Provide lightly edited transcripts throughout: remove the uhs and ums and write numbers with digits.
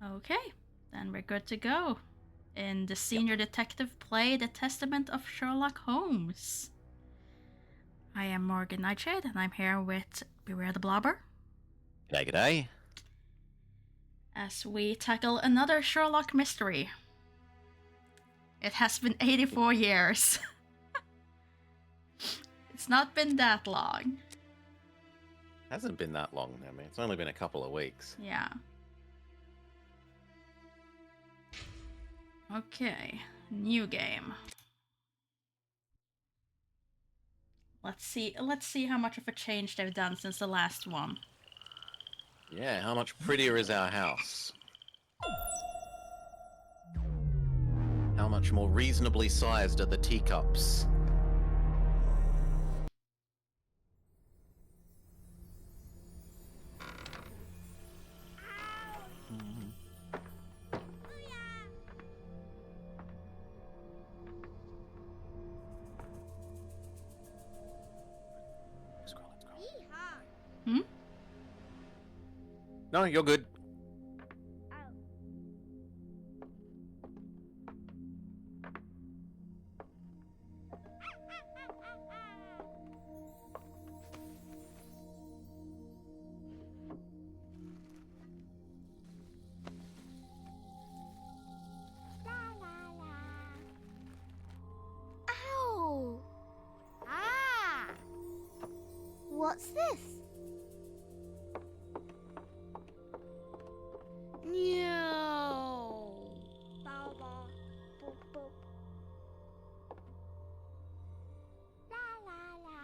Okay, then we're good to go. In the senior detective play, The Testament of Sherlock Holmes. I am Morgan Nightshade, and I'm here with Beware the Blobber. G'day, g'day. As we tackle another Sherlock mystery. It has been 84 years. It's not been that long. Hasn't been that long, I mean, it's only been a couple of weeks. Yeah. Okay, new game. Let's see how much of a change they've done since the last one. Yeah, how much prettier is our house? How much more reasonably sized are the teacups? Hmm? No, you're good. Ow! Ah! What's this? No. Baba. Boop, boop. La la la.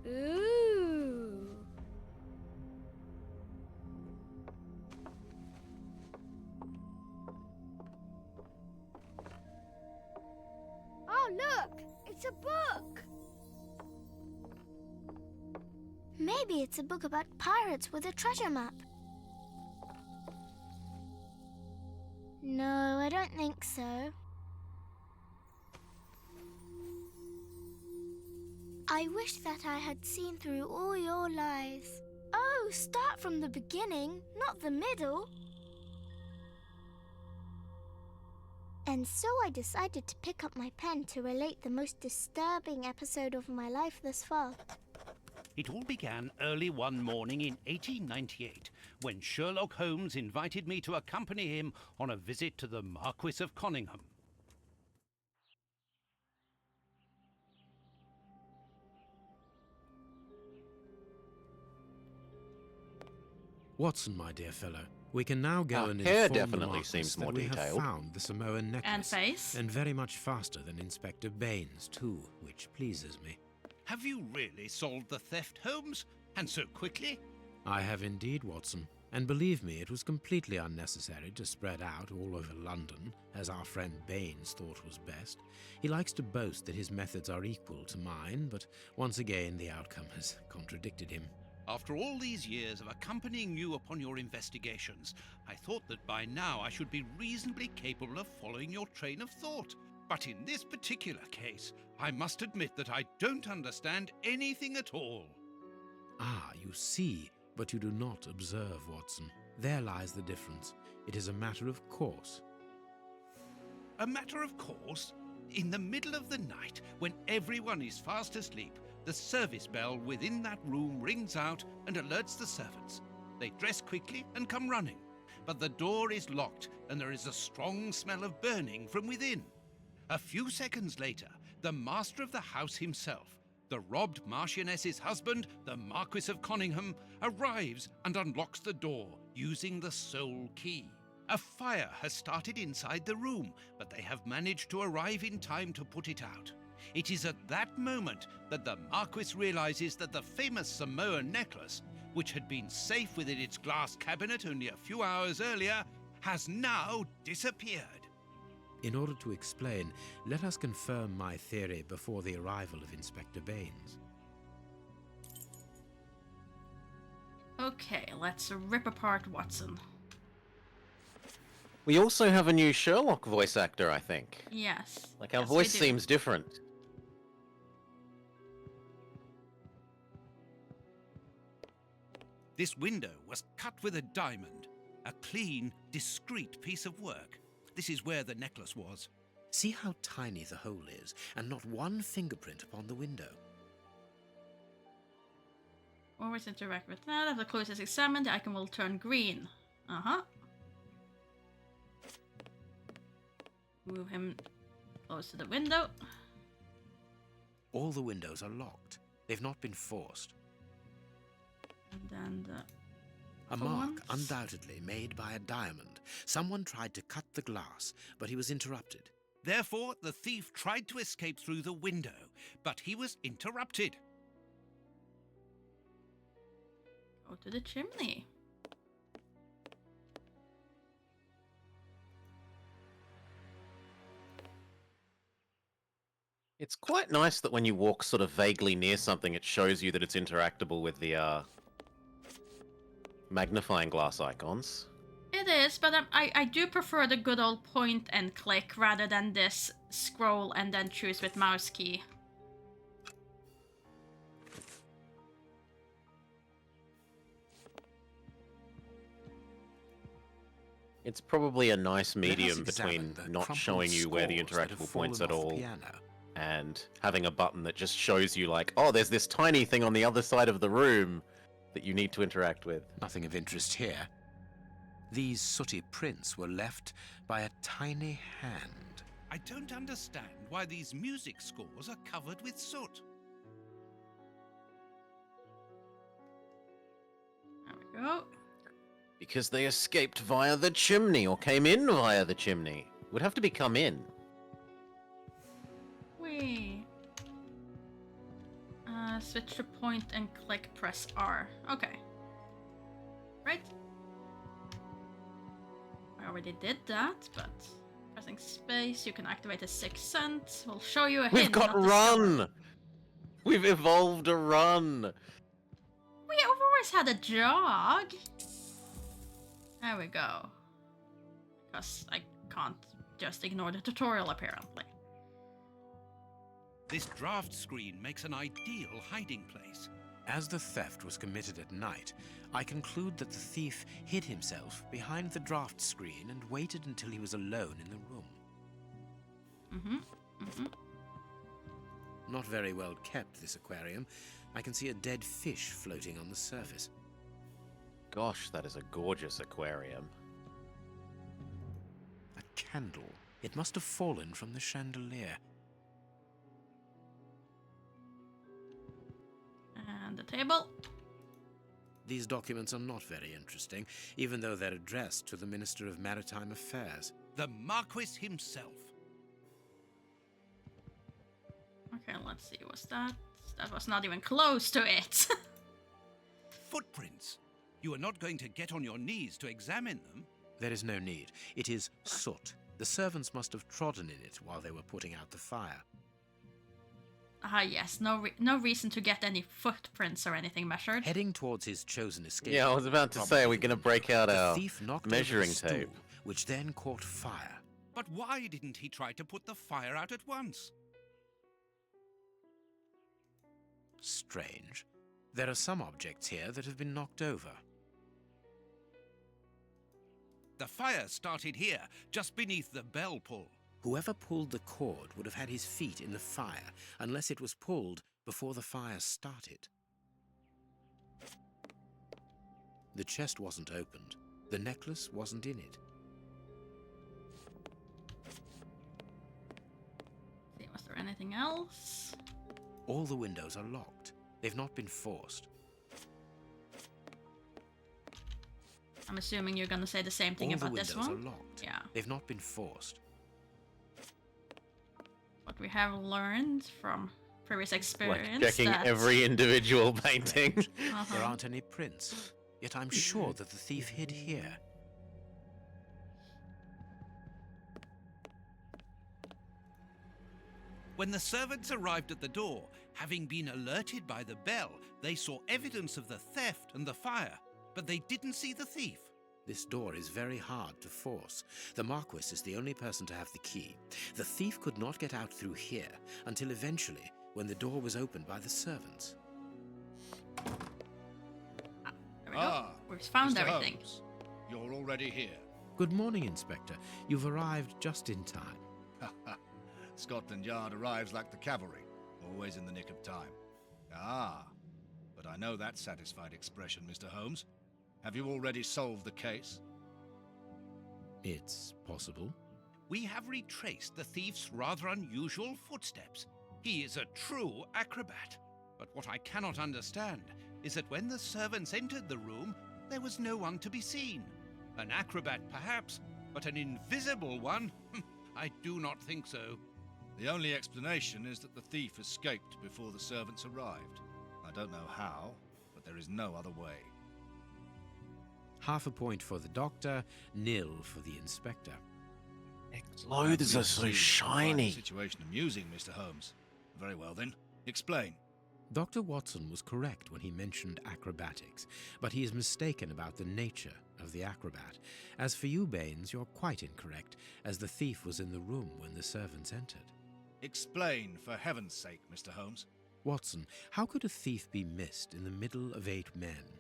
Ooh. Oh, look! It's a book! Maybe it's a book about pirates with a treasure map. No, I don't think so. I wish that I had seen through all your lies. Oh, start from the beginning, not the middle. And so I decided to pick up my pen to relate the most disturbing episode of my life thus far. It all began early one morning in 1898, when Sherlock Holmes invited me to accompany him on a visit to the Marquis of Conyngham. Watson, my dear fellow, we can now go Our and hair inform the definitely Marquis seems that more we have detailed. found the Samoan necklace. And face. And very much faster than Inspector Baines, too, which pleases me. Have you really solved the theft, Holmes? And so quickly? I have indeed, Watson. And believe me, it was completely unnecessary to spread out all over London, as our friend Baines thought was best. He likes to boast that his methods are equal to mine, but once again the outcome has contradicted him. After all these years of accompanying you upon your investigations, I thought that by now I should be reasonably capable of following your train of thought. But in this particular case, I must admit that I don't understand anything at all. Ah, you see, but you do not observe, Watson. There lies the difference. It is a matter of course. A matter of course, in the middle of the night, when everyone is fast asleep, the service bell within that room rings out and alerts the servants. They dress quickly and come running, but the door is locked and there is a strong smell of burning from within. A few seconds later, the master of the house himself, the robbed Marchioness's husband, the Marquis of Conyngham, arrives and unlocks the door using the sole key. A fire has started inside the room, but they have managed to arrive in time to put it out. It is at that moment that the Marquis realizes that the famous Samoan necklace, which had been safe within its glass cabinet only a few hours earlier, has now disappeared. In order to explain, let us confirm my theory before the arrival of Inspector Baines. Okay, let's rip apart Watson. We also have a new Sherlock voice actor, I think. Yes. Like, our yes, voice we do. seems different. This window was cut with a diamond. A clean, discreet piece of work. This is where the necklace was. See how tiny the hole is, and not one fingerprint upon the window. Always interact with that. If the clue is examined, the icon will turn green. Uh-huh. Move him close to the window. All the windows are locked. They've not been forced. And then the... A For mark once. undoubtedly made by a diamond. Someone tried to cut the glass, but he was interrupted. Therefore, the thief tried to escape through the window, but he was interrupted. Go to the chimney. It's quite nice that when you walk sort of vaguely near something, it shows you that it's interactable with the magnifying glass icons. It is, but I do prefer the good old point and click rather than this scroll and then choose with mouse key. It's probably a nice Let us medium examine between the not crumpled showing you where the scores that have interactable points fallen at off the all, piano. and having a button that just shows you, like, oh, there's this tiny thing on the other side of the room that you need to interact with. Nothing of interest here. These sooty prints were left by a tiny hand. I don't understand why these music scores are covered with soot. There we go. Because they escaped via the chimney, or came in via the chimney. Would have to be come in. Wee. Switch to point and click, press R. Okay. Right. I already did that, but pressing space, you can activate a sixth sense. We'll show you a We've hint. got not discover. run! We've evolved a run! We have always had a jog. There we go. Because I can't just ignore the tutorial, apparently. This draft screen makes an ideal hiding place. As the theft was committed at night, I conclude that the thief hid himself behind the draft screen and waited until he was alone in the room. Not very well kept, this aquarium. I can see a dead fish floating on the surface. Gosh, that is a gorgeous aquarium. A candle. It must have fallen from the chandelier. And the table. These documents are not very interesting, even though they're addressed to the Minister of Maritime Affairs. The Marquis himself. Okay, let's see. Was that? That was not even close to it. Footprints. You are not going to get on your knees to examine them. There is no need. It is soot. The servants must have trodden in it while they were putting out the fire. Ah, yes. No reason to get any footprints or anything measured. Heading towards his chosen escape. Yeah, I was about to say, are we going to break out the our thief knocked measuring over the tape? stool, which then caught fire. But why didn't he try to put the fire out at once? Strange. There are some objects here that have been knocked over. The fire started here, just beneath the bell pull. Whoever pulled the cord would have had his feet in the fire, unless it was pulled before the fire started. The chest wasn't opened. The necklace wasn't in it. See, was there anything else? All the windows are locked. They've not been forced. I'm assuming you're gonna say the same thing All the about this windows one. are locked. Yeah. They've not been forced. What we have learned from previous Like experience. checking that... every individual painting. Uh-huh. There aren't any prints. Yet I'm sure that the thief hid here. When the servants arrived at the door, having been alerted by the bell, they saw evidence of the theft and the fire, but they didn't see the thief. This door is very hard to force. The Marquis is the only person to have the key. The thief could not get out through here until eventually, when the door was opened by the servants. There we go. We've found Mr. everything. Holmes, you're already here. Good morning, Inspector. You've arrived just in time. Scotland Yard arrives like the cavalry, always in the nick of time. Ah, but I know that satisfied expression, Mr. Holmes. Have you already solved the case? It's possible. We have retraced the thief's rather unusual footsteps. He is a true acrobat. But what I cannot understand is that when the servants entered the room, there was no one to be seen. An acrobat, perhaps, but an invisible one? I do not think so. The only explanation is that the thief escaped before the servants arrived. I don't know how, but there is no other way. Half a point for the doctor, nil for the inspector. Clothes are so Find the shiny. situation amusing, Mr. Holmes. Very well then. Explain. Dr. Watson was correct when he mentioned acrobatics, but he is mistaken about the nature of the acrobat. As for you, Baines, you're quite incorrect, as the thief was in the room when the servants entered. Explain, for heaven's sake, Mr. Holmes. Watson, how could a thief be missed in the middle of 8 men?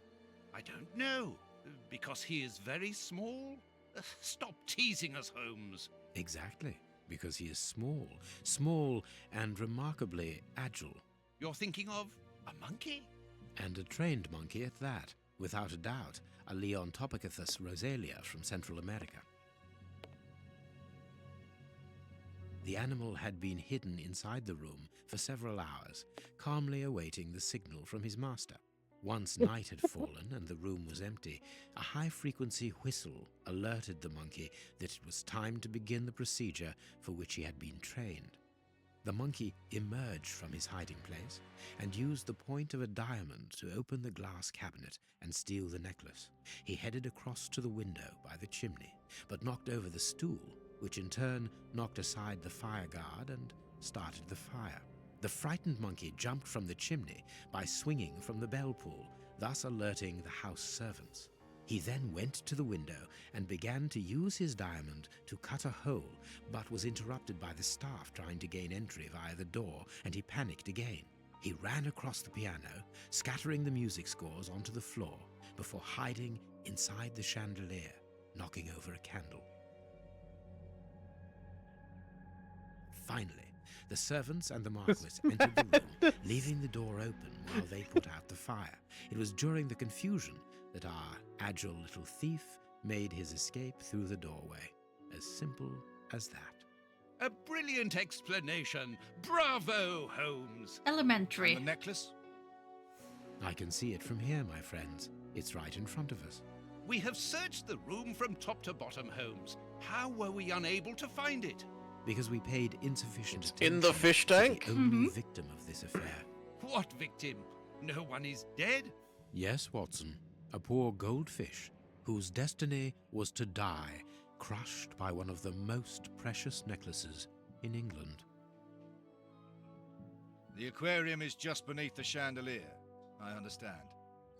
I don't know. Because he is very small? Stop teasing us, Holmes. Exactly, because he is small and remarkably agile. You're thinking of a monkey? And a trained monkey at that, without a doubt, a Leontopithecus rosalia from Central America. The animal had been hidden inside the room for several hours, calmly awaiting the signal from his master. Once night had fallen and the room was empty, a high-frequency whistle alerted the monkey that it was time to begin the procedure for which he had been trained. The monkey emerged from his hiding place and used the point of a diamond to open the glass cabinet and steal the necklace. He headed across to the window by the chimney, but knocked over the stool, which in turn knocked aside the fire guard and started the fire. The frightened monkey jumped from the chimney by swinging from the bell pull, thus alerting the house servants. He then went to the window and began to use his diamond to cut a hole, but was interrupted by the staff trying to gain entry via the door, and he panicked again. He ran across the piano, scattering the music scores onto the floor, before hiding inside the chandelier, knocking over a candle. Finally, the servants and the Marquis entered the room, leaving the door open while they put out the fire. It was during the confusion that our agile little thief made his escape through the doorway. As simple as that. A brilliant explanation. Bravo, Holmes. Elementary. And the necklace? I can see it from here, my friends. It's right in front of us. We have searched the room from top to bottom, Holmes. How were we unable to find it? Because we paid insufficient It's attention in the fish to tank? the only victim of this affair. What victim? No one is dead? Yes, Watson, a poor goldfish whose destiny was to die, crushed by one of the most precious necklaces in England. The aquarium is just beneath the chandelier. I understand.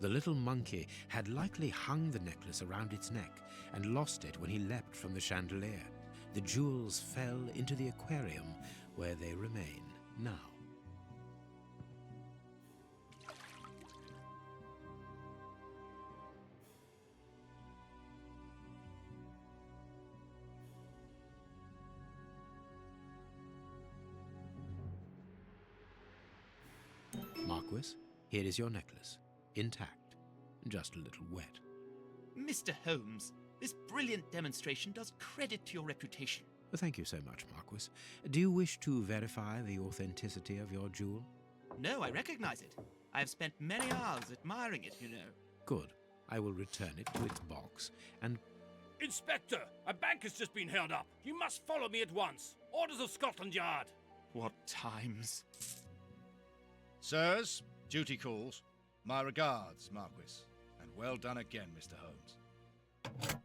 The little monkey had likely hung the necklace around its neck and lost it when he leapt from the chandelier. The jewels fell into the aquarium, where they remain now. Marquis, here is your necklace, intact, just a little wet. Mr. Holmes, this brilliant demonstration does credit to your reputation. Thank you so much, Marquis. Do you wish to verify the authenticity of your jewel? No, I recognize it. I have spent many hours admiring it, you know. Good. I will return it to its box and... Inspector, a bank has just been held up. You must follow me at once. Orders of Scotland Yard. What times? Sirs, duty calls. My regards, Marquis. And well done again, Mr. Holmes.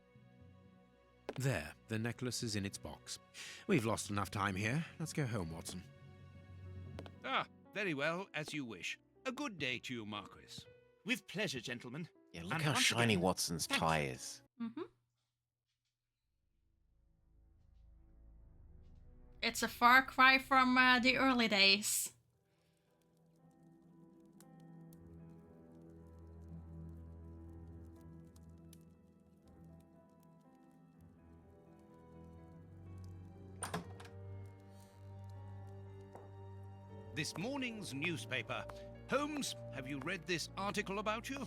There, the necklace is in its box. We've lost enough time here. Let's go home, Watson. Very well, as you wish. A good day to you, Marquis. With pleasure, gentlemen. Yeah, look And how once shiny again, Watson's thank tie you. is. Mm-hmm. It's a far cry from the early days. This morning's newspaper. Holmes, have you read this article about you?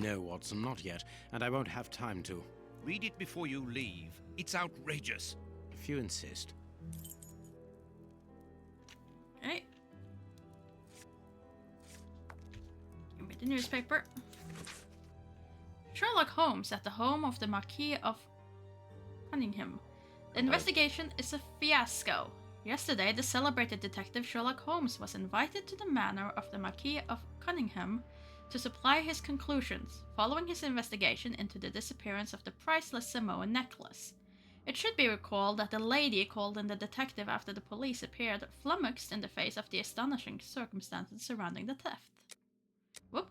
No, Watson, not yet, and I won't have time to. Read it before you leave. It's outrageous. If you insist. Okay. Give me the newspaper. Sherlock Holmes at the home of the Marquis of Cunningham. The investigation is a fiasco. Yesterday, the celebrated detective Sherlock Holmes was invited to the manor of the Marquis of Cunningham to supply his conclusions, following his investigation into the disappearance of the priceless Samoan necklace. It should be recalled that the lady called in the detective after the police appeared flummoxed in the face of the astonishing circumstances surrounding the theft. Whoop.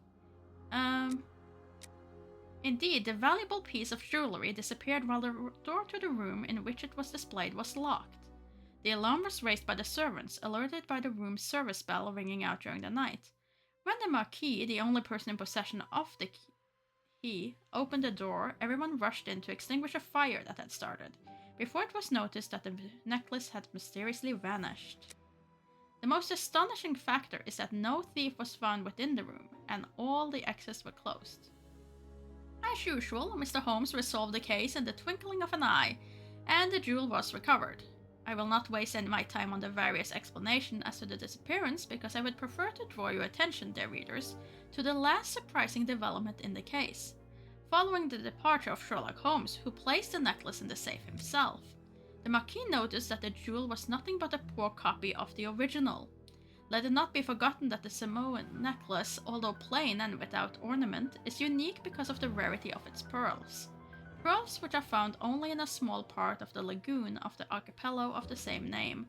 Indeed, the valuable piece of jewelry disappeared while the door to the room in which it was displayed was locked. The alarm was raised by the servants, alerted by the room's service bell ringing out during the night. When the Marquis, the only person in possession of the key, opened the door, everyone rushed in to extinguish a fire that had started, before it was noticed that the necklace had mysteriously vanished. The most astonishing factor is that no thief was found within the room, and all the exits were closed. As usual, Mr. Holmes resolved the case in the twinkling of an eye, and the jewel was recovered. I will not waste any of my time on the various explanations as to the disappearance, because I would prefer to draw your attention, dear readers, to the last surprising development in the case. Following the departure of Sherlock Holmes, who placed the necklace in the safe himself, the Marquis noticed that the jewel was nothing but a poor copy of the original. Let it not be forgotten that the Samoan necklace, although plain and without ornament, is unique because of the rarity of its pearls. Pearls which are found only in a small part of the lagoon of the archipelago of the same name,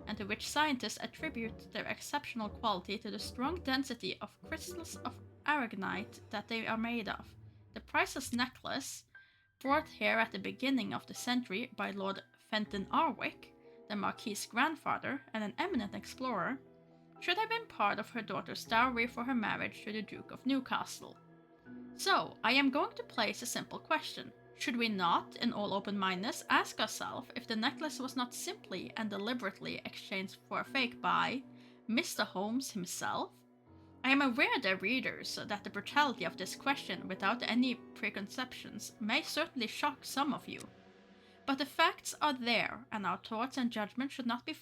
and to which scientists attribute their exceptional quality to the strong density of crystals of aragonite that they are made of. The priceless necklace, brought here at the beginning of the century by Lord Fenton Arwick, the Marquis's grandfather and an eminent explorer, should have been part of her daughter's dowry for her marriage to the Duke of Newcastle. So, I am going to place a simple question. Should we not, in all open-mindedness, ask ourselves if the necklace was not simply and deliberately exchanged for a fake by Mr. Holmes himself? I am aware, dear readers, that the brutality of this question without any preconceptions may certainly shock some of you. But the facts are there, and our thoughts and judgments should not be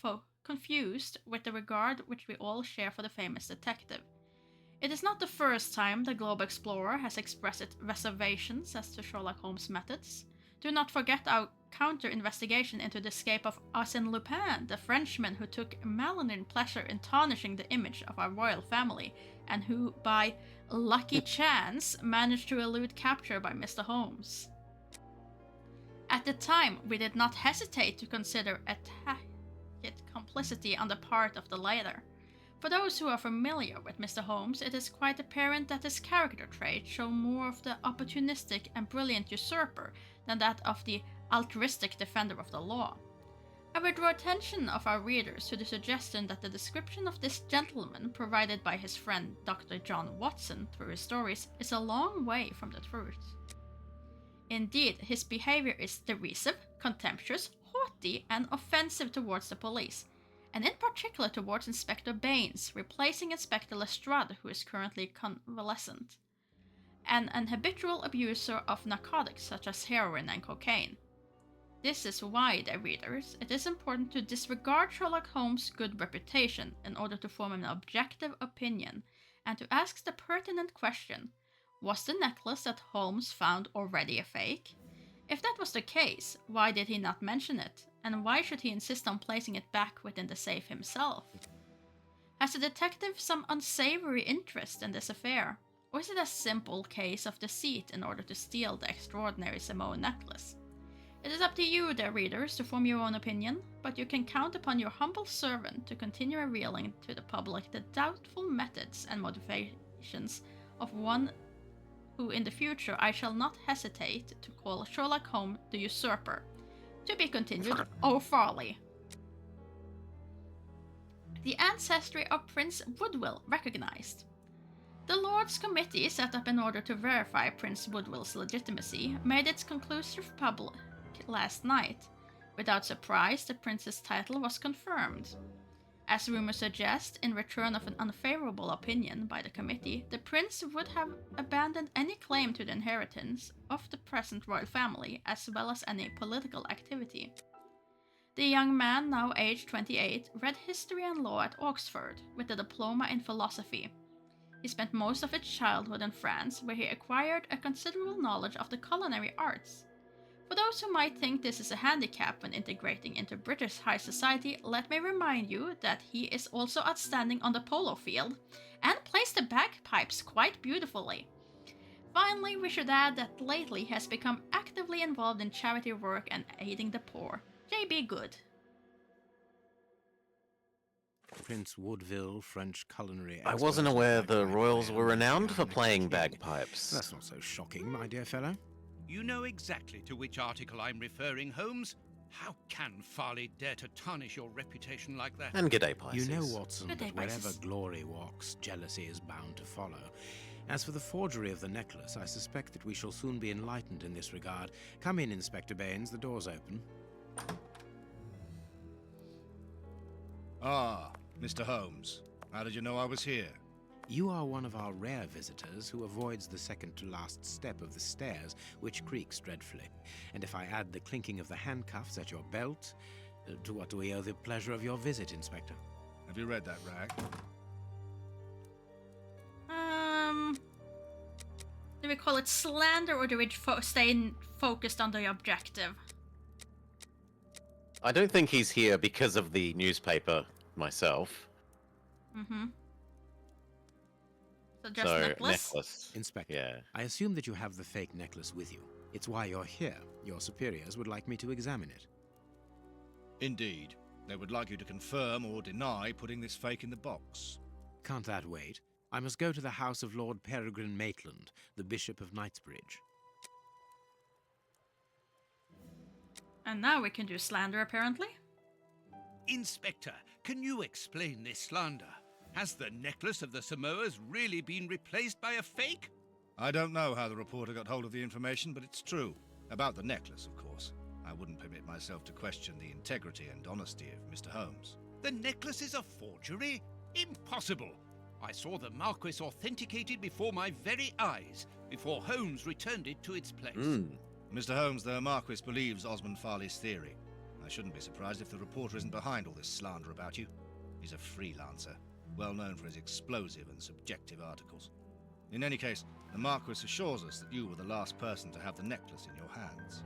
confused with the regard which we all share for the famous detective. It is not the first time the Globe Explorer has expressed its reservations as to Sherlock Holmes' methods. Do not forget our counter-investigation into the escape of Arsène Lupin, the Frenchman who took malign pleasure in tarnishing the image of our royal family, and who, by lucky chance, managed to elude capture by Mr. Holmes. At the time, we did not hesitate to consider a tacit complicity on the part of the latter. For those who are familiar with Mr. Holmes, it is quite apparent that his character traits show more of the opportunistic and brilliant usurper than that of the altruistic defender of the law. I would draw attention of our readers to the suggestion that the description of this gentleman provided by his friend Dr. John Watson through his stories is a long way from the truth. Indeed, his behavior is derisive, contemptuous, haughty, and offensive towards the police, and in particular towards Inspector Baines, replacing Inspector Lestrade, who is currently convalescent, and an habitual abuser of narcotics such as heroin and cocaine. This is why, dear readers, it is important to disregard Sherlock Holmes' good reputation in order to form an objective opinion, and to ask the pertinent question: was the necklace that Holmes found already a fake? If that was the case, why did he not mention it? And why should he insist on placing it back within the safe himself? Has the detective some unsavory interest in this affair? Or is it a simple case of deceit in order to steal the extraordinary Samoan necklace? It is up to you, dear readers, to form your own opinion, but you can count upon your humble servant to continue revealing to the public the doubtful methods and motivations of one who in the future I shall not hesitate to call Sherlock Holmes the usurper. To be continued, O'Farley. The ancestry of Prince Woodville recognized. The Lords Committee, set up in order to verify Prince Woodville's legitimacy, made its conclusive public last night. Without surprise, the prince's title was confirmed. As rumors suggest, in return of an unfavorable opinion by the committee, the prince would have abandoned any claim to the inheritance of the present royal family, as well as any political activity. The young man, now aged 28, read history and law at Oxford, with a diploma in philosophy. He spent most of his childhood in France, where he acquired a considerable knowledge of the culinary arts. For those who might think this is a handicap when integrating into British high society, let me remind you that he is also outstanding on the polo field, and plays the bagpipes quite beautifully. Finally, we should add that lately he has become actively involved in charity work and aiding the poor. J.B. Good. Prince Woodville, French culinary I expert wasn't and aware the bagpipe royals player, were Major renowned for Heinrich playing King. bagpipes. That's not so shocking, my dear fellow. You know exactly to which article I'm referring, Holmes. How can Farley dare to tarnish your reputation like that? And g'day, Pisces. You know, Watson, Good day, that wherever Pisces. glory walks, jealousy is bound to follow. As for the forgery of the necklace, I suspect that we shall soon be enlightened in this regard. Come in, Inspector Baines, the door's open. Ah, Mr. Holmes. How did you know I was here? You are one of our rare visitors who avoids the second-to-last step of the stairs, which creaks dreadfully. And if I add the clinking of the handcuffs at your belt, to what do we owe the pleasure of your visit, Inspector? Have you read that, Rag? Do we call it slander or do we stay focused on the objective? I don't think he's here because of the newspaper myself. Mm-hmm. So just So, necklace? Inspector, Yeah. I assume that you have the fake necklace with you. It's why you're here. Your superiors would like me to examine it. Indeed. They would like you to confirm or deny putting this fake in the box. Can't that wait? I must go to the house of Lord Peregrine Maitland, the Bishop of Knightsbridge. And now we can do slander, apparently. Inspector, can you explain this slander? Has the necklace of the Samoas really been replaced by a fake? I don't know how the reporter got hold of the information, but it's true. About the necklace, of course. I wouldn't permit myself to question the integrity and honesty of Mr. Holmes. The necklace is a forgery? Impossible! I saw the Marquis authenticated before my very eyes, before Holmes returned it to its place. Mr. Holmes, the Marquis believes Osmond Farley's theory. I shouldn't be surprised if the reporter isn't behind all this slander about you. He's a freelancer, well known for his explosive and subjective articles. In any case, the Marquis assures us that you were the last person to have the necklace in your hands.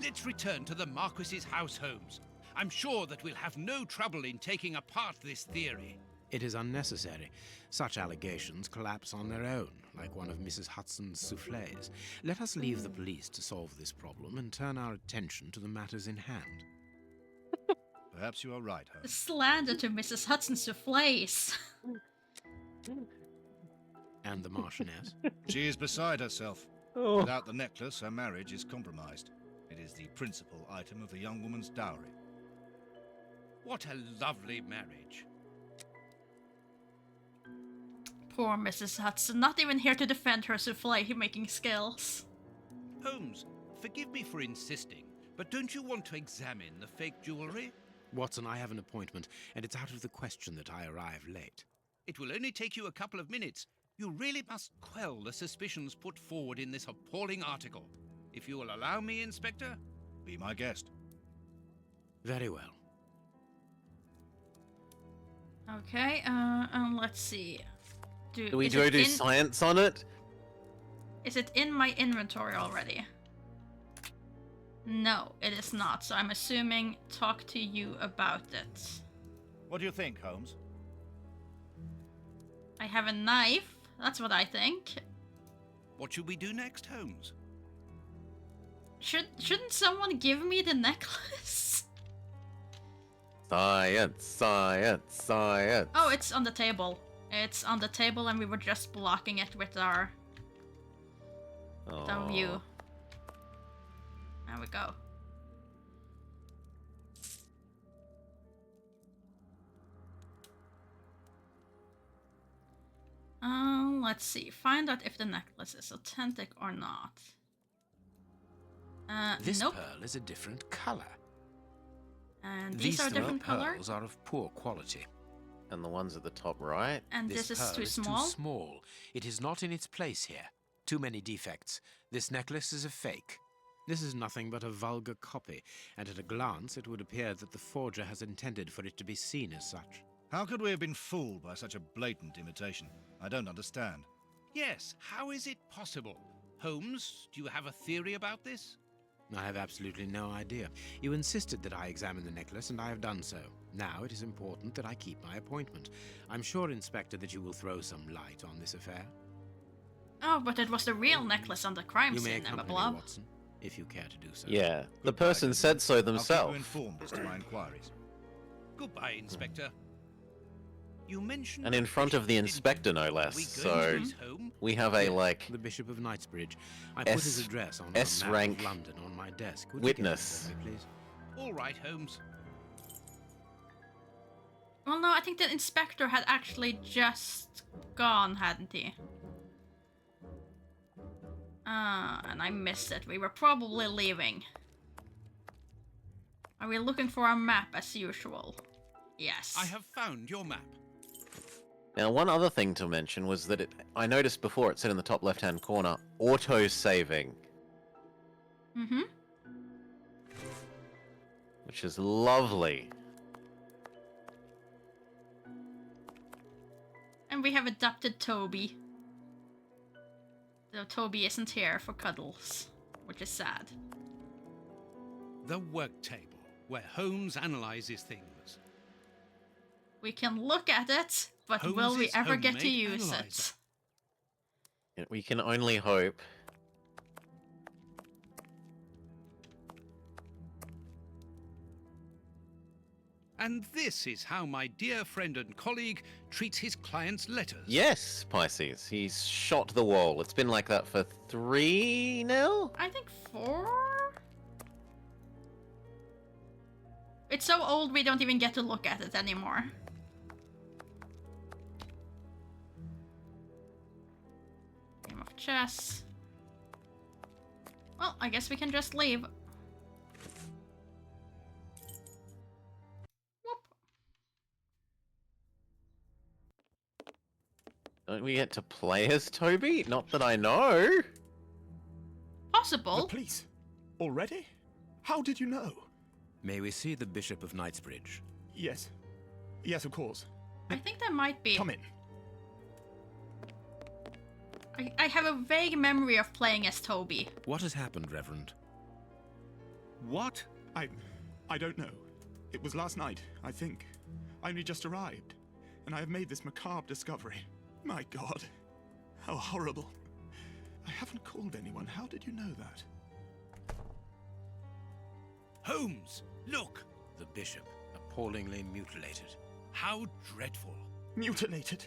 Let's return to the Marquis's house, Holmes. I'm sure that we'll have no trouble in taking apart this theory. It is unnecessary. Such allegations collapse on their own, like one of Mrs. Hudson's soufflés. Let us leave the police to solve this problem and turn our attention to the matters in hand. Perhaps you are right, The Holmes. slander to Mrs. Hudson's soufflés. And the Marchioness? She is beside herself. Without the necklace, her marriage is compromised. It is the principal item of the young woman's dowry. What a lovely marriage. Poor Mrs. Hudson, not even here to defend her soufflé-making skills. Holmes, forgive me for insisting, but don't you want to examine the fake jewelry? Watson, I have an appointment, and it's out of the question that I arrive late. It will only take you a couple of minutes. You really must quell the suspicions put forward in this appalling article. If you will allow me, Inspector? Be my guest. Very well. Okay, and let's see. Do we is go it do in- science on it? Is it in my inventory already? No, it is not, so I'm assuming talk to you about it. What do you think, Holmes? I have a knife, that's what I think. What should we do next, Holmes? Shouldn't someone give me the necklace? Science, science, science. Oh, it's on the table. It's on the table, and we were just blocking it with our view. There we go. Let's see. Find out if the necklace is authentic or not. This nope. pearl is a different color. And These these are a three different color. pearls are of poor quality. And the ones at the top right? And this is pearl too is small. too small. It is not in its place here. Too many defects. This necklace is a fake. This is nothing but a vulgar copy, and at a glance it would appear that the forger has intended for it to be seen as such. How could we have been fooled by such a blatant imitation? I don't understand. Yes, how is it possible? Holmes, do you have a theory about this? I have absolutely no idea. You insisted that I examine the necklace, and I have done so. Now it is important that I keep my appointment. I'm sure, Inspector, that you will throw some light on this affair. Oh, but it was the real necklace on the crime You may scene, Emma accompany me, Blob. Watson, if you care to do so. Yeah, the Goodbye, person said so I'll keep themselves. you informed as to my inquiries. Goodbye, Inspector. You mentioned... And in front of the didn't you? inspector, no Are less. we going So to his home? we have a, like, The Bishop of Knightsbridge. I put his S- address on a S map rank of London on my desk. Would you give it witness. to me, please? All right, Holmes. Well, no, I think the inspector had actually just gone, hadn't he? And I missed it. We were probably leaving. Are we looking for a map as usual? Yes. I have found your map. Now, one other thing to mention was that I noticed before it said in the top left-hand corner, auto-saving, Mm-hmm. which is lovely. And we have adopted Toby. Though Toby isn't here for cuddles, which is sad. The work table, where Holmes analyzes things. We can look at it, but will we Holmes's ever get to homemade use analyzer. it? We can only hope. And this is how my dear friend and colleague treats his clients' letters. Yes, Pisces. He's shot the wall. It's been like that for 3 now? I think 4? It's so old we don't even get to look at it anymore. Game of chess. Well, I guess we can just leave. Whoop. Don't we get to play as Toby? Not that I know. The Possible. police? Already? How did you know? May we see the Bishop of Knightsbridge? Yes. Yes, of course. I think there might be. Come in. I have a vague memory of playing as Toby. What has happened, Reverend? What? I don't know. It was last night, I think. I only just arrived, and I have made this macabre discovery. My God. How horrible. I haven't called anyone. How did you know that? Holmes, look! The Bishop, appallingly mutilated. How dreadful. Mutilated.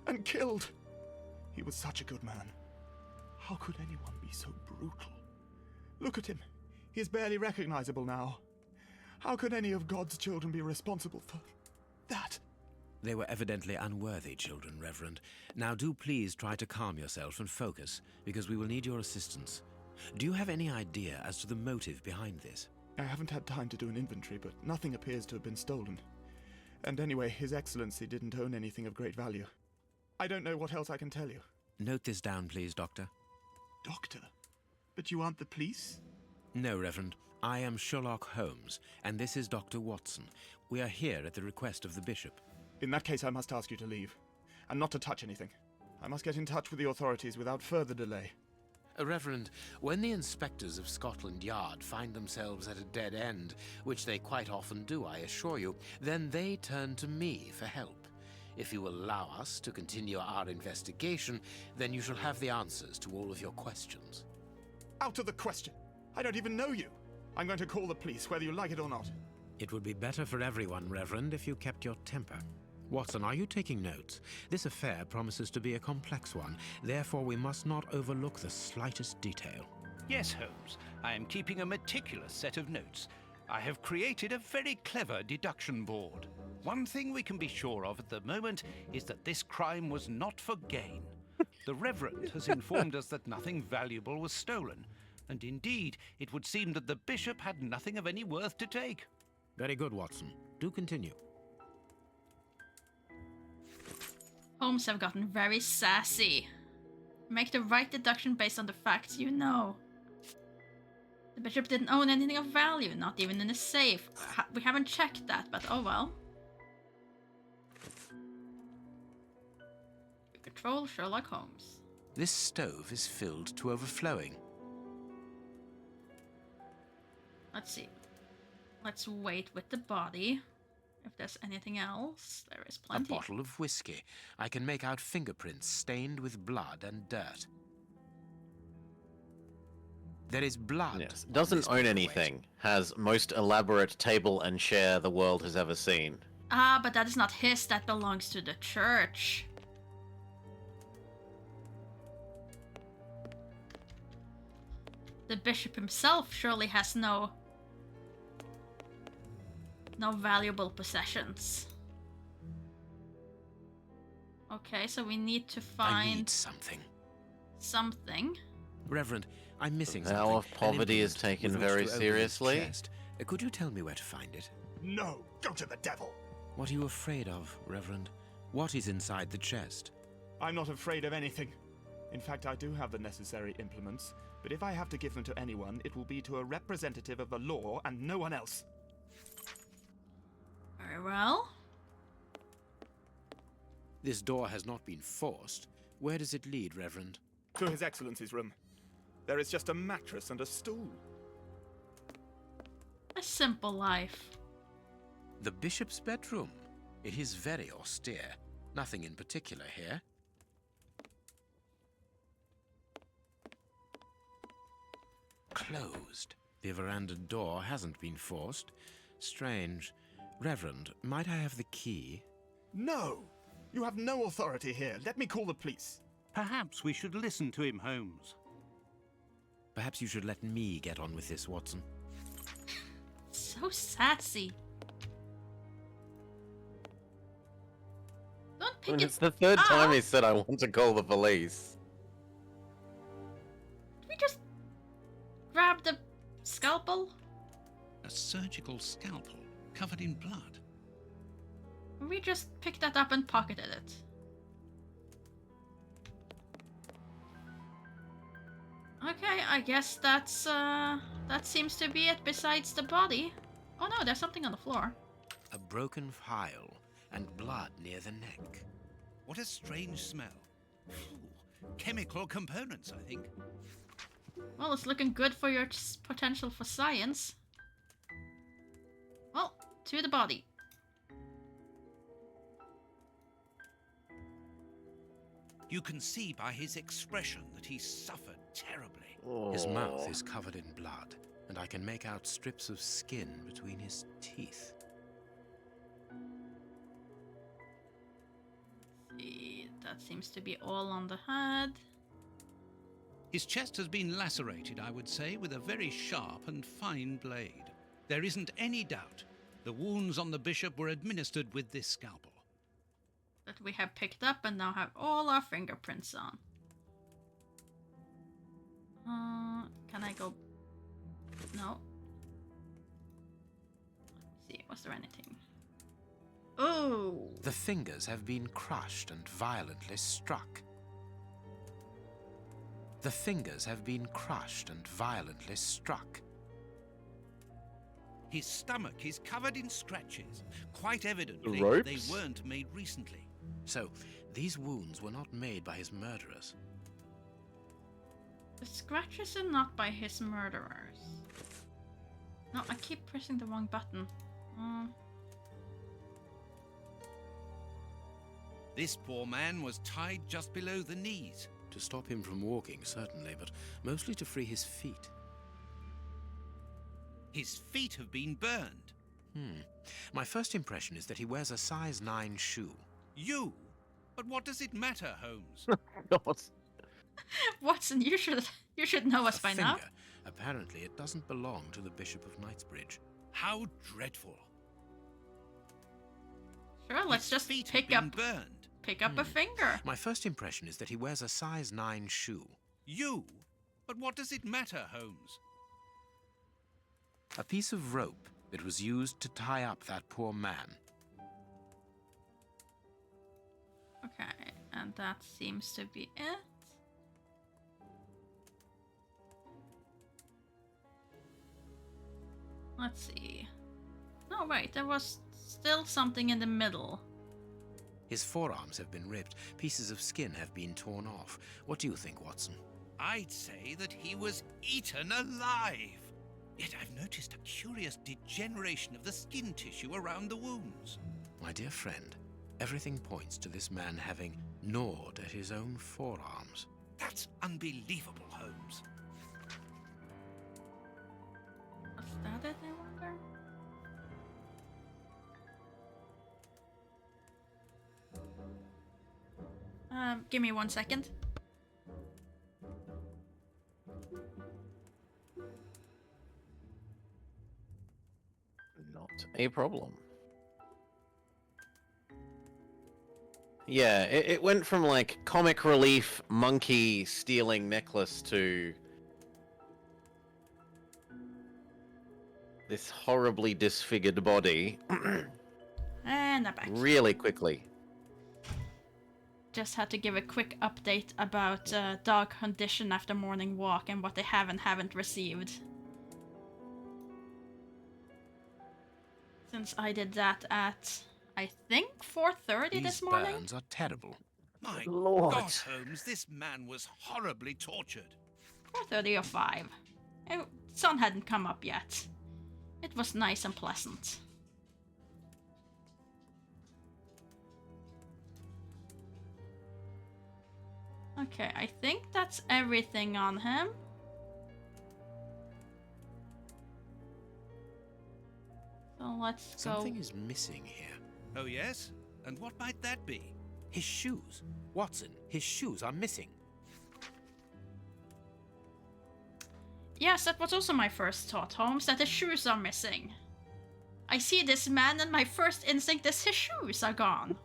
And killed. He was such a good man. How could anyone be so brutal? Look at him. He is barely recognizable now. How could any of God's children be responsible for that? They were evidently unworthy children, Reverend. Now do please try to calm yourself and focus, because we will need your assistance. Do you have any idea as to the motive behind this? I haven't had time to do an inventory, but nothing appears to have been stolen. And anyway, His Excellency didn't own anything of great value. I don't know what else I can tell you. Note this down, please, Doctor. Doctor? But you aren't the police? No, Reverend. I am Sherlock Holmes, and this is Dr. Watson. We are here at the request of the Bishop. In that case, I must ask you to leave. And not to touch anything. I must get in touch with the authorities without further delay. Reverend, when the inspectors of Scotland Yard find themselves at a dead end, which they quite often do, I assure you, then they turn to me for help. If you will allow us to continue our investigation, then you shall have the answers to all of your questions. Out of the question! I don't even know you. I'm going to call the police, whether you like it or not. It would be better for everyone, Reverend, if you kept your temper. Watson, are you taking notes? This affair promises to be a complex one. Therefore, we must not overlook the slightest detail. Yes, Holmes. I am keeping a meticulous set of notes. I have created a very clever deduction board. One thing we can be sure of at the moment is that this crime was not for gain. The Reverend has informed us that nothing valuable was stolen, and indeed, it would seem that the Bishop had nothing of any worth to take. Very good, Watson. Do continue. Holmes have gotten very sassy. Make the right deduction based on the facts you know. The Bishop didn't own anything of value, not even in a safe. We haven't checked that, but oh well. You control Sherlock Holmes. This stove is filled to overflowing. Let's see. Let's wait with the body. If there's anything else, there is A plenty. bottle of whiskey. I can make out fingerprints stained with blood and dirt. There is blood. Yes. on Doesn't this own paperweight. anything. Has most elaborate table and chair the world has ever seen. Ah, but that is not his, that belongs to the church. The bishop himself surely has no valuable possessions. Okay, so we need to I find need something. something. Reverend, I'm missing The something. vow of An poverty is implement taken with which very to open this seriously. chest. Could you tell me where to find it? No, go to the devil. What are you afraid of, Reverend? What is inside the chest? I'm not afraid of anything. In fact, I do have the necessary implements, but if I have to give them to anyone, it will be to a representative of the law and no one else. Very well. This door has not been forced. Where does it lead, Reverend? To His Excellency's room. There is just a mattress and a stool. A simple life. The bishop's bedroom. It is very austere. Nothing in particular here. Closed. The veranda door hasn't been forced. Strange. Reverend, might I have the key? No! You have no authority here. Let me call the police. Perhaps we should listen to him, Holmes. Perhaps you should let me get on with this, Watson. So sassy. Don't pick It's it the third time up. he said I want to call the police. Did we just grab the scalpel? A surgical scalpel covered in blood. We just picked that up and pocketed it. Okay, I guess that seems to be it besides the body. Oh no, there's something on the floor. A broken file and blood near the neck. What a strange smell. Phew. Chemical components, I think. Well, it's looking good for your potential for science. Well, to the body. You can see by his expression that he suffered terribly. His mouth Oh. is covered in blood, and I can make out strips of skin between his teeth. See, that seems to be all on the head. His chest has been lacerated, I would say, with a very sharp and fine blade. There isn't any doubt. The wounds on the bishop were administered with this scalpel. That we have picked up and now have all our fingerprints on. Can I go? No. Let's see, was there anything? Oh! The fingers have been crushed and violently struck. The fingers have been crushed and violently struck. His stomach is covered in scratches. Quite evidently, Ropes? they weren't made recently. So, these wounds were not made by his murderers. The scratches are not by his murderers. No, I keep pressing the wrong button. This poor man was tied just below the knees. To stop him from walking, certainly, but mostly to free his feet. His feet have been burned. My first impression is that he wears a size 9 shoe. You? But what does it matter, Holmes? God. Watson, you should know us A by finger. now. Apparently, it doesn't belong to the Bishop of Knightsbridge. How dreadful. Sure, let's His just feet have pick been up burned. a finger. My first impression is that he wears a size 9 shoe. You? But what does it matter, Holmes? A piece of rope that was used to tie up that poor man. Okay, and that seems to be it. Let's see. No, wait, there was still something in the middle. His forearms have been ripped. Pieces of skin have been torn off. What do you think, Watson? I'd say that he was eaten alive. Yet I've noticed a curious degeneration of the skin tissue around the wounds. My dear friend, everything points to this man having gnawed at his own forearms. That's unbelievable, Holmes. Was that it, I wonder? Give me 1 second. Not a problem. Yeah, it went from like comic relief monkey stealing necklace to this horribly disfigured body And I'm back. really quickly. Just had to give a quick update about dog condition after morning walk and what they have and haven't received. Since I did that at, I think, 4:30 this morning? These burns are terrible. My Lord. God, Holmes, this man was horribly tortured. 4:30 or 5. Sun hadn't come up yet. It was nice and pleasant. Okay, I think that's everything on him. So let's go. Something is missing here. Oh, yes? And what might that be? His shoes. Watson, his shoes are missing. Yes, that was also my first thought, Holmes, that his shoes are missing. I see this man and my first instinct is his shoes are gone.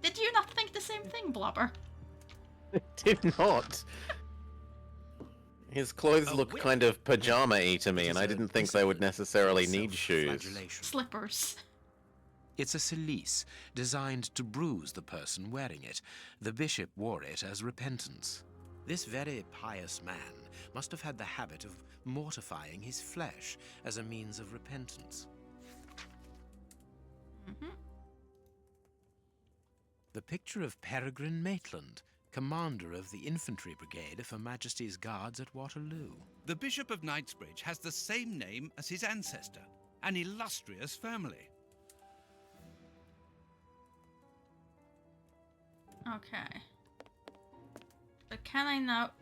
Did you not think the same thing, Blubber? Did not. His clothes A look whip? kind of pajama-y to me, It and is I a didn't think they would discipline necessarily of need shoes. self-flagellation. Slippers. It's a cilice designed to bruise the person wearing it. The bishop wore it as repentance. This very pious man must have had the habit of mortifying his flesh as a means of repentance. The picture of Peregrine Maitland, commander of the infantry brigade of Her Majesty's Guards at Waterloo. The Bishop of Knightsbridge has the same name as his ancestor, an illustrious family. Okay. But can I now...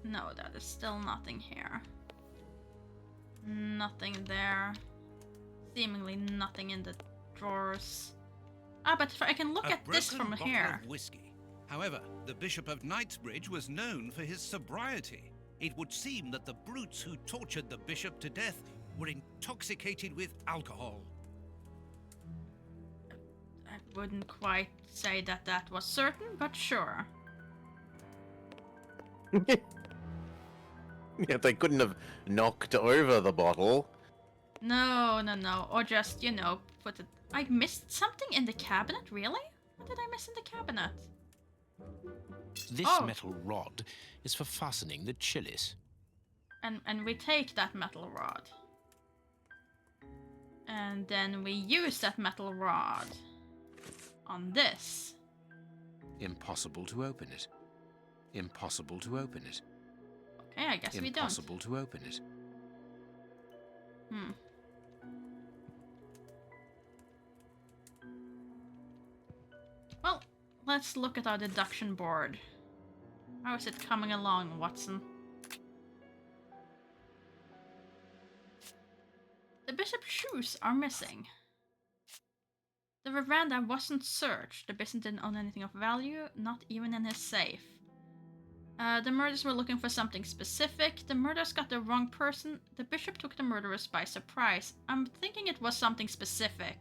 No, that is still nothing here. Nothing there. Seemingly nothing in the drawers. Ah, but I can look A at this broken from bottle here. of whiskey. However, the Bishop of Knightsbridge was known for his sobriety. It would seem that the brutes who tortured the bishop to death were intoxicated with alcohol. I wouldn't quite say that that was certain, but sure. Yeah, they couldn't have knocked over the bottle. No, no, no. Or just, you know, put it... I missed something in the cabinet? Really? What did I miss in the cabinet? This Oh. metal rod is for fastening the chilice. And we take that metal rod. And then we use that metal rod on this. Impossible to open it. Impossible to open it. Okay, I guess we don't. Impossible to open it. Hmm. Well, let's look at our deduction board. How is it coming along, Watson? The bishop's shoes are missing. The veranda wasn't searched. The bishop didn't own anything of value, not even in his safe. The murderers were looking for something specific. The murderers got the wrong person. The bishop took the murderers by surprise. I'm thinking it was something specific.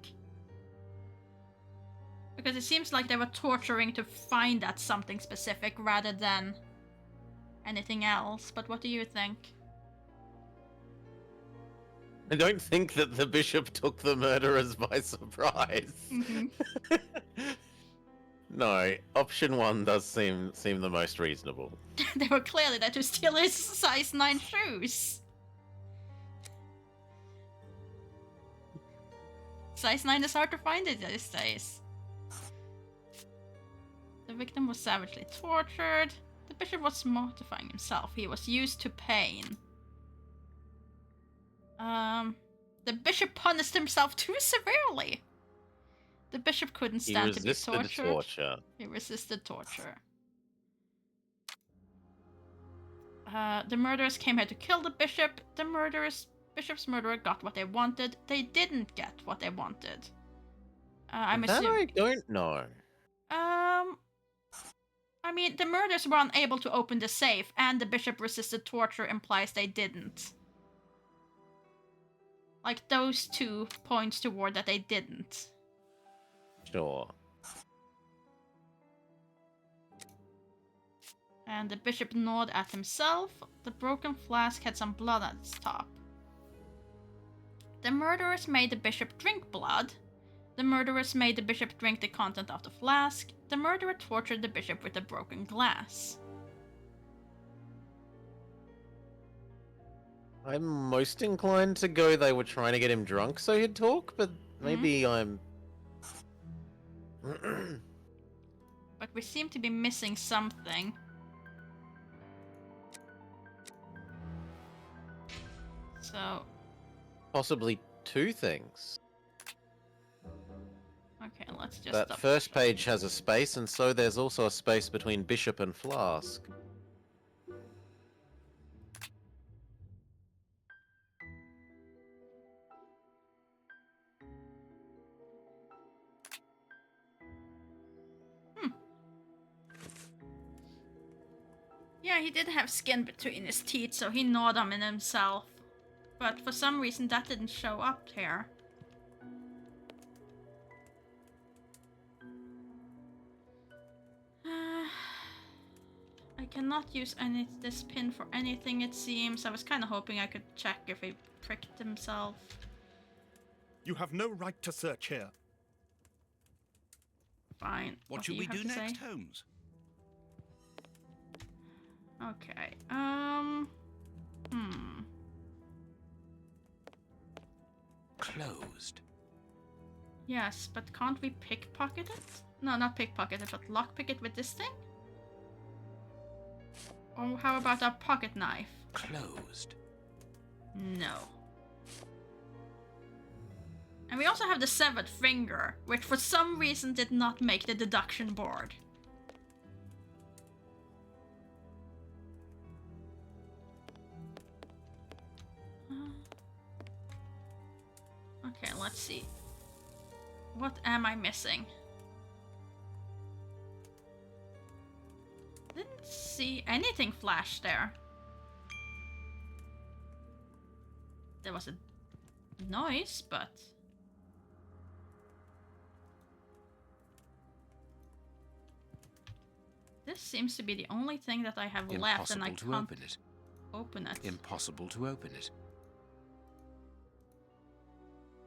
Because it seems like they were torturing to find that something specific rather than anything else. But what do you think? I don't think that the bishop took the murderers by surprise. Mm-hmm. No, option 1 does seem the most reasonable. They were clearly there to steal his size 9 shoes. Size 9 is hard to find it these days. The victim was savagely tortured. The bishop was mortifying himself. He was used to pain. The bishop punished himself too severely. The bishop couldn't stand to be tortured. Torture. He resisted torture. The murderers came here to kill the bishop. Bishop's murderer got what they wanted. They didn't get what they wanted. I'm assuming. I don't know. I mean, the murderers were unable to open the safe, and the bishop resisted torture implies they didn't. Like, those 2 points toward that they didn't. Sure. And the bishop gnawed at himself. The broken flask had some blood at its top. The murderers made the bishop drink blood. The murderers made the bishop drink the content of the flask. The murderer tortured the bishop with a broken glass. I'm most inclined to go they were trying to get him drunk so he'd talk, but maybe I'm... But we seem to be missing something. So... Possibly 2 things. Okay, let's just... That first page has a space, and so there's also a space between bishop and flask. Yeah, he did have skin between his teeth, so he gnawed them in himself. But for some reason that didn't show up here. I cannot use this pin for anything, it seems. I was kind of hoping I could check if he pricked himself. You have no right to search here. Fine. What do should we you have do to next, say? Holmes? Okay, Closed. Yes, but can't we pickpocket it? No, not pickpocket it, but lockpick it with this thing? Or how about our pocket knife? Closed. No. And we also have the severed finger, which for some reason did not make the deduction board. Okay, let's see. What am I missing? Didn't see anything flash there. There was a noise, but... This seems to be the only thing that I have left, and I Impossible can't to open it. open it. Impossible to open it.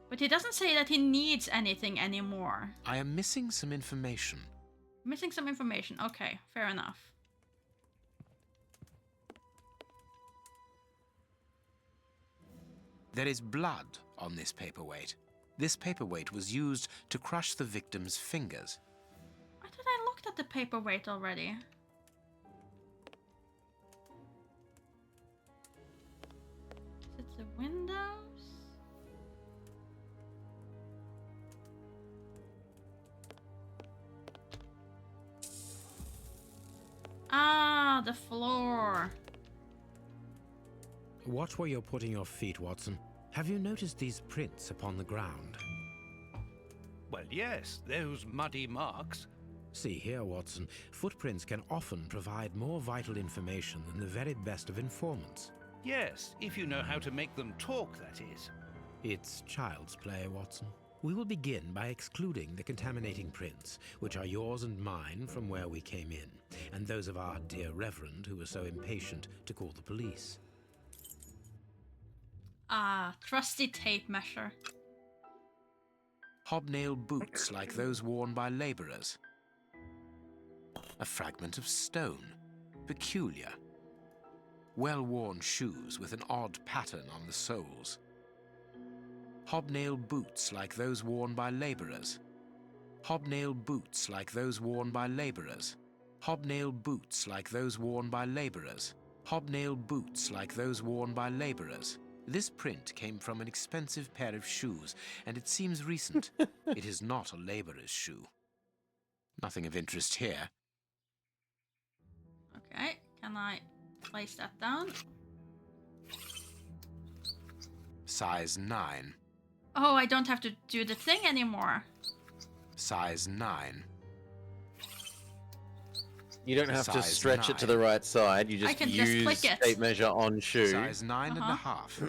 But he doesn't say that he needs anything anymore. I am missing some information. Missing some information. Okay, fair enough. There is blood on this paperweight. This paperweight was used to crush the victim's fingers. I thought I looked at the paperweight already. Is it the windows? Ah, Ah, the floor. Watch where you're putting your feet, Watson. Have you noticed these prints upon the ground? Well, yes, those muddy marks. See here, Watson. Footprints can often provide more vital information than the very best of informants. Yes, if you know how to make them talk, that is. It's child's play, Watson. We will begin by excluding the contaminating prints, which are yours and mine from where we came in, and those of our dear Reverend who was so impatient to call the police. Ah, trusty tape measure. Hobnail boots like those worn by labourers. A fragment of stone. Peculiar. Well-worn shoes with an odd pattern on the soles. Hobnail boots like those worn by labourers. Hobnail boots like those worn by labourers. Hobnail boots like those worn by labourers. Hobnail boots like those worn by labourers. This print came from an expensive pair of shoes, and it seems recent. It is not a labourer's shoe. Nothing of interest here. Okay, can I place that down? Size 9. Oh, I don't have to do the thing anymore. Size 9. You don't have to Size stretch it to 9. the right side. You I just can just use click it. tape measure on shoe. Size 9 and a half.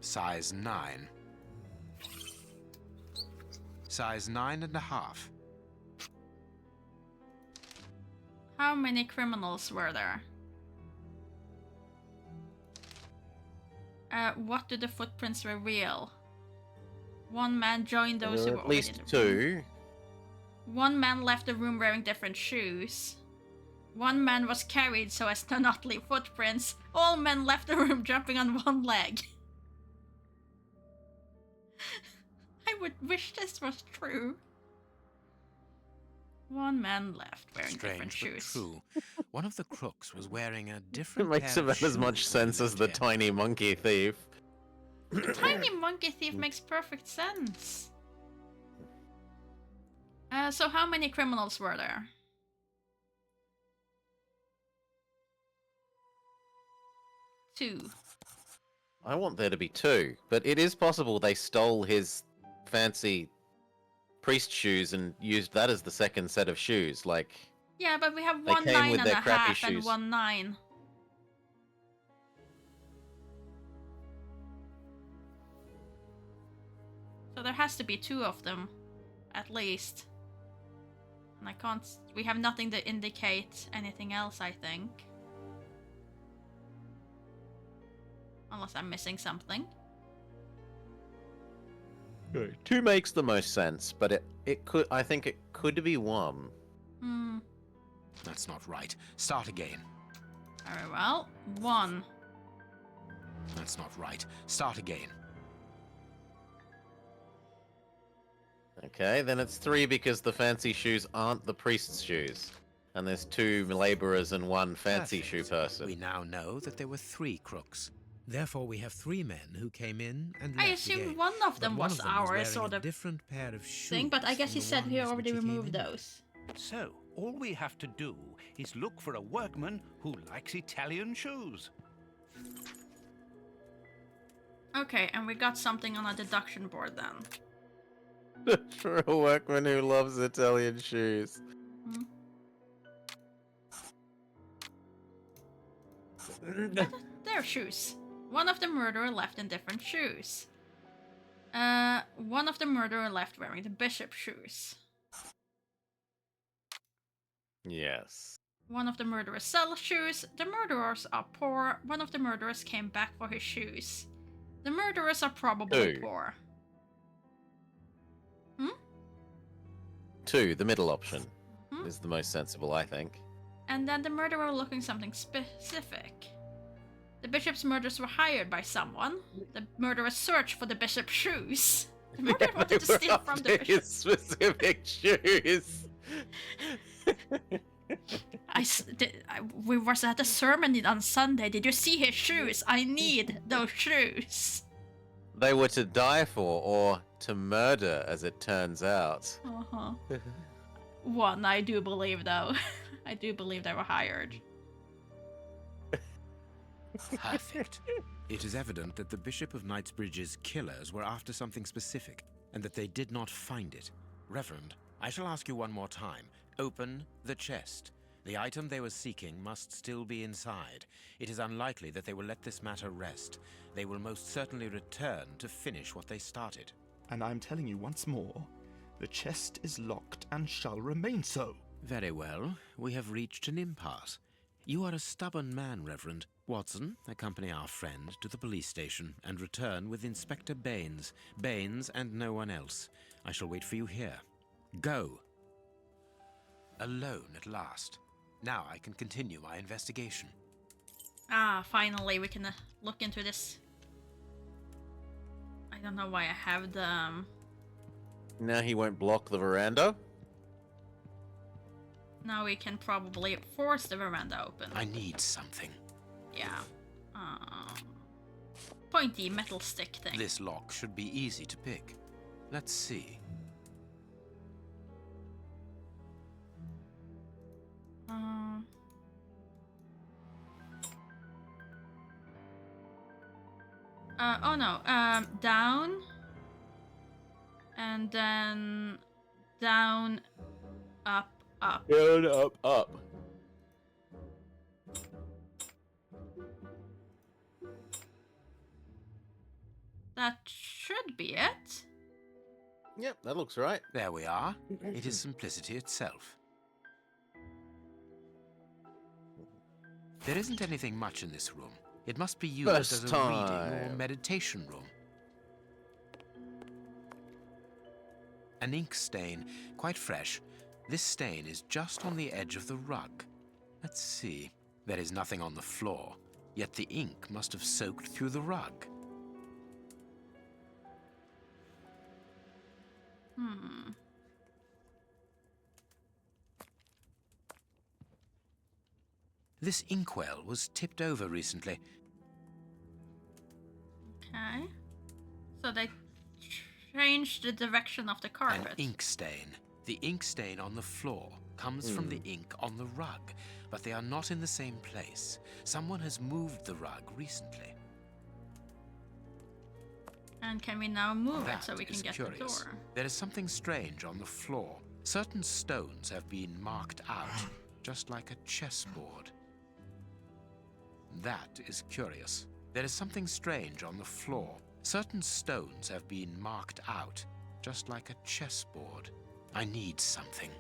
Size 9. Size 9 and a half. How many criminals were there? What do the footprints reveal? One man joined those There who are were at least already in the room. 2. One man left the room wearing different shoes. One man was carried so as to not leave footprints. All men left the room jumping on one leg. I would wish this was true. One man left wearing different Strange, but shoes. true. One of the crooks was wearing a It different makes pair of about as much shoes sense when as he the left tiny monkey thief. The tiny monkey thief makes perfect sense. So how many criminals were there? Two. I want there to be 2, but it is possible they stole his fancy priest shoes and used that as the second set of shoes. Like, Yeah, but we have They one came nine with and their a crappy half and shoes. one 9. So there has to be 2 of them, at least. And I can't. We have nothing to indicate anything else, I think. Unless I'm missing something. 2 makes the most sense, but it could. I think it could be 1. Hmm. That's not right. Start again. Very well. 1. That's not right. Start again. Okay, then it's 3 because the fancy shoes aren't the priest's shoes. And there's 2 laborers and 1 fancy shoe Perfect. person. We now know that there were 3 crooks. Therefore, we have 3 men who came in and I left assumed again. one of But them one was of them our wearing sort a of different pair of shoes thing, but I guess from he the said he ones which already came removed in. those. So, all we have to do is look for a workman who likes Italian shoes. Okay, and we got something on a deduction board then. For a workman who loves Italian shoes. Hmm. They're shoes. One of the murderer left in different shoes. One of the murderer left wearing the bishop's shoes. Yes. One of the murderers sells shoes. The murderers are poor. One of the murderers came back for his shoes. The murderers are probably 2. poor. 2, the middle option, Mhm. is the most sensible, I think. And then the murderer looking something specific. The bishop's murderers were hired by someone. The murderer searched for the bishop's shoes. The murderer wanted to They were steal from the after bishop. his specific shoes. We was at a sermon on Sunday. Did you see his shoes? I need those shoes. They were to die for, or to murder, as it turns out. Uh-huh. One, I do believe, though. I do believe they were hired. Perfect. It is evident that the Bishop of Knightsbridge's killers were after something specific, and that they did not find it. Reverend, I shall ask you one more time. Open the chest. The item they were seeking must still be inside. It is unlikely that they will let this matter rest. They will most certainly return to finish what they started. And I'm telling you once more, the chest is locked and shall remain so. Very well. We have reached an impasse. You are a stubborn man, Reverend. Watson, accompany our friend to the police station and return with Inspector Baines. Baines and no one else. I shall wait for you here. Go. Alone at last. Now I can continue my investigation. Ah, finally we can look into this. I don't know why I have the... Now he won't block the veranda. Now we can probably force the veranda open. I need something. Yeah. Pointy metal stick thing. This lock should be easy to pick. Let's see. Oh no. Down. And then down, up, up. Down, up, up. That should be it. Yep, that looks right. There we are. It is simplicity itself. There isn't anything much in this room. It must be used First as a reading or time. meditation room. An ink stain, quite fresh. This stain is just on the edge of the rug. Let's see. There is nothing on the floor, yet the ink must have soaked through the rug. This inkwell was tipped over recently. Okay. So they changed the direction of the An carpet. ink stain. The ink stain on the floor comes from the ink on the rug, but they are not in the same place. Someone has moved the rug recently. And can we now move That it so we can is get curious. the door? There is something strange on the floor. Certain stones have been marked out, just like a chessboard. That is curious. There is something strange on the floor. Certain stones have been marked out, just like a chessboard. I need something.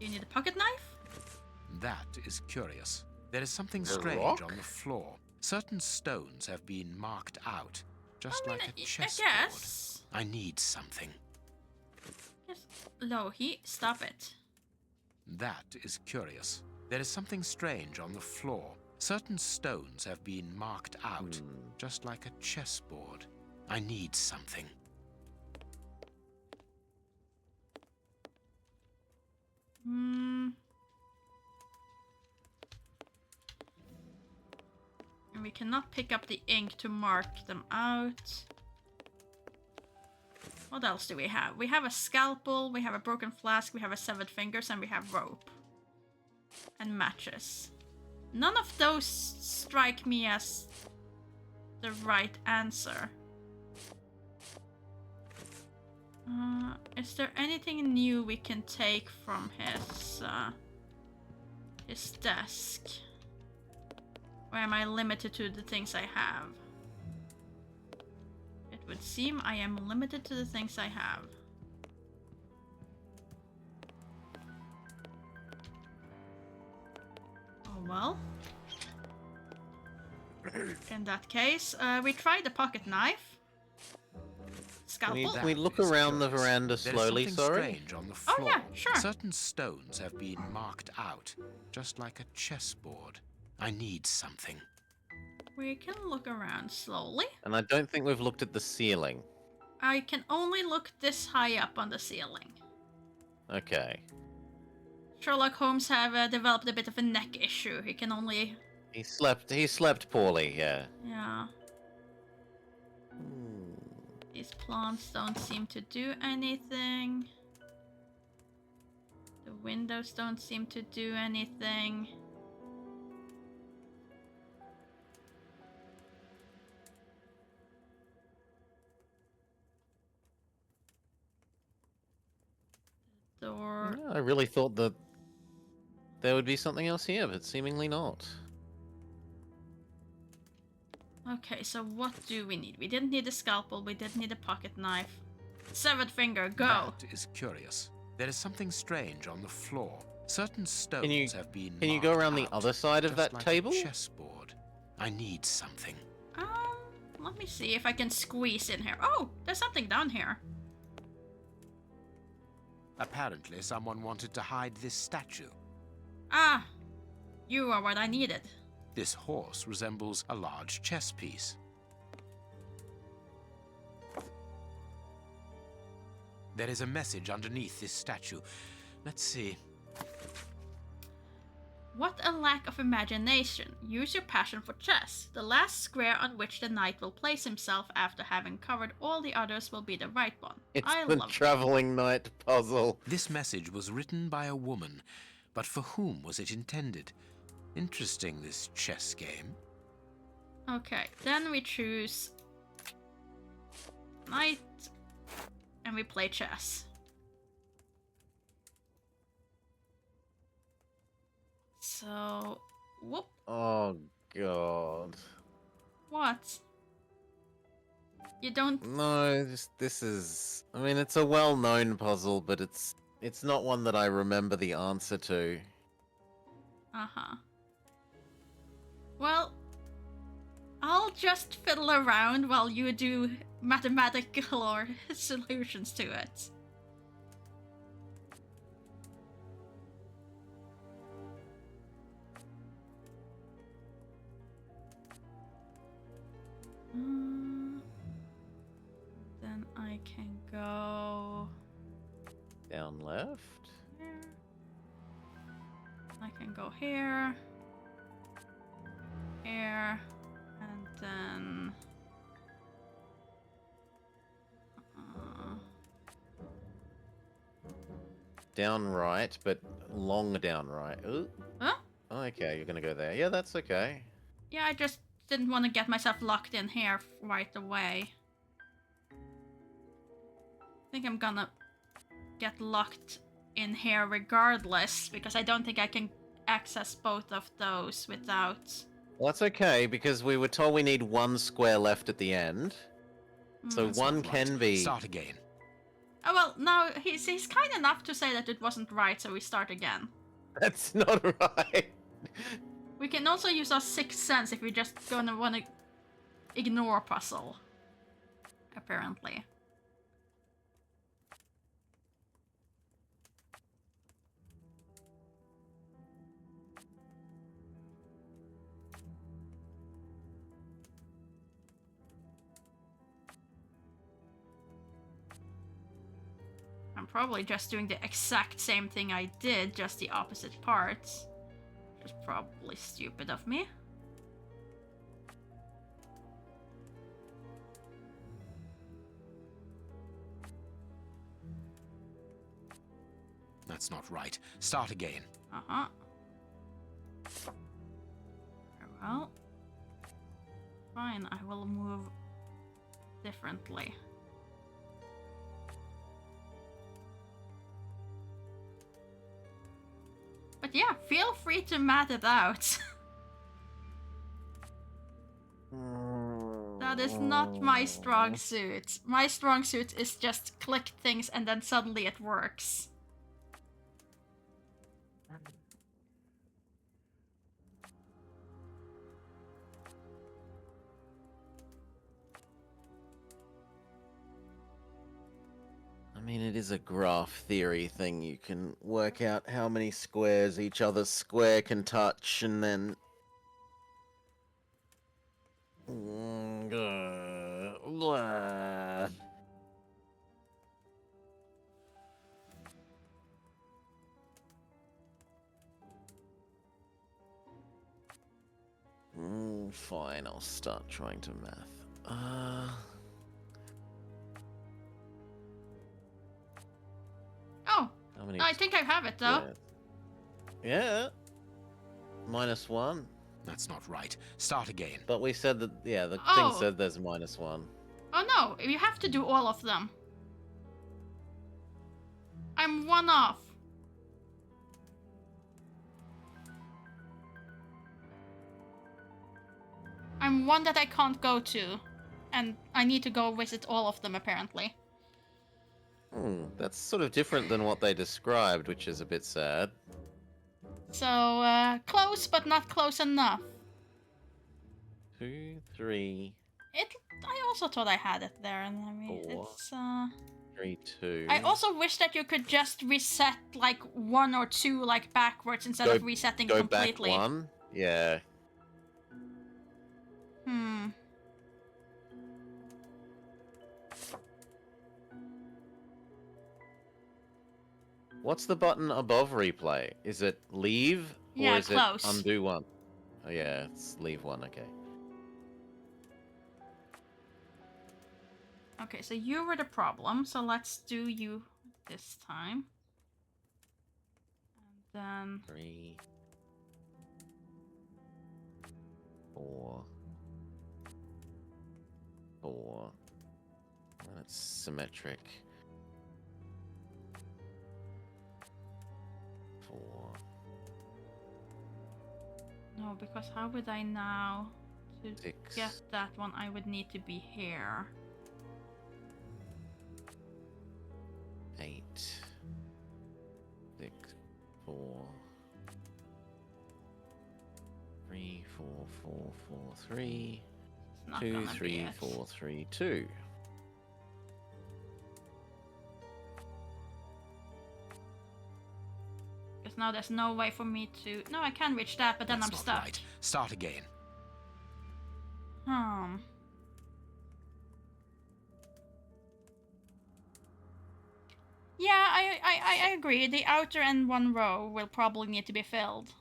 You need a pocket knife? That is curious. There is something A strange rock? on the floor. Certain stones have been marked out, just I mean, like a I chessboard. guess. I need something. Yes. Lohi, stop it. That is curious. There is something strange on the floor. Certain stones have been marked out, just like a chessboard. I need something. And we cannot pick up the ink to mark them out. What else do we have? We have a scalpel, we have a broken flask, we have a severed fingers, and we have rope. And matches. None of those strike me as the right answer. Is there anything new we can take from his desk? Or am I limited to the things I have? It would seem I am limited to the things I have. Oh well. In that case, we tried the pocket knife. Scalpel. Can we look That is around the curious. veranda There is slowly, something sorry? strange on the Oh, floor. yeah, sure. Certain stones have been marked out, just like a chessboard. I need something. We can look around slowly. And I don't think we've looked at the ceiling. I can only look this high up on the ceiling. Okay. Sherlock Holmes have developed a bit of a neck issue. He can only... He slept poorly, yeah. Yeah. These plants don't seem to do anything. The windows don't seem to do anything. Door. Yeah, I really thought that there would be something else here, but seemingly not. Okay, so what do we need? We didn't need a scalpel, we didn't need a pocket knife. Severed finger, go! That is curious. There is something strange on the floor. Certain stones Can you have been can you go marked around the out, other side of just that like table? A chessboard. I need something. Let me see if I can squeeze in here. Oh, there's something down here. Apparently, someone wanted to hide this statue. Ah, you are what I needed. This horse resembles a large chess piece. There is a message underneath this statue. Let's see. What a lack of imagination. Use your passion for chess. The last square on which the knight will place himself after having covered all the others will be the right one. It's I the love traveling knight puzzle. This message was written by a woman, but for whom was it intended? Interesting, this chess game. Okay, then we choose knight and we play chess. So, whoop. Oh god. What? You don't. No, this is. I mean, it's a well-known puzzle, but it's not one that I remember the answer to. Uh-huh. Well, I'll just fiddle around while you do mathematical or solutions to it. Then I can go Down left? here. I can go here. Here. And then... Down right, but long down right. Ooh. Huh? Okay, you're gonna go there. Yeah, that's okay. Yeah, I just didn't want to get myself locked in here right away. I think I'm gonna get locked in here regardless, because I don't think I can access both of those without... Well, that's okay, because we were told we need one square left at the end. So That's one not right. can be... Start again. Oh well, no, he's kind enough to say that it wasn't right, so we start again. That's not right. We can also use our sixth sense if we're just gonna wanna ignore puzzle. Apparently. I'm probably just doing the exact same thing I did, just the opposite parts. Which is probably stupid of me. That's not right. Start again. Uh-huh. Very well. Fine, I will move differently. But yeah, feel free to math it out. That is not my strong suit. My strong suit is just click things and then suddenly it works. I mean, it is a graph theory thing. You can work out how many squares each other square can touch, and then... Blah. Fine, I'll start trying to math. How many? I think I have it though. Yeah. -1. That's not right. Start again. But we said that, yeah, the thing Oh. said there's -1. Oh no, you have to do all of them. I'm one off. I'm one that I can't go to. And I need to go visit all of them, apparently. That's sort of different than what they described, which is a bit sad. So, close, but not close enough. 2, 3, I also thought I had it there, and I mean, 4, it's, 3, 2. I also wish that you could just reset, like, 1 or 2, like, backwards instead of resetting go completely. back 1? Yeah. What's the button above replay? Is it leave? Yeah, or is close. it undo 1? Oh yeah, it's leave 1, okay. Okay, so you were the problem, so let's do you this time. And then 3, 4, 4. And it's symmetric. 4. no, because how would I now to 6. get that one? I would need to be here. 8. 6, 4. 3, 4, 4, 4, 3. It's not 2, gonna 3, be it. 4, 3, 2. Because now there's no way for me to. No, I can reach that, but then That's I'm not stuck. right. Start again. Yeah, I agree. The outer and one row will probably need to be filled.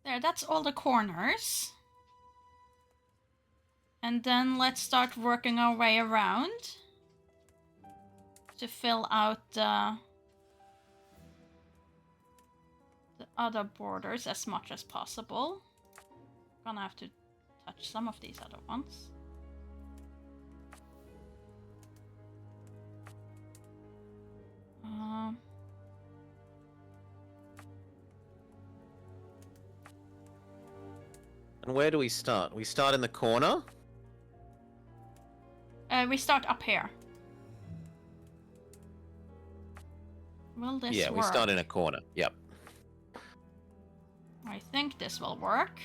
There, that's all the corners. And then let's start working our way around to fill out the other borders as much as possible. Gonna have to touch some of these other ones. And where do we start? We start in the corner? We start up here. Will this Yeah, work? we start in a corner. Yep. I think this will work.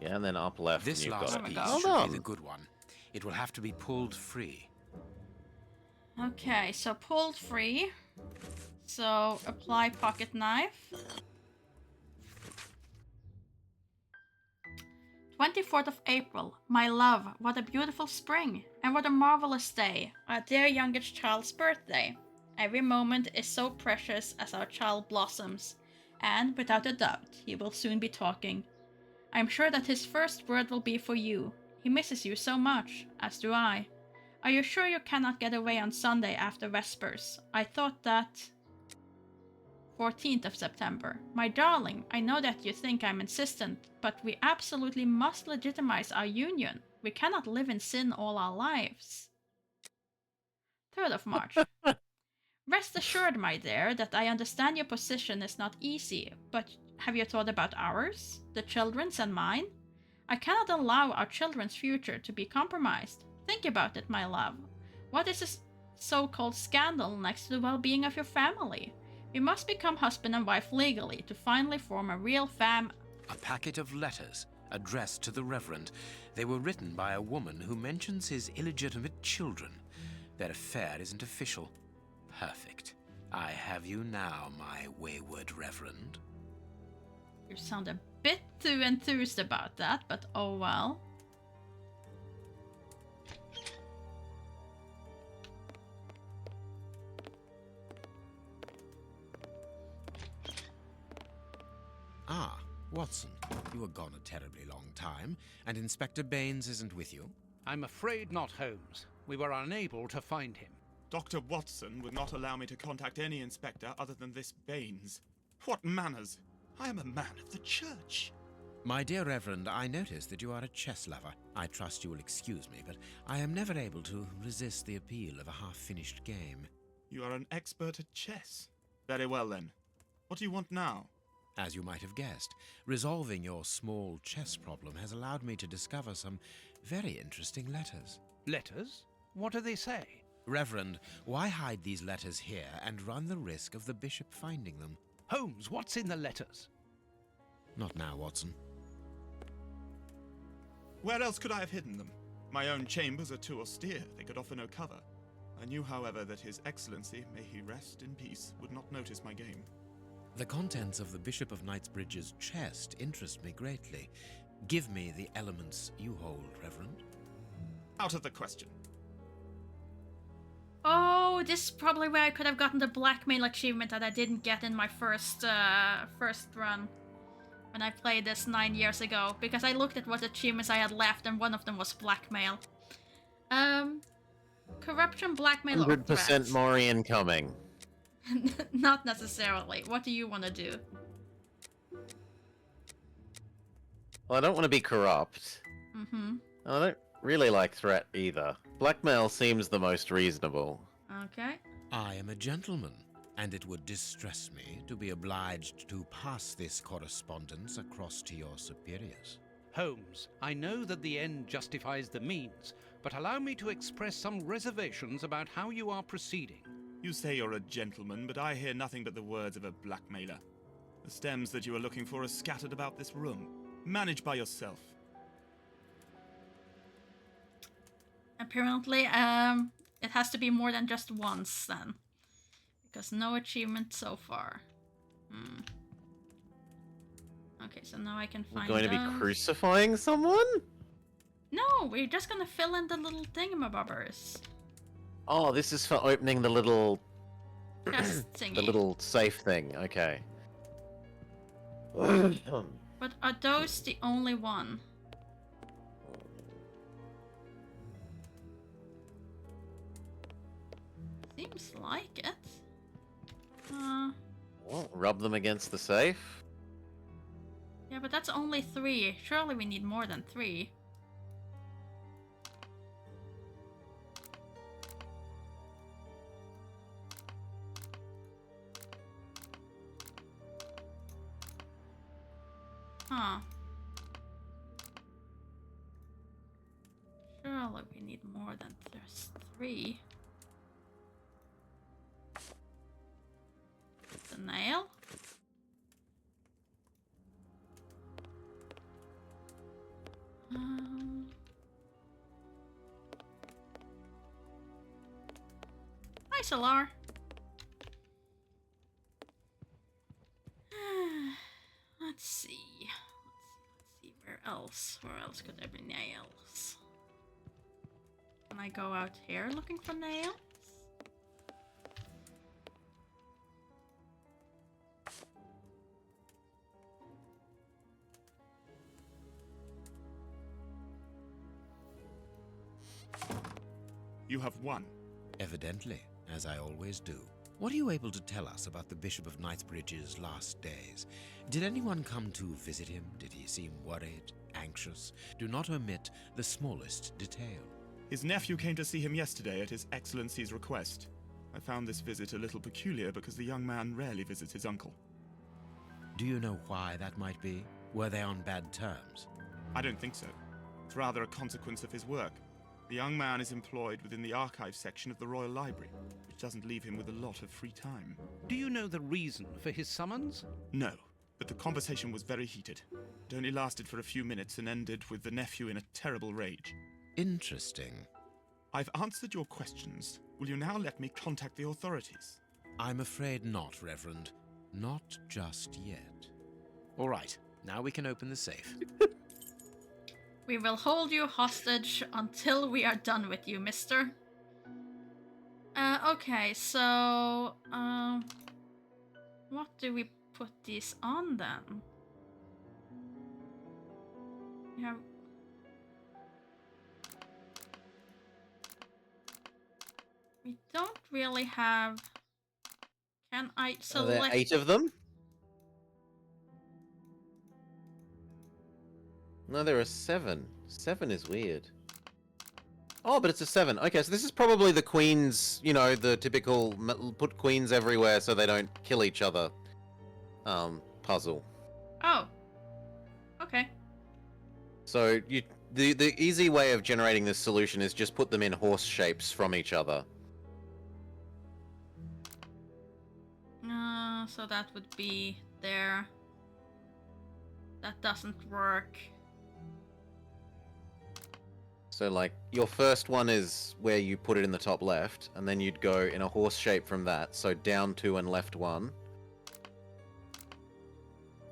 Yeah, and then up left. This and you've last got piece it. Hold should on. be the good one. It will have to be pulled free. Okay, so pulled free. So apply pocket knife. 24th of April. My love, what a beautiful spring, and what a marvelous day. Our dear youngest child's birthday. Every moment is so precious as our child blossoms, and without a doubt, he will soon be talking. I am sure that his first word will be for you. He misses you so much, as do I. Are you sure you cannot get away on Sunday after Vespers? I thought that... 14th of September. My darling, I know that you think I'm insistent, but we absolutely must legitimize our union. We cannot live in sin all our lives. 3rd of March. Rest assured, my dear, that I understand your position is not easy, but have you thought about ours? The children's and mine? I cannot allow our children's future to be compromised. Think about it, my love. What is a so-called scandal next to the well-being of your family? We must become husband and wife legally to finally form a real A packet of letters addressed to the Reverend. They were written by a woman who mentions his illegitimate children. Their affair isn't official. Perfect. I have you now, my wayward Reverend. You sound a bit too enthused about that, but oh well. Ah, Watson, you were gone a terribly long time, and Inspector Baines isn't with you? I'm afraid not, Holmes. We were unable to find him. Dr. Watson would not allow me to contact any inspector other than this Baines. What manners! I am a man of the church. My dear Reverend, I notice that you are a chess lover. I trust you will excuse me, but I am never able to resist the appeal of a half-finished game. You are an expert at chess. Very well, then. What do you want now? As you might have guessed, resolving your small chess problem has allowed me to discover some very interesting letters. Letters? What do they say? Reverend, why hide these letters here and run the risk of the bishop finding them? Holmes, what's in the letters? Not now, Watson. Where else could I have hidden them? My own chambers are too austere. They could offer no cover. I knew, however, that His Excellency, may he rest in peace, would not notice my game. The contents of the Bishop of Knightsbridge's chest interest me greatly. Give me the elements you hold, Reverend. Out of the question. Oh, this is probably where I could have gotten the blackmail achievement that I didn't get in my first run. When I played this 9 years ago. Because I looked at what achievements I had left and one of them was blackmail. Corruption, blackmail, or 100% threat? more incoming. Not necessarily. What do you want to do? Well, I don't want to be corrupt. Mm-hmm. I don't really like threat either. Blackmail seems the most reasonable. Okay. I am a gentleman, and it would distress me to be obliged to pass this correspondence across to your superiors. Holmes, I know that the end justifies the means, but allow me to express some reservations about how you are proceeding. You say you're a gentleman, but I hear nothing but the words of a blackmailer. The stems that you are looking for are scattered about this room. Manage by yourself. Apparently, it has to be more than just once then. Because no achievement so far. Hmm. Okay, so now I can We're find going to be those. crucifying someone? No, we're just gonna fill in the little thingamabobbers. Oh, this is for opening the little... Chest thingy. the little safe thing, okay. But are those the only one? Seems like it. Well, rub them against the safe? Yeah, but that's only 3. Surely we need more than 3. Huh. Surely we need more than just 3. The nail? Hi, Solar. Let's see. Let's see. Where else? Where else could there be nails? Can I go out here looking for nails? You have won. Evidently, as I always do. What are you able to tell us about the Bishop of Knightsbridge's last days? Did anyone come to visit him? Did he seem worried, anxious? Do not omit the smallest detail. His nephew came to see him yesterday at His Excellency's request. I found this visit a little peculiar because the young man rarely visits his uncle. Do you know why that might be? Were they on bad terms? I don't think so. It's rather a consequence of his work. The young man is employed within the archive section of the Royal Library, which doesn't leave him with a lot of free time. Do you know the reason for his summons? No, but the conversation was very heated. It only lasted for a few minutes and ended with the nephew in a terrible rage. Interesting. I've answered your questions. Will you now let me contact the authorities? I'm afraid not, Reverend. Not just yet. All right, now we can open the safe. We will hold you hostage until we are done with you, mister. Okay, so... what do we put these on then? We have... We don't really have... Can I Are there select... 8 of them? No, there are 7. 7 is weird. Oh, but it's a 7. Okay, so this is probably the queens, you know, the typical put queens everywhere so they don't kill each other puzzle. Oh. Okay. So the easy way of generating this solution is just put them in horse shapes from each other. So that would be there. That doesn't work. So like your first one is where you put it in the top left, and then you'd go in a horse shape from that. So down 2 and left 1.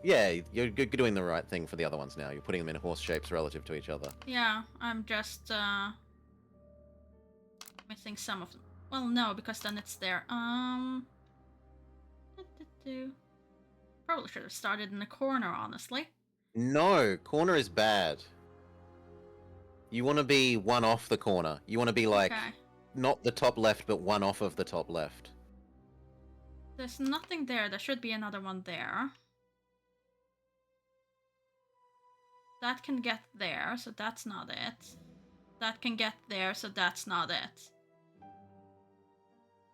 Yeah, you're doing the right thing for the other ones now. You're putting them in horse shapes relative to each other. Yeah, I'm just missing some of them. Well, no, because then it's there. Probably should have started in the corner, honestly. No, corner is bad. You want to be one off the corner. You want to be like, Okay. not the top left, but one off of the top left. There's nothing there. There should be another one there. That can get there, so that's not it. That can get there, so that's not it.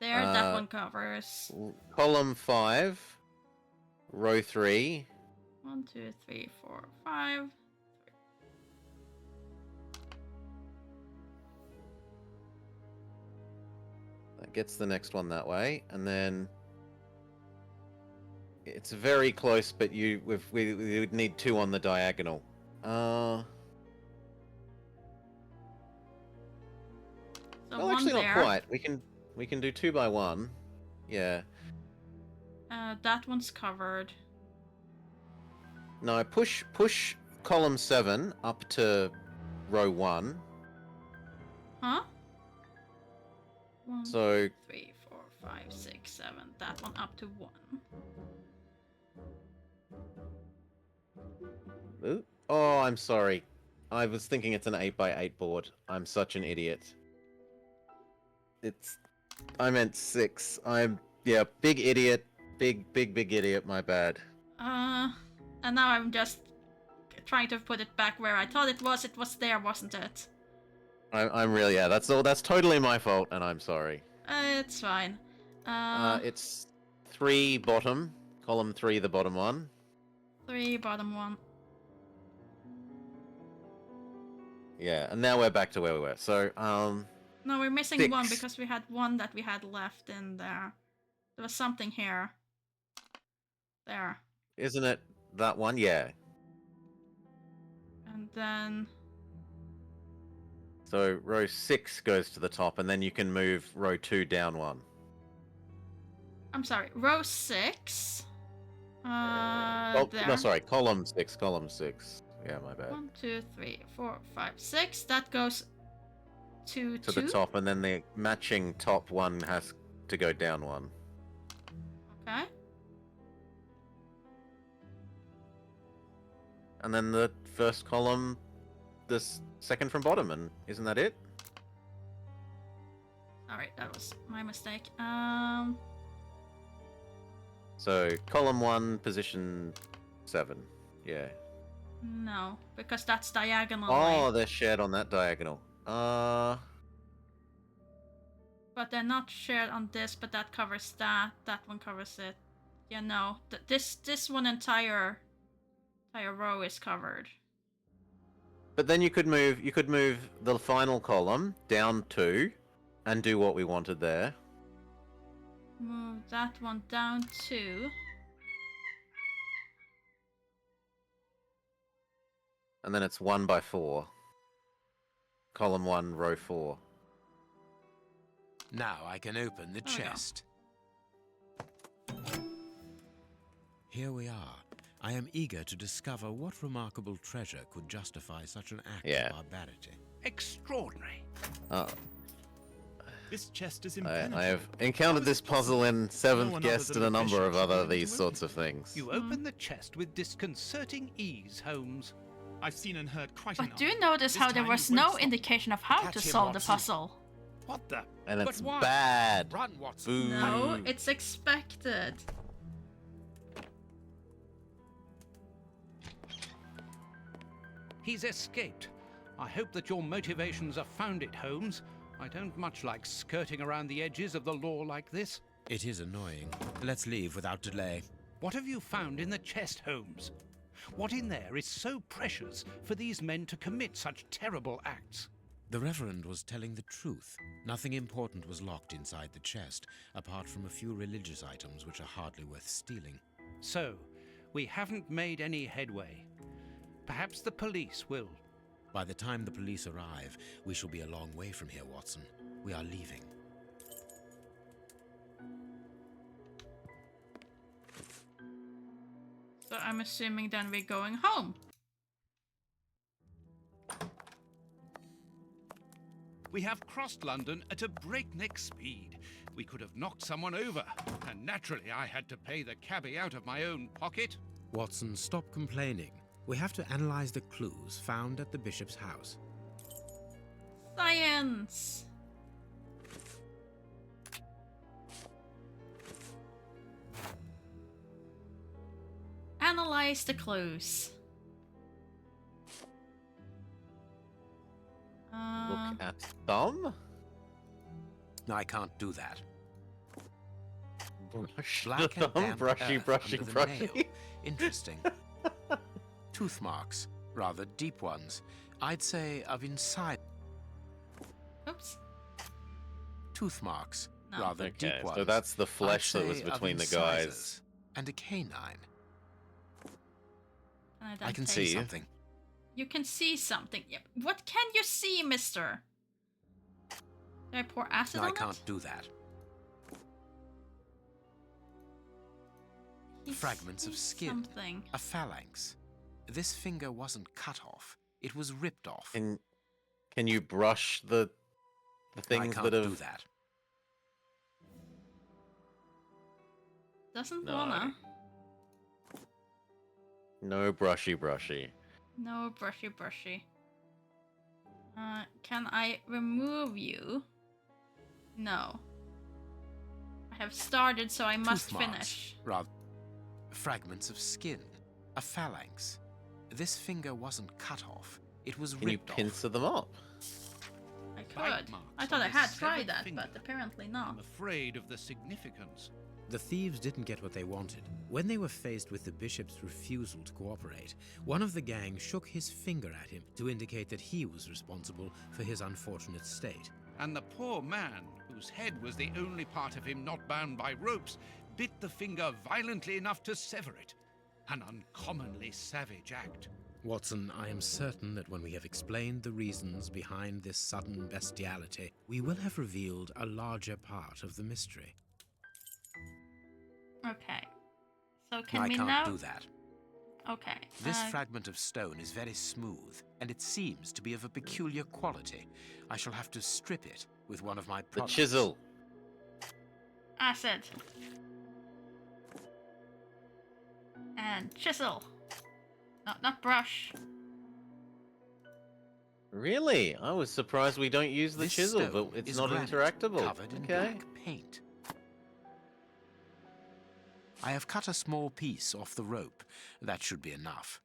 There, that one covers. Column 5, row 3. 1, 2, 3, 4, 5. That gets the next one that way, and then it's very close, but we would need 2 on the diagonal. So well, one actually, there. not quite. We can do 2 by 1. Yeah. That one's covered. No, push column 7 up to row 1. Huh? 1, So 3, 4, 5, 6, 7. That one up to 1. ooh, oh, I'm sorry. I was thinking it's an 8 by 8 board. I'm such an idiot. I meant 6. Yeah, big idiot. Big idiot, my bad. And now I'm just trying to put it back where I thought it was. It was there, wasn't it? I'm really, yeah, that's totally my fault, and I'm sorry. It's fine. It's 3 bottom, column 3, the bottom one. 3, bottom 1. Yeah, and now we're back to where we were. So, No, we're missing 6. 1 because we had 1 that we had left in there. There was something here. There. Isn't it that one? Yeah. And then... So row 6 goes to the top, and then you can move row 2 down 1. I'm sorry, row 6. Oh, There. no, sorry, column 6, column 6. Yeah, my bad. 1, 2, 3, 4, 5, 6. That goes to 2. The top, and then the matching top one has to go down 1. Okay. And then the first column, the second from bottom, and isn't that it? Alright, that was my mistake. So column 1, position 7. Yeah. No, because that's diagonally. Oh, they're shared on that diagonal. But they're not shared on this, but that covers that. That one covers it. Yeah, no. This one entire row is covered. But then you could move the final column down 2 and do what we wanted there. Move that one down 2. And then it's 1 by 4. Column 1, row 4. Now I can open the There we go. chest. Here we are. I am eager to discover what remarkable treasure could justify such an act Yeah. of barbarity. Extraordinary. Oh, This chest is I impenetrable. have encountered this puzzle in 7th No one Guest other and a than number of Bishop should be other able to these open sorts it. of things. You open the chest with disconcerting ease, Holmes. I've seen and heard quite But enough. do notice This how there time was you won't no stop. indication of how Catch to him, solve the Watson. puzzle. What the? And But it's why? bad. Run, Watson. Boo. No, it's expected. He's escaped. I hope that your motivations are founded, Holmes. I don't much like skirting around the edges of the law like this. It is annoying. Let's leave without delay. What have you found in the chest, Holmes? What in there is so precious for these men to commit such terrible acts? The Reverend was telling the truth. Nothing important was locked inside the chest, apart from a few religious items which are hardly worth stealing. So, we haven't made any headway. Perhaps the police will. By the time the police arrive, we shall be a long way from here, Watson. We are leaving. So I'm assuming then we're going home. We have crossed London at a breakneck speed. We could have knocked someone over, and naturally I had to pay the cabbie out of my own pocket. Watson, stop complaining. We have to analyze the clues found at the bishop's house. Science! Analyze the clues. Look at thumb. No, I can't do that. Brush Black the and thumb. damp Brushy, earth brushy, under the brushy. nail. Interesting. Tooth marks, rather deep ones. I'd say of inside. Oops. Tooth marks, No. rather Okay, deep ones. so that's the flesh I'd that was say of between the incisors guys. And a canine. Can I can take- see See. something. You can see something. Yep. What can you see, mister? Did I pour acid No, on I can't it? do that. He Fragments of sees skin. Something. A phalanx. This finger wasn't cut off. It was ripped off. Can you brush the I things can't that do have? that. Doesn't No. wanna. No brushy, brushy. No brushy brushy. Can I remove you? No. I have started, so I must Tooth marks, finish. rather. Fragments of skin. A phalanx. This finger wasn't cut off. It was Can you ripped off. pincer them up? I Bite could. marks I thought on I his had severed tried that, finger. but apparently not. I'm afraid of the significance. The thieves didn't get what they wanted. When they were faced with the bishop's refusal to cooperate, one of the gang shook his finger at him to indicate that he was responsible for his unfortunate state. And the poor man, whose head was the only part of him not bound by ropes, bit the finger violently enough to sever it. An uncommonly savage act. Watson, I am certain that when we have explained the reasons behind this sudden bestiality, we will have revealed a larger part of the mystery. Okay. So No, can I we can't now? do that. Okay. This fragment of stone is very smooth, and it seems to be of a peculiar quality. I shall have to strip it with one of my The products. chisel. Acid. And chisel. No, not brush. Really? I was surprised we don't use the This chisel, stone but it's is not granite interactable. covered in Okay. black paint. I have cut a small piece off the rope. That should be enough.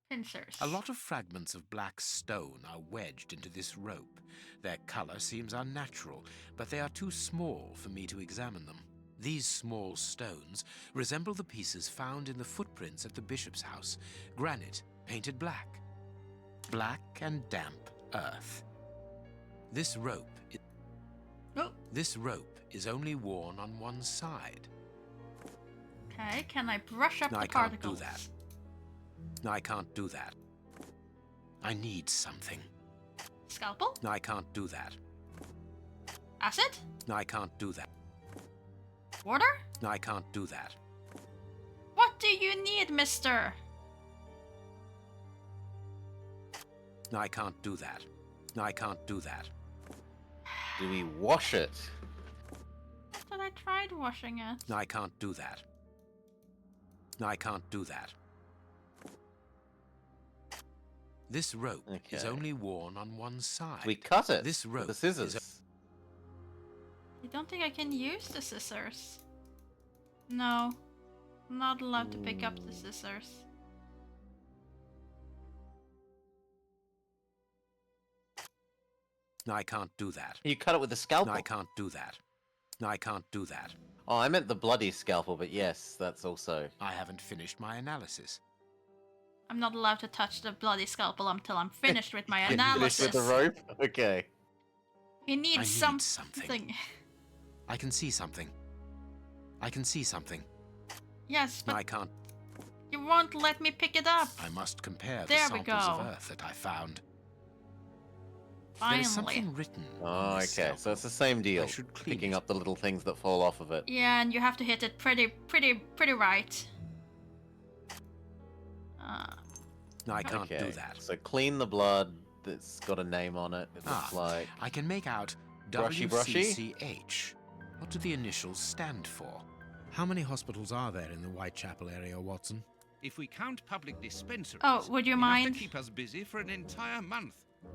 Pincers. A lot of fragments of black stone are wedged into this rope. Their color seems unnatural, but they are too small for me to examine them. These small stones resemble the pieces found in the footprints at the bishop's house. Granite painted black. Black and damp earth. This rope Oh. This rope is only worn on one side. Okay. Can I brush up No, the I can't particles? do that. No, I can't do that. I need something. Scalpel. No, I can't do that. Acid. No, I can't do that. Water. No, I can't do that. What do you need, mister? No, I can't do that. No, I can't do that. Do we wash it? I thought I tried washing it. No, I can't do that. No, I can't do that. This rope is Okay. only worn on one side. We cut it This with rope the is scissors. I don't think I can use the scissors. No. I'm not allowed to pick up the scissors. No, I can't do that. You cut it with a scalpel. No, I can't do that. No, I can't do that. Oh, I meant the bloody scalpel, but yes, that's also... I haven't finished my analysis. I'm not allowed to touch the bloody scalpel until I'm finished with my Finished analysis. with the rope? Okay. He needs I need something. something. I can see something. I can see something. Yes, No, but I can't. you won't let me pick it up. I must compare the There we samples of go. Earth that I found. Finally. There is something written Oh, on this okay. So scalpel. it's the same deal. I should clean Picking it. up the little things that fall off of it. Yeah, and you have to hit it pretty right. No, I can't Okay. do that. So clean the blood that's got a name on it, it looks like. I can make out Brushy, brushy? WCCH. What do the initials stand for? How many hospitals are there in the Whitechapel area, Watson? If we count public dispensaries, Oh, would you enough mind? to keep us busy for an entire month.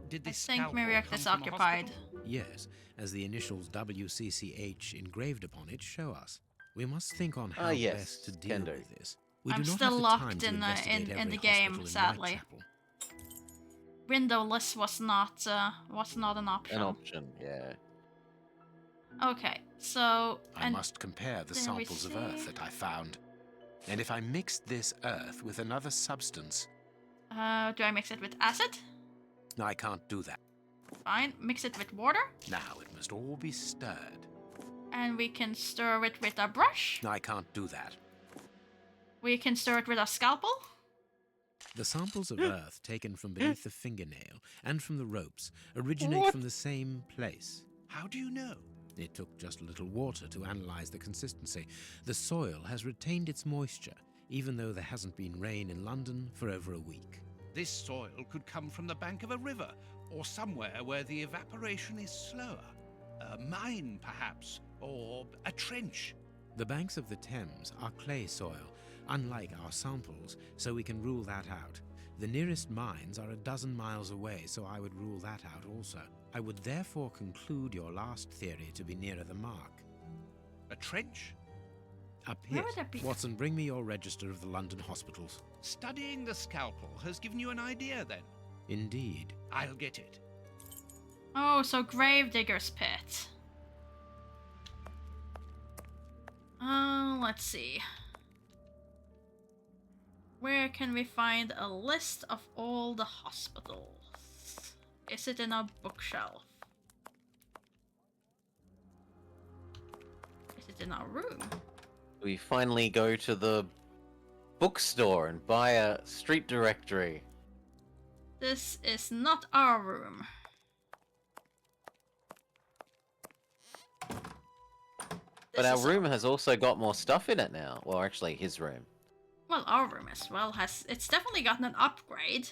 Did I this think scalpel Miriak come is from a occupied. hospital? Yes, as the initials WCCH engraved upon it show us. We must think on how yes, best to can deal do. with this. We I'm do not still have the locked time to in, investigate in every the game, hospital in sadly. Whitechapel. Windowless was not an option. An option, yeah. Okay, so I must compare the there we samples of see. Earth that I found. And if I mixed this Earth with another substance... do I mix it with acid? No, I can't do that. Fine. Mix it with water, Now it must all be stirred. and we can stir it with a brush. No, I can't do that. We can stir it with a scalpel. The samples of Earth taken from beneath the fingernail and from the ropes originate What? from the same place. How do you know? It took just a little water to analyze the consistency. The soil has retained its moisture, even though there hasn't been rain in London for over a week. This soil could come from the bank of a river, or somewhere where the evaporation is slower. A mine, perhaps, or a trench. The banks of the Thames are clay soil, unlike our samples, so we can rule that out. The nearest mines are 12 miles away, so I would rule that out also. I would therefore conclude your last theory to be nearer the mark. A trench? A Where pit. would that be? Watson, bring me your register of the London hospitals. Studying the scalpel has given you an idea, then. Indeed. I'll get it. Oh, so Gravedigger's Pit. Let's see. Where can we find a list of all the hospitals? Is it in a bookshelf? Is it in our room? We finally go to the bookstore and buy a street directory. This is not our room. But This our is room has also got more stuff in it now. Well, actually, his room. Well, our room as well has. It's definitely gotten an upgrade.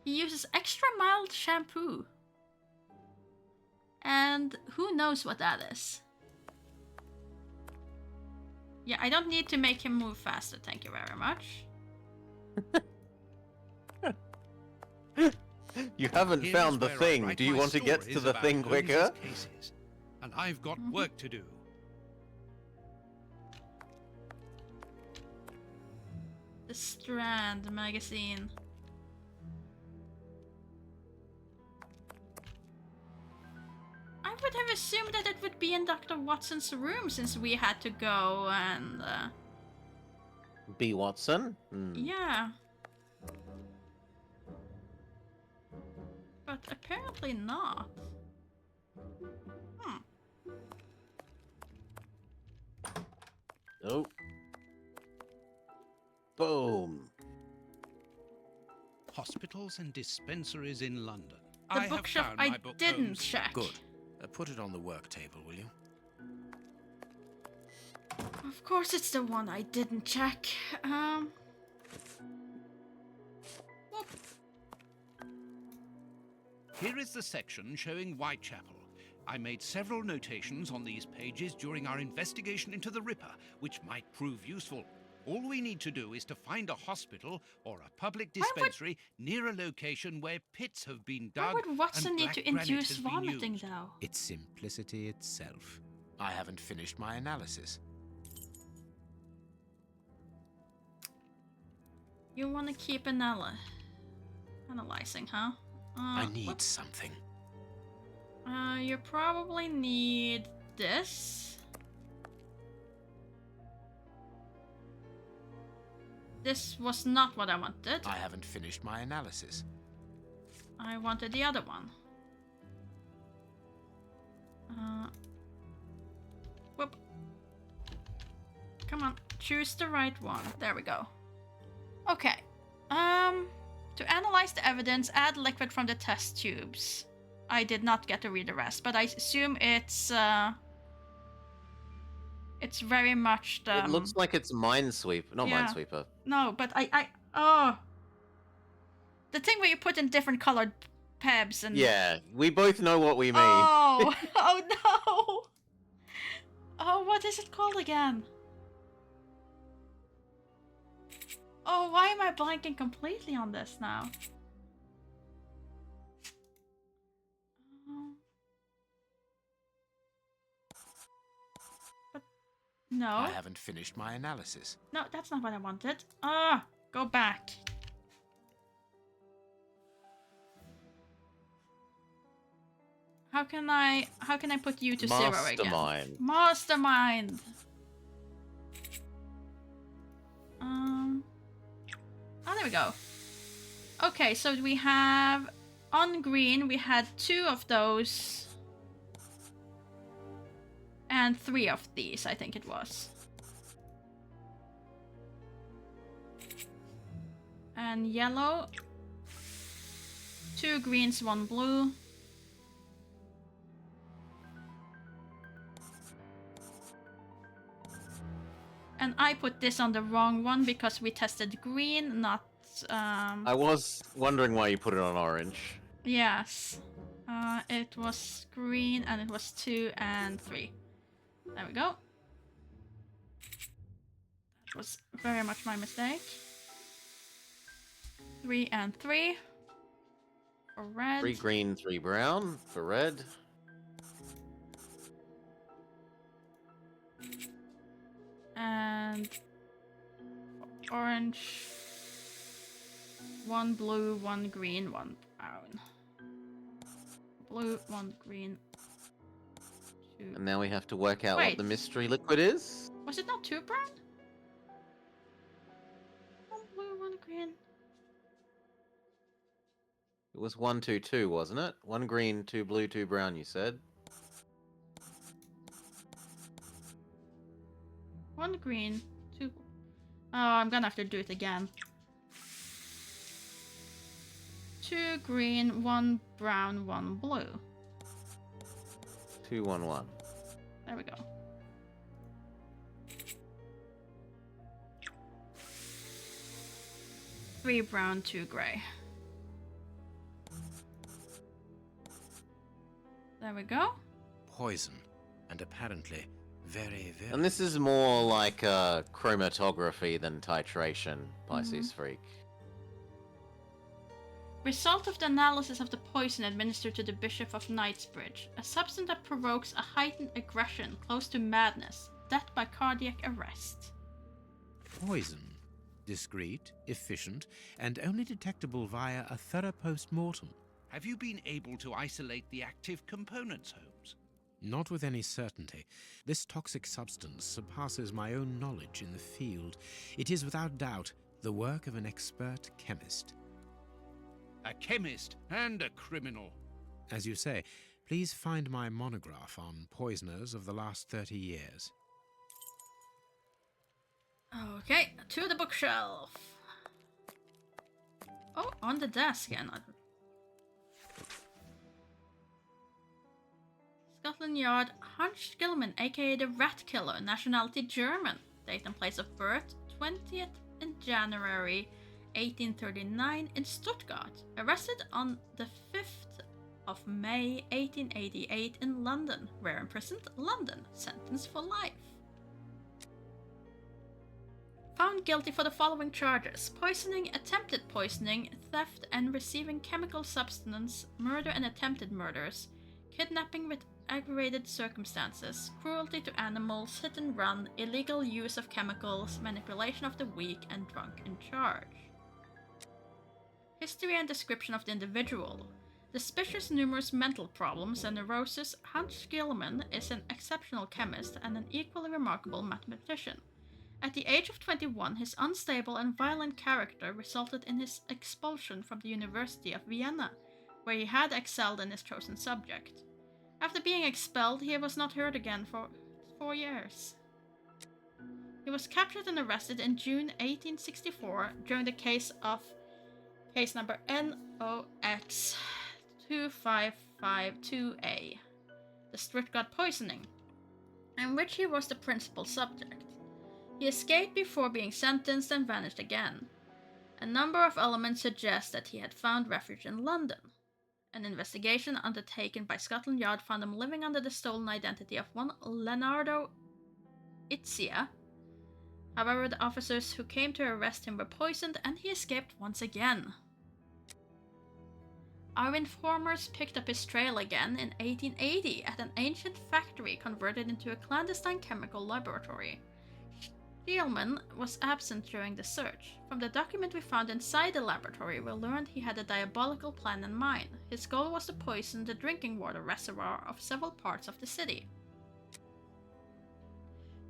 He uses extra mild shampoo. And who knows what that is? Yeah, I don't need to make him move faster, thank you very much. You haven't Here found is the where I thing. write Do you my want to get to stories the about thing Holmes's quicker? cases. And I've got Mhm. work to do. The Strand magazine. I would have assumed that it would be in Dr. Watson's room since we had to go and B. Watson? Hmm. yeah. But apparently not. Oh. Boom. Hospitals and dispensaries in London. The I have bookshelf found I my book, didn't Holmes. check. Good. Put it on the work table, will you? Of course it's the one I didn't check. Whoop. Here is the section showing Whitechapel. I made several notations on these pages during our investigation into the Ripper, which might prove useful. All we need to do is to find a hospital or a public Why would- dispensary near a location where pits have been Why dug would Watson and need black to granite induce has been vomiting, used. though? It's simplicity itself. I haven't finished my analysis. You want to keep analyzing, huh? I need Whoops. something. You probably need this. This was not what I wanted. I haven't finished my analysis. I wanted the other one. Whoop. Come on, choose the right one. There we go. Okay. To analyze the evidence, add liquid from the test tubes. I did not get to read the rest, but I assume it's very much the... It looks like it's Minesweeper, not Yeah. Minesweeper. No, but the thing where you put in different colored pebs and... Yeah, we both know what we mean. Oh, oh no! Oh, what is it called again? Oh, why am I blanking completely on this now? But no. I haven't finished my analysis. No, that's not what I wanted. Go back. How can I put you to 0 again? Mastermind. Mastermind. Oh, there we go. Okay, so we have on green we had 2 of those and 3 of these, I think it was. And yellow, 2 greens, 1 blue. And I put this on the wrong one because we tested green, not... I was wondering why you put it on orange. Yes. It was green and it was 2 and 3. There we go. That was very much my mistake. 3 and 3. For red. 3 green, 3 brown for red. And for orange. 1 blue, 1 green, 1 brown. Blue, 1 green. 2. And now we have to work out Wait. what the mystery liquid is. Was it not 2 brown? 1 blue, 1 green. It was 1, 2, 2, wasn't it? 1 green, 2 blue, 2 brown, you said. 1 green, 2. Oh, I'm gonna have to do it again. 2 green, 1 brown, 1 blue. 2, 1, 1. There we go. Three brown, 2 gray. There we go. Poison, and apparently very, very... And this is more like chromatography than titration, Pisces Freak. Result of the analysis of the poison administered to the Bishop of Knightsbridge. A substance that provokes a heightened aggression close to madness. Death by cardiac arrest. Poison. Discreet, efficient, and only detectable via a thorough post-mortem. Have you been able to isolate the active components, Holmes? Not with any certainty. This toxic substance surpasses my own knowledge in the field. It is without doubt the work of an expert chemist. A chemist and a criminal. As you say, please find my monograph on poisoners of the last 30 years. Okay, to the bookshelf. Oh, on the desk again. Scotland Yard, Hans Gilman, aka the Rat Killer, nationality German, date and place of birth 20th in January 1839 in Stuttgart, arrested on the 5th of May 1888 in London, where imprisoned, London, sentenced for life. found guilty for the following charges: poisoning, attempted poisoning, theft and receiving chemical substance, murder and attempted murders, kidnapping with aggravated circumstances, cruelty to animals, hit and run, illegal use of chemicals, manipulation of the weak, and drunken charge. History and description of the individual. Despite numerous mental problems and neurosis, Hans Gielman is an exceptional chemist and an equally remarkable mathematician. At the age of 21, his unstable and violent character resulted in his expulsion from the University of Vienna, where he had excelled in his chosen subject. After being expelled, he was not heard again for 4 years. He was captured and arrested in June 1864 during the case number NOX 2552A, the Stuttgart poisoning, in which he was the principal subject. He escaped before being sentenced and vanished again. A number of elements suggest that he had found refuge in London. An investigation undertaken by Scotland Yard found him living under the stolen identity of one Leonardo Itzia. However, the officers who came to arrest him were poisoned and he escaped once again. Our informers picked up his trail again in 1880 at an ancient factory converted into a clandestine chemical laboratory. Gielman was absent during the search. From the document we found inside the laboratory, we learned he had a diabolical plan in mind. His goal was to poison the drinking water reservoir of several parts of the city.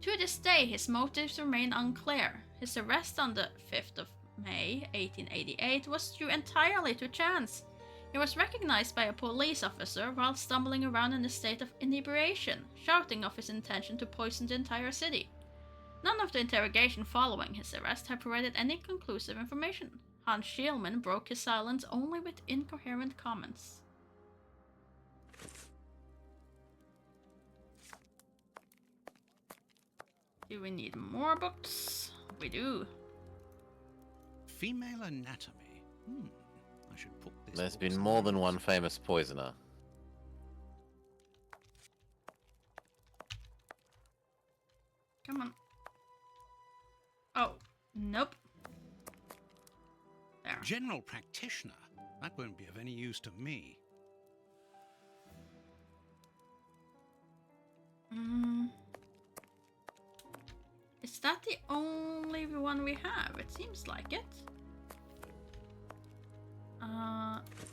To this day, his motives remain unclear. His arrest on the 5th of May 1888 was due entirely to chance. He was recognized by a police officer while stumbling around in a state of inebriation, shouting of his intention to poison the entire city. None of the interrogation following his arrest have provided any conclusive information. Hans Gielman broke his silence only with incoherent comments. Do we need more books? We do. Female anatomy. I should put this. There's been more than one famous poisoner. Come on. Oh, nope. There. General practitioner. That won't be of any use to me. Is that the only one we have? It seems like it.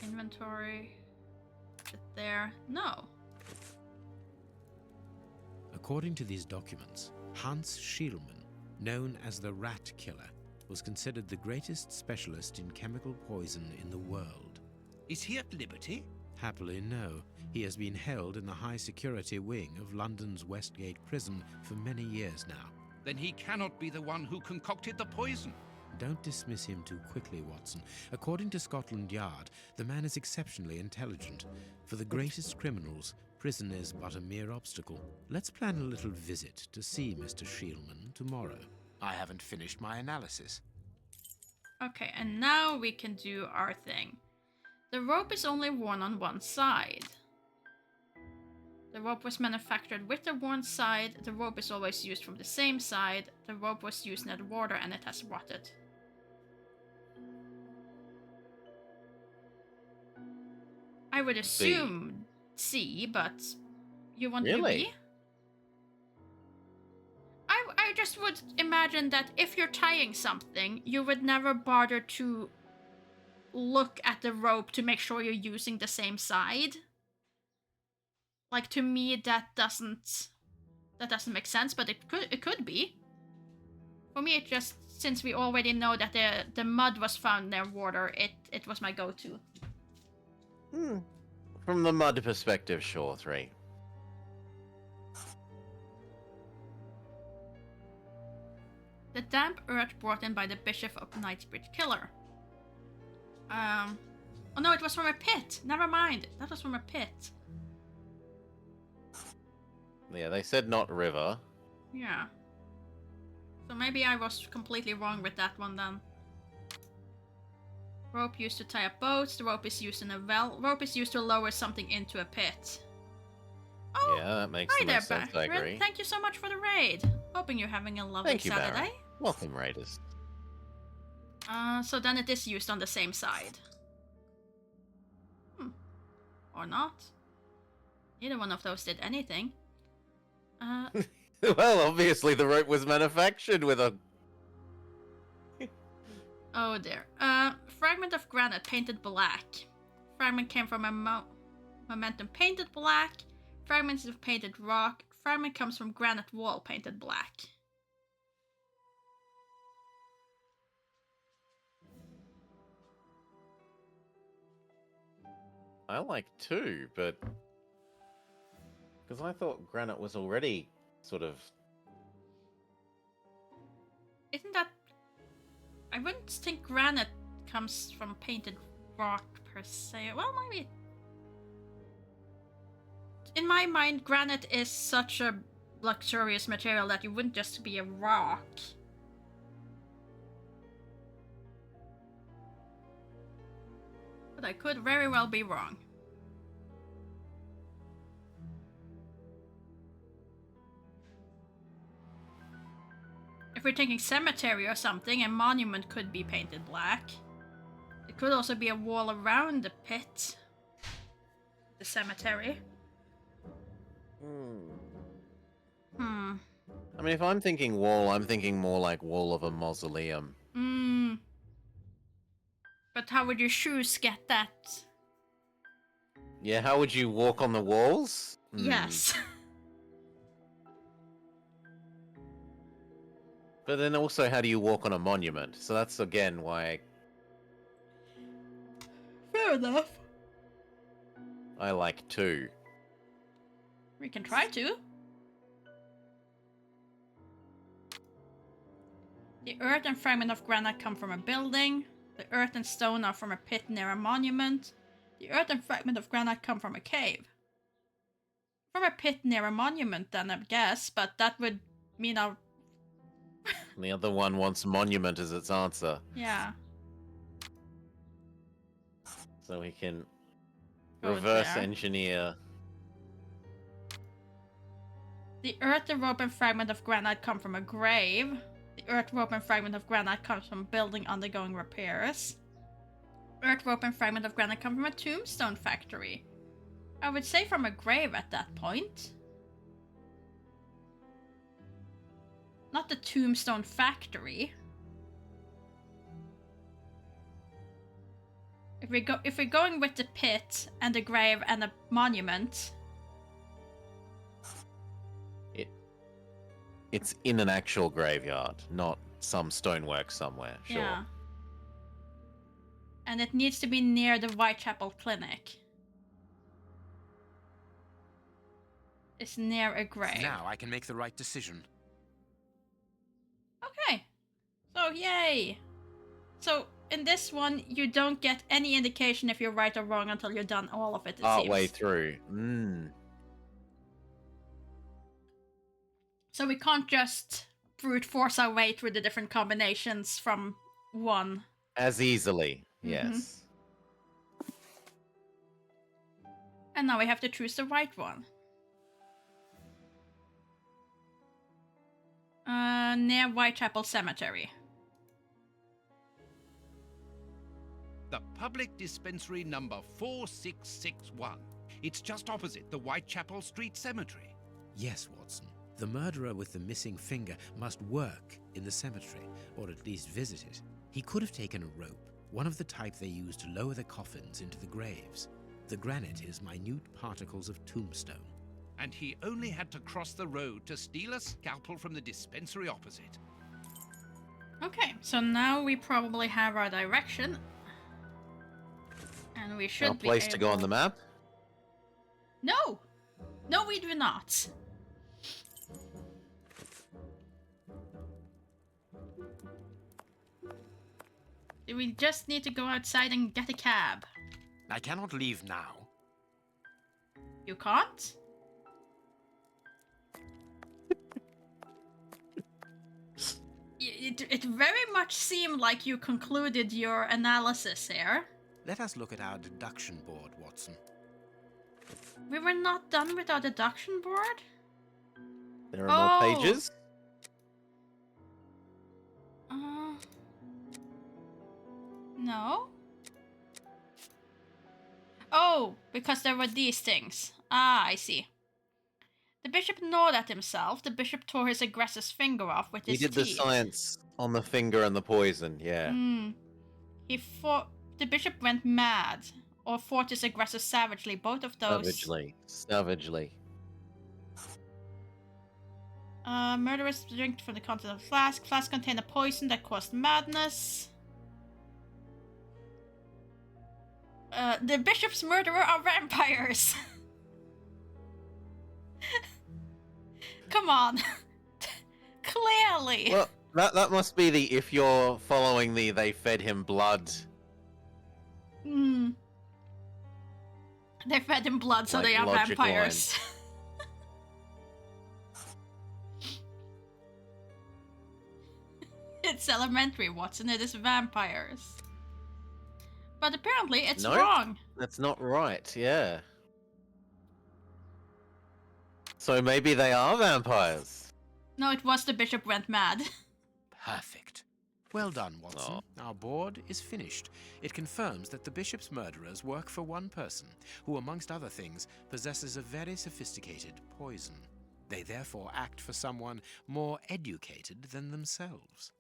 Inventory. Is it there? No. According to these documents, Hans Schielmann, known as the Rat Killer, was considered the greatest specialist in chemical poison in the world. Is he at liberty? Happily, no. He has been held in the high-security wing of London's Westgate prison for many years now. Then he cannot be the one who concocted the poison. Don't dismiss him too quickly, Watson. According to Scotland Yard, the man is exceptionally intelligent. For the greatest criminals, prison is but a mere obstacle. Let's plan a little visit to see Mr. Schielmann tomorrow. I haven't finished my analysis. Okay, and now we can do our thing. The rope is only worn on one side. The rope was manufactured with the worn side. The rope is always used from the same side. The rope was used near the water and it has rotted. I would assume C, but you want to Really? B? I just would imagine that if you're tying something, you would never bother to look at the rope to make sure you're using the same side. Like, to me, that doesn't make sense, but it could be. For me, it just, since we already know that the mud was found near water, it was my go-to. From the mud perspective, sure, 3. The damp earth brought in by the Bishop of Knightsbridge Killer. Oh no, it was from a pit. Never mind. That was from a pit. Yeah, they said not river. Yeah. So maybe I was completely wrong with that one then. Rope used to tie up boats. The rope is used in a well. Rope is used to lower something into a pit. Oh, Yeah, that makes hi the there, most sense, I Backgrid. agree. Thank you so much for the raid. Hoping you're having a lovely Thank you, Saturday. Baron. Welcome, Raiders. So then it is used on the same side. Or not. Neither one of those did anything. Well, obviously the rope was manufactured with a... Oh dear. Fragment of granite painted black. Fragment came from a momentum painted black. Fragments of painted rock. Fragment comes from granite wall painted black. I like 2, but... Because I thought granite was already sort of... Isn't that... I wouldn't think granite comes from painted rock per se. Well, maybe... In my mind, granite is such a luxurious material that it wouldn't just be a rock. But I could very well be wrong. If we're thinking cemetery or something, a monument could be painted black. It could also be a wall around the pit. The cemetery. I mean, if I'm thinking wall, I'm thinking more like wall of a mausoleum. But how would your shoes get that? Yeah, how would you walk on the walls? Yes. But then also, how do you walk on a monument? So that's again why Fair enough. I like 2. We can try to. The earth and fragment of granite come from a building. The earth and stone are from a pit near a monument. The earth and fragment of granite come from a cave. From a pit near a monument, then, I guess, but that would mean our... The other one wants monument as its answer. Yeah. So we can Go reverse there. engineer. The earth, the rope, and fragment of granite come from a grave. The earth, rope, and fragment of granite comes from a building undergoing repairs. Earth, rope, and fragment of granite come from a tombstone factory. I would say from a grave at that point. Not the tombstone factory. If we're going with the pit and the grave and a monument. It's in an actual graveyard, not some stonework somewhere. Sure. Yeah. And it needs to be near the Whitechapel Clinic. It's near a grave. Now I can make the right decision. Okay. So, yay. So, in this one, you don't get any indication if you're right or wrong until you're done all of it, Partway seems. through. So we can't just brute force our way through the different combinations from one. As easily, yes. And now we have to choose the right one. Near Whitechapel Cemetery. The public dispensary number 4661. It's just opposite the Whitechapel Street Cemetery. Yes, Watson. The murderer with the missing finger must work in the cemetery, or at least visit it. He could have taken a rope, one of the type they use to lower the coffins into the graves. The granite is minute particles of tombstone. And he only had to cross the road to steal a scalpel from the dispensary opposite. Okay, so now we probably have our direction. And we should Our be place to go on the map? No! No, we do not. We just need to go outside and get a cab. I cannot leave now. You can't? It very much seemed like you concluded your analysis here. Let us look at our deduction board, Watson. We were not done with our deduction board? There are more pages? No. Oh, because there were these things. Ah, I see. The bishop gnawed at himself. The bishop tore his aggressor's finger off with He his did the teeth. science on the finger and the poison, yeah. He fought. The bishop went mad, or fought his aggressor savagely. Both of those. Savagely. Murderers drank from the contents of the flask. Flask contained a poison that caused madness. The bishop's murderer are vampires. Come on. Clearly. Well, that must be the if you're following the they fed him blood. They fed him blood, so Like they are logic vampires. It's elementary, Watson. It is vampires. But apparently it's Nope. wrong. That's not right, yeah. So maybe they are vampires. No, it was the bishop went mad. Perfect. Well done, Watson. Our board is finished. It confirms that the bishop's murderers work for one person, who, amongst other things, possesses a very sophisticated poison. They therefore act for someone more educated than themselves.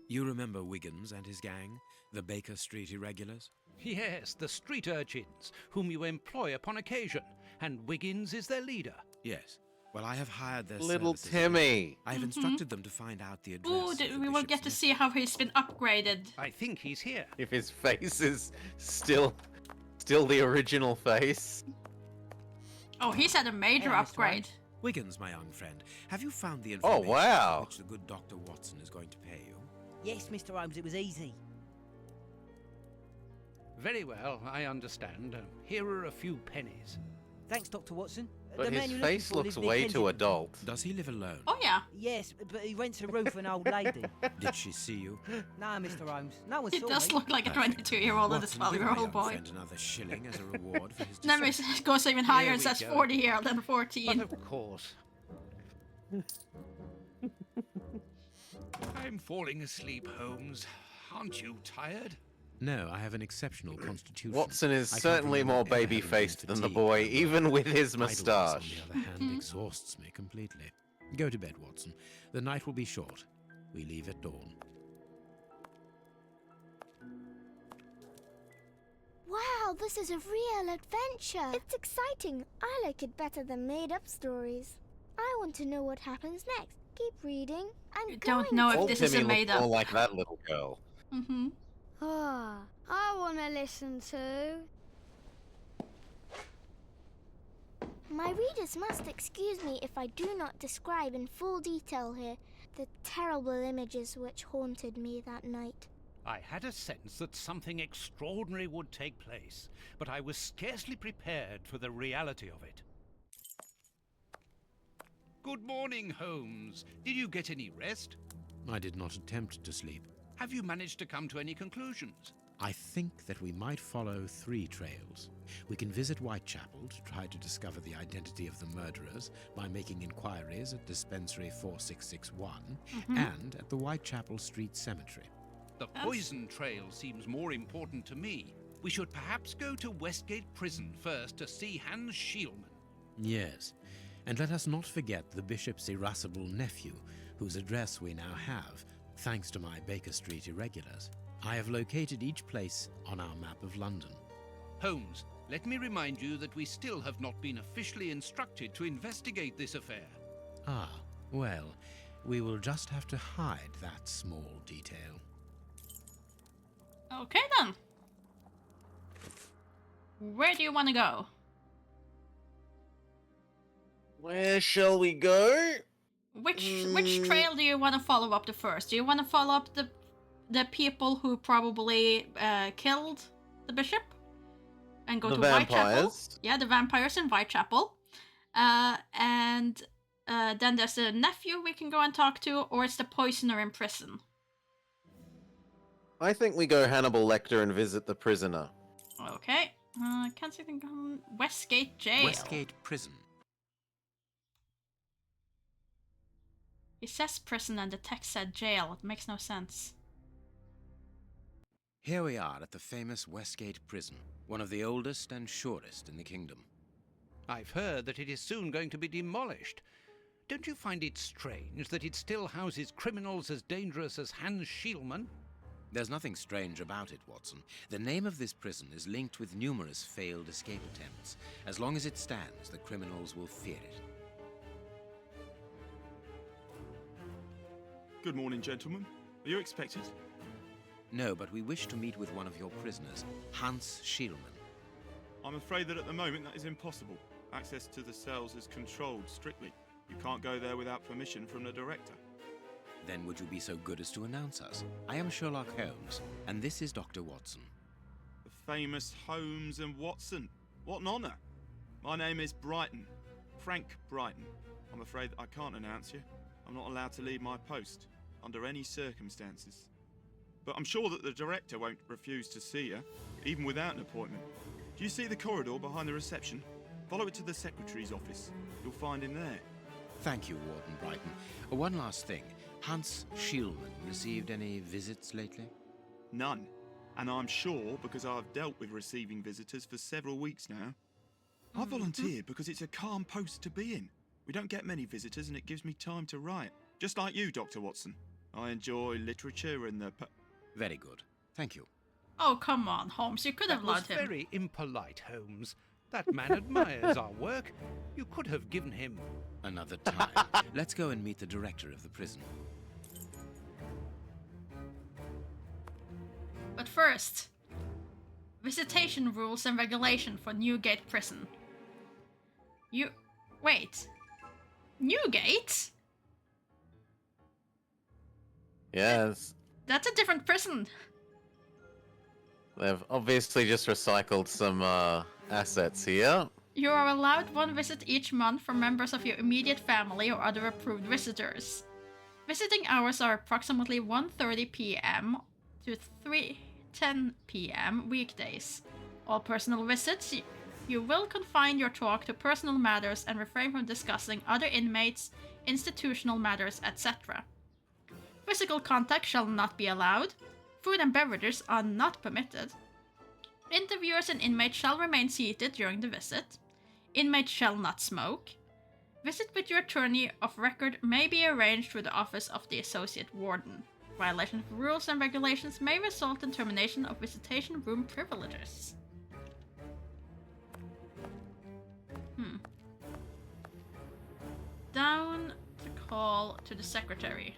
You remember Wiggins and his gang, the Baker Street Irregulars? Yes, the street urchins, whom you employ upon occasion, and Wiggins is their leader. Yes. Well, I have hired their Little services. Timmy. I have instructed them to find out the address. Ooh, of the we will bishop's get to nephew. see how he's been upgraded. I think he's here. If his face is still the original face. Oh, he's had a major Hey, Mr. upgrade. Wiggins, my young friend, have you found the Oh, information wow. which the good Dr. Watson is going to pay you? Yes, Mr. Holmes, it was easy. Very well, I understand. Here are a few pennies. Thanks, Dr. Watson. But The man his you're looking face for looks lives near way too Kensington. adult. Does he live alone? Oh, yeah. Yes, but he rents a room for an old lady. Did she see you? Nah, Mr. Holmes, no one He saw does me. look like a Perfect. 22-year-old and a Watson, give my 12-year-old young boy. friend another shilling as a reward for his Then deception. it goes even higher Here and we says go. 40 here, then 14. But of course. I'm falling asleep, Holmes. Aren't you tired? No, I have an exceptional constitution. Watson is I can't certainly remember more ever having been baby-faced than the fatigued boy, by even with his idleness, moustache. on the other hand, exhausts me completely. Go to bed, Watson. The night will be short. We leave at dawn. Wow, this is a real adventure. It's exciting. I like it better than made-up stories. I want to know what happens next. Keep reading. I'm Don't know if Old this is Timmy a looks made-up. more like that little girl. Mm-hmm. Ah, I want to listen to. My readers must excuse me if I do not describe in full detail here the terrible images which haunted me that night. I had a sense that something extraordinary would take place, but I was scarcely prepared for the reality of it. Good morning, Holmes. Did you get any rest? I did not attempt to sleep. Have you managed to come to any conclusions? I think that we might follow 3 trails. We can visit Whitechapel to try to discover the identity of the murderers by making inquiries at Dispensary 4661 and at the Whitechapel Street Cemetery. The poison trail seems more important to me. We should perhaps go to Westgate Prison first to see Hans Schielman. Yes, and let us not forget the bishop's irascible nephew, whose address we now have, thanks to my Baker Street irregulars. I have located each place on our map of London. Holmes, let me remind you that we still have not been officially instructed to investigate this affair. Ah, well, we will just have to hide that small detail. Okay, then. Where do you want to go? Where shall we go? Which trail do you want to follow up the first? Do you want to follow up the people who probably killed the bishop and go The to Whitechapel? vampires. Yeah, the vampires in Whitechapel. And then there's a nephew we can go and talk to, or it's the poisoner in prison. I think we go Hannibal Lecter and visit the prisoner. Okay. Kensington Westgate Jail. Westgate Prison. It says prison and the text said jail. It makes no sense. Here we are at the famous Westgate Prison, one of the oldest and shortest in the kingdom. I've heard that it is soon going to be demolished. Don't you find it strange that it still houses criminals as dangerous as Hans Schielmann? There's nothing strange about it, Watson. The name of this prison is linked with numerous failed escape attempts. As long as it stands, the criminals will fear it. Good morning, gentlemen. Are you expected? No, but we wish to meet with one of your prisoners, Hans Schielmann. I'm afraid that at the moment that is impossible. Access to the cells is controlled strictly. You can't go there without permission from the director. Then would you be so good as to announce us? I am Sherlock Holmes, and this is Dr. Watson. The famous Holmes and Watson. What an honour. My name is Brighton. Frank Brighton. I'm afraid that I can't announce you. I'm not allowed to leave my post, under any circumstances. But I'm sure that the director won't refuse to see you, even without an appointment. Do you see the corridor behind the reception? Follow it to the secretary's office. You'll find him there. Thank you, Warden Brighton. One last thing. Hans Schielmann received any visits lately? None. And I'm sure because I've dealt with receiving visitors for several weeks now. I volunteered because it's a calm post to be in. We don't get many visitors and it gives me time to write. Just like you, Dr. Watson. I enjoy literature and the... Very good. Thank you. Oh, come on, Holmes. You could have That was allowed him. very impolite, Holmes. That man admires our work. You could have given him... Another time. Let's go and meet the director of the prison. But first, visitation rules and regulation for Newgate Prison. Wait. Newgate? Yes. That's a different prison. They've obviously just recycled some assets here. You are allowed one visit each month from members of your immediate family or other approved visitors. Visiting hours are approximately 1:30 p.m. to 3:10 p.m. weekdays. All personal visits, you will confine your talk to personal matters and refrain from discussing other inmates, institutional matters, etc. Physical contact shall not be allowed. Food and beverages are not permitted. Interviewers and inmates shall remain seated during the visit. Inmates shall not smoke. Visit with your attorney of record may be arranged through the office of the associate warden. Violation of rules and regulations may result in termination of visitation room privileges. Down to call to the secretary.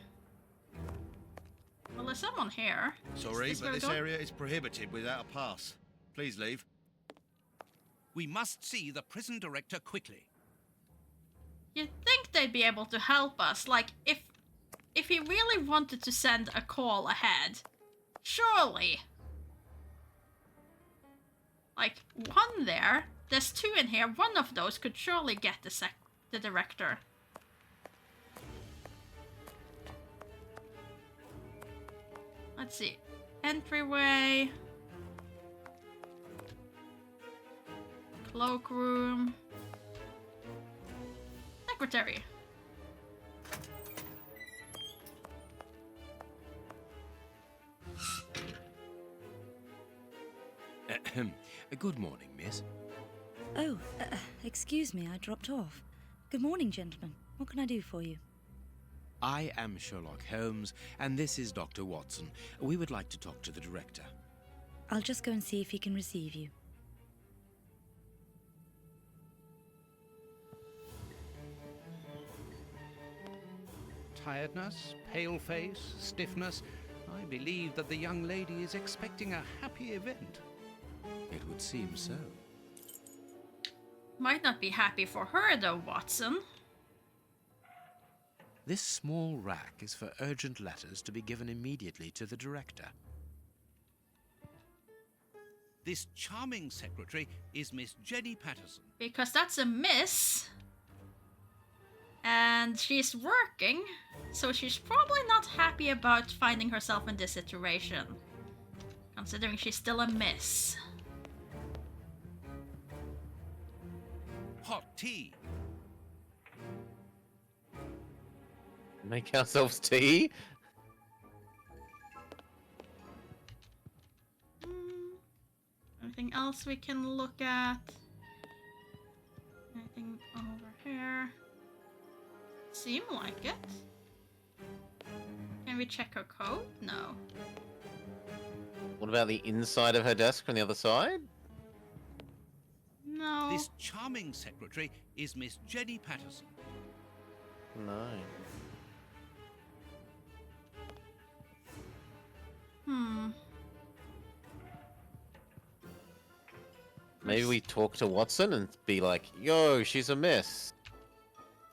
Well, there's someone here. Sorry, Is but where this we're going? area is prohibited without a pass. Please leave. We must see the prison director quickly. You'd think they'd be able to help us, like, if he really wanted to send a call ahead. Surely. Like, one there. There's two in here. One of those could surely get the director. Let's see. Entryway. Cloakroom. Secretary. Good morning, miss. Oh, excuse me, I dropped off. Good morning, gentlemen. What can I do for you? I am Sherlock Holmes, and this is Dr. Watson. We would like to talk to the director. I'll just go and see if he can receive you. Tiredness, pale face, stiffness. I believe that the young lady is expecting a happy event. It would seem so. Might not be happy for her though, Watson. This small rack is for urgent letters to be given immediately to the director. This charming secretary is Miss Jenny Patterson. Because that's a miss. And she's working, so she's probably not happy about finding herself in this situation. Considering she's still a miss. Hot tea. Make ourselves tea? Anything else we can look at? Anything over here? Seem like it. Can we check her coat? No. What about the inside of her desk from the other side? No. This charming secretary is Miss Jenny Patterson. No. Maybe we talk to Watson and be like, yo, she's a miss.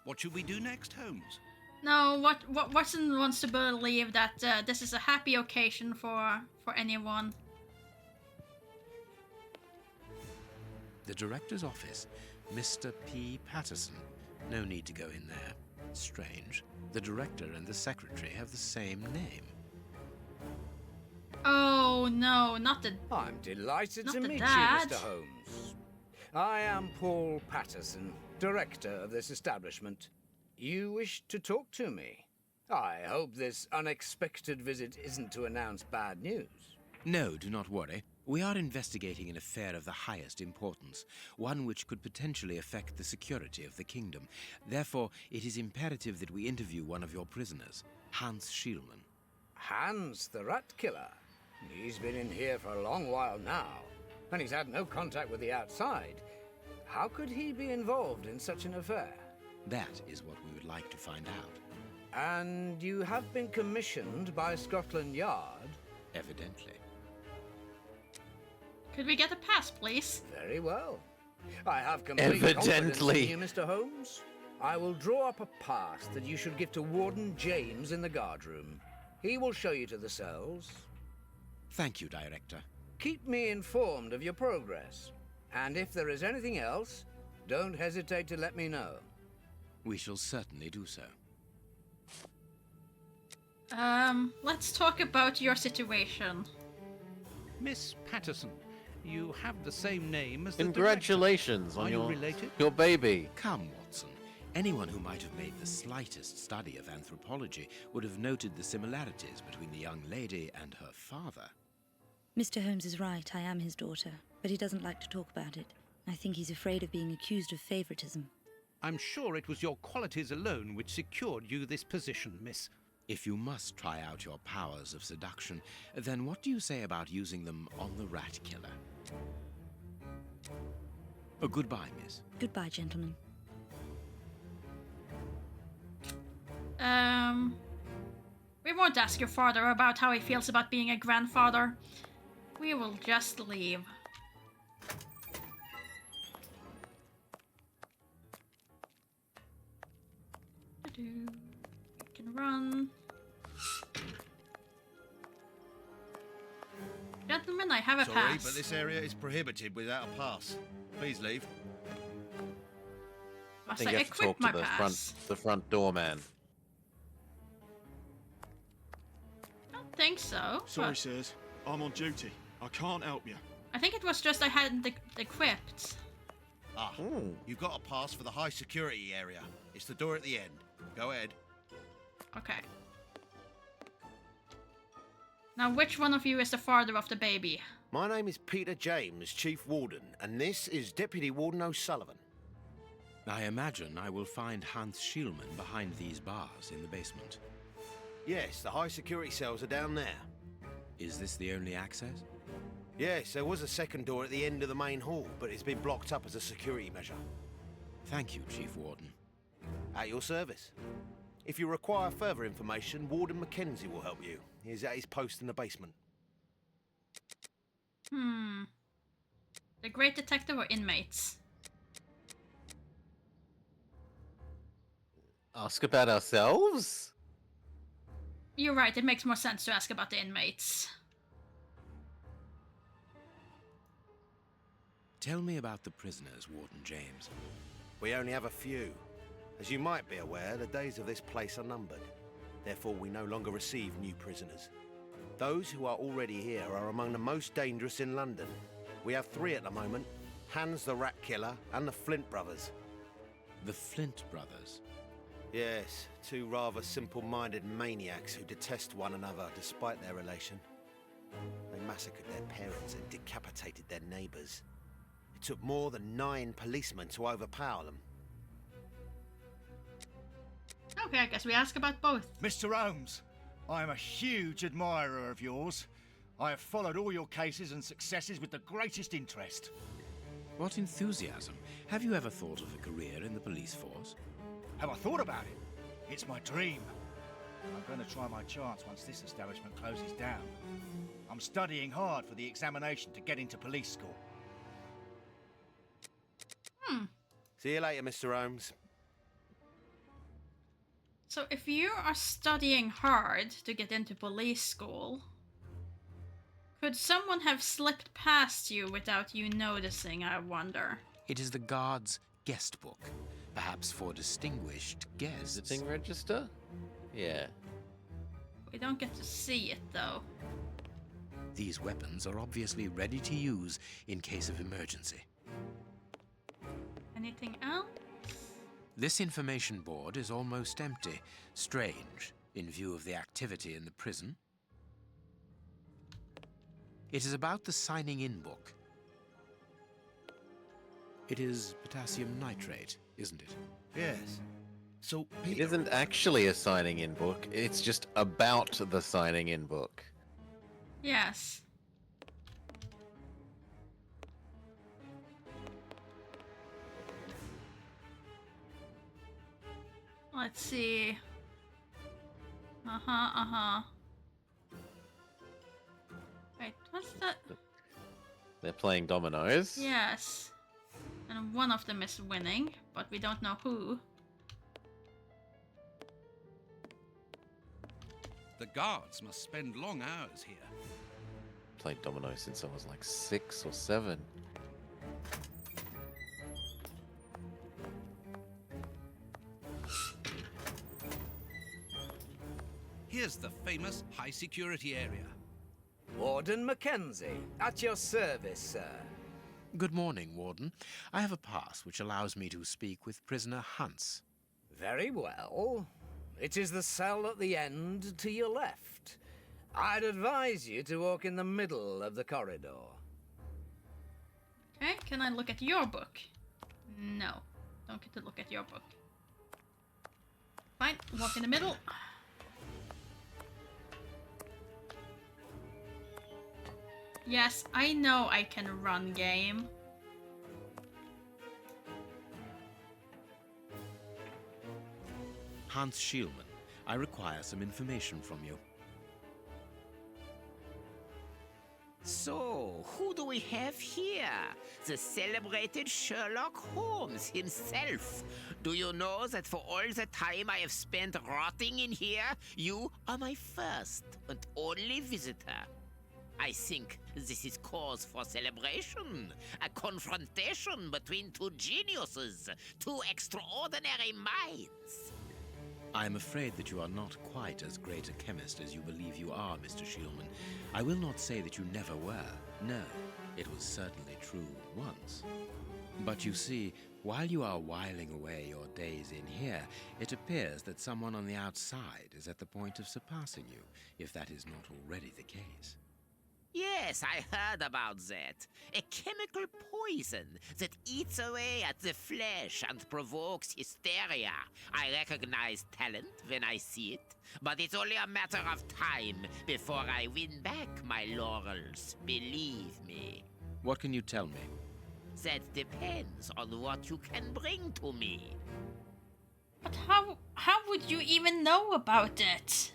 What should we do next, Holmes? No, Watson wants to believe that this is a happy occasion for anyone. The director's office, Mr. P. Patterson. No need to go in there. Strange. The director and the secretary have the same name. Oh no, not the. I'm delighted Not to the meet dad. you, Mr. Holmes. I am Paul Patterson, director of this establishment. You wish to talk to me? I hope this unexpected visit isn't to announce bad news. No, do not worry. We are investigating an affair of the highest importance, one which could potentially affect the security of the kingdom. Therefore, it is imperative that we interview one of your prisoners, Hans Schielmann. Hans, the rat killer. He's been in here for a long while now, and he's had no contact with the outside. How could he be involved in such an affair? That is what we would like to find out. And you have been commissioned by Scotland Yard? Evidently. Could we get a pass, please? Very well. I have complete Evidently. confidence in you, Mr. Holmes. I will draw up a pass that you should give to Warden James in the guardroom. He will show you to the cells. Thank you, Director. Keep me informed of your progress. And if there is anything else, don't hesitate to let me know. We shall certainly do so. Let's talk about your situation. Miss Patterson, you have the same name as the Congratulations director. on Are you related? your baby. Come, Watson. Anyone who might have made the slightest study of anthropology would have noted the similarities between the young lady and her father. Mr. Holmes is right, I am his daughter, but he doesn't like to talk about it. I think he's afraid of being accused of favoritism. I'm sure it was your qualities alone which secured you this position, miss. If you must try out your powers of seduction, then what do you say about using them on the rat killer? Goodbye, miss. Goodbye, gentlemen. We won't ask your father about how he feels about being a grandfather. We will just leave. You can run. Gentlemen, I have a Sorry, pass. but this area is prohibited without a pass. Please leave. I Must think I you have to equip talk my to the pass? front doorman. I don't think so. Sorry, but sirs. I'm on duty. I can't help you. I think it was just I hadn't equipped. Ah, you've got a pass for the high security area. It's the door at the end. Go ahead. Okay. Now, which one of you is the father of the baby? My name is Peter James, Chief Warden, and this is Deputy Warden O'Sullivan. I imagine I will find Hans Schielmann behind these bars in the basement. Yes, the high security cells are down there. Is this the only access? Yes, there was a second door at the end of the main hall, but it's been blocked up as a security measure. Thank you, Chief Warden. At your service. If you require further information, Warden Mackenzie will help you. He's at his post in the basement. The Great Detective or inmates? Ask about ourselves? You're right, it makes more sense to ask about the inmates. Tell me about the prisoners, Warden James. We only have a few. As you might be aware, the days of this place are numbered. Therefore, we no longer receive new prisoners. Those who are already here are among the most dangerous in London. We have 3 at the moment: Hans the Rat Killer and the Flint Brothers. The Flint Brothers? Yes, 2 rather simple-minded maniacs who detest one another despite their relation. They massacred their parents and decapitated their neighbours. It took more than 9 policemen to overpower them. Okay, I guess we ask about both. Mr. Holmes, I am a huge admirer of yours. I have followed all your cases and successes with the greatest interest. What enthusiasm. Have you ever thought of a career in the police force? Have I thought about it? It's my dream. I'm going to try my chance once this establishment closes down. I'm studying hard for the examination to get into police school. See you later, Mr. Holmes. So if you are studying hard to get into police school, could someone have slipped past you without you noticing, I wonder? It is the guard's guest book, perhaps for distinguished guests. Visiting register? Yeah. We don't get to see it, though. These weapons are obviously ready to use in case of emergency. Anything else? This information board is almost empty. Strange, in view of the activity in the prison. It is about the signing-in book. It is potassium nitrate, isn't it? Yes. So, It isn't actually a signing-in book. It's just about the signing-in book. Yes. Let's see. Wait, what's that? They're playing dominoes. Yes. And one of them is winning, but we don't know who. The guards must spend long hours here. Played dominoes since I was like 6 or 7. Here's the famous high-security area. Warden Mackenzie, at your service, sir. Good morning, Warden. I have a pass which allows me to speak with prisoner Hunts. Very well. It is the cell at the end to your left. I'd advise you to walk in the middle of the corridor. Okay, can I look at your book? No, don't get to look at your book. Fine, walk in the middle. Yes, I know I can run game. Hans Schielman, I require some information from you. So, who do we have here? The celebrated Sherlock Holmes himself. Do you know that for all the time I have spent rotting in here, you are my first and only visitor? I think this is cause for celebration. A confrontation between two geniuses, two extraordinary minds. I am afraid that you are not quite as great a chemist as you believe you are, Mr. Schielman. I will not say that you never were. No, it was certainly true once. But you see, while you are whiling away your days in here, it appears that someone on the outside is at the point of surpassing you, if that is not already the case. Yes, I heard about that. A chemical poison that eats away at the flesh and provokes hysteria. I recognize talent when I see it, but it's only a matter of time before I win back my laurels, believe me. What can you tell me? That depends on what you can bring to me. But how would you even know about it?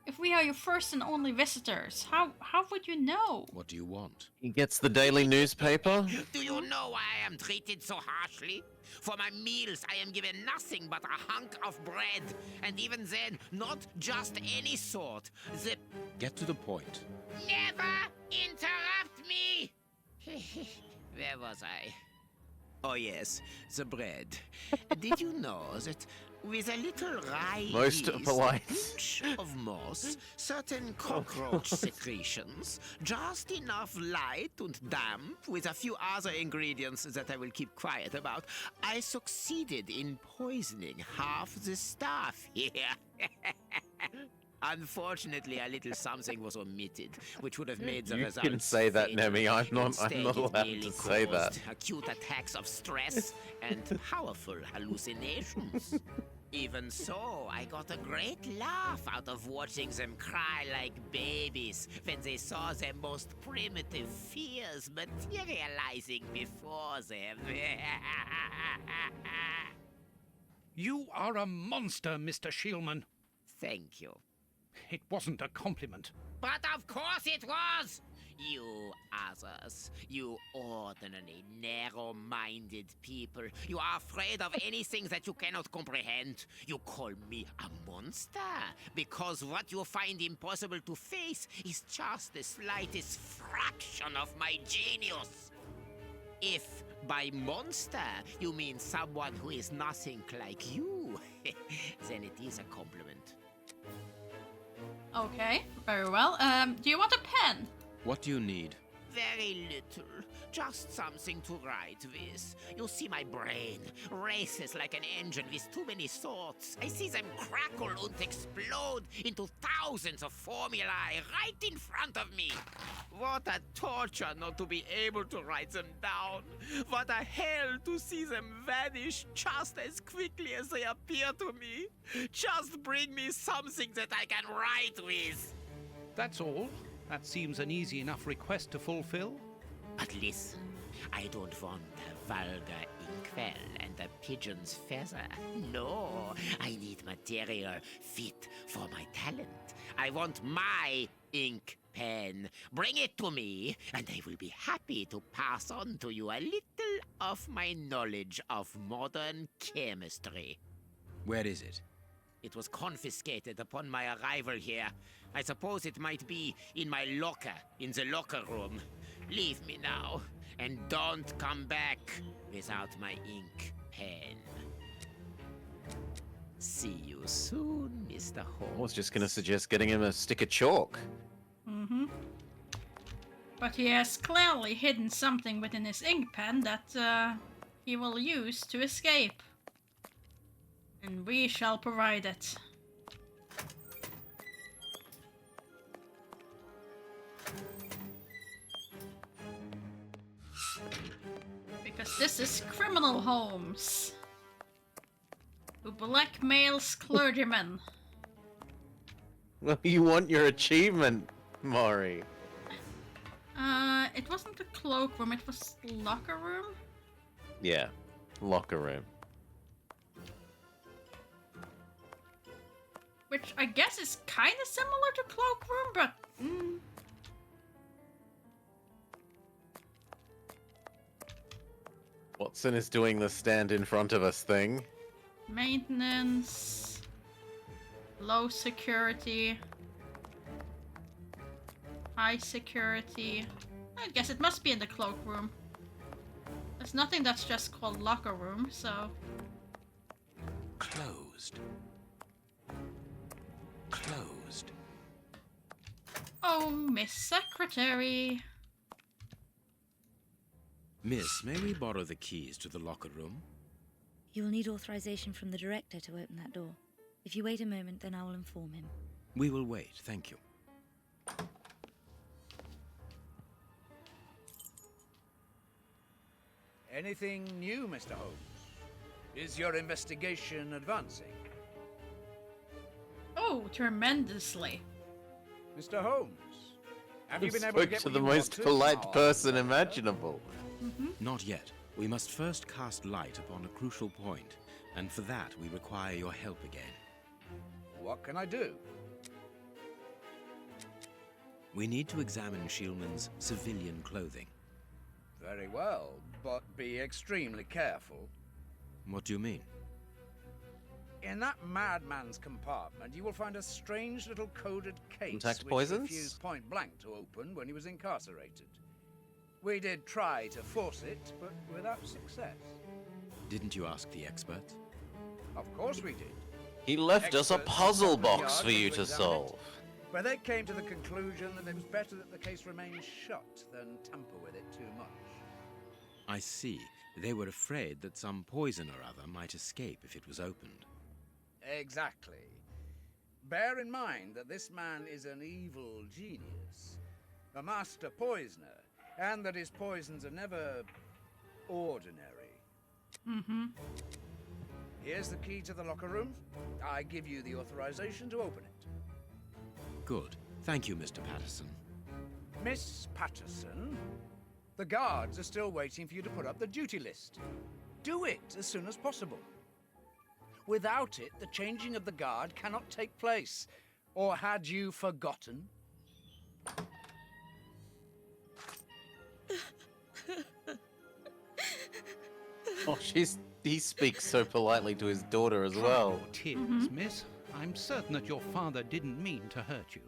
If we are your first and only visitors, how would you know? What do you want? He gets the daily newspaper. Do you know why I am treated so harshly? For my meals, I am given nothing but a hunk of bread. And even then, not just any sort. The... Get to the point. Never interrupt me! Where was I? Oh yes, the bread. Did you know that with a little rye Most yeast, polite. a pinch of moss, certain cockroach secretions, just enough light and damp, with a few other ingredients that I will keep quiet about, I succeeded in poisoning half the staff here. Unfortunately, a little something was omitted, which would have made the You results can say that, fatal. Nemi. I'm not Instead, it allowed merely to say that. caused acute attacks of stress and powerful hallucinations. Even so, I got a great laugh out of watching them cry like babies when they saw their most primitive fears materializing before them. You are a monster, Mr. Shielman. Thank you. It wasn't a compliment. But of course it was! You others, you ordinary, narrow-minded people, you are afraid of anything that you cannot comprehend. You call me a monster because what you find impossible to face is just the slightest fraction of my genius. If by monster you mean someone who is nothing like you, then it is a compliment. Okay, very well. Do you want a pen? What do you need? Very little. Just something to write with. You see, my brain races like an engine with too many thoughts. I see them crackle and explode into thousands of formulae right in front of me. What a torture not to be able to write them down. What a hell to see them vanish just as quickly as they appear to me. Just bring me something that I can write with. That's all. That seems an easy enough request to fulfill. But listen, I don't want a vulgar inkwell and a pigeon's feather. No, I need material fit for my talent. I want my ink pen. Bring it to me, and I will be happy to pass on to you a little of my knowledge of modern chemistry. Where is it? It was confiscated upon my arrival here. I suppose it might be in my locker, in the locker room. Leave me now, and don't come back without my ink pen. See you soon, Mr. Holmes. I was just going to suggest getting him a stick of chalk. Mm-hmm. But he has clearly hidden something within his ink pen that he will use to escape. And we shall provide it. Because this is Criminal Holmes, who blackmails clergymen. Well, you want your achievement, Maury. It wasn't the cloakroom, it was the locker room? Yeah, locker room. Which I guess is kind of similar to cloakroom, but... Watson is doing the stand in front of us thing. Maintenance... Low security... High security... I guess it must be in the cloakroom. There's nothing that's just called locker room, so... Closed. Closed. Oh, Miss Secretary. Miss, may we borrow the keys to the locker room? You will need authorization from the director to open that door. If you wait a moment, then I will inform him. We will wait, thank you. Anything new, Mr. Holmes? Is your investigation advancing? Oh, tremendously. Mr. Holmes, have you been able Spoke to get to what the you most wanted? polite Oh, person imaginable. Not yet. We must first cast light upon a crucial point, and for that we require your help again. What can I do? We need to examine Shielman's civilian clothing. Very well, but be extremely careful. What do you mean? In that madman's compartment, you will find a strange little coded case Contact which poisons? refused point blank to open when he was incarcerated. We did try to force it, but without success. Didn't you ask the experts? Of course we did. He left us a Experts puzzle from Scotland box Yard for you went to examine it, solve. But they came to the conclusion that it was better that the case remain shut than tamper with it too much. I see. They were afraid that some poison or other might escape if it was opened. Exactly. bear in mind that this man is an evil genius, a master poisoner, and that his poisons are never ordinary. Mm-hmm. Here's the key to the locker room. I give you the authorization to open it. Good. Thank you, Mr. Patterson. Miss Patterson, the guards are still waiting for you to put up the duty list. Do it as soon as possible. Without it, the changing of the guard cannot take place. Or had you forgotten? Oh, he speaks so politely to his daughter as well. Tears, miss. I'm certain that your father didn't mean to hurt you.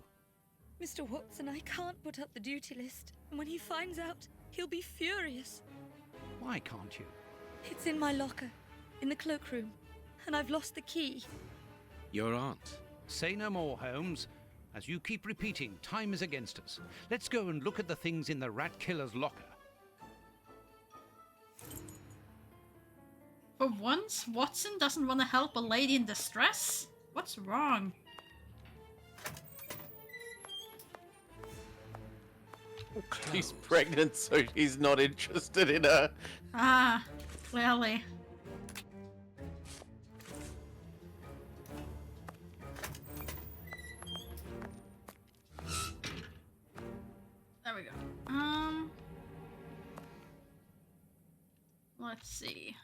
Mr. Watson, I can't put up the duty list. And when he finds out, he'll be furious. Why can't you? It's in my locker, in the cloakroom, and I've lost the key. Your aunt. Say no more, Holmes. As you keep repeating, time is against us. Let's go and look at the things in the rat killer's locker. For once, Watson doesn't want to help a lady in distress? What's wrong? She's pregnant, so she's not interested in her. Ah, clearly. There we go. Let's see.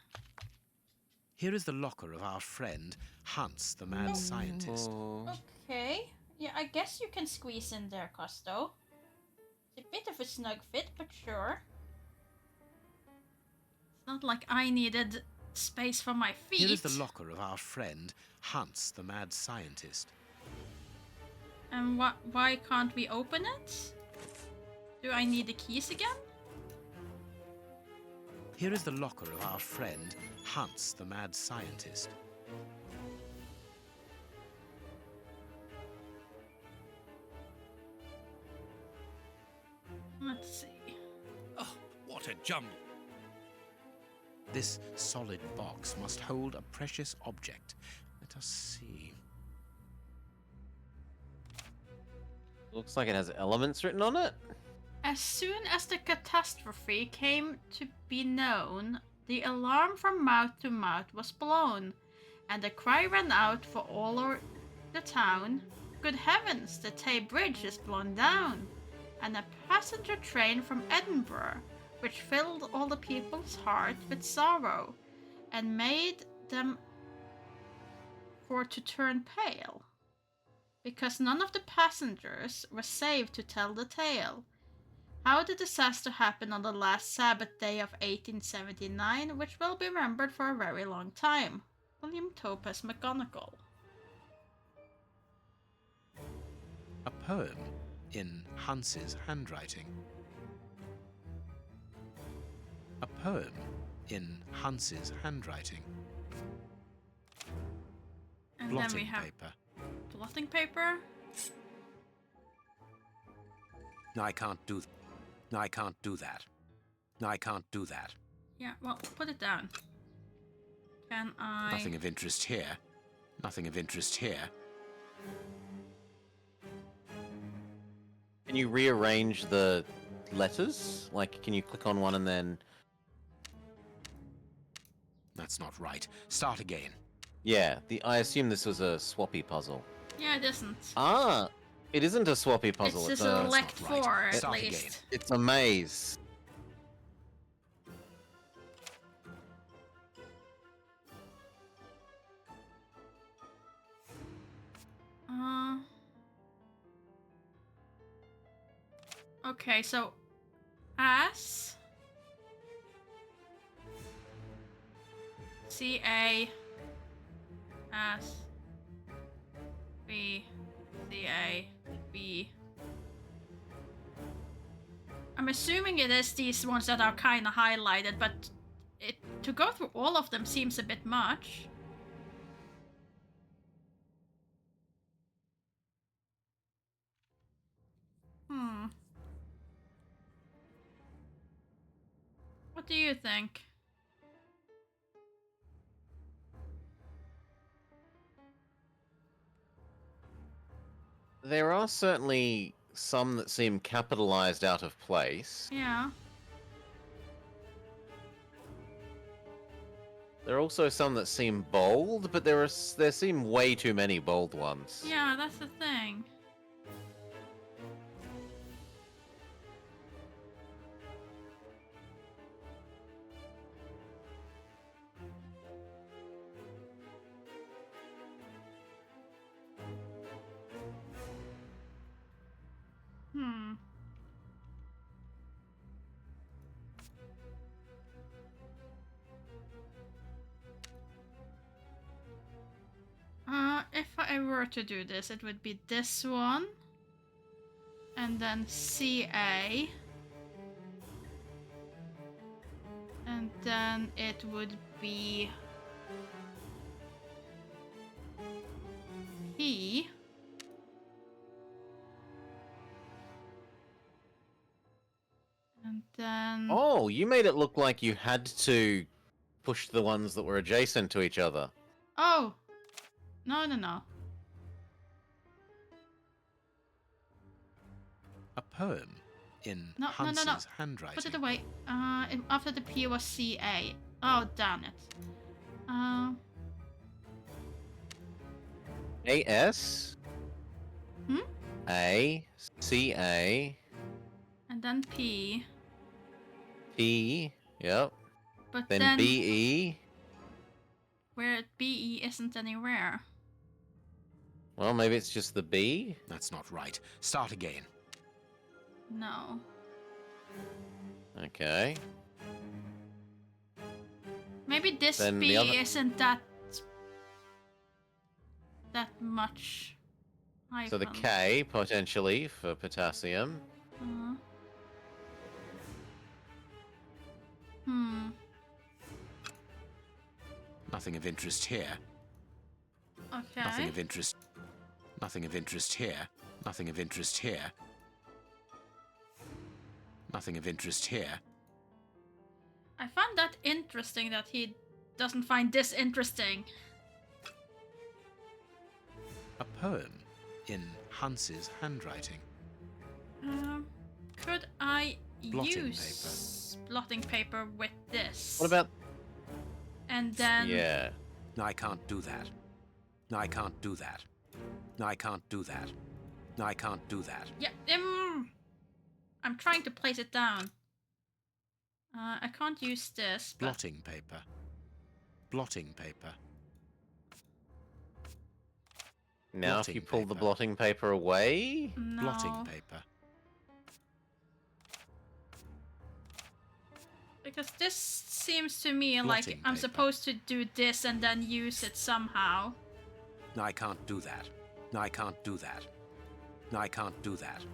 Here is the locker of our friend, Hans, the mad scientist. Okay. Yeah, I guess you can squeeze in there, Costo. It's a bit of a snug fit, but sure. It's not like I needed space for my feet. Here is the locker of our friend, Hans, the mad scientist. And why can't we open it? Do I need the keys again? Here is the locker of our friend, Hans, the mad scientist. Let's see. Oh, what a jumble. This solid box must hold a precious object. Let us see. Looks like it has elements written on it. As soon as the catastrophe came to be known, the alarm from mouth to mouth was blown, and the cry ran out for all over the town. Good heavens, the Tay Bridge is blown down, and a passenger train from Edinburgh, which filled all the people's hearts with sorrow, and made them for to turn pale, because none of the passengers were saved to tell the tale. How the disaster happened on the last Sabbath day of 1879, which will be remembered for a very long time. William Topaz McGonagall. A poem in Hans's handwriting. A poem in Hans's handwriting. And Blotting then we have paper. blotting paper. No, I can't do. No, I can't do that. No, I can't do that. Yeah, well, put it down. Can I? Nothing of interest here. Nothing of interest here. Can you rearrange the letters? Like, can you click on one and then... That's not right. Start again. Yeah, I assume this was a swappy puzzle. Yeah, it isn't. Ah! It isn't a swappy puzzle. It's just select right. 4 at Start least. again. It's a maze. Okay, so S C A S B C A B. I'm assuming it is these ones that are kind of highlighted, but to go through all of them seems a bit much. What do you think? There are certainly some that seem capitalized out of place. Yeah. There are also some that seem bold, but there seem way too many bold ones. Yeah, that's the thing. Hmm. If I were to do this, it would be this one. And then CA. And then it would be P. And then... Oh, you made it look like you had to push the ones that were adjacent to each other. Oh! No, no, no. A poem in No, Hans's no, no. handwriting. Put it away. After the P was CA. Oh, damn it. AS? Hmm? A, CA, And then P. P, yep. But then then BE. where BE isn't anywhere. Well, maybe it's just the B? That's not right. Start again. No. Okay. Maybe this Then B the other... isn't that much hyphen. So the K, potentially, for potassium. Nothing of interest here. Okay. Nothing of interest. Nothing of interest here. Nothing of interest here. Nothing of interest here. I find that interesting that he doesn't find this interesting. A poem in Hans's handwriting. Could I Blotting use blotting paper with this? What about... And then... Yeah. No, I can't do that. No, I can't do that. No, I can't do that. No, I can't do that. Yeah, I'm trying to place it down. I can't use this, but... Blotting paper. Blotting paper. Now Blotting if you pull the paper. blotting paper away... No. Blotting paper. Because this seems to me like Blotting I'm paper. supposed to do this and then use it somehow. No, I can't do that. No, I can't do that. No, I can't do that.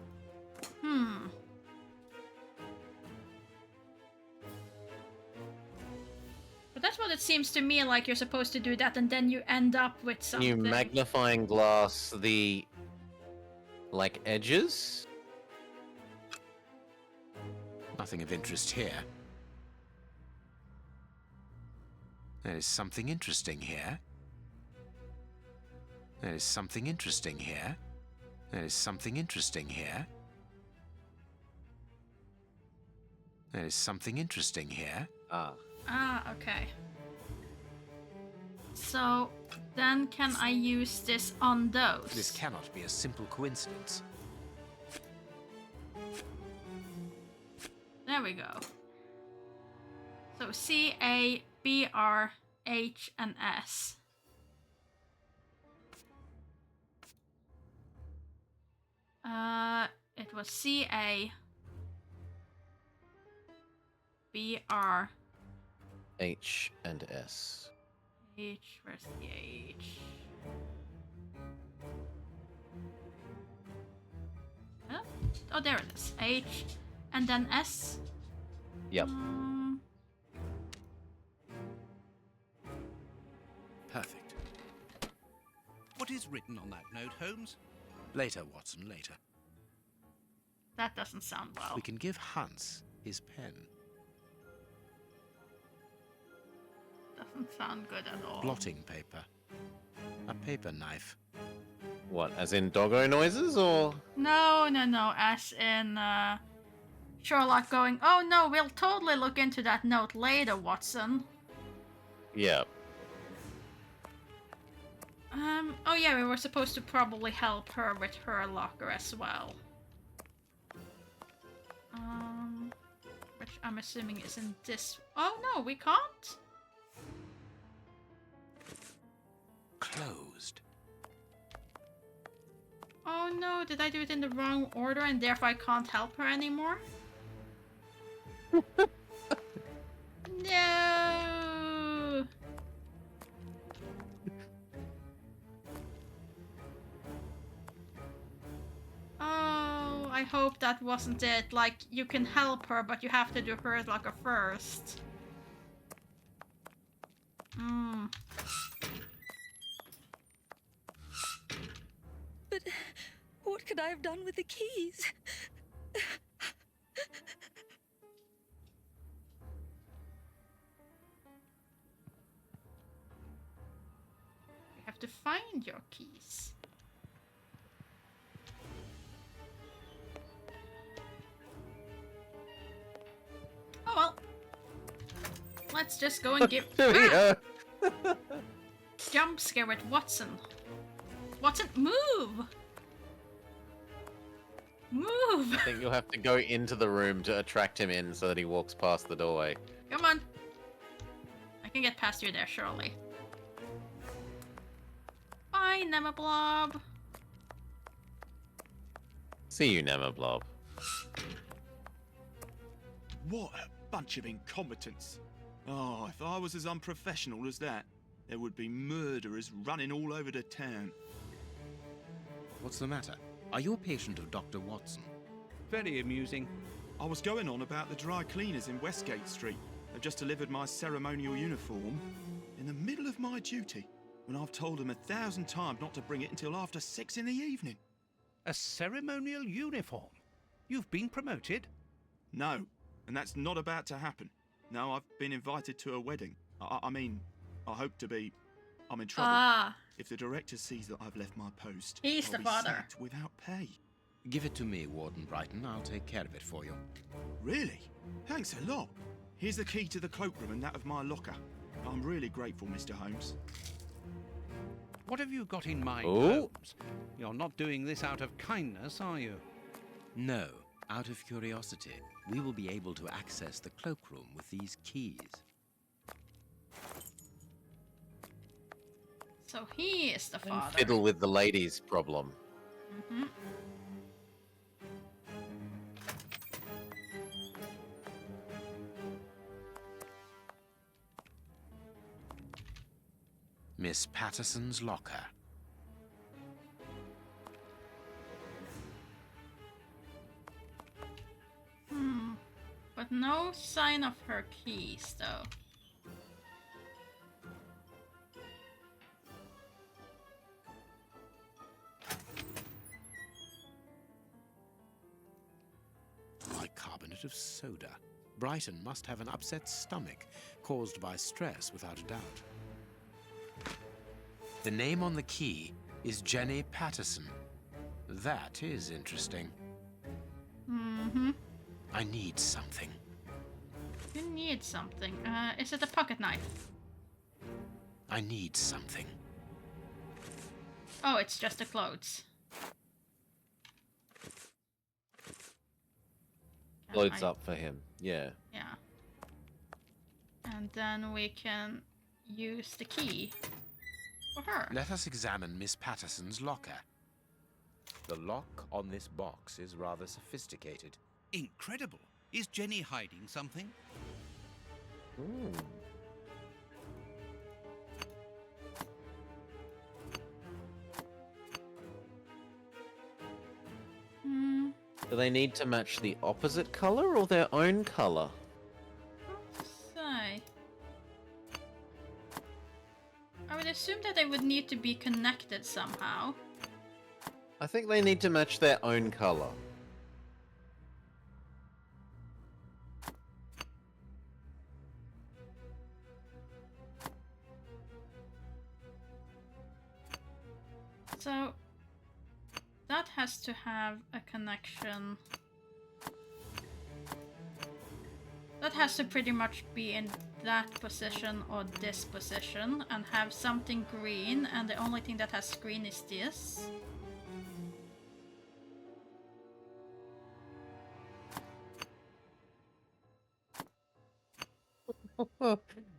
But that's what it seems to me like you're supposed to do that and then you end up with something. You magnifying glass the... like, edges? Nothing of interest here. There is something interesting here. There is something interesting here. There is something interesting here. There is something interesting here. Ah, okay. So, then can I use this on those? This cannot be a simple coincidence. There we go. So C, A, B, R, H, and S. It was C, A, B, R, H and S. H, where's the H? Huh? Oh, there it is. H, and then S. Yep. Perfect. What is written on that note, Holmes? Later, Watson, later. That doesn't sound well. We can give Hans his pen. Doesn't sound good at all. Blotting paper. A paper knife. What, as in doggo noises, or? No, no, no. As in Sherlock going, "Oh no, we'll totally look into that note later, Watson." Yeah. Oh yeah, we were supposed to probably help her with her locker as well. Which I'm assuming is in this. Oh no, we can't? Closed. Oh no, did I do it in the wrong order and therefore I can't help her anymore? No! Oh, I hope that wasn't it. Like, you can help her, but you have to do her locker first. But what could I have done with the keys? You have to find your keys. Oh well. Let's just go and give... Jump scare with Watson. Watson, move! Move! I think you'll have to go into the room to attract him in so that he walks past the doorway. Come on. I can get past you there, surely. Bye, Nemablob. See you, Nemablob. What a bunch of incompetents. Oh, if I was as unprofessional as that, there would be murderers running all over the town. What's the matter? Are you a patient of Dr. Watson? Very amusing. I was going on about the dry cleaners in Westgate Street. They've just delivered my ceremonial uniform in the middle of my duty, when I've told them 1,000 times not to bring it until after 6 in the evening. A ceremonial uniform? You've been promoted? No, and that's not about to happen. No, I've been invited to a wedding. I mean, I hope to be. I'm in trouble. Ah. If the director sees that I've left my post, He's I'll the be father. sacked without pay. Give it to me, Warden Brighton. I'll take care of it for you. Really? Thanks a lot. Here's the key to the cloakroom and that of my locker. I'm really grateful, Mr. Holmes. What have you got in mind, Oh. Holmes? You're not doing this out of kindness, are you? No, out of curiosity. We will be able to access the cloakroom with these keys. So he is the father. Fiddle with the ladies problem. Mm-hmm. Miss Patterson's locker. But no sign of her keys, though. Bicarbonate of soda. Brighton must have an upset stomach, caused by stress without a doubt. The name on the key is Jenny Patterson. That is interesting. Mm-hmm. I need something. You need something. Is it a pocket knife? I need something. Oh, it's just the clothes. Loads up for him. Yeah. Yeah. And then we can use the key for her. Let us examine Miss Patterson's locker. The lock on this box is rather sophisticated. Incredible. Is Jenny hiding something? Do they need to match the opposite color or their own color? Say. I would assume that they would need to be connected somehow. I think they need to match their own color. So, has to have a connection. That has to pretty much be in that position or this position and have something green, and the only thing that has green is this.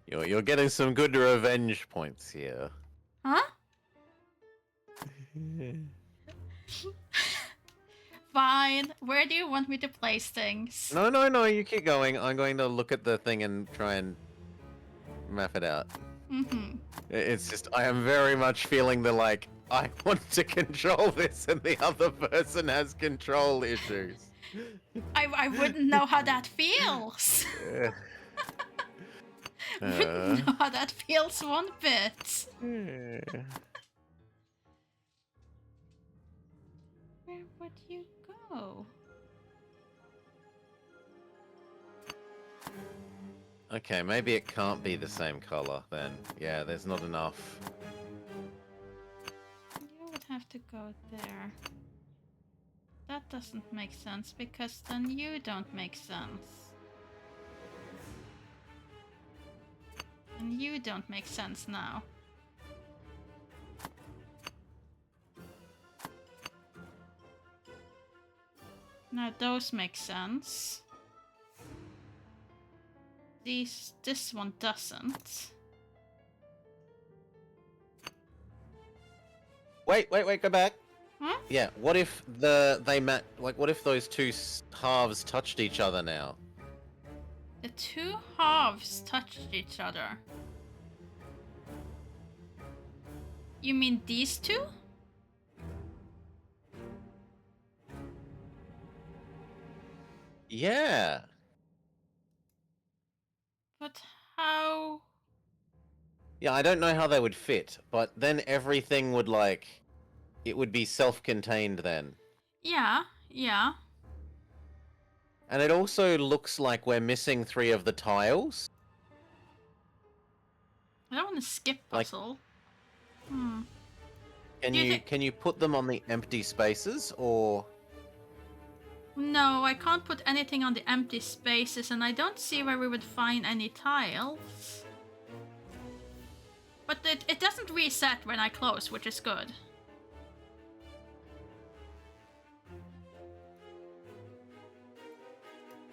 You're getting some good revenge points here. Huh? Fine. Where do you want me to place things? No, you keep going. I'm going to look at the thing and try and map it out. Mm-hmm. It's just, I am very much feeling the like, I want to control this and the other person has control issues. I wouldn't know how that feels. Wouldn't know how that feels one bit. Where would you go? Okay, maybe it can't be the same color then. Yeah, there's not enough. You would have to go there. That doesn't make sense because then you don't make sense. And you don't make sense now. Now those make sense. This one doesn't. Wait, go back. Huh? Yeah, what if what if those two halves touched each other now? The two halves touched each other. You mean these two? Yeah. But how? Yeah, I don't know how they would fit, but then everything would it would be self-contained then. Yeah. And it also looks like we're missing 3 of the tiles. I don't want to skip puzzle. Can you put them on the empty spaces or? No, I can't put anything on the empty spaces, and I don't see where we would find any tiles. But it doesn't reset when I close, which is good.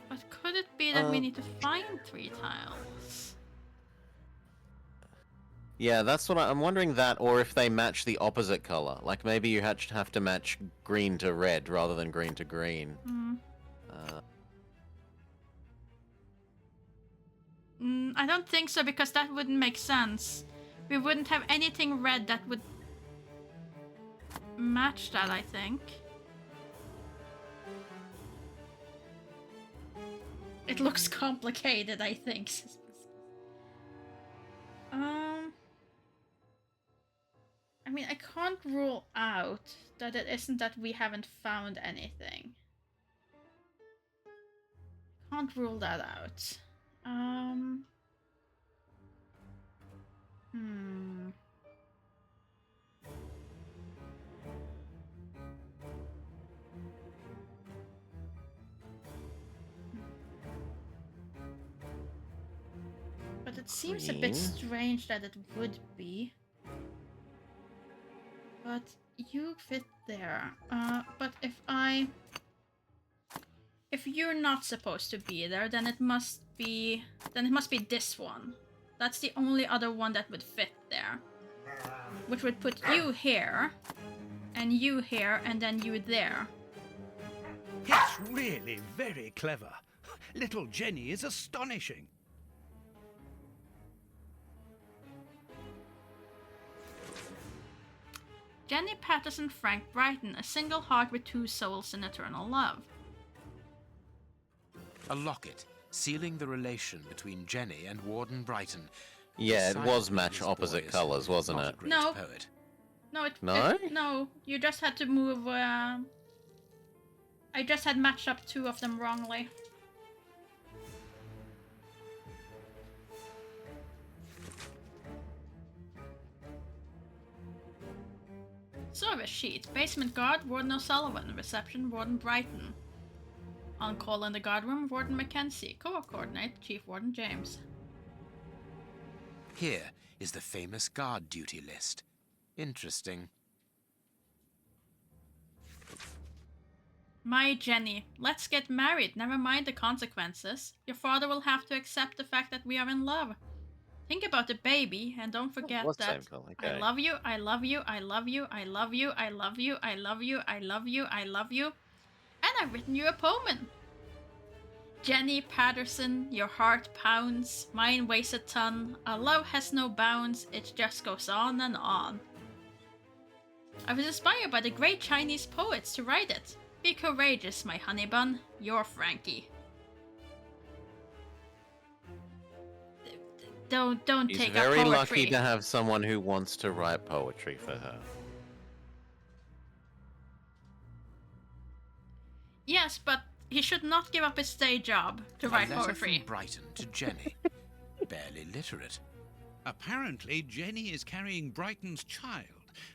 But could it be that we need to find 3 tiles? Yeah, that's what I'm wondering, that, or if they match the opposite color. Like maybe you have to match green to red rather than green to green. I don't think so, because that wouldn't make sense. We wouldn't have anything red that would match that, I think. It looks complicated, I think. I mean, I can't rule out that it isn't that we haven't found anything. Can't rule that out. But it seems a bit strange that it would be. But you fit there. But if you're not supposed to be there, then it must be this one. That's the only other one that would fit there. Which would put you here, and then you there. It's really very clever. Little Jenny is astonishing. Jenny Patterson Frank Brighton, a single heart with 2 souls in eternal love. A locket, sealing the relation between Jenny and Warden Brighton. Yeah, it was match opposite colors, wasn't it? No. Poet. No, no, you just had to move, I just had matched up 2 of them wrongly. Sorry. service sheet. Basement guard, Warden O'Sullivan. Reception, Warden Brighton. On call in the guard room, Warden Mackenzie. Co-coordinate, Chief Warden James. Here is the famous guard duty list. Interesting. My Jenny, let's get married. Never mind the consequences. Your father will have to accept the fact that we are in love. Think about the baby, and don't forget that I love you, I love you, I love you, I love you, I love you, I love you, I love you, I love you. And I've written you a poem. Jenny Patterson, your heart pounds, mine weighs a ton. Our love has no bounds, it just goes on and on. I was inspired by the great Chinese poets to write it. Be courageous, my honey bun. You're Frankie. Don't She's take very up poetry. lucky to have someone who wants to write poetry for her. Yes, but he should not give up his day job to write A letter poetry. from Brighton to Jenny. Barely literate. Apparently, Jenny is carrying Brighton's child,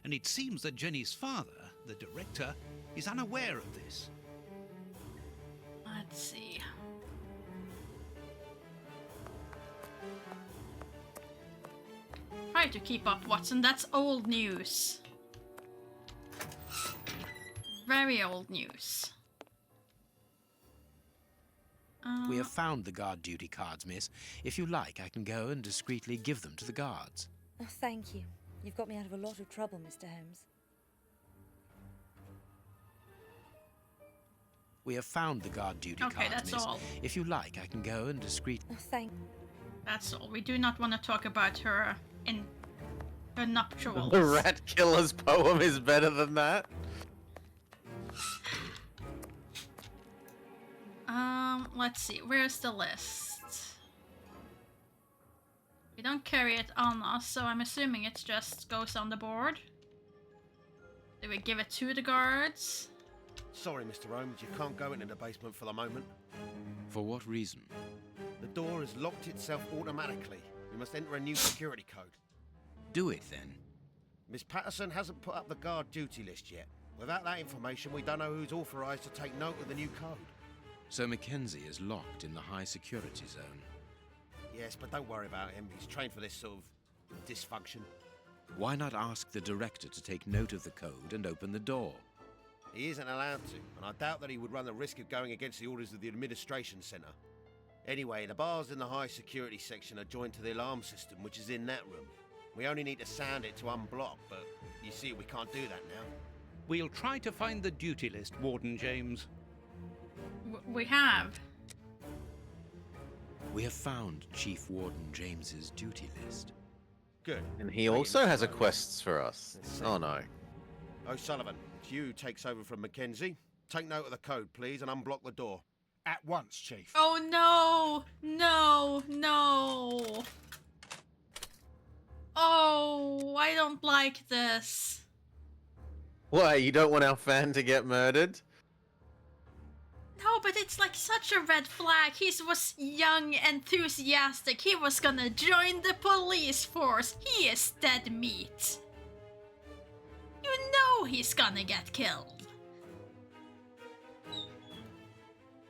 and it seems that Jenny's father, the director, is unaware of this. Let's see. Try to keep up, Watson. That's old news. Very old news. We have found the guard duty cards, miss. If you like, I can go and discreetly give them to the guards. Oh, thank you. You've got me out of a lot of trouble, Mr. Holmes. We have found the guard duty Okay, cards, that's miss. all. If you like, I can go and discreetly... Oh, thank... That's all. We do not want to talk about her in her nuptials. The Rat Killer's poem is better than that. Let's see. Where's the list? We don't carry it on us, so I'm assuming it just goes on the board. Do we give it to the guards? Sorry, Mr. Holmes, you can't go into the basement for the moment. For what reason? The door has locked itself automatically. We must enter a new security code. Do it, then. Miss Patterson hasn't put up the guard duty list yet. Without that information, we don't know who's authorised to take note of the new code. So Mackenzie is locked in the high security zone. Yes, but don't worry about him. He's trained for this sort of dysfunction. Why not ask the director to take note of the code and open the door? He isn't allowed to, and I doubt that he would run the risk of going against the orders of the administration centre. Anyway, the bars in the high security section are joined to the alarm system, which is in that room. We only need to sound it to unblock, but you see, we can't do that now. We'll try to find the duty list, Warden James. We have. We have found Chief Warden James's duty list. Good. And he also has a quest for us. Oh no. O'Sullivan, it's you who takes over from Mackenzie. Take note of the code, please, and unblock the door. At once, Chief. Oh no! No! No! Oh, I don't like this. Why, you don't want our fan to get murdered? No, but it's like such a red flag. He was young, enthusiastic. He was gonna join the police force. He is dead meat. You know he's gonna get killed.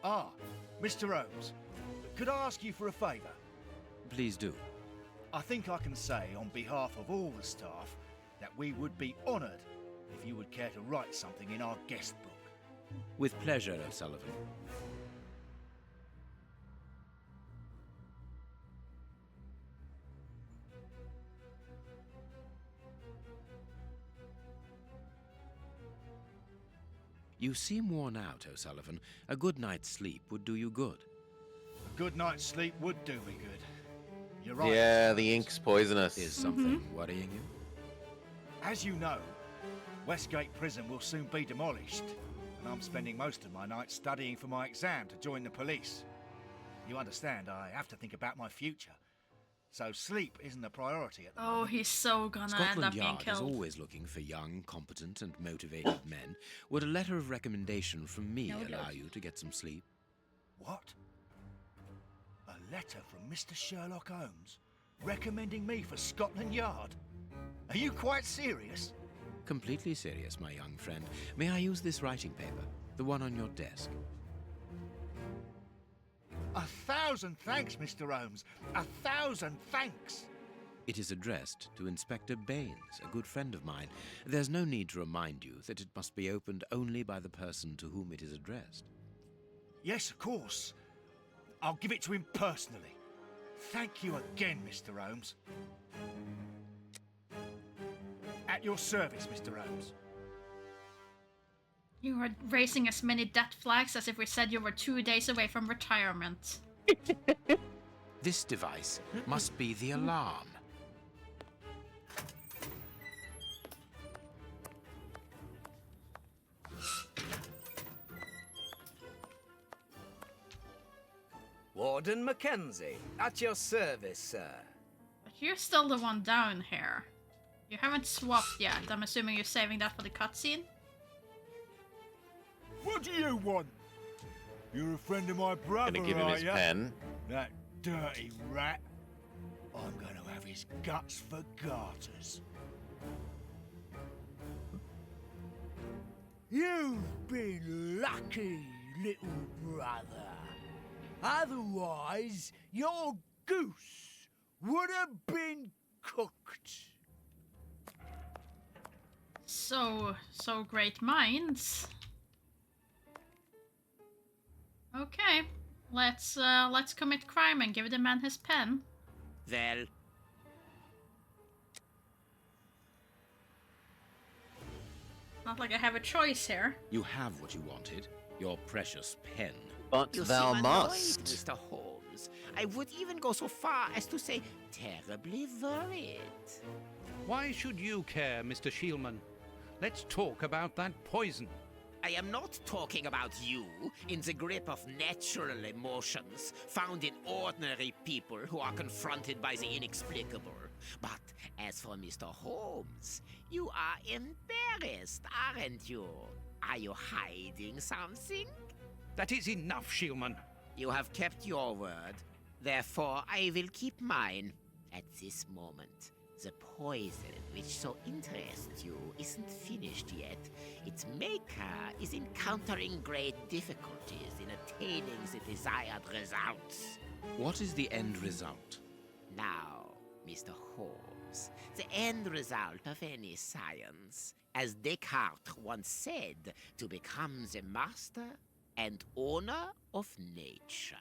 Ah, Mr. Holmes, could I ask you for a favour? Please do. I think I can say on behalf of all the staff that we would be honoured if you would care to write something in our guest book. With pleasure, O'Sullivan. You seem worn out, O'Sullivan. A good night's sleep would do you good. A good night's sleep would do me good. You're right. Yeah, the ink's poisonous. Is something worrying you? As you know, Westgate Prison will soon be demolished, and I'm spending most of my nights studying for my exam to join the police. You understand, I have to think about my future. So sleep isn't a priority at the moment. Oh, he's so gonna end up Scotland being Yard is killed. always looking for young, competent, and motivated men. Would a letter of recommendation from me allow you to get some sleep? What? A letter from Mr. Sherlock Holmes recommending me for Scotland Yard? Are you quite serious? completely serious, my young friend. May I use this writing paper? The one on your desk. 1,000 thanks, Mr. Holmes. 1,000 thanks. It is addressed to Inspector Baines, a good friend of mine. There's no need to remind you that it must be opened only by the person to whom it is addressed. Yes, of course. I'll give it to him personally. Thank you again, Mr. Holmes. At your service, Mr. Holmes. You are raising as many death flags as if we said you were 2 days away from retirement. This device must be the alarm. Warden Mackenzie, at your service, sir. But you're still the one down here. You haven't swapped yet. I'm assuming you're saving that for the cutscene? What do you want? You're a friend of my brother, Gonna give him his ya? pen. That dirty rat. I'm gonna have his guts for garters. You've been lucky, little brother. Otherwise, your goose would have been cooked. So great minds. Okay, let's commit crime and give the man his pen. Well, Not like I have a choice here. You have what you wanted, your precious pen. But you thou seem must. annoyed, Mr. Holmes. I would even go so far as to say terribly worried. Why should you care, Mr. Shielman? Let's talk about that poison. I am not talking about you in the grip of natural emotions found in ordinary people who are confronted by the inexplicable. But as for Mr. Holmes, you are embarrassed, aren't you? Are you hiding something? That is enough, Shielman. You have kept your word. Therefore, I will keep mine. At this moment, the poison which so interests you isn't finished yet. Its maker is encountering great difficulties in attaining the desired results. What is the end result? Now, Mr. Holmes, the end result of any science, as Descartes once said, to become the master and owner of nature.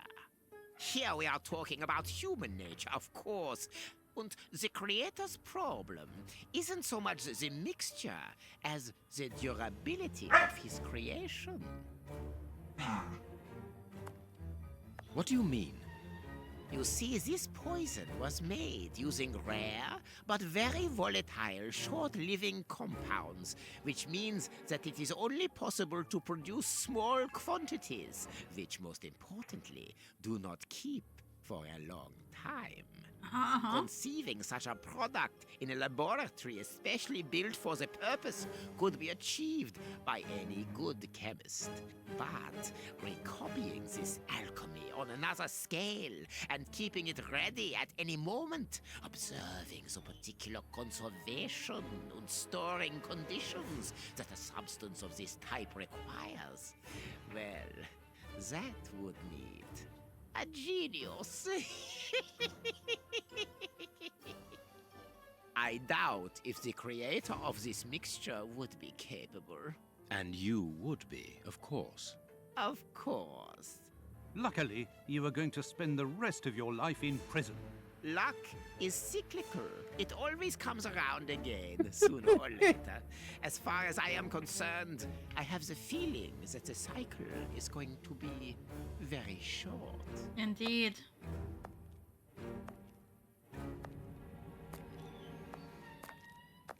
Here we are talking about human nature, of course. And the creator's problem isn't so much the mixture as the durability of his creation. What do you mean? You see, this poison was made using rare but very volatile short-living compounds, which means that it is only possible to produce small quantities, which most importantly do not keep for a long time. Conceiving such a product in a laboratory especially built for the purpose could be achieved by any good chemist. But recopying this alchemy on another scale and keeping it ready at any moment, observing the particular conservation and storing conditions that a substance of this type requires, well, that would need a genius. I doubt if the creator of this mixture would be capable. And you would be, of course. Of course. Luckily, you are going to spend the rest of your life in prison. Luck is cyclical. It always comes around again, sooner or later. As far as I am concerned, I have the feeling that the cycle is going to be very short. Indeed.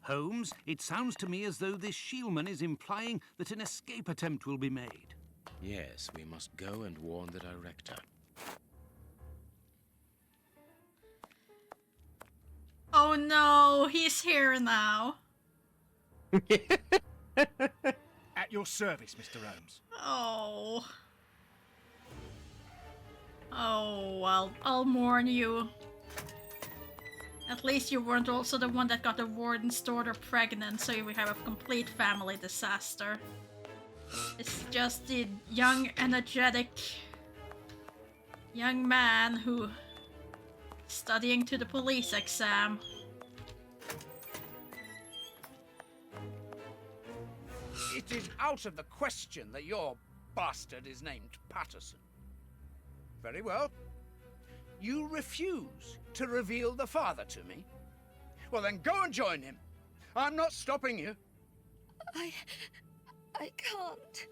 Holmes, it sounds to me as though this Shielman is implying that an escape attempt will be made. Yes, we must go and warn the director. Oh no, he's here now. At your service, Mr. Holmes. Oh. Oh, well, I'll mourn you. At least you weren't also the one that got the warden's daughter pregnant, so we have a complete family disaster. It's just the young, energetic young man who is studying to the police exam. It is out of the question that your bastard is named Patterson. Very well. You refuse to reveal the father to me? Well, then go and join him. I'm not stopping you. I can't.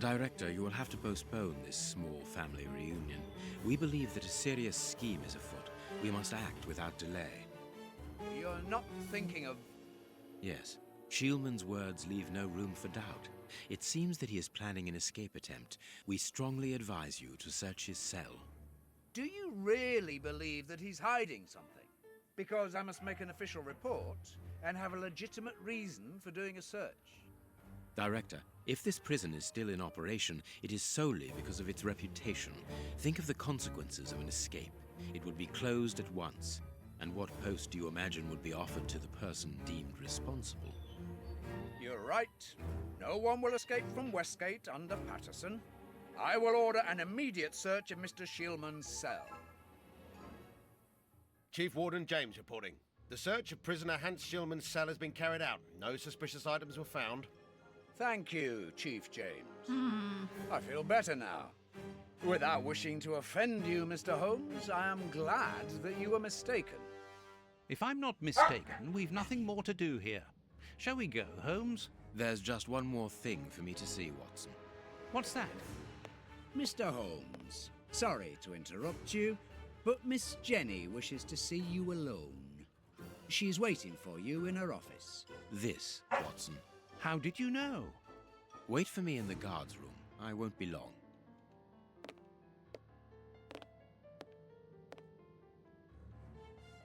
Director, you will have to postpone this small family reunion. We believe that a serious scheme is afoot. We must act without delay. You're not thinking of... Yes. Shielman's words leave no room for doubt. It seems that he is planning an escape attempt. We strongly advise you to search his cell. Do you really believe that he's hiding something? Because I must make an official report and have a legitimate reason for doing a search. Director, if this prison is still in operation, it is solely because of its reputation. Think of the consequences of an escape. It would be closed at once. And what post do you imagine would be offered to the person deemed responsible? You're right. No one will escape from Westgate under Patterson. I will order an immediate search of Mr. Shielman's cell. Chief Warden James reporting. The search of prisoner Hans Shielman's cell has been carried out. No suspicious items were found. Thank you, Chief James. I feel better now. Without wishing to offend you, Mr. Holmes, I am glad that you were mistaken. If I'm not mistaken, we've nothing more to do here. Shall we go, Holmes? There's just one more thing for me to see, Watson. What's that? Mr. Holmes, sorry to interrupt you, but Miss Jenny wishes to see you alone. She's waiting for you in her office. This, Watson. How did you know? Wait for me in the guard's room. I won't be long.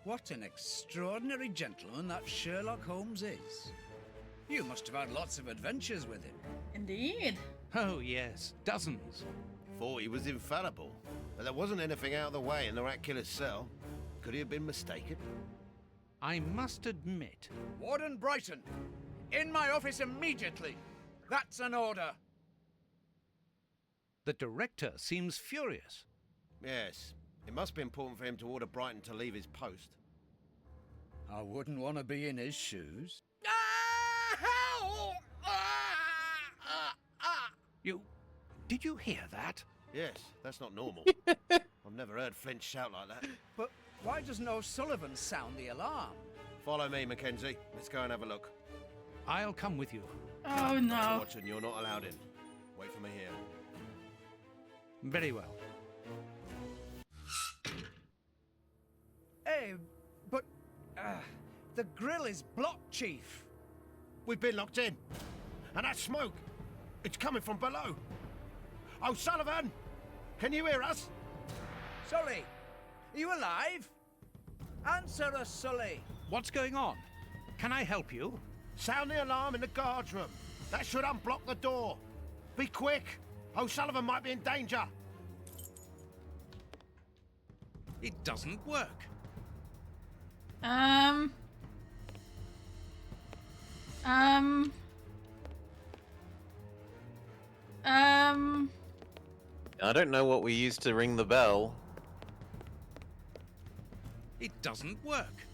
What an extraordinary gentleman that Sherlock Holmes is. You must have had lots of adventures with him. Indeed. Oh, yes, dozens. Thought he was infallible, but there wasn't anything out of the way in the rat killer's cell. Could he have been mistaken? I must admit... Warden Brighton, in my office immediately. That's an order. The director seems furious. Yes. It must be important for him to order Brighton to leave his post. I wouldn't want to be in his shoes. Did you hear that? Yes, that's not normal. I've never heard Flint shout like that. But why doesn't O'Sullivan sound the alarm? Follow me, Mackenzie. Let's go and have a look. I'll come with you. Oh, no. Watson, you're not allowed in. Wait for me here. Very well. Hey, but... the grill is blocked, Chief. We've been locked in. And that smoke, it's coming from below. O'Sullivan! Can you hear us? Sully, are you alive? Answer us, Sully. What's going on? Can I help you? Sound the alarm in the guard's room. That should unblock the door. Be quick. O'Sullivan might be in danger. It doesn't work. I don't know what we used to ring the bell. It doesn't work.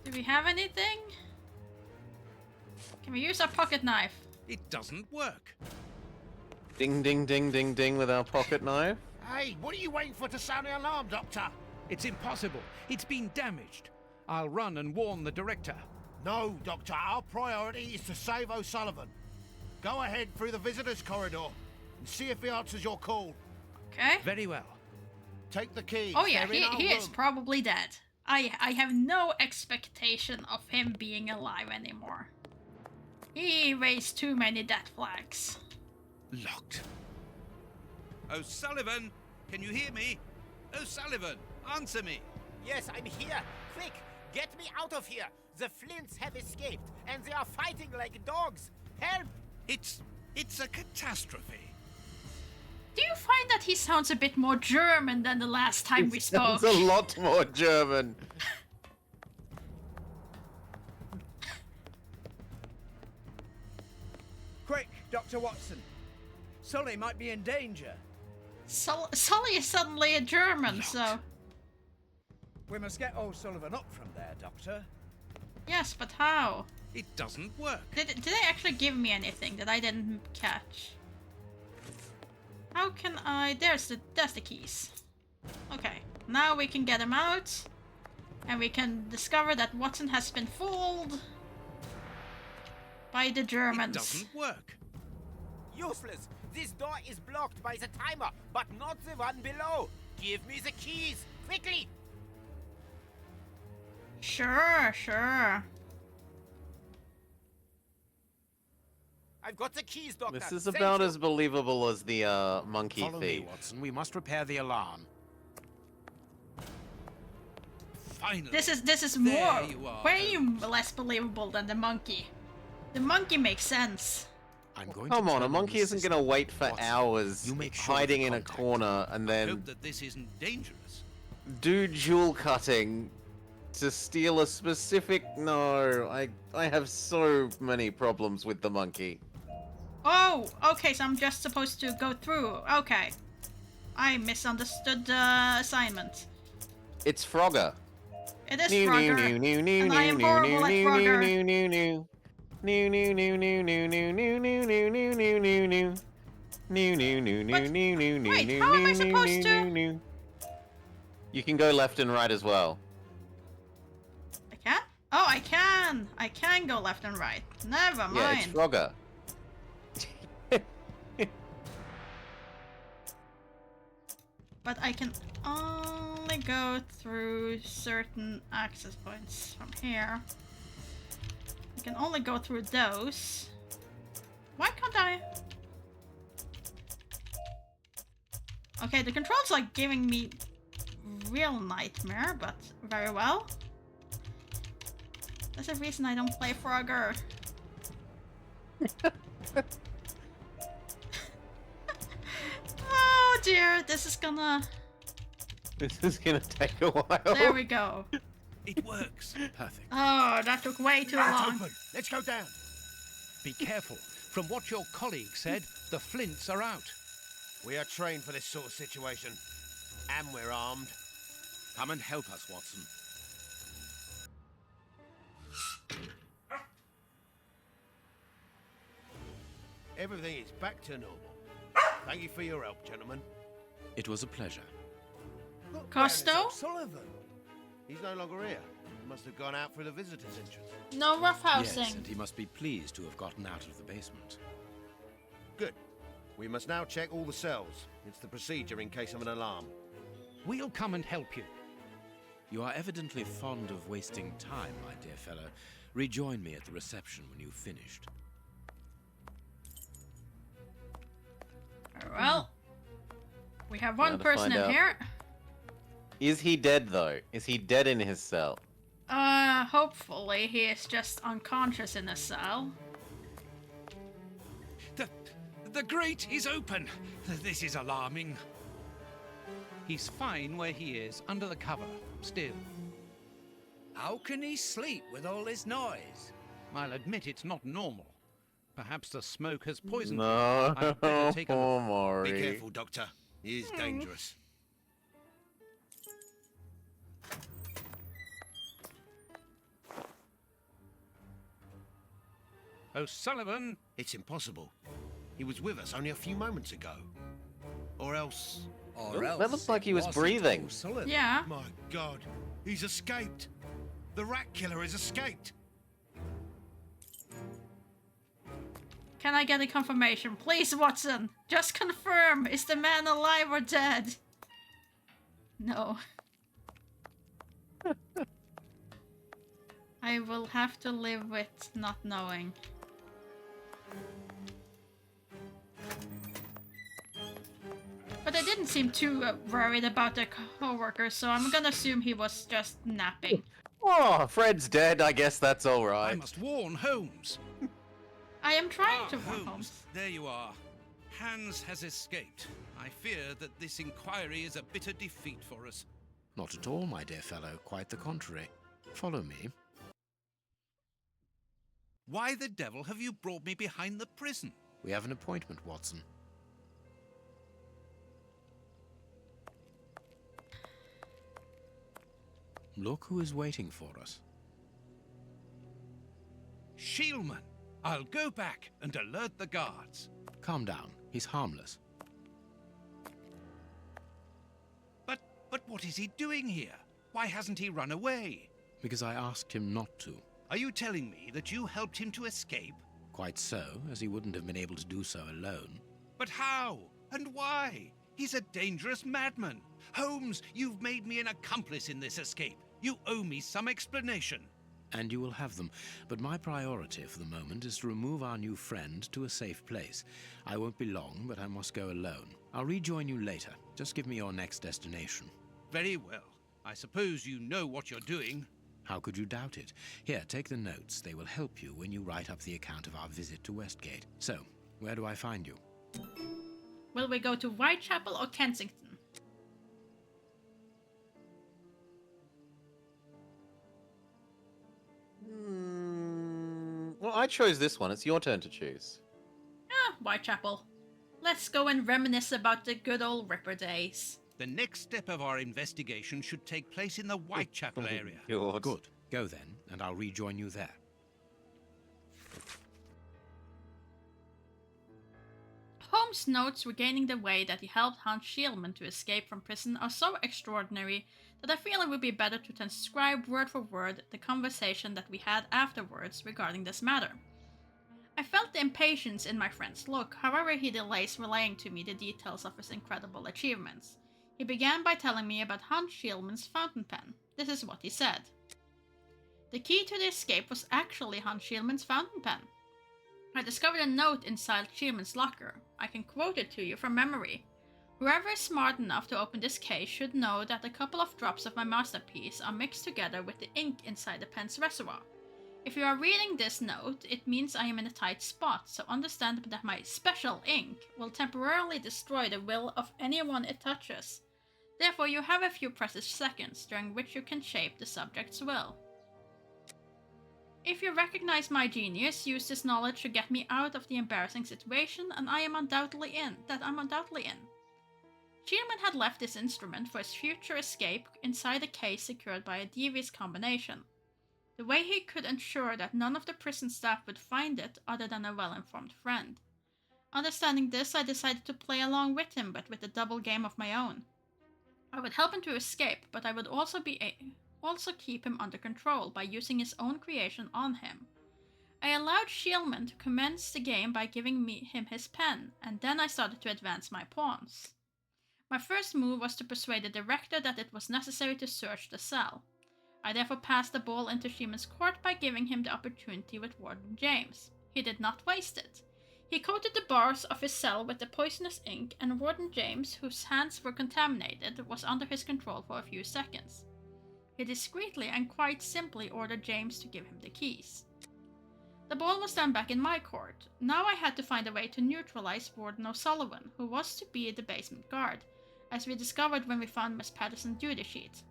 Do we have anything? Can we use our pocket knife? It doesn't work. Ding, ding, ding, ding, ding with our pocket knife. Hey, what are you waiting for to sound the alarm, Doctor? It's impossible. It's been damaged. I'll run and warn the director. No, Doctor. Our priority is to save O'Sullivan. Go ahead through the visitor's corridor and see if he answers your call. Okay. Very well. Take the key. Oh yeah, They're in our he is room. probably dead. I have no expectation of him being alive anymore. He raised too many death flags. Locked. O'Sullivan, can you hear me? O'Sullivan, answer me. Yes, I'm here. Quick, get me out of here. The Flints have escaped, and they are fighting like dogs. Help! It's a catastrophe. Do you find that he sounds a bit more German than the last time we spoke? Sounds a lot more German. Quick, Dr. Watson. Sully might be in danger. Sully is suddenly a German, so... We must get O'Sullivan up from there, Doctor. Yes, but how? It doesn't work. Did they actually give me anything that I didn't catch? How can I... There's the keys. Okay, now we can get him out. And we can discover that Watson has been fooled by the Germans. It doesn't work. Useless. This door is blocked by the timer, but not the one below. Give me the keys, quickly. Sure. I've got the keys, Doctor. This is about Thank as believable as the monkey Follow me, thief. Watson. We must repair the alarm. Finally. This is There more you are, way less believable than the monkey. The monkey makes sense. I'm going Come to on, turn a monkey the isn't system. gonna wait for Watson, hours you make sure of hiding the in a contact. corner and then Hope that this isn't dangerous. do jewel cutting to steal a specific... No, I have so many problems with the monkey. Oh, okay, so I'm just supposed to go through. Okay. I misunderstood the assignment. It's Frogger. It is Frogger. And I am horrible at Frogger. Wait, how am I supposed to? You can go left and right as well. I can? Oh, I can! I can go left and right. Never mind. Yeah, it's Frogger. But I can only go through certain access points from here. I can only go through those. Why can't I? Okay, the controls are giving me real nightmare, but very well. There's a reason I don't play Frogger. Oh dear, this is gonna take a while. There we go. It works. Perfect. Oh, that took way too long. Open. Let's go down. Be careful. From what your colleague said, the flints are out. We are trained for this sort of situation. And we're armed. Come and help us, Watson. Everything is back to normal. Thank you for your help, gentlemen. It was a pleasure. Costo? Sullivan. He's no longer here. He must have gone out for the visitor's entrance. No roughhousing. Yes, and he must be pleased to have gotten out of the basement. Good. We must now check all the cells. It's the procedure in case of an alarm. We'll come and help you. You are evidently fond of wasting time, my dear fellow. Rejoin me at the reception when you've finished. Well, we have one Now to person find in out. here. Is he dead though? Is he dead in his cell? Hopefully he is just unconscious in a cell. The grate is open. This is alarming. He's fine where he is, under the cover, still. How can he sleep with all this noise? I'll admit it's not normal. Perhaps the smoke has poisoned No, him. I'd better take a poor look. Maury. Be careful, Doctor. He is dangerous. O'Sullivan! It's impossible. He was with us only a few moments ago. Or else... That looks like he was breathing. Yeah. My God, he's escaped. The rat killer has escaped. Can I get a confirmation? Please, Watson! Just confirm! Is the man alive or dead? No. I will have to live with not knowing. But I didn't seem too worried about the co-workers, so I'm gonna assume he was just napping. Oh, Fred's dead. I guess that's all I right. must warn Holmes. I am trying to warn Holmes. Holmes, there you are. Hans has escaped. I fear that this inquiry is a bitter defeat for us. Not at all, my dear fellow. Quite the contrary. Follow me. Why the devil have you brought me behind the prison? We have an appointment, Watson. Look who is waiting for us. Shieldman! I'll go back and alert the guards. Calm down. He's harmless. But what is he doing here? Why hasn't he run away? Because I asked him not to. Are you telling me that you helped him to escape? Quite so, as he wouldn't have been able to do so alone. But how? And why? He's a dangerous madman. Holmes, you've made me an accomplice in this escape. You owe me some explanation. And you will have them. But my priority for the moment is to remove our new friend to a safe place. I won't be long, but I must go alone. I'll rejoin you later. Just give me your next destination. Very well. I suppose you know what you're doing. How could you doubt it? Here, take the notes. They will help you when you write up the account of our visit to Westgate. So, where do I find you? Will we go to Whitechapel or Kensington? Well, I chose this one. It's your turn to choose. Ah, Whitechapel. Let's go and reminisce about the good old Ripper days. The next step of our investigation should take place in the Whitechapel area. Good. Go then, and I'll rejoin you there. Holmes' notes regaining the way that he helped Hans Shieldman to escape from prison are so extraordinary that I feel it would be better to transcribe word for word the conversation that we had afterwards regarding this matter. I felt the impatience in my friend's look, however he delays relaying to me the details of his incredible achievements. He began by telling me about Hans Shieldman's fountain pen. This is what he said. The key to the escape was actually Hans Shieldman's fountain pen. I discovered a note inside Shieldman's locker. I can quote it to you from memory. Whoever is smart enough to open this case should know that a couple of drops of my masterpiece are mixed together with the ink inside the pen's reservoir. If you are reading this note, it means I am in a tight spot, so understand that my special ink will temporarily destroy the will of anyone it touches. Therefore, you have a few precious seconds during which you can shape the subject's will. If you recognize my genius, use this knowledge to get me out of the embarrassing situation, and I'm undoubtedly in. Shieldman had left this instrument for his future escape inside a case secured by a devious combination. The way he could ensure that none of the prison staff would find it other than a well-informed friend. Understanding this, I decided to play along with him, but with a double game of my own. I would help him to escape, but I would also keep him under control by using his own creation on him. I allowed Shieldman to commence the game by giving him his pen, and then I started to advance my pawns. My first move was to persuade the director that it was necessary to search the cell. I therefore passed the ball into Shieldman's court by giving him the opportunity with Warden James. He did not waste it. He coated the bars of his cell with the poisonous ink, and Warden James, whose hands were contaminated, was under his control for a few seconds. He discreetly and quite simply ordered James to give him the keys. The ball was then back in my court. Now I had to find a way to neutralize Warden O'Sullivan, who was to be the basement guard, as we discovered when we found Miss Patterson's duty sheet.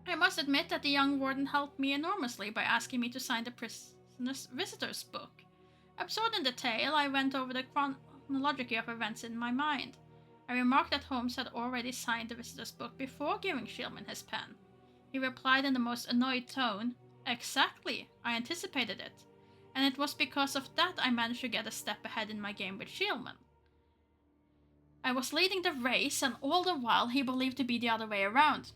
I must admit that the young warden helped me enormously by asking me to sign the prisoner's visitor's book. Absorbed in the tale, I went over the chronology of events in my mind. I remarked that Holmes had already signed the visitor's book before giving Shieldman his pen. He replied in the most annoyed tone, "Exactly, I anticipated it. And it was because of that I managed to get a step ahead in my game with Shieldman. I was leading the race, and all the while he believed to be the other way around.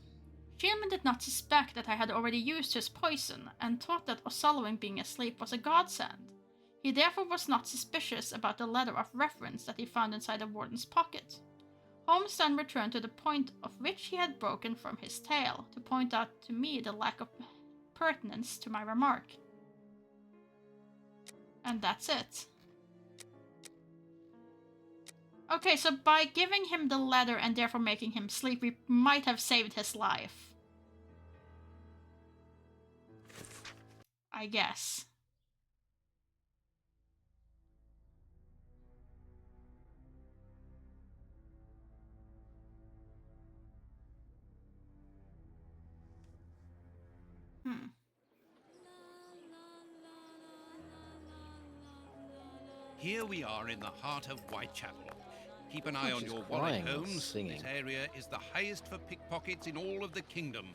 Shieldman did not suspect that I had already used his poison, and thought that O'Sullivan being asleep was a godsend. He therefore was not suspicious about the letter of reference that he found inside the warden's pocket. Holmes then returned to the point of which he had broken from his tale, to point out to me the lack of pertinence to my remark. And that's it. Okay, so by giving him the letter and therefore making him sleep, we might have saved his life. I guess. Here we are in the heart of Whitechapel. Keep an eye Oh, on she's your wallet, crying or Holmes. singing. This area is the highest for pickpockets in all of the kingdom.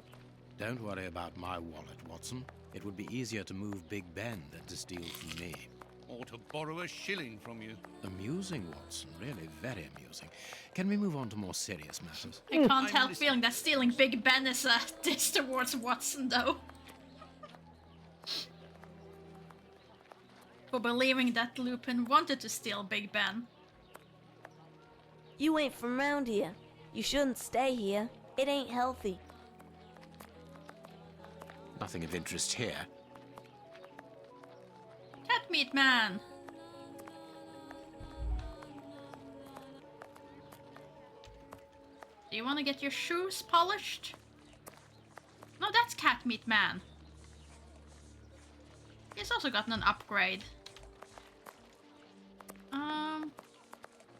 Don't worry about my wallet, Watson. It would be easier to move Big Ben than to steal from me. Or to borrow a shilling from you. Amusing, Watson. Really very amusing. Can we move on to more serious matters? I can't help feeling that stealing Big Ben is a diss towards Watson, though. For believing that Lupin wanted to steal Big Ben. You ain't from round here. You shouldn't stay here. It ain't healthy. Nothing of interest here. Cat meat man! Do you want to get your shoes polished? No, that's cat meat man. He's also gotten an upgrade.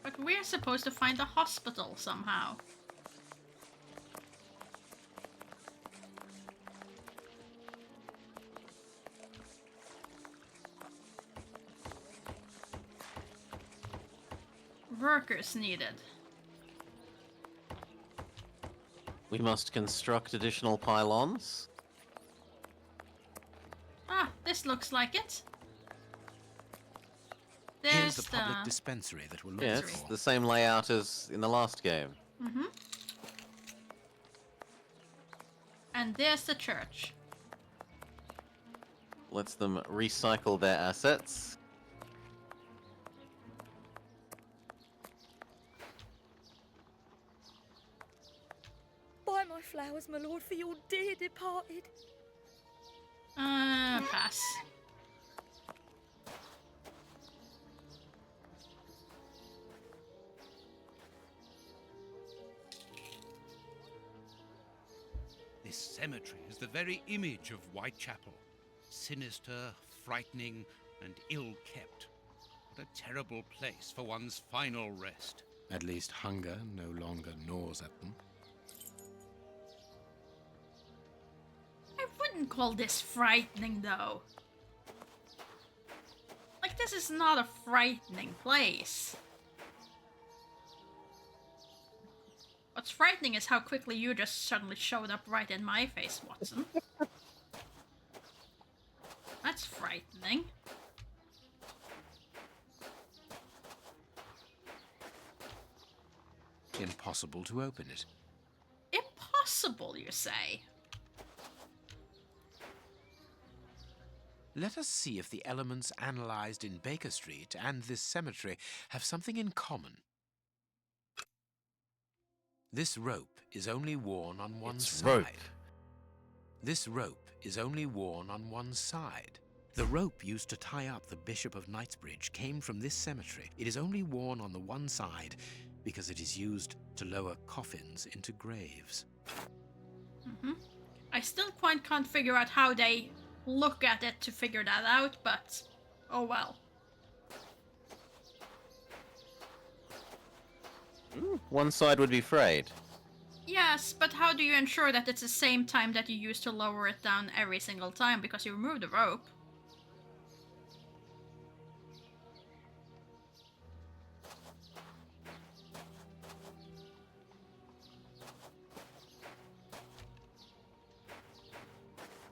But we're supposed to find a hospital somehow. Workers needed. We must construct additional pylons. Ah, this looks like it. Here's There's the public dispensary that we're looking Yeah, it's for. the same layout as in the last game. Mm-hmm. And there's the church. Lets them recycle their assets. Buy my flowers, my lord, for your dear departed. Pass. This cemetery is the very image of Whitechapel. Sinister, frightening, and ill-kept. What a terrible place for one's final rest. At least hunger no longer gnaws at them. I wouldn't call this frightening, though. Like, this is not a frightening place. What's frightening is how quickly you just suddenly showed up right in my face, Watson. That's frightening. Impossible to open it. Impossible, you say? Let us see if the elements analyzed in Baker Street and this cemetery have something in common. This rope is only worn on one side. rope. This rope is only worn on one side. The rope used to tie up the Bishop of Knightsbridge came from this cemetery. It is only worn on the one side because it is used to lower coffins into graves. Mm-hmm. I still quite can't figure out how they look at it to figure that out, but oh well. One side would be frayed. Yes, but how do you ensure that it's the same time that you use to lower it down every single time because you remove the rope?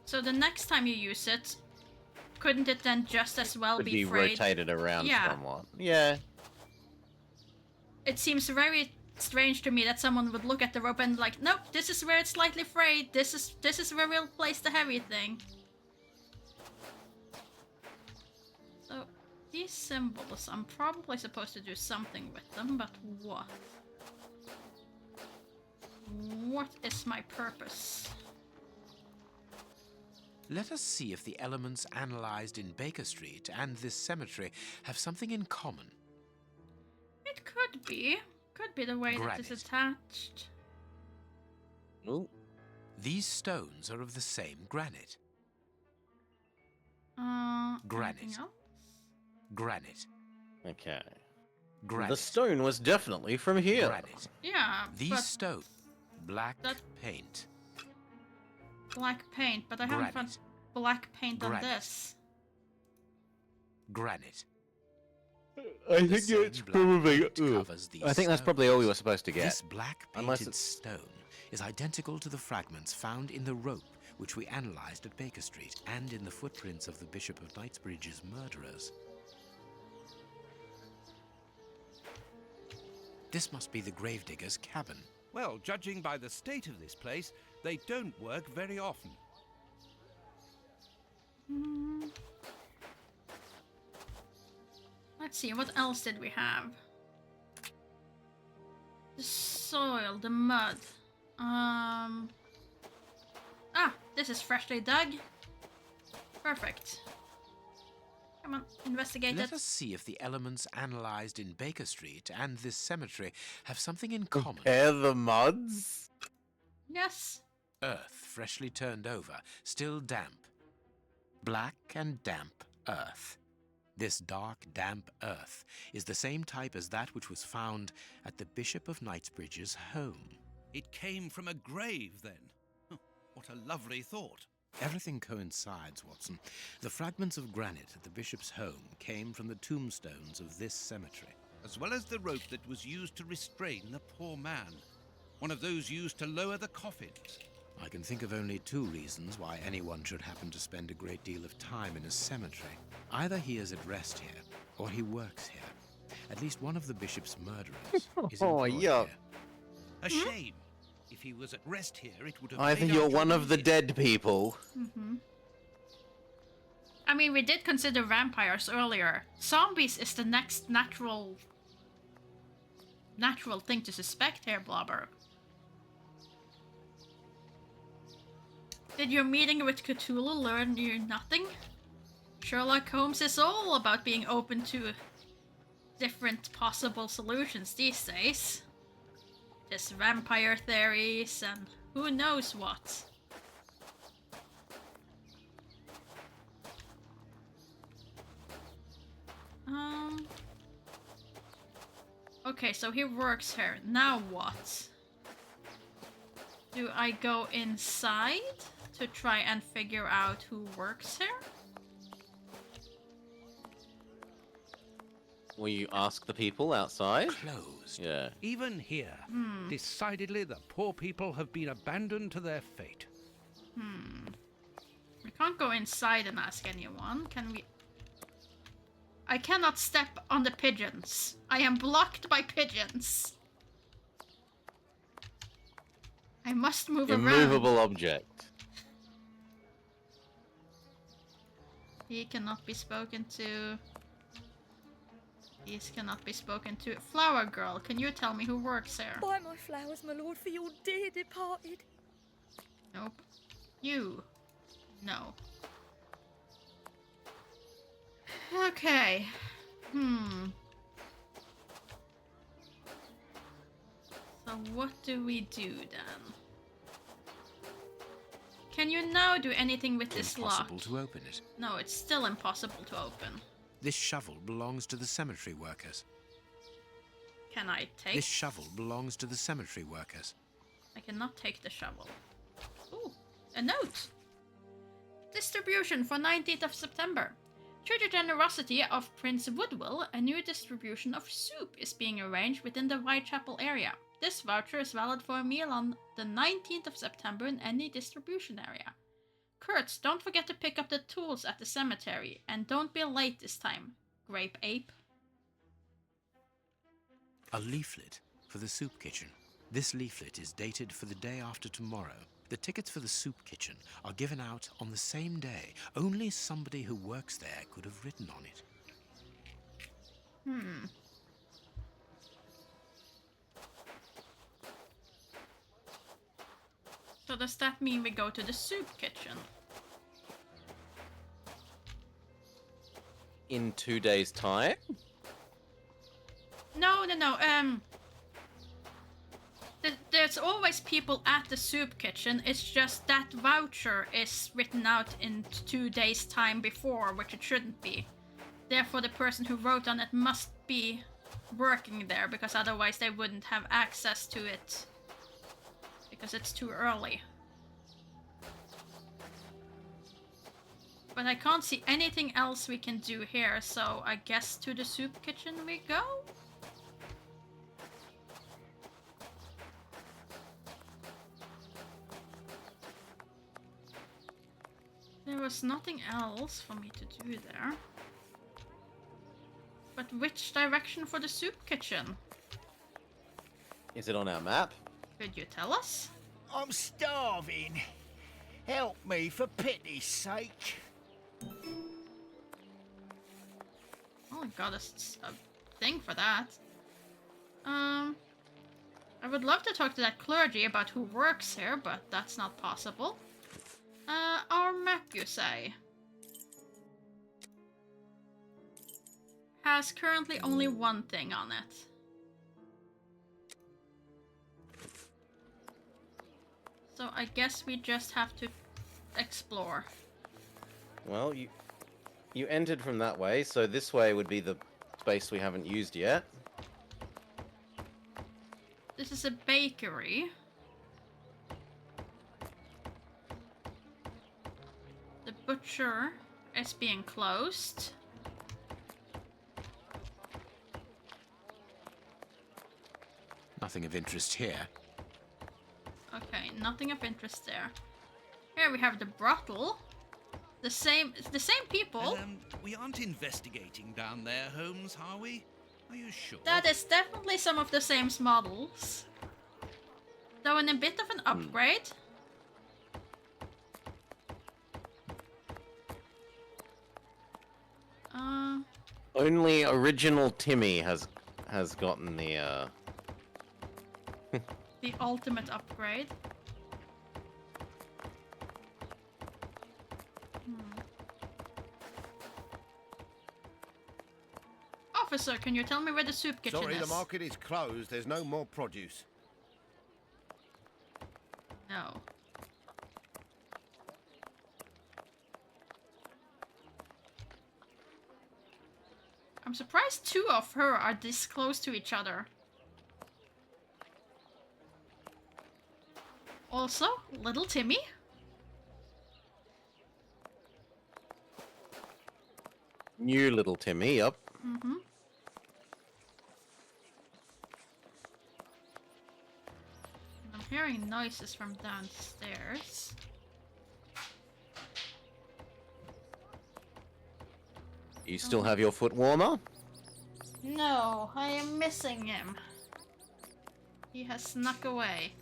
So the next time you use it, couldn't it then just as well Would be be frayed? rotated around Yeah. somewhat. Yeah. It seems very strange to me that someone would look at the rope and like, nope, this is where it's slightly frayed. This is where we'll place the heavy thing. So these symbols, I'm probably supposed to do something with them, but what? What is my purpose? Let us see if the elements analyzed in Baker Street and this cemetery have something in common. It could be. Could be the way that it's attached. Ooh. These stones are of the same granite. Granite. Granite. Granite. Okay. Granite. The stone was definitely from here. Granite. Yeah, These but stones. Black paint. black paint, but I haven't found Granite. black paint on Granite. this. Granite. I The think same it's black probably. paint covers these I think that's probably all we were supposed to get. This black Unless painted it's stone is identical to the fragments found in the rope which we analysed at Baker Street and in the footprints of the Bishop of Knightsbridge's murderers. This must be the gravedigger's cabin. Well, judging by the state of this place, they don't work very often. Let's see, what else did we have? The soil, the mud. This is freshly dug. Perfect. Come on, investigate Let it. us see if the elements analysed in Baker Street and this cemetery have something in common. Compare the muds? Yes. Earth freshly turned over, still damp. Black and damp earth. This dark, damp earth is the same type as that which was found at the Bishop of Knightsbridge's home. It came from a grave, then. Huh, what a lovely thought. Everything coincides, Watson. The fragments of granite at the bishop's home came from the tombstones of this cemetery. As well as the rope that was used to restrain the poor man. One of those used to lower the coffins. I can think of only two reasons why anyone should happen to spend a great deal of time in a cemetery. Either he is at rest here, or he works here. At least one of the bishop's murderers is employed here. A shame. If he was at rest here, it would have Either made you're our one job of the easier. dead people. I mean, we did consider vampires earlier. Zombies is the next natural thing to suspect here, Blobber. Did your meeting with Cthulhu learn you nothing? Sherlock Holmes is all about being open to different possible solutions these days. There's vampire theories and who knows what. Okay, so he works here. Now what? Do I go inside to try and figure out who works here? Will you ask the people outside? Closed. Yeah. Even here, decidedly the poor people have been abandoned to their fate. We can't go inside and ask anyone, can we? I cannot step on the pigeons. I am blocked by pigeons. I must move around. Immovable object. He cannot be spoken to. These cannot be spoken to. Flower girl, can you tell me who works there? Buy my flowers, my lord, for your dear departed. Nope. You. No. Okay. So what do we do then? Can you now do anything with this lock? Impossible to open it. No, it's still impossible to open. This shovel belongs to the cemetery workers. Can I take? This shovel belongs to the cemetery workers. I cannot take the shovel. Ooh, a note. Distribution for 19th of September. Through the generosity of Prince Woodwill, a new distribution of soup is being arranged within the Whitechapel area. This voucher is valid for a meal on the 19th of September in any distribution area. Kurt, don't forget to pick up the tools at the cemetery, and don't be late this time, Grape Ape. A leaflet for the soup kitchen. This leaflet is dated for the day after tomorrow. The tickets for the soup kitchen are given out on the same day. Only somebody who works there could have written on it. So does that mean we go to the soup kitchen? In 2 days' time? No. There's always people at the soup kitchen. It's just that voucher is written out in 2 days' time before, which it shouldn't be. Therefore, the person who wrote on it must be working there, because otherwise they wouldn't have access to it. Because it's too early. But I can't see anything else we can do here, so I guess to the soup kitchen we go? There was nothing else for me to do there. But which direction for the soup kitchen? Is it on our map? Could you tell us? I'm starving. Help me for pity's sake. Oh, I got a thing for that. I would love to talk to that clergy about who works here, but that's not possible. Our map, you say? Has currently only one thing on it. So I guess we just have to explore. Well, you entered from that way, so this way would be the space we haven't used yet. This is a bakery. The butcher is being closed. Nothing of interest here. Okay, nothing of interest there. Here we have the brothel. The same people. We aren't investigating down there, Holmes, are we? Are you sure? That is definitely some of the same models. Though in a bit of an upgrade. Only original Timmy has gotten the the ultimate upgrade. Officer, can you tell me where the soup kitchen Sorry, is? the market is closed. There's no more produce. No. I'm surprised two of her are this close to each other. Also, little Timmy. new little Timmy, yep. Mm-hmm. I'm hearing noises from downstairs. You still have your foot warmer? No, I am missing him. He has snuck away.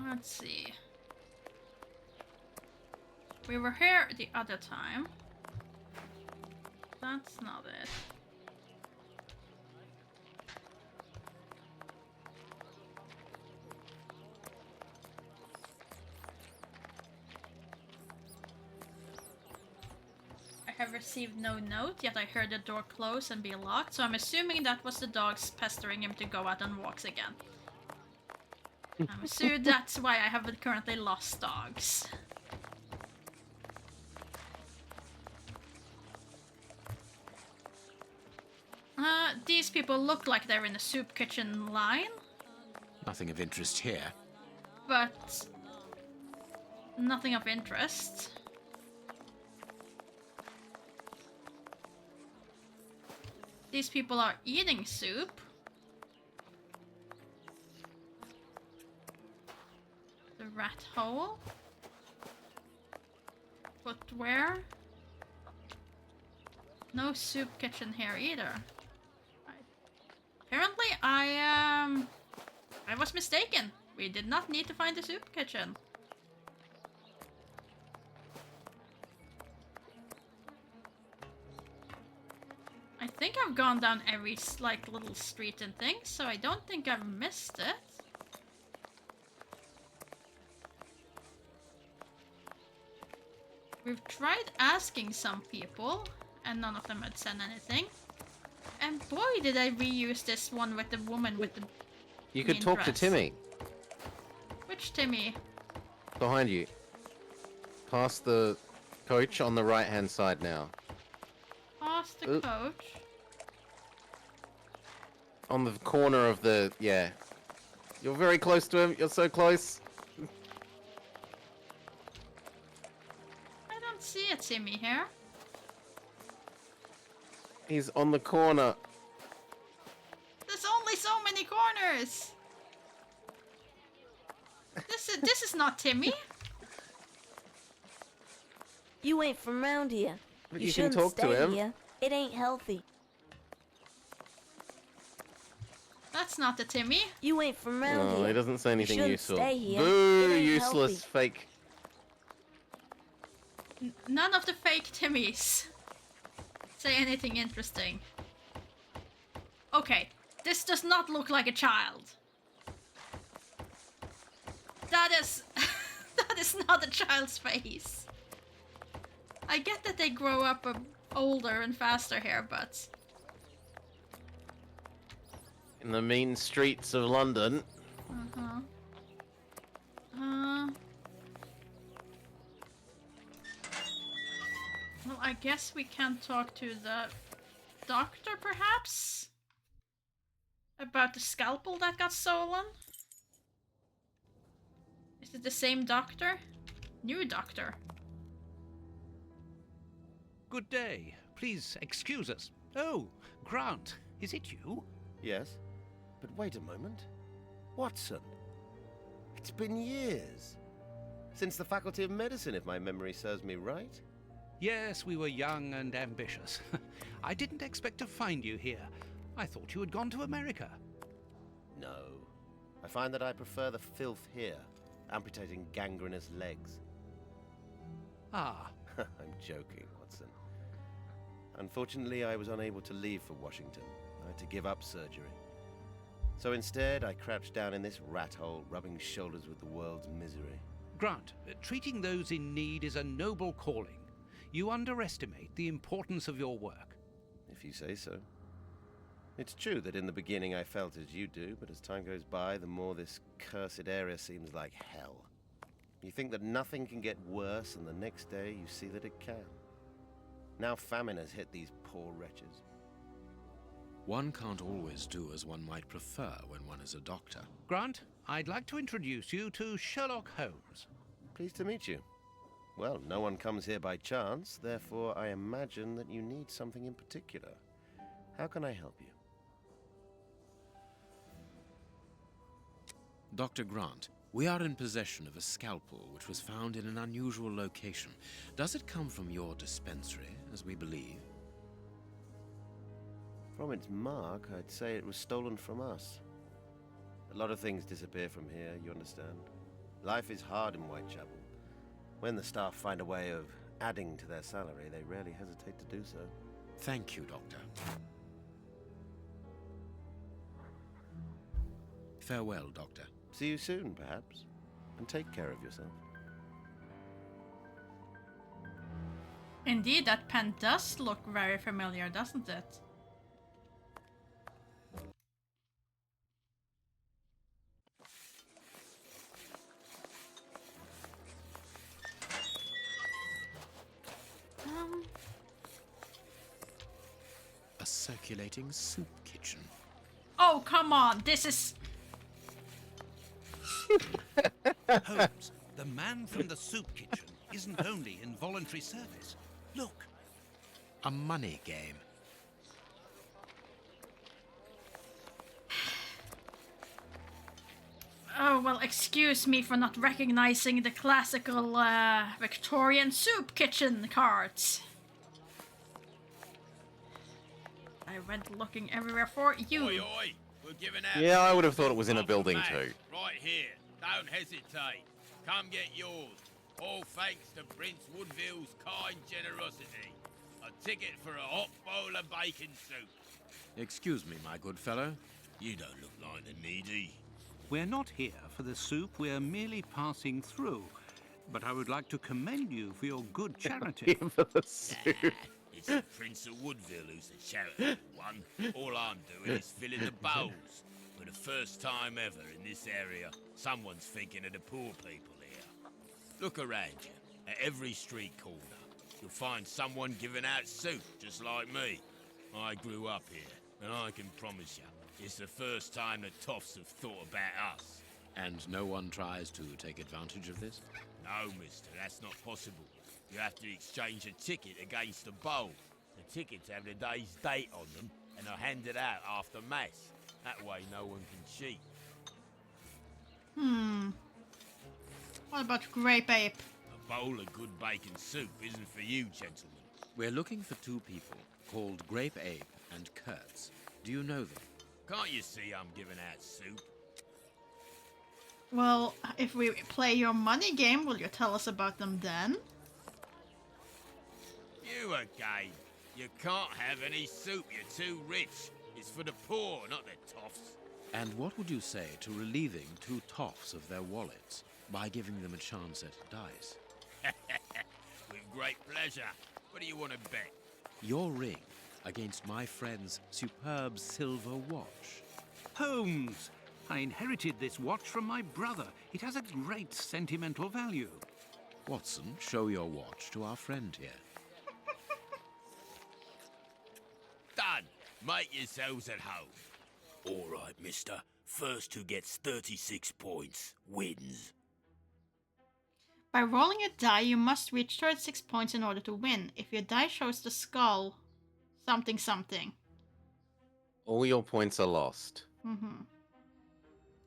Let's see. We were here the other time. That's not it. I have received no note, yet I heard the door close and be locked, so I'm assuming that was the dogs pestering him to go out on walks again. I'm assuming that's why I haven't currently lost dogs. These people look like they're in the soup kitchen line, Nothing of interest here. but nothing of interest. These people are eating soup. The rat hole. Footwear. No soup kitchen here either. Apparently I was mistaken. We did not need to find the soup kitchen. I think I've gone down every little street and thing, so I don't think I've missed it. We've tried asking some people, and none of them had said anything. And boy, did I reuse this one with the woman with the You could green talk to dress. Timmy. Which Timmy? Behind you. Past the coach on the right-hand side now. Past the Oop. coach. On the corner of the... yeah. You're very close to him. You're so close. I don't see a Timmy here. He's on the corner. There's only so many corners. This is not Timmy. You ain't from round here. But you you can shouldn't talk to stay him. here. It ain't healthy. That's not the Timmy. You ain't from round No, here. he doesn't say anything shouldn't useful. stay here. Boo, It ain't useless healthy. fake. None of the fake Timmys say anything interesting. Okay, this does not look like a child. That is that is not a child's face. I get that they grow up older and faster here, but In the mean streets of London. Well, I guess we can talk to the doctor, perhaps? About the scalpel that got stolen? Is it the same doctor? New doctor. Good day. Please excuse us. Oh, Grant, is it you? Yes, but wait a moment. Watson, it's been years. Since the Faculty of Medicine, if my memory serves me right. Yes, we were young and ambitious. I didn't expect to find you here. I thought you had gone to America. No. I find that I prefer the filth here, amputating gangrenous legs. Ah. I'm joking, Watson. Unfortunately, I was unable to leave for Washington. I had to give up surgery. So instead, I crouched down in this rat hole, rubbing shoulders with the world's misery. Grant, treating those in need is a noble calling. You underestimate the importance of your work. If you say so. It's true that in the beginning I felt as you do, but as time goes by, the more this cursed area seems like hell. You think that nothing can get worse, and the next day you see that it can. Now famine has hit these poor wretches. One can't always do as one might prefer when one is a doctor. Grant, I'd like to introduce you to Sherlock Holmes. Pleased to meet you. Well, no one comes here by chance, therefore I imagine that you need something in particular. How can I help you? Dr. Grant, we are in possession of a scalpel which was found in an unusual location. Does it come from your dispensary, as we believe? From its mark, I'd say it was stolen from us. A lot of things disappear from here, you understand? Life is hard in Whitechapel. When the staff find a way of adding to their salary, they rarely hesitate to do so. Thank you, Doctor. Farewell, Doctor. See you soon, perhaps. And take care of yourself. Indeed, that pen does look very familiar, doesn't it? A circulating soup kitchen. Oh, come on, this is... Holmes, the man from the soup kitchen isn't only in voluntary service. Look. A money game. Oh, well, excuse me for not recognizing the classical Victorian soup kitchen cards. I went looking everywhere for you. Oi, oi. We're giving out. Yeah, I would have thought it was in a building Max, too. Right here. Don't hesitate. Come get yours. All thanks to Prince Woodville's kind generosity. A ticket for a hot bowl of bacon soup. Excuse me, my good fellow. You don't look like the needy. We're not here for the soup, we're merely passing through. But I would like to commend you for your good charity. For the soup. It's the Prince of Woodville who's the charitable one. All I'm doing is filling the bowls. For the first time ever in this area, someone's thinking of the poor people here. Look around you. At every street corner, you'll find someone giving out soup, just like me. I grew up here, and I can promise you, It's the first time the toffs have thought about us. And no one tries to take advantage of this? No, mister, that's not possible. You have to exchange a ticket against a bowl. The tickets have the day's date on them, and are handed out after mass. That way no one can cheat. What about Grape Ape? A bowl of good bacon soup isn't for you, gentlemen. We're looking for two people called Grape Ape and Kurtz. Do you know them? Can't you see I'm giving out soup? Well, if we play your money game, will you tell us about them then? You again. You can't have any soup, you're too rich. It's for the poor, not the toffs. And what would you say to relieving two toffs of their wallets by giving them a chance at dice? With great pleasure. What do you want to bet? Your ring against my friend's superb silver watch. Holmes! I inherited this watch from my brother. It has a great sentimental value. Watson, show your watch to our friend here. Done. Make yourselves at home. All right, mister. First who gets 36 points wins. By rolling a die, you must reach 36 points in order to win. If your die shows the skull, something something. All your points are lost.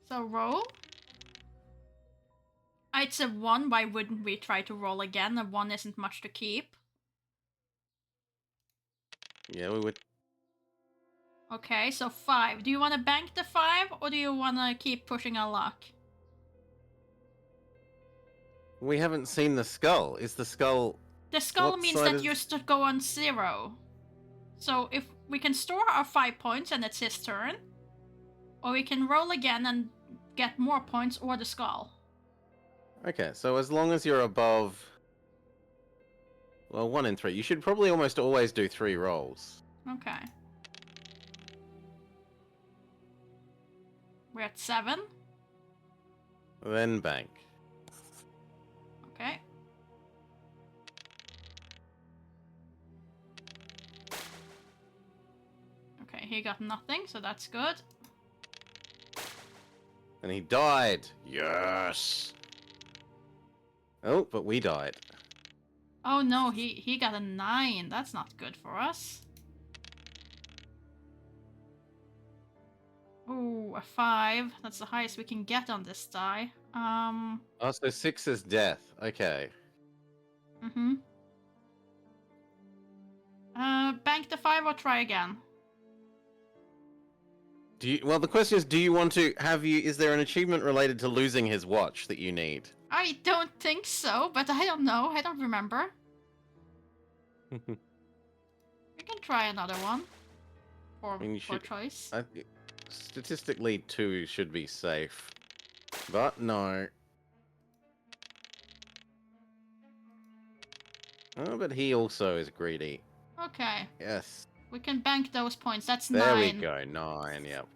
So roll. It's a 1, why wouldn't we try to roll again? A 1 isn't much to keep. Yeah, we would. Okay, so 5. Do you want to bank the 5, or do you want to keep pushing our luck? We haven't seen the skull. Is the skull... The skull What means side that is- you still go on 0. So if we can store our 5 points and it's his turn, or we can roll again and get more points or the skull. Okay, so as long as you're above... Well, 1 in 3. You should probably almost always do 3 rolls. Okay. We're at 7. Then bank. Okay. Okay, he got nothing, so that's good. And he died. Yes! Oh, but we died. Oh no, he got a 9. That's not good for us. Ooh, a 5. That's the highest we can get on this die. Oh, so 6 is death. Okay. Bank the 5 or try again? Do you... Well, the question is, do you want to have you... Is there an achievement related to losing his watch that you need? I don't think so, but I don't know. I don't remember. We can try another one. For, I mean, you for should... choice. Statistically, 2 should be safe. But no. Oh, but he also is greedy. Okay. Yes. We can bank those points. That's There 9. we go. 9, yep.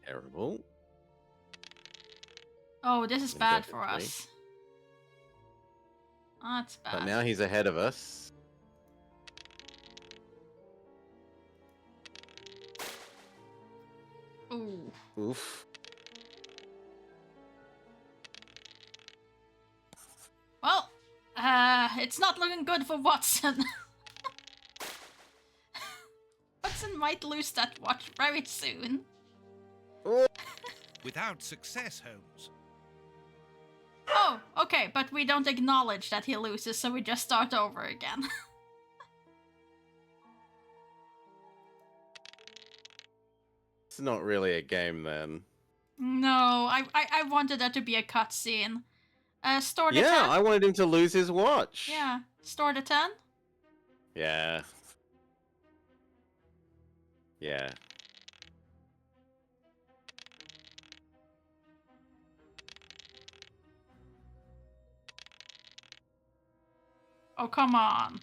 Terrible. Oh, this is Then bad go for for 3. us. That's bad. But now he's ahead of us. Ooh. Oof. Well, it's not looking good for Watson. Watson might lose that watch very soon. Without success, Holmes. Oh, okay, but we don't acknowledge that he loses, so we just start over again. It's not really a game then. No, I wanted that to be a cutscene. Store the 10? Yeah, I wanted him to lose his watch. Yeah, store the 10? Yeah. Yeah. Oh, come on.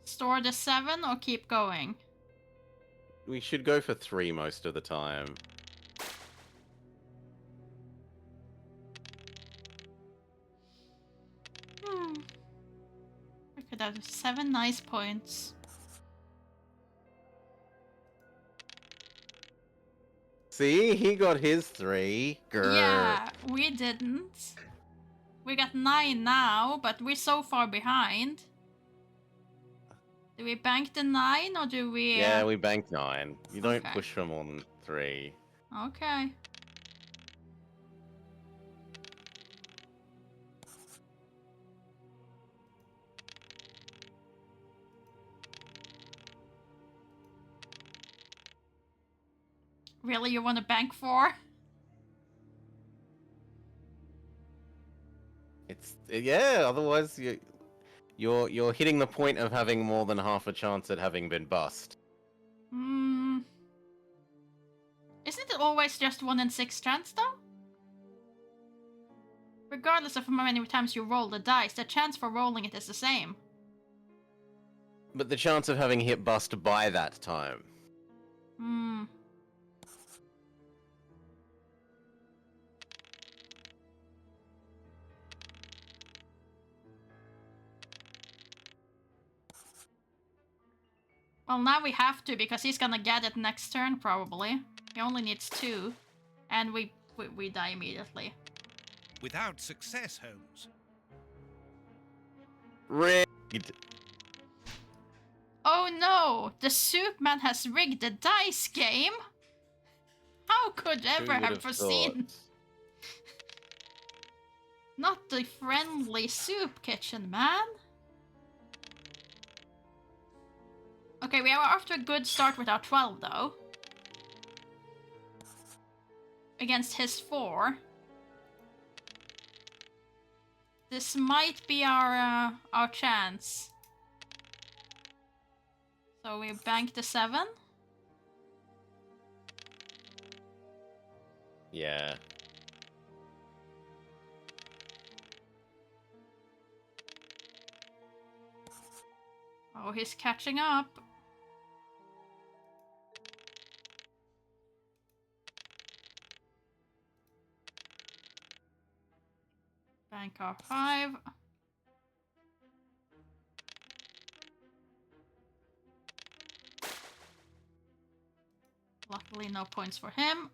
Store the 7 or keep going? We should go for 3 most of the time. We could have 7 nice points. See, he got his 3. Grr. Yeah, we didn't. We got 9 now, but we're so far behind. Do we bank the 9 or do we... Yeah, we banked 9. You don't Okay. push for more than 3. Okay. Really, you want to bank 4? Yeah. Otherwise, you're hitting the point of having more than half a chance at having been bust. Hmm. Isn't it always just 1 in 6 chance though? Regardless of how many times you roll the dice, the chance for rolling it is the same. But the chance of having hit bust by that time. Hmm. Well, now we have to, because he's gonna get it next turn, probably. He only needs 2. And we die immediately. Without success, Holmes. Rigged. Oh no! The soup man has rigged the dice game! How could ever Who would have foreseen? thought? Not the friendly soup kitchen man. Okay, we are off to a good start with our 12 though. Against his 4. This might be our chance. So we bank the 7. Yeah. Oh, he's catching up. Bank our 5. Luckily, no points for him.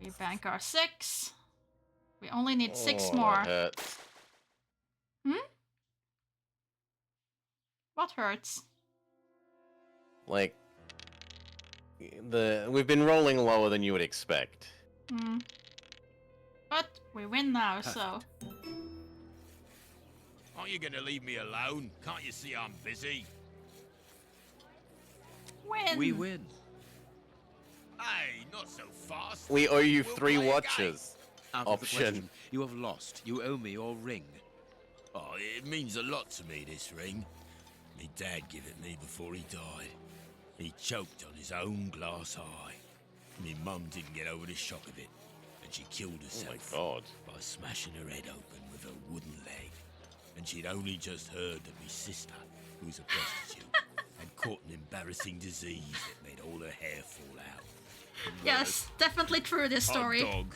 We bank our 6. We only need 6 more. That hurts. What hurts? Like, we've been rolling lower than you would expect. But we win now, so... Aren't you gonna leave me alone? Can't you see I'm busy? Win! We win. Hey, not so fast. We owe you We'll 3 play watches. Out of the Option. question. You have lost. You owe me your ring. Oh, it means a lot to me, this ring. Me dad gave it me before he died. He choked on his own glass eye. Me mum didn't get over the shock of it, and she killed herself by smashing her head open with a wooden leg. And she'd only just heard that me sister, who's a prostitute, had caught an embarrassing disease that made all her hair fall out. And Yes, definitely true, this story. Hot dog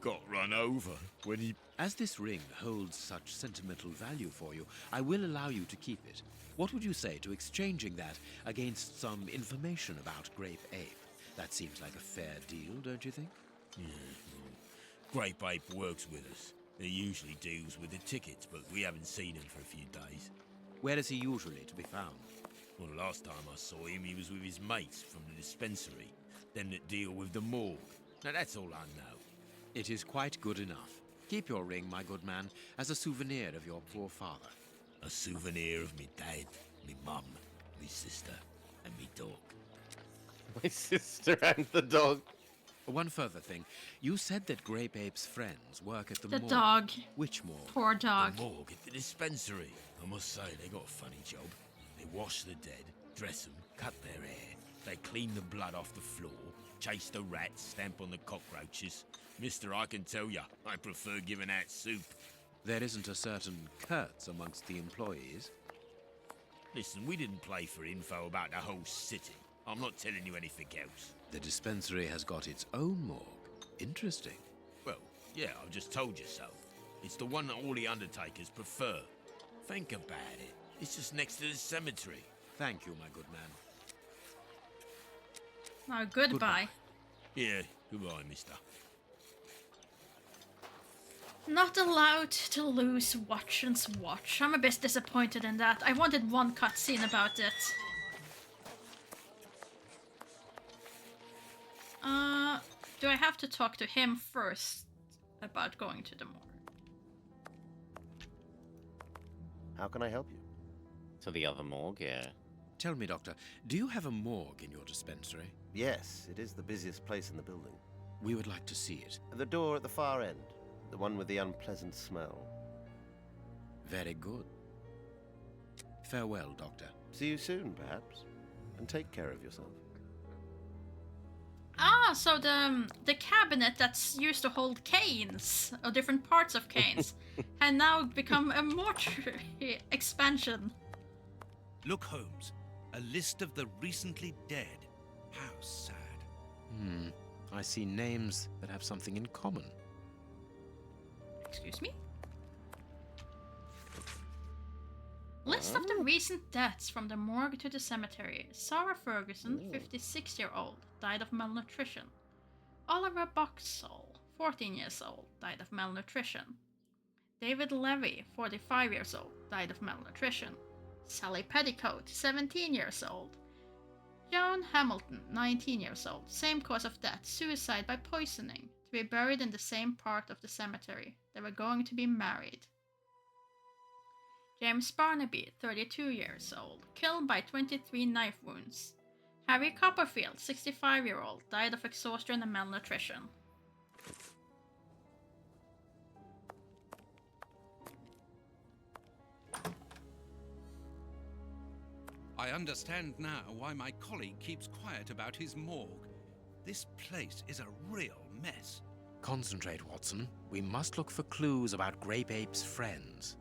got run over when he... As this ring holds such sentimental value for you, I will allow you to keep it. What would you say to exchanging that against some information about Grape Ape? That seems like a fair deal, don't you think? Yeah, well, Grape Ape works with us. He usually deals with the tickets, but we haven't seen him for a few days. Where is he usually to be found? Well, the last time I saw him, he was with his mates from the dispensary, them that deal with the morgue. Now, that's all I know. It is quite good enough. Keep your ring, my good man, as a souvenir of your poor father. A souvenir of me dad, me mum, me sister, and me dog. My sister and the dog. One further thing. You said that Grape Ape's friends work at the The morgue. dog. Which morgue? Poor dog. The morgue at the dispensary. I must say, they got a funny job. They wash the dead, dress them, cut their hair. They clean the blood off the floor, chase the rats, stamp on the cockroaches. Mister, I can tell ya, I prefer giving out soup. There isn't a certain Kurtz amongst the employees. Listen, we didn't play for info about the whole city. I'm not telling you anything else. The dispensary has got its own morgue. Interesting. Well, yeah, I've just told you so. It's the one that all the undertakers prefer. Think about it. It's just next to the cemetery. Thank you, my good man. Now, goodbye. Yeah, goodbye, mister. Not allowed to lose Watson's watch. I'm a bit disappointed in that. I wanted one cutscene about it. Do I have to talk to him first about going to the morgue? How can I help you? To the other morgue, yeah. Tell me, Doctor, do you have a morgue in your dispensary? Yes, it is the busiest place in the building. We would like to see it. The door at the far end. The one with the unpleasant smell. Very good. Farewell, Doctor. See you soon, perhaps. And take care of yourself. Ah, so the cabinet that's used to hold canes, or different parts of canes, had now become a mortuary expansion. Look, Holmes. A list of the recently dead. How sad. I see names that have something in common. Excuse me? List of the recent deaths from the morgue to the cemetery. Sarah Ferguson, 56-year-old, died of malnutrition. Oliver Boxall, 14 years old, died of malnutrition. David Levy, 45 years old, died of malnutrition. Sally Petticoat, 17 years old. Joan Hamilton, 19 years old, same cause of death, suicide by poisoning, to be buried in the same part of the cemetery. They were going to be married. James Barnaby, 32 years old, killed by 23 knife wounds. Harry Copperfield, 65-year-old, died of exhaustion and malnutrition. I understand now why my colleague keeps quiet about his morgue. This place is a real mess. Concentrate, Watson. We must look for clues about Grape Ape's friends.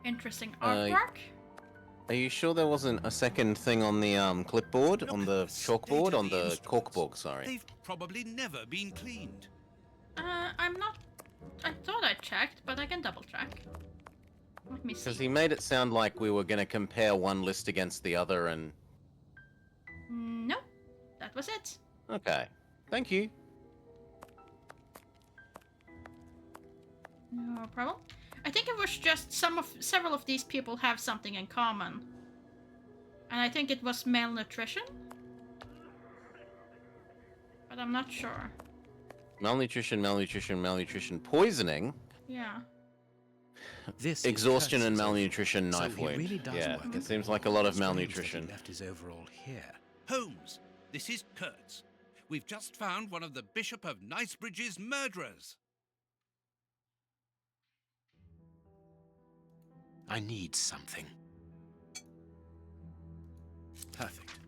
Interesting artwork. Are you sure there wasn't a second thing on the clipboard, on the chalkboard, on the corkboard, sorry? They've probably never been cleaned. I'm not... I thought I checked, but I can double check. Let me see. Because he made it sound like we were going to compare one list against the other and... Nope. That was it. Okay. Thank you. No problem. I think it was just several of these people have something in common. And I think it was malnutrition. But I'm not sure. Malnutrition, poisoning. Yeah. This exhaustion and malnutrition, so knife he wound. really does Yeah, work it at seems the like a lot of Strange that he malnutrition. left his overall here. Holmes, this is Kurtz. We've just found one of the Bishop of Nicebridge's murderers. I need something. Perfect.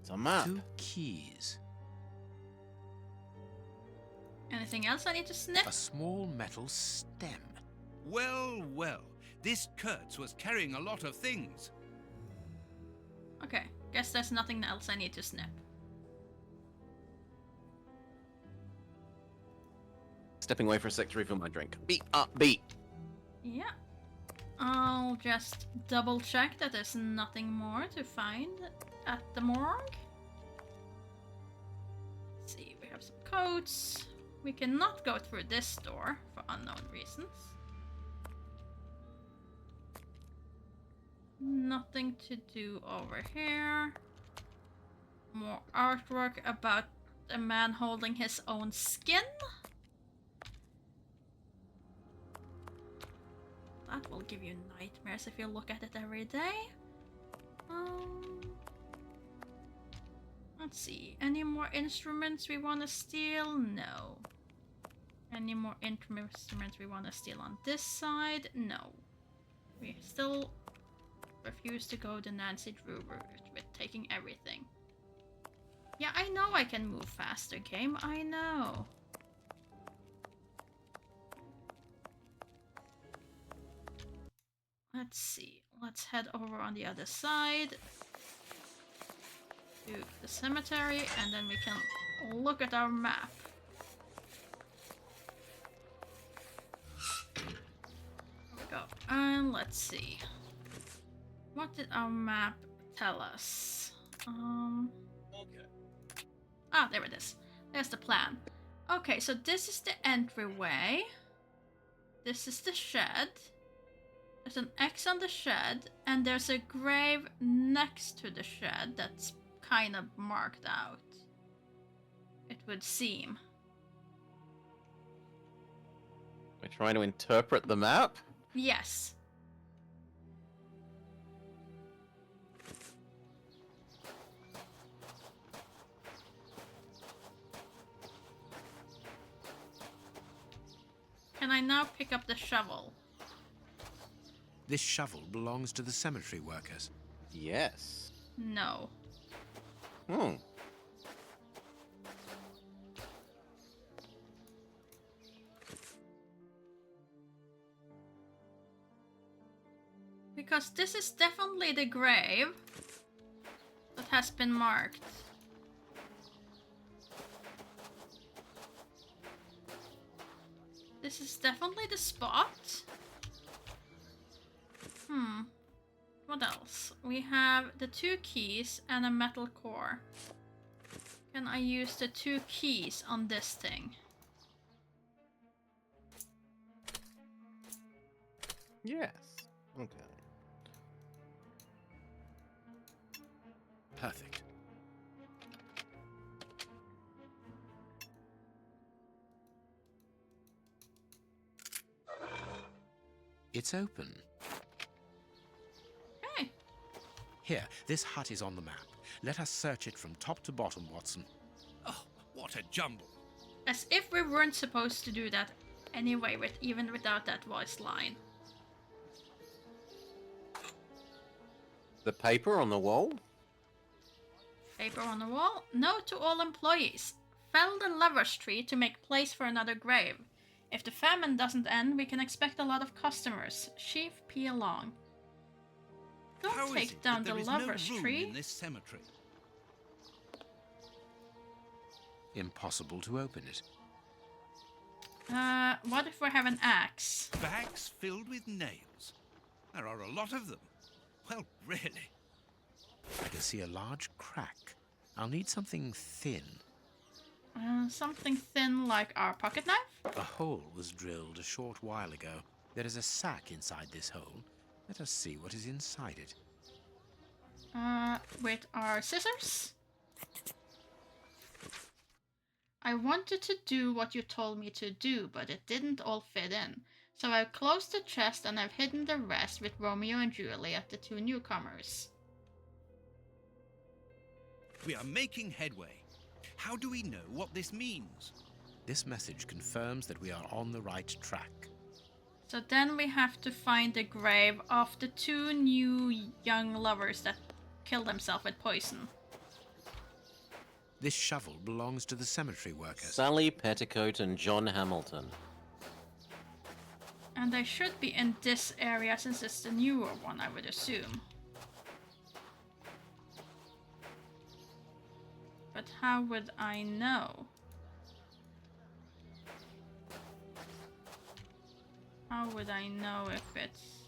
It's a map. 2 keys. Anything else I need to snip? A small metal stem. Well, well. This Kurtz was carrying a lot of things. Okay, guess there's nothing else I need to snip. Stepping away for a sec to refill my drink. Beat up, beat. Yeah. I'll just double check that there's nothing more to find at the morgue. Let's see, we have some coats. We cannot go through this door for unknown reasons. Nothing to do over here. More artwork about a man holding his own skin. That will give you nightmares if you look at it every day. Let's see. Any more instruments we want to steal? No. Any more instruments we want to steal on this side? No. We still refuse to go the Nancy Drew route with taking everything. Yeah, I know I can move faster, game. I know. Let's see. Let's head over on the other side to the cemetery, and then we can look at our map. There we go. And let's see. What did our map tell us? Okay. Ah, there it is. There's the plan. Okay, so this is the entryway. This is the shed. There's an X on the shed, and there's a grave next to the shed that's kind of marked out. It would seem. We're trying to interpret the map? Yes. Can I now pick up the shovel? This shovel belongs to the cemetery workers. Yes. No. Hmm. Because this is definitely the grave that has been marked. This is definitely the spot. What else? We have the 2 keys and a metal core. Can I use the 2 keys on this thing? Yes. Okay. Perfect. It's open. Hey. Here, this hut is on the map. Let us search it from top to bottom, Watson. Oh, what a jumble. As if we weren't supposed to do that anyway, even without that voice line. The paper on the wall? Paper on the wall. Note to all employees. Fell the lover's tree to make place for another grave. If the famine doesn't end, we can expect a lot of customers. Chief P. along. Don't How is take it down that the there is lover's no room tree. in this cemetery? Impossible to open it. What if we have an axe? Bags filled with nails. There are a lot of them. Well, really. I can see a large crack. I'll need something thin. Something thin like our pocket knife? A hole was drilled a short while ago. There is a sack inside this hole. Let us see what is inside it. With our scissors? I wanted to do what you told me to do, but it didn't all fit in. So I've closed the chest and I've hidden the rest with Romeo and Juliet, the 2 newcomers. We are making headway. How do we know what this means? This message confirms that we are on the right track. So then we have to find the grave of the 2 new young lovers that killed themselves with poison. This shovel belongs to the cemetery workers. Sally Petticoat and John Hamilton. And they should be in this area since it's the newer one, I would assume. But how would I know? How would I know if it's...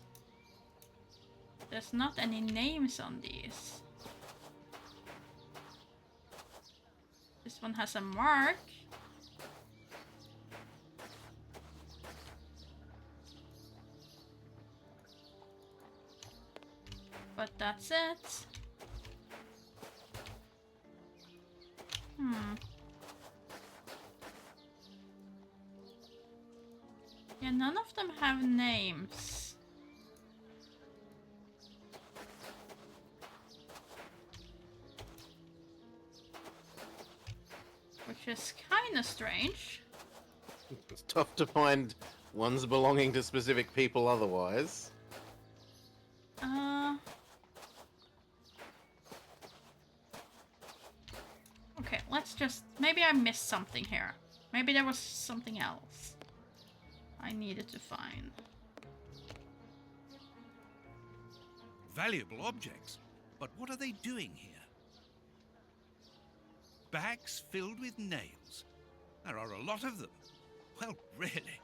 There's not any names on these. This one has a mark. But that's it. Yeah, none of them have names. Which is kinda strange. It's tough to find ones belonging to specific people otherwise. I missed something here. Maybe there was something else I needed to find. Valuable objects. But what are they doing here? Bags filled with nails. There are a lot of them. Well, really.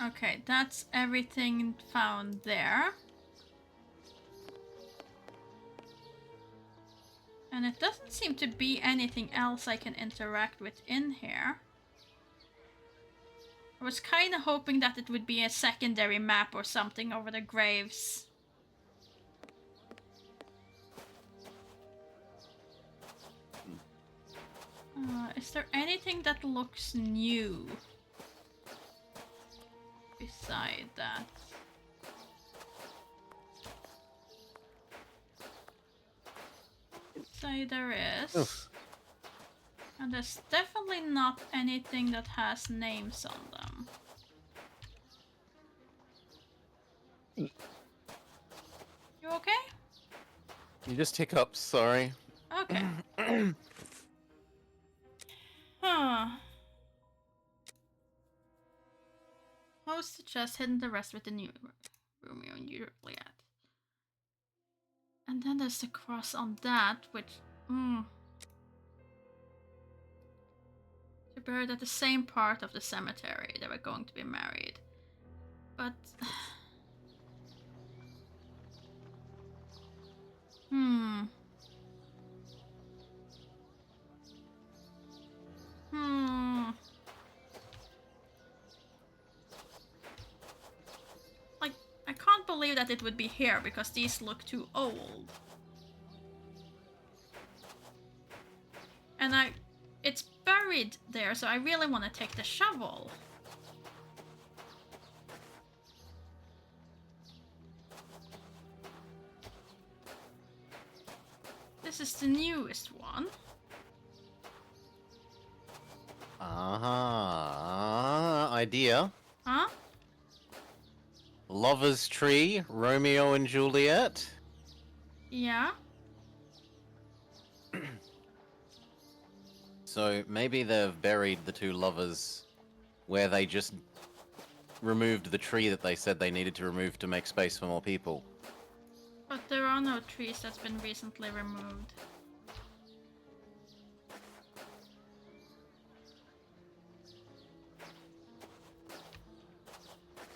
Okay, that's everything found there. And it doesn't seem to be anything else I can interact with in here. I was kind of hoping that it would be a secondary map or something over the graves. Is there anything that looks new beside that? Say there is. Oof. And there's definitely not anything that has names on them. You okay? You just hiccups, sorry. Okay. Huh. Host just hidden the rest with the new Romeo and Juliet. And then there's the cross on that, which... They're buried at the same part of the cemetery. They were going to be married. But... Like, I can't believe that it would be here because these look too old. And it's buried there, so I really want to take the shovel. This is the newest one. Idea. Huh? Lover's Tree, Romeo and Juliet. Yeah. So maybe they've buried the two lovers where they just removed the tree that they said they needed to remove to make space for more people. But there are no trees that's been recently removed.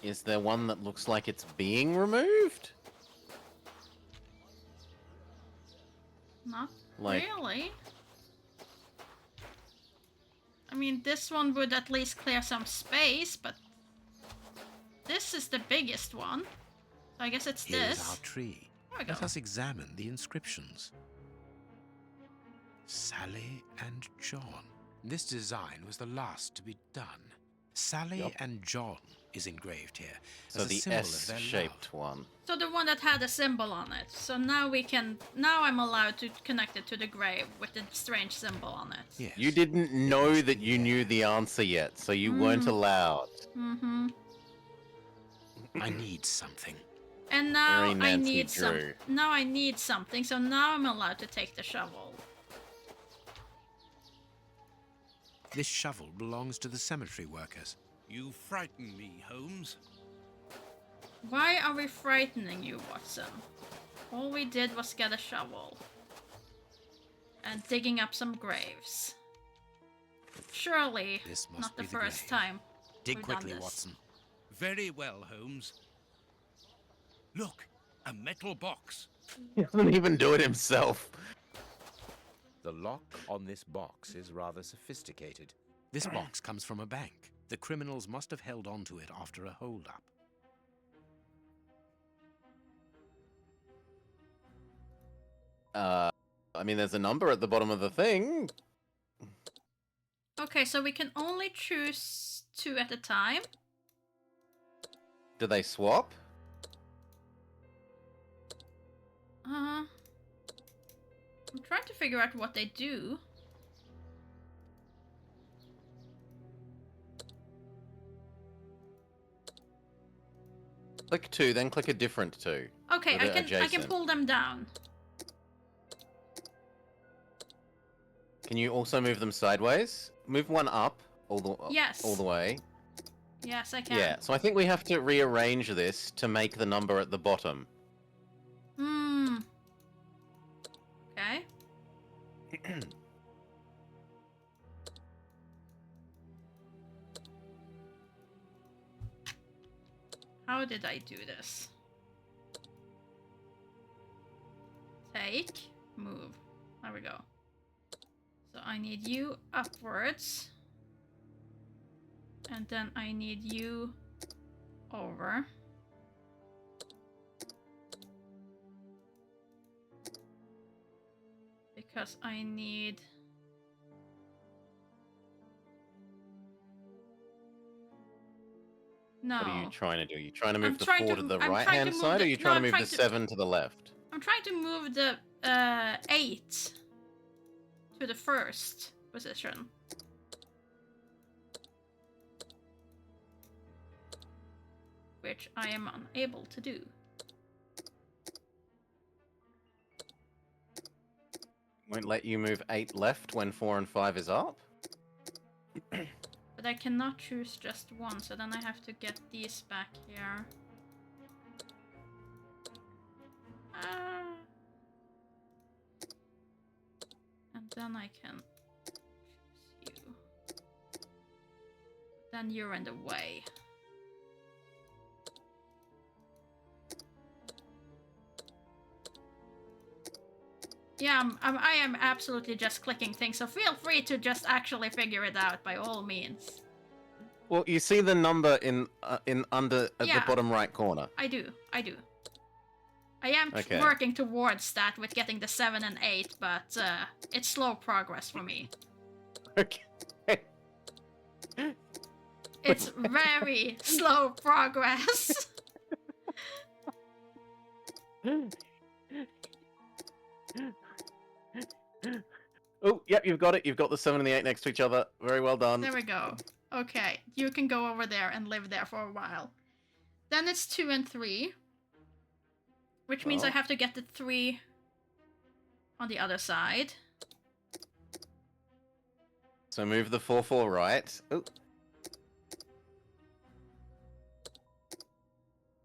Is there one that looks like it's being removed? Not Like- really. I mean, this one would at least clear some space, but this is the biggest one. So I guess it's Here's this. our tree. There we go. Let us examine the inscriptions. Sally and John. This design was the last to be done. Sally and John is engraved here So as a the symbol of their S-shaped love. one. So the one that had a symbol on it. So now I'm allowed to connect it to the grave with the strange symbol on it. Yes. You didn't know that you knew the answer yet, so you weren't allowed. Mm-hmm. I need something. And now Very I Nancy need Drew. Now I need something, so now I'm allowed to take the shovel. This shovel belongs to the cemetery workers. You frighten me, Holmes. Why are we frightening you, Watson? All we did was get a shovel. And digging up some graves. Surely, This must not the be the first grave. time. Dig we've done quickly, this. Watson. Very well, Holmes. Look, a metal box. He doesn't even do it himself. The lock on this box is rather sophisticated. This box comes from a bank. The criminals must have held on to it after a hold-up. I mean, there's a number at the bottom of the thing. Okay, so we can only choose 2 at a time. Do they swap? I'm trying to figure out what they do. Click 2, then click a different 2. Okay, Or I they're can adjacent. pull them down. Can you also move them sideways? Move one up Yes. all the way. Yes, I can. Yeah, so I think we have to rearrange this to make the number at the bottom. Hmm. Okay. How did I do this? Take, move. There we go. So I need you upwards. And then I need you over. Because I need... No. What are you trying to do? Are you trying to move the trying 4 to the I'm right trying hand to move side, or the- are you no, trying I'm to move trying the to- 7 to the left? I'm trying to move the 8 to the first position. Which I am unable to do. Won't let you move 8 left when 4 and 5 is up? But I cannot choose just one, so then I have to get these back here. And then I can choose you. Then you're in the way. Yeah, I am absolutely just clicking things, so feel free to just actually figure it out by all means. Well, you see the number in under at Yeah. the bottom right corner. I do. I am Okay. working towards that with getting the 7 and 8, but it's slow progress for me. Okay. It's very slow progress. Oh, yep, you've got it. You've got the 7 and the 8 next to each other. Very well done. There we go. Okay, you can go over there and live there for a while. Then it's 2 and 3. Which means I Oh. have to get the 3 on the other side. So move the 4 right. Oh.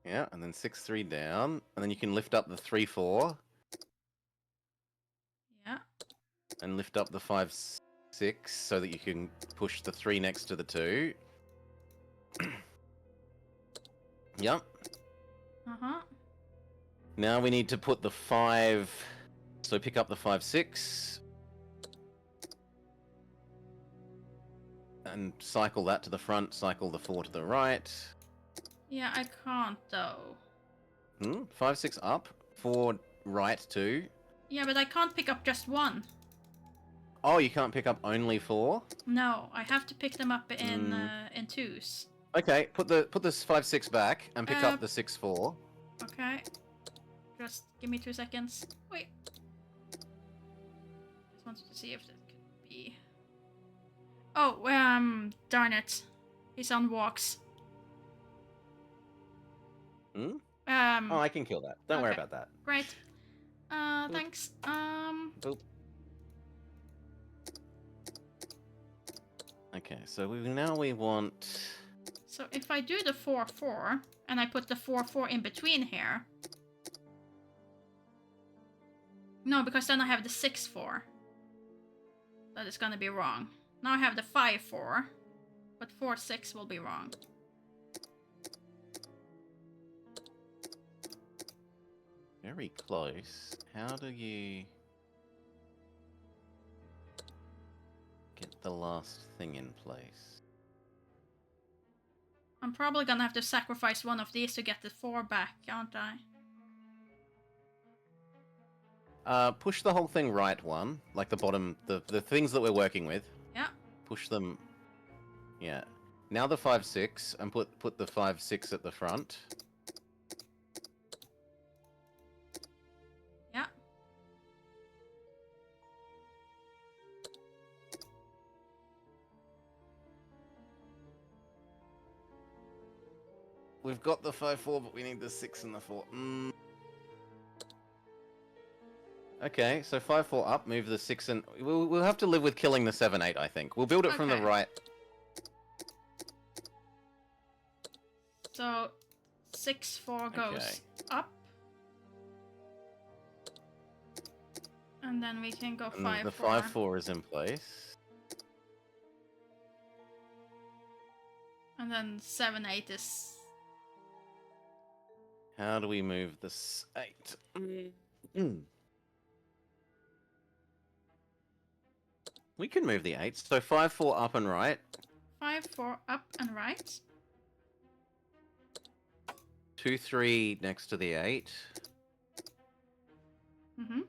Yeah, and then 6-3 down. And then you can lift up the 3-4. Yeah. And lift up the 5-6 so that you can push the 3 next to the 2. Yep. Uh-huh. Now we need to put the 5. So pick up the 5-6. And cycle that to the front, cycle the 4 to the right. Yeah, I can't though. 5-6 up, 4 right 2. Yeah, but I can't pick up just one. Oh, you can't pick up only 4? No, I have to pick them up in twos. Okay, put this 5-6 back and pick up the 6-4. Okay. Just give me 2 seconds. Wait. Just wanted to see if that could be... Oh, darn it. He's on walks. Oh, I can kill that. Don't worry okay. about that. Great. Thanks. Boop. Okay, so we want... So if I do the 4-4, and I put the 4-4 in between here... No, because then I have the 6-4. That is gonna be wrong. Now I have the 5-4, but 4-6 will be wrong. Very close. How do you... get the last thing in place? I'm probably gonna have to sacrifice one of these to get the 4 back, aren't I? Push the whole thing right one, like the bottom, the things that we're working with. Yeah. Push them. Yeah. Now the 5-6, and put the 5-6 at the front. Yeah. We've got the 5-4, but we need the 6 and the 4. Okay, so 5-4 up, move the 6 and... We'll have to live with killing the 7-8, I think. We'll build it from the Okay. right. So 6-4 goes up. And then we can go 5-4. And the 5-4 is in place. And then 7-8 is... How do we move this 8? We can move the 8. So 5-4 up and right. 5-4 up and right. 2-3 next to the 8. Mm-hmm.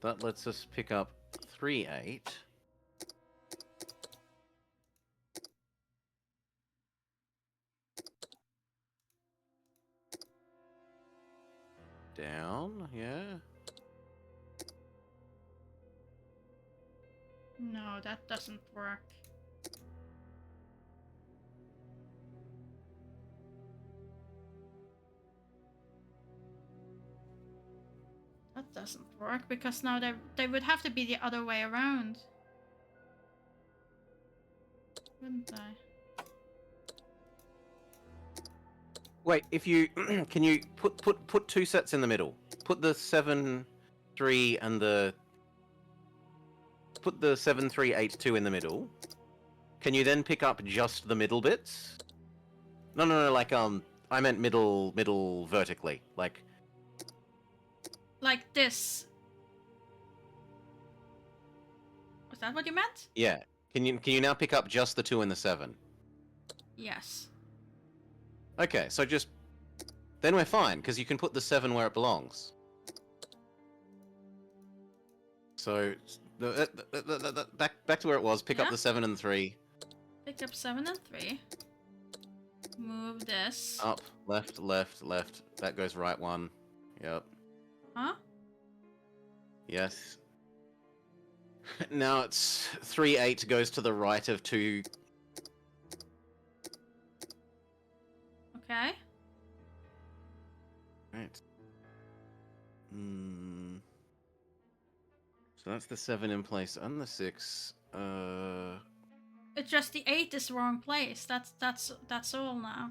That lets us pick up 3-8. Down, yeah. No, that doesn't work. That doesn't work because now they would have to be the other way around. Wouldn't they? Wait, if you can you put 2 sets in the middle? Put the 7-3 and the put the 7-3-8-2 in the middle. Can you then pick up just the middle bits? No, like I meant middle vertically, like this. Was that what you meant? yeah. Can you now pick up just the 2 and the 7? Yes. Okay, so just then we're fine because you can put the 7 where it belongs. So back to where it was. Pick up the 7 and 3. Pick up 7 and 3. Move this. Up, left, left, left. That goes right 1. Yep. Huh? Yes. Now it's 3-8 goes to the right of 2. Okay. Right. So that's the 7 in place and the 6. It's just the 8 is wrong place. That's all now.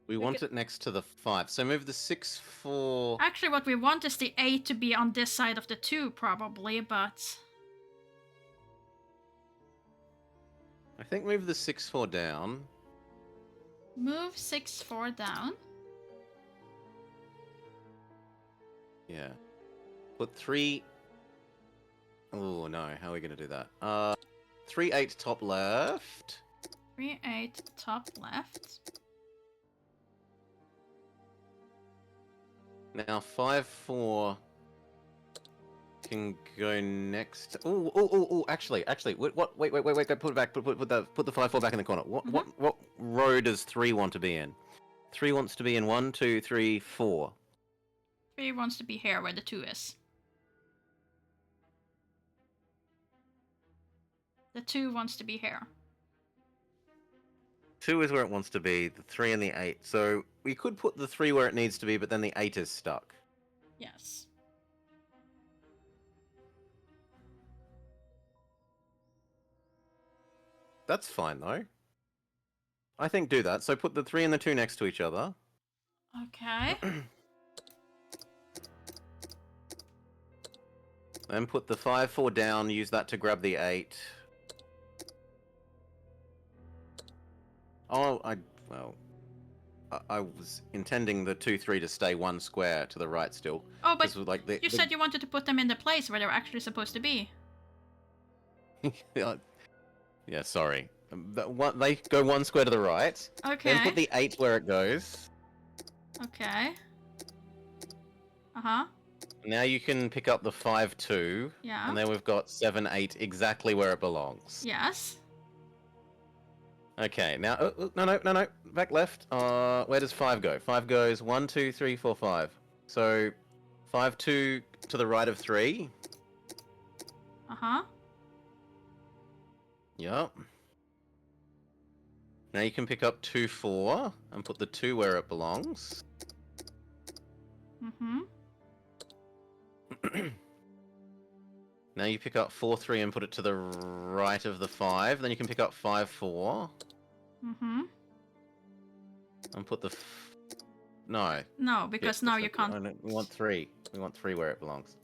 We want it next to the 5. So move the 6-4. Actually, what we want is the 8 to be on this side of the 2, probably, but... I think move the 6-4 down. Move 6-4 down. Yeah. Put 3... Oh, no. How are we going to do that? 3-8 top left. 3-8 top left. Now 5-4 can go next. Oh! Actually, what? Wait! Go put it back. Put the 5-4 back in the corner. What row does 3 want to be in? 3 wants to be in 1, 2, 3, 4. 3 wants to be here where the 2 is. The 2 wants to be here. 2 is where it wants to be. The 3 and the 8. So we could put the 3 where it needs to be, but then the 8 is stuck. Yes. That's fine though. I think do that. So put the 3 and the 2 next to each other. Okay. Then put the 5-4 down, use that to grab the 8. Oh, I was intending the 2-3 to stay 1 square to the right still. Oh, but like you said you wanted to put them in the place where they're actually supposed to be. Yeah, sorry. They go 1 square to the right. Okay. Then put the 8 where it goes. Okay. Uh-huh. Now you can pick up the 5-2. Yeah. And then we've got 7-8 exactly where it belongs. Yes. Okay, now... no. Back left. Where does 5 go? 5 goes 1, 2, 3, 4, 5. So 5-2 to the right of 3. Uh-huh. Yup. Now you can pick up 2, 4 and put the 2 where it belongs. Mm-hmm. Now you pick up 4, 3 and put it to the right of the 5. Then you can pick up 5, 4. Mm-hmm. And put the... No. No, because now you can't... We want 3. We want 3 where it belongs.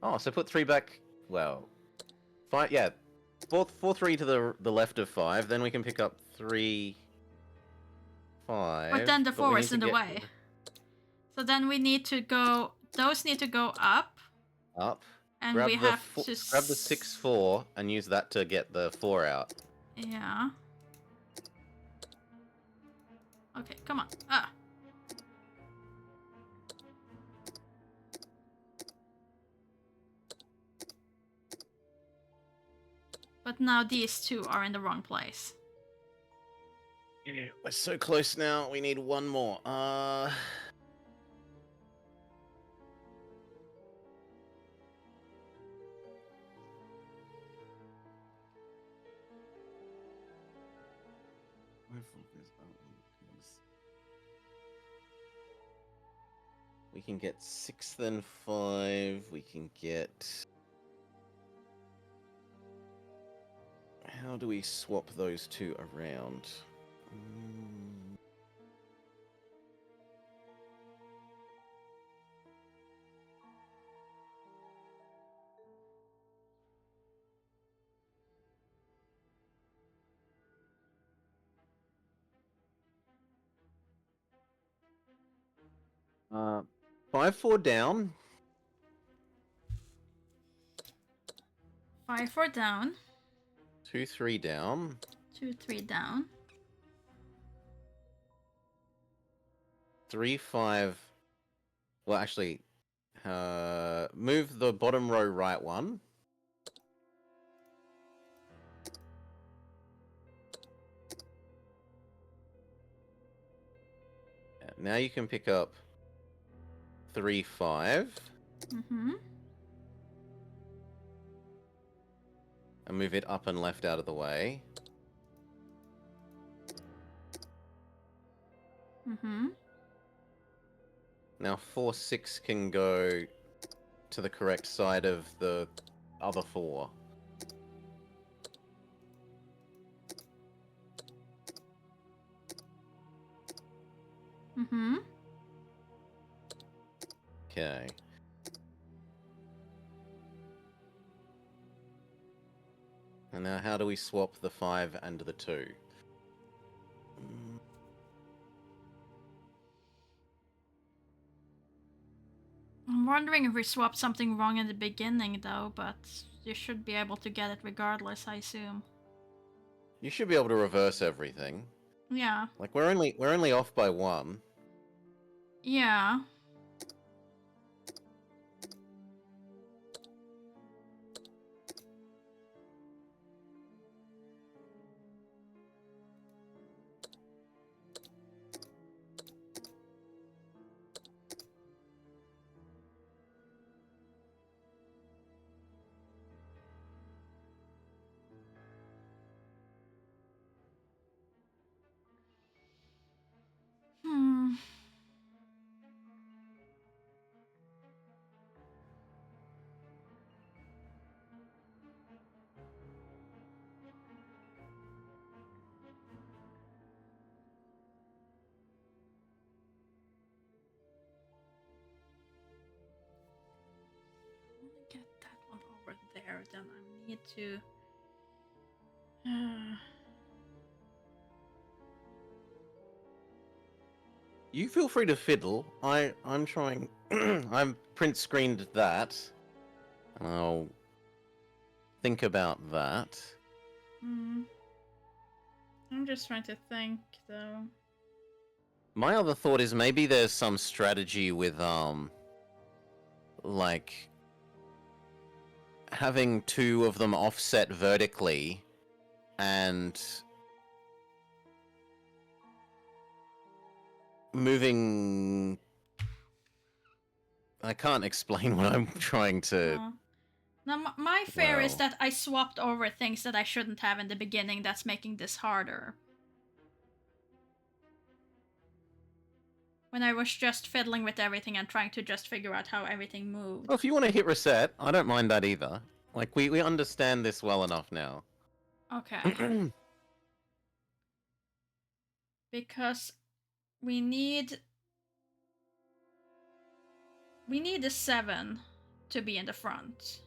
Oh, so put 3 back... Well... 5, yeah. 4, 3 to the left of 5. Then we can pick up 3... 5. But then the 4 is in the way. So then we need to go... Those need to go up. Up. And grab we have to... Grab the 6, 4 and use that to get the 4 out. Yeah. Okay, come on. Ah. But now these 2 are in the wrong place. Yeah, we're so close now. We need 1 more. We can get 6 then 5. We can get... How do we swap those 2 around? 5, 4 down. 5, 4 down. 2, 3 down. 2, 3 down. 3, 5. Well, actually, move the bottom row right 1. Now you can pick up 3, 5. Mm-hmm. And move it up and left out of the way. Mm-hmm. Now 4, 6 can go to the correct side of the other 4. Mm-hmm. Okay. And now how do we swap the 5 and the 2? I'm wondering if we swapped something wrong in the beginning, though, but you should be able to get it regardless, I assume. You should be able to reverse everything. Yeah. Like we're only off by 1. Yeah. Hmm. Get that one over there, then I need to... You feel free to fiddle. I'm trying. I'm print screened that. And I'll think about that. I'm just trying to think, though. My other thought is maybe there's some strategy with like having 2 of them offset vertically and moving... I can't explain what I'm trying to Now, my fear is Well. that I swapped over things that I shouldn't have in the beginning that's making this harder. When I was just fiddling with everything and trying to just figure out how everything moved. Well, if you want to hit reset, I don't mind that either. Like, we understand this well enough now. Okay. Because we need a 7 to be in the front.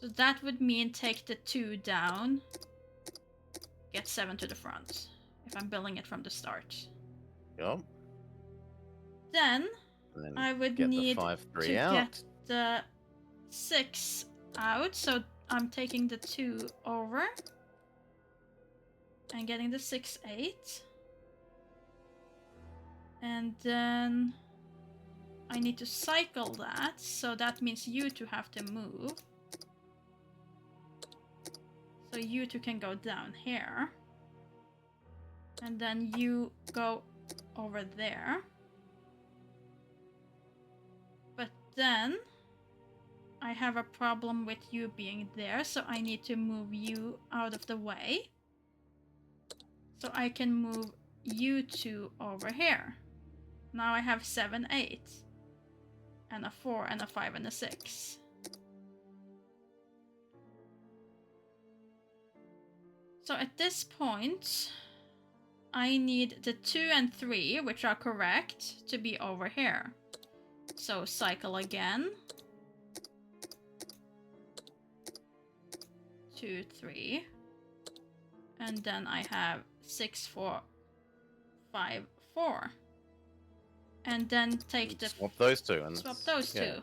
So that would mean take the 2 down, get 7 to the front, if I'm building it from the start. Yup. Then I would get need the 5-3 to out. get the 6 out, so I'm taking the 2 over and getting the 6-8. And then I need to cycle that, so that means you two have to move. So you two can go down here. And then you go over there. But then I have a problem with you being there, so I need to move you out of the way. So I can move you two over here. Now I have 7, 8. And a 4, and a 5, and a 6. So at this point, I need the 2 and 3, which are correct, to be over here. So cycle again. 2, 3. And then I have 6, 4, 5, 4. And then take the... Swap those two. And swap those two.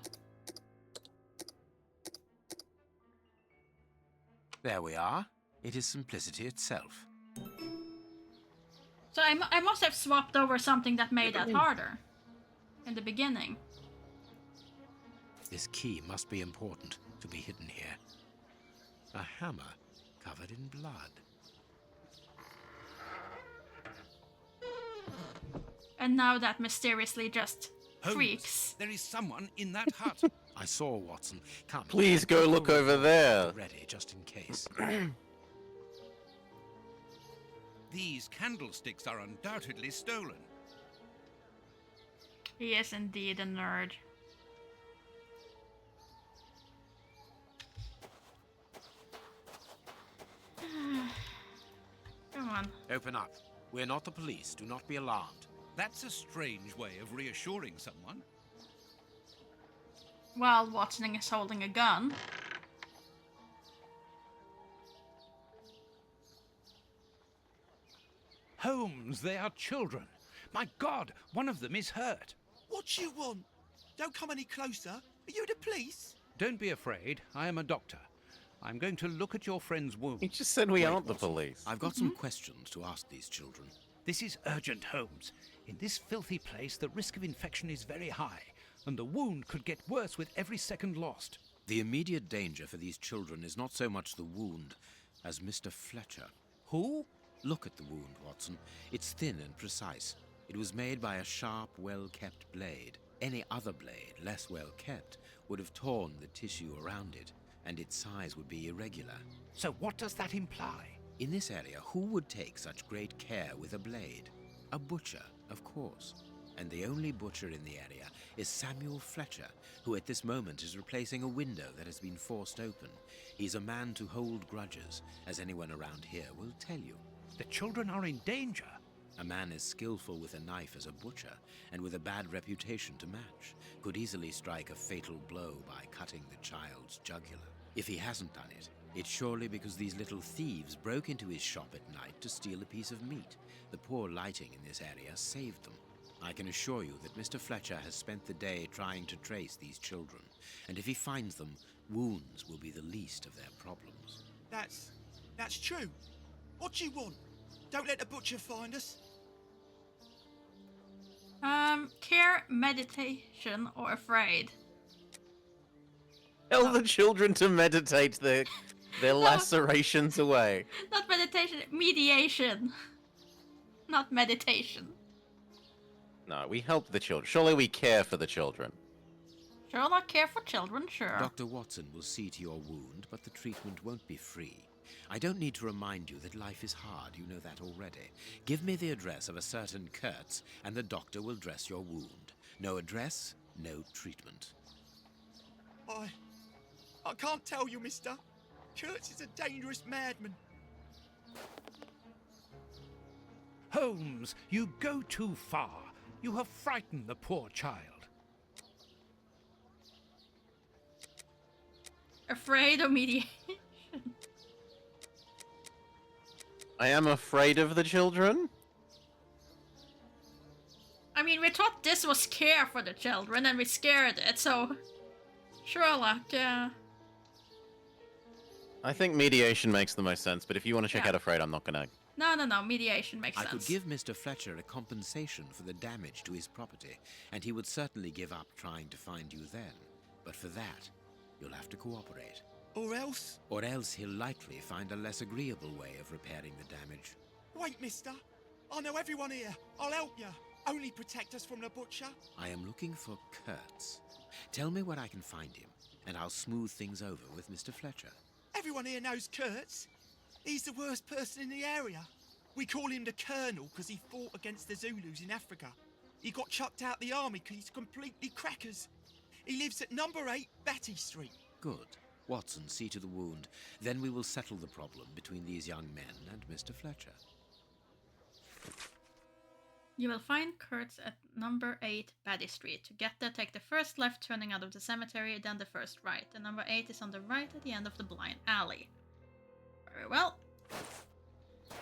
There we are. It is simplicity itself. So I must have swapped over something that made that harder in the beginning. This key must be important to be hidden here. A hammer covered in blood. And now that mysteriously just Holmes, freaks. there is someone in that hut. I saw Watson. Come. Please go look over there. Ready, just in case. These candlesticks are undoubtedly stolen. He is indeed a nerd. Come on. Open up. We're not the police. Do not be alarmed. That's a strange way of reassuring someone. While Watson is holding a gun. Holmes, they are children. My God, one of them is hurt. What you want? Don't come any closer. Are you the police? Don't be afraid. I am a doctor. I'm going to look at your friend's wound. He just said we aren't the police. I've got some questions to ask these children. This is urgent, Holmes. In this filthy place, the risk of infection is very high, and the wound could get worse with every second lost. The immediate danger for these children is not so much the wound as Mr. Fletcher. Who? Look at the wound, Watson. It's thin and precise. It was made by a sharp, well-kept blade. Any other blade, less well-kept, would have torn the tissue around it, and its size would be irregular. So what does that imply? In this area, who would take such great care with a blade? A butcher, of course. And the only butcher in the area is Samuel Fletcher, who at this moment is replacing a window that has been forced open. He's a man to hold grudges, as anyone around here will tell you. The children are in danger. A man as skillful with a knife as a butcher, and with a bad reputation to match, could easily strike a fatal blow by cutting the child's jugular. If he hasn't done it, it's surely because these little thieves broke into his shop at night to steal a piece of meat. The poor lighting in this area saved them. I can assure you that Mr. Fletcher has spent the day trying to trace these children, and if he finds them, wounds will be the least of their problems. That's true. What do you want? Don't let the butcher find us. Care, meditation, or afraid? Tell the children to meditate their lacerations away. Not meditation, mediation. Not meditation. No, we help the children. Surely we care for the children. Sherlock care for children, sure. Dr. Watson will see to your wound, but the treatment won't be free. I don't need to remind you that life is hard. You know that already. Give me the address of a certain Kurtz, and the doctor will dress your wound. No address, no treatment. I can't tell you, mister. Kurtz is a dangerous madman. Holmes, you go too far. You have frightened the poor child. Afraid of mediation. I am afraid of the children. I mean, we thought this was care for the children, and we scared it, so... Sherlock, yeah. I think mediation makes the most sense, but if you want to check out afraid, I'm not gonna... No, mediation makes I sense. could give Mr. Fletcher a compensation for the damage to his property, and he would certainly give up trying to find you then. But for that, you'll have to cooperate. Or else? Or else he'll likely find a less agreeable way of repairing the damage. Wait, mister. I know everyone here. I'll help you. Only protect us from the butcher. I am looking for Kurtz. Tell me where I can find him, and I'll smooth things over with Mr. Fletcher. Everyone here knows Kurtz. He's the worst person in the area. We call him the Colonel because he fought against the Zulus in Africa. He got chucked out the army because he's completely crackers. He lives at number 8 Batty Street. Good. Watson, see to the wound. Then we will settle the problem between these young men and Mr. Fletcher. You will find Kurtz at number 8 Batty Street. To get there, take the first left turning out of the cemetery, then the first right. The number 8 is on the right at the end of the blind alley. Very well.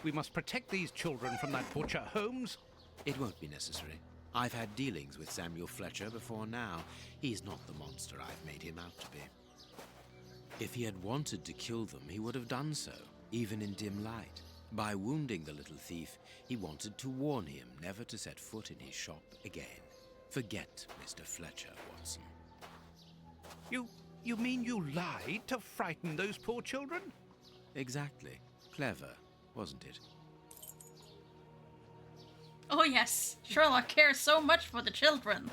We must protect these children from that butcher, Holmes. It won't be necessary. I've had dealings with Samuel Fletcher before now. He's not the monster I've made him out to be. If he had wanted to kill them, he would have done so, even in dim light. By wounding the little thief, he wanted to warn him never to set foot in his shop again. Forget Mr. Fletcher, Watson. You mean you lied to frighten those poor children? Exactly. Clever, wasn't it? Oh yes, Sherlock cares so much for the children.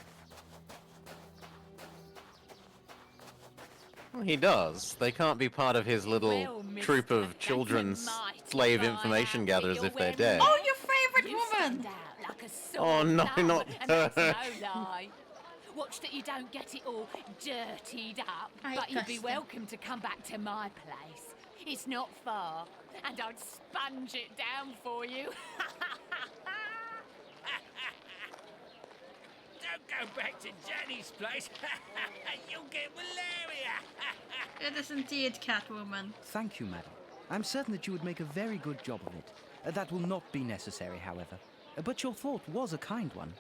Well, he does. They can't be part of his little troop of children's slave information gatherers if they're dead. Oh, your favorite woman! Oh no, not her. No lie. Watch that you don't get it all dirtied up, but you'd be Disgusting. welcome to come back to my place. It's not far, and I'd sponge it down for you. Don't go back to Jenny's place. You'll get malaria. It is indeed Catwoman. Thank you, madam. I'm certain that you would make a very good job of it. That will not be necessary, however. But your thought was a kind one.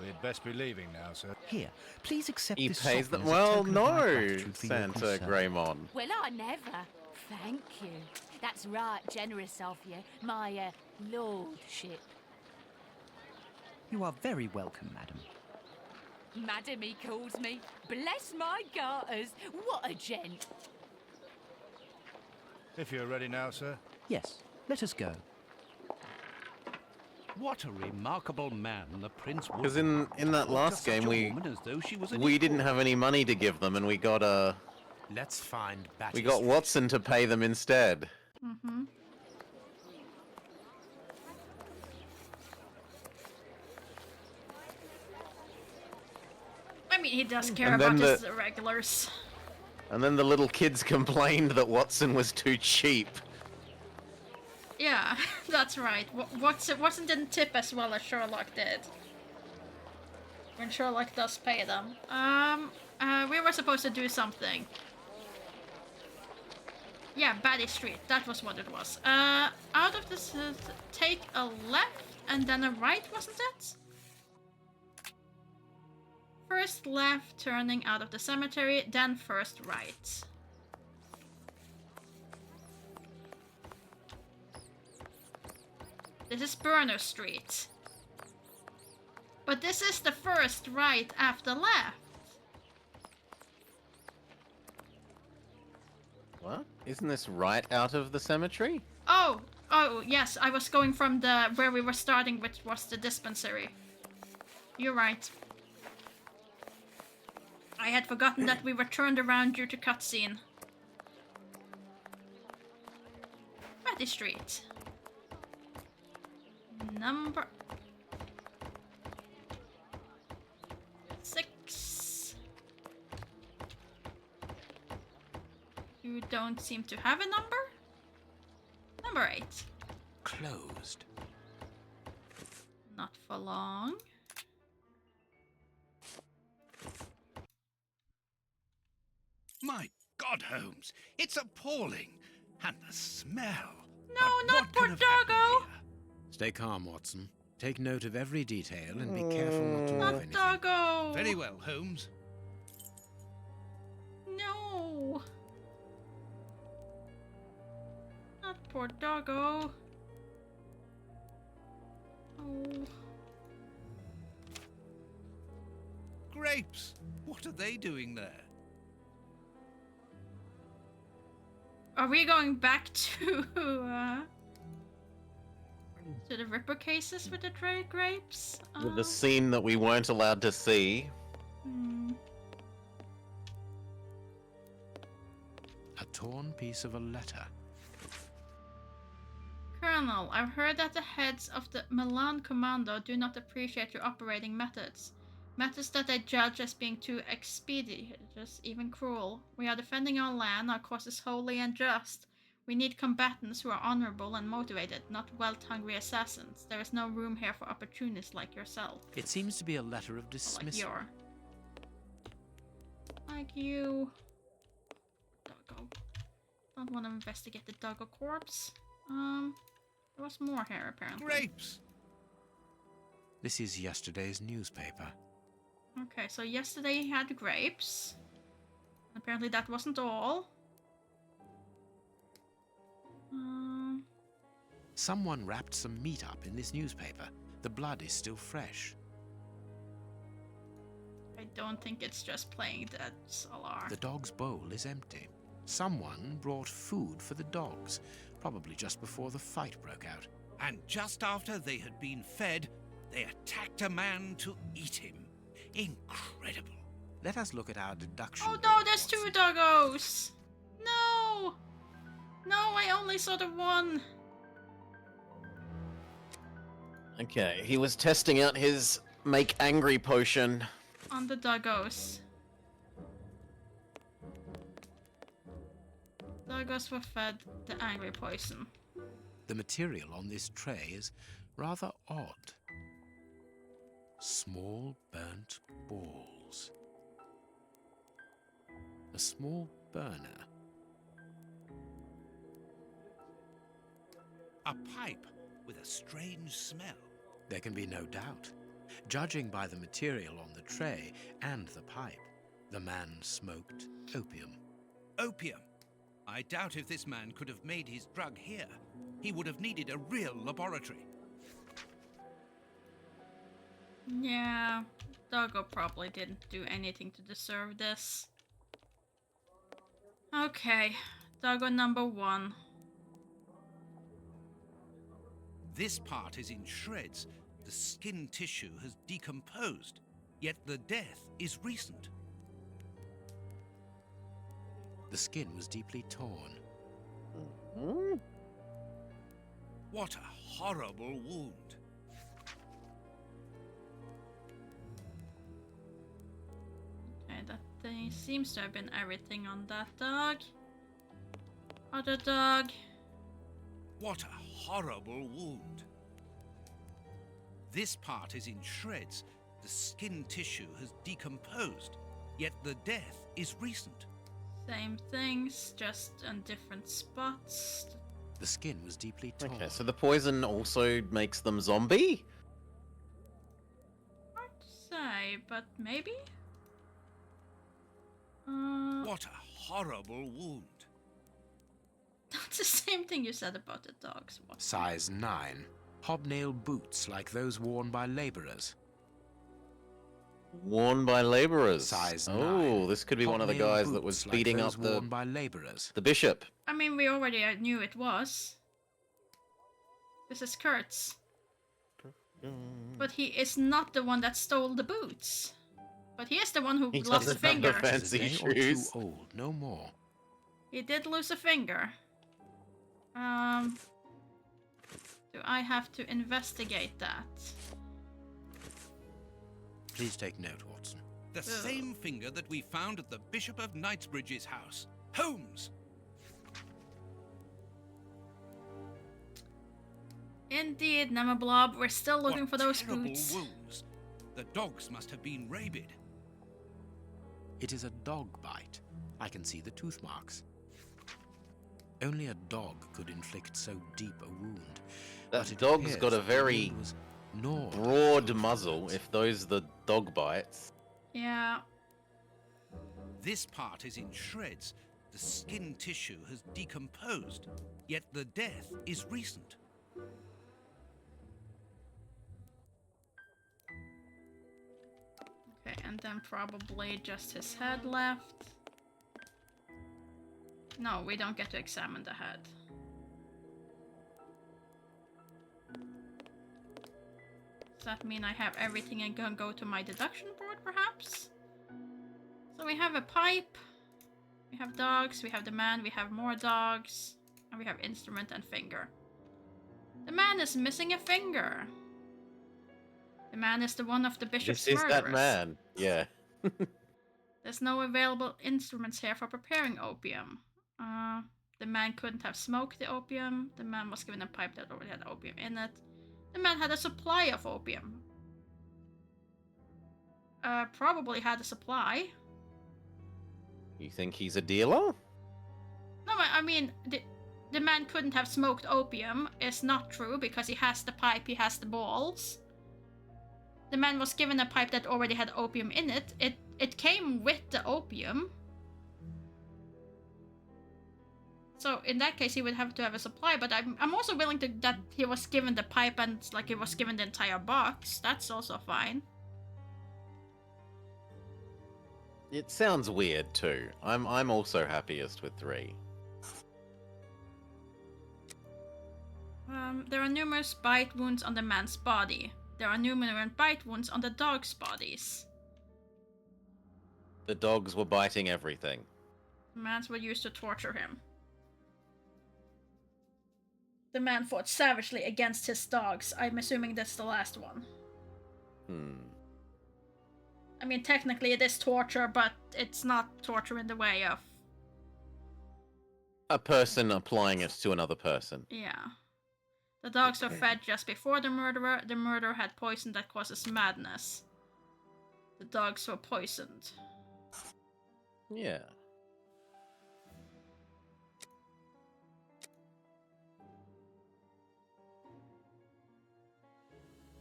We'd best be leaving now, sir. Here, please accept He this pays sovereign them. as a Well, token of my no, gratitude for your Santa concern. Greymon. Well, I never. Thank you. That's right, generous of you, my lordship. You are very welcome, madam. Madam, he calls me. Bless my garters. What a gent. If you're ready now, sir. Yes, let us go. What a remarkable man the Prince was. Because in that last game we didn't have any money to give them, and we got Let's find Batty we got Street. Watson to pay them instead. Mm-hmm. I mean, he does care And about then his regulars. And then the little kids complained that Watson was too cheap. Yeah, that's right. Watson didn't tip as well as Sherlock did. When Sherlock does pay them. We were supposed to do something. Yeah, Batty Street. That was what it was. Out of this, take a left and then a right, wasn't it? First left, turning out of the cemetery, then first right. This is Burner Street. But this is the first right after left. What? Isn't this right out of the cemetery? Oh, yes, I was going from where we were starting, which was the dispensary. You're right. I had forgotten that we were turned around due to cutscene. Matty Street. Number 6. You don't seem to have a number? Number 8. Closed. Not for long. My God, Holmes, it's appalling. And the smell. No, not poor doggo! Stay calm, Watson. Take note of every detail and be careful not to move Not anything. doggo! Very well, Holmes. No! Not poor doggo. Oh. Grapes! What are they doing there? Are we going back to the Ripper cases with the trade grapes? With the scene that we weren't allowed to see. A torn piece of a letter. Colonel, I've heard that the heads of the Milan Commando do not appreciate your operating methods. Methods that they judge as being too expeditious, even cruel. We are defending our land, our cause is holy and just. We need combatants who are honorable and motivated, not wealth-hungry assassins. There is no room here for opportunists like yourself. It seems to be a letter of dismissal. Like you. Doggo. Don't want to investigate the doggo corpse. There was more here apparently. Grapes! This is yesterday's newspaper. Okay, so yesterday he had grapes. Apparently that wasn't all. Someone wrapped some meat up in this newspaper. The blood is still fresh. I don't think it's just playing that alarm. The dog's bowl is empty. Someone brought food for the dogs, probably just before the fight broke out. And just after they had been fed, they attacked a man to eat him. Incredible. Let us look at our deduction. Oh no, there's 2 doggos! No! No, I only saw the one. Okay, he was testing out his make angry potion. On the doggos. Doggos were fed the angry poison. The material on this tray is rather odd. Small burnt balls. A small burner. A pipe with a strange smell. There can be no doubt. Judging by the material on the tray and the pipe, the man smoked opium. Opium? I doubt if this man could have made his drug here. He would have needed a real laboratory. Yeah, Doggo probably didn't do anything to deserve this. Okay, Doggo number 1. This part is in shreds. The skin tissue has decomposed, yet the death is recent. The skin was deeply torn. What a horrible wound. Okay, that thing seems to have been everything on that dog. Other dog. What a horrible wound. This part is in shreds. The skin tissue has decomposed, yet the death is recent. Same things, just on different spots. The skin was deeply torn. Okay, so the poison also makes them zombie? Hard to say, but maybe? What a horrible wound. That's the same thing you said about the dogs. What? Size 9. Hobnail boots like those worn by labourers. Worn by labourers. Size 9. Oh, this could be one of the guys that was beating up the worn by labourers. The bishop. I mean, we already knew it was. This is Kurtz. But he is not the one that stole the boots. But he is the one who He lost a doesn't have the finger. fancy He's a day or two shoes. old, no more. He did lose a finger. Do I have to investigate that? Please take note, Watson. The same finger that we found at the Bishop of Knightsbridge's house. Holmes! Indeed, Nemablob, we're still looking for those Terrible boots. wounds. The dogs must have been rabid. It is a dog bite. I can see the tooth marks. Only a dog could inflict so deep a wound. That But dog's appears got a the very wound was gnawed. broad muzzle, if those are the dog bites. Yeah. This part is in shreds. The skin tissue has decomposed, yet the death is recent. Okay, and then probably just his head left. No, we don't get to examine the head. Does that mean I have everything and can go to my deduction board, perhaps? So we have a pipe, we have dogs, we have the man, we have more dogs, and we have instrument and finger. The man is missing a finger. The man is the one of the bishop's This is murderers. that man. Yeah. There's no available instruments here for preparing opium. The man couldn't have smoked the opium. The man was given a pipe that already had opium in it. The man had a supply of opium. Probably had a supply. You think he's a dealer? No, I mean, the man couldn't have smoked opium. It's not true because he has the pipe, he has the balls. The man was given a pipe that already had opium in it. It came with the opium. So in that case, he would have to have a supply. But I'm also willing to that he was given the pipe and like he was given the entire box. That's also fine. It sounds weird too. I'm also happiest with 3. There are numerous bite wounds on the man's body. There are numerous bite wounds on the dog's bodies. The dogs were biting everything. The man's were used to torture him. The man fought savagely against his dogs. I'm assuming that's the last one. I mean, technically it is torture, but it's not torture in the way of... A person applying it to another person. Yeah. The dogs were fed just before the murderer. The murderer had poison that causes madness. The dogs were poisoned. Yeah.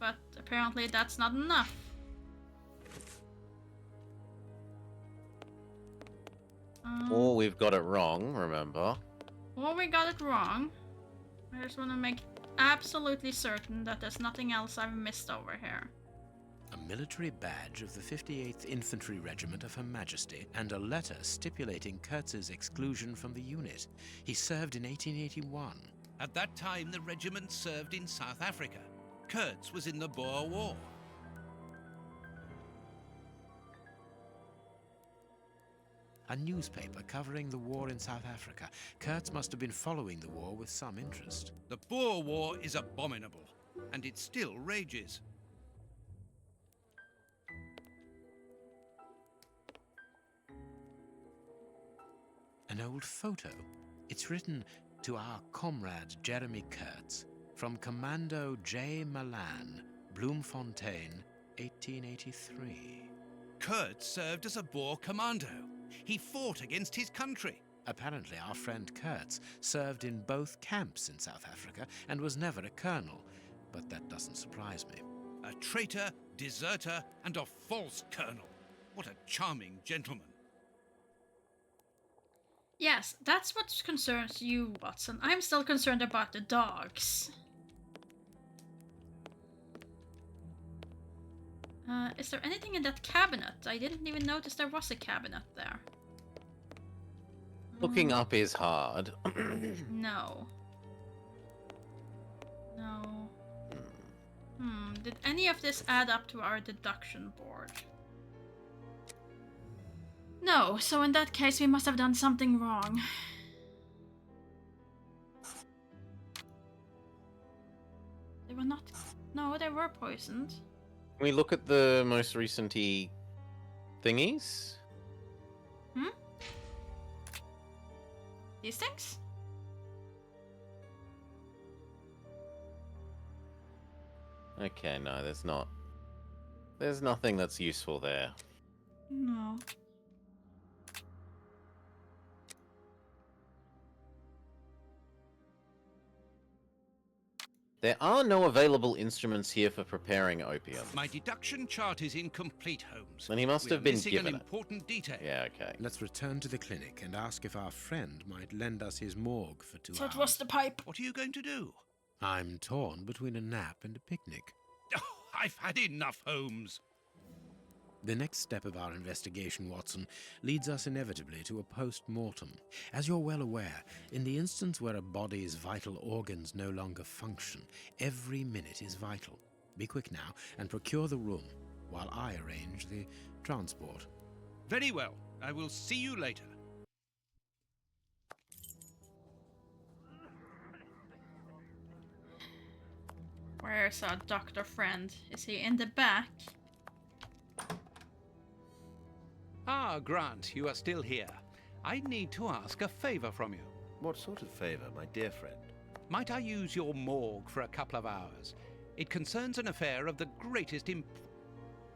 But apparently that's not enough. Or we've got it wrong, remember? Or we got it wrong. I just want to make absolutely certain that there's nothing else I've missed over here. A military badge of the 58th Infantry Regiment of Her Majesty, and a letter stipulating Kurtz's exclusion from the unit. He served in 1881. At that time, the regiment served in South Africa. Kurtz was in the Boer War. A newspaper covering the war in South Africa. Kurtz must have been following the war with some interest. The Boer War is abominable, and it still rages. An old photo. It's written to our comrade Jeremy Kurtz from Commando J. Malan, Bloemfontein, 1883. Kurtz served as a Boer commando. He fought against his country. Apparently our friend Kurtz served in both camps in South Africa and was never a colonel, but that doesn't surprise me. A traitor, deserter, and a false colonel. What a charming gentleman. Yes, that's what concerns you, Watson. I'm still concerned about the dogs. Is there anything in that cabinet? I didn't even notice there was a cabinet there. Looking up is hard. No. No. Did any of this add up to our deduction board? No, so in that case we must have done something wrong. They were not... No, they were poisoned. Can we look at the most recent-y thingies? Hmm? These things? Okay, no, there's not. There's nothing that's useful there. No. There are no available instruments here for preparing opium. My deduction chart is incomplete, Holmes. Then he must We have are been missing given an it. important detail. Yeah, okay. Let's return to the clinic and ask if our friend might lend us his morgue for 2 So hours. it was the pipe. What are you going to do? I'm torn between a nap and a picnic. Oh, I've had enough, Holmes. The next step of our investigation, Watson, leads us inevitably to a post-mortem. As you're well aware, in the instance where a body's vital organs no longer function, every minute is vital. Be quick now and procure the room, while I arrange the transport. Very well. I will see you later. Where's our doctor friend? Is he in the back? Ah, Grant, you are still here. I need to ask a favor from you. What sort of favor, my dear friend? Might I use your morgue for a couple of hours? It concerns an affair of the greatest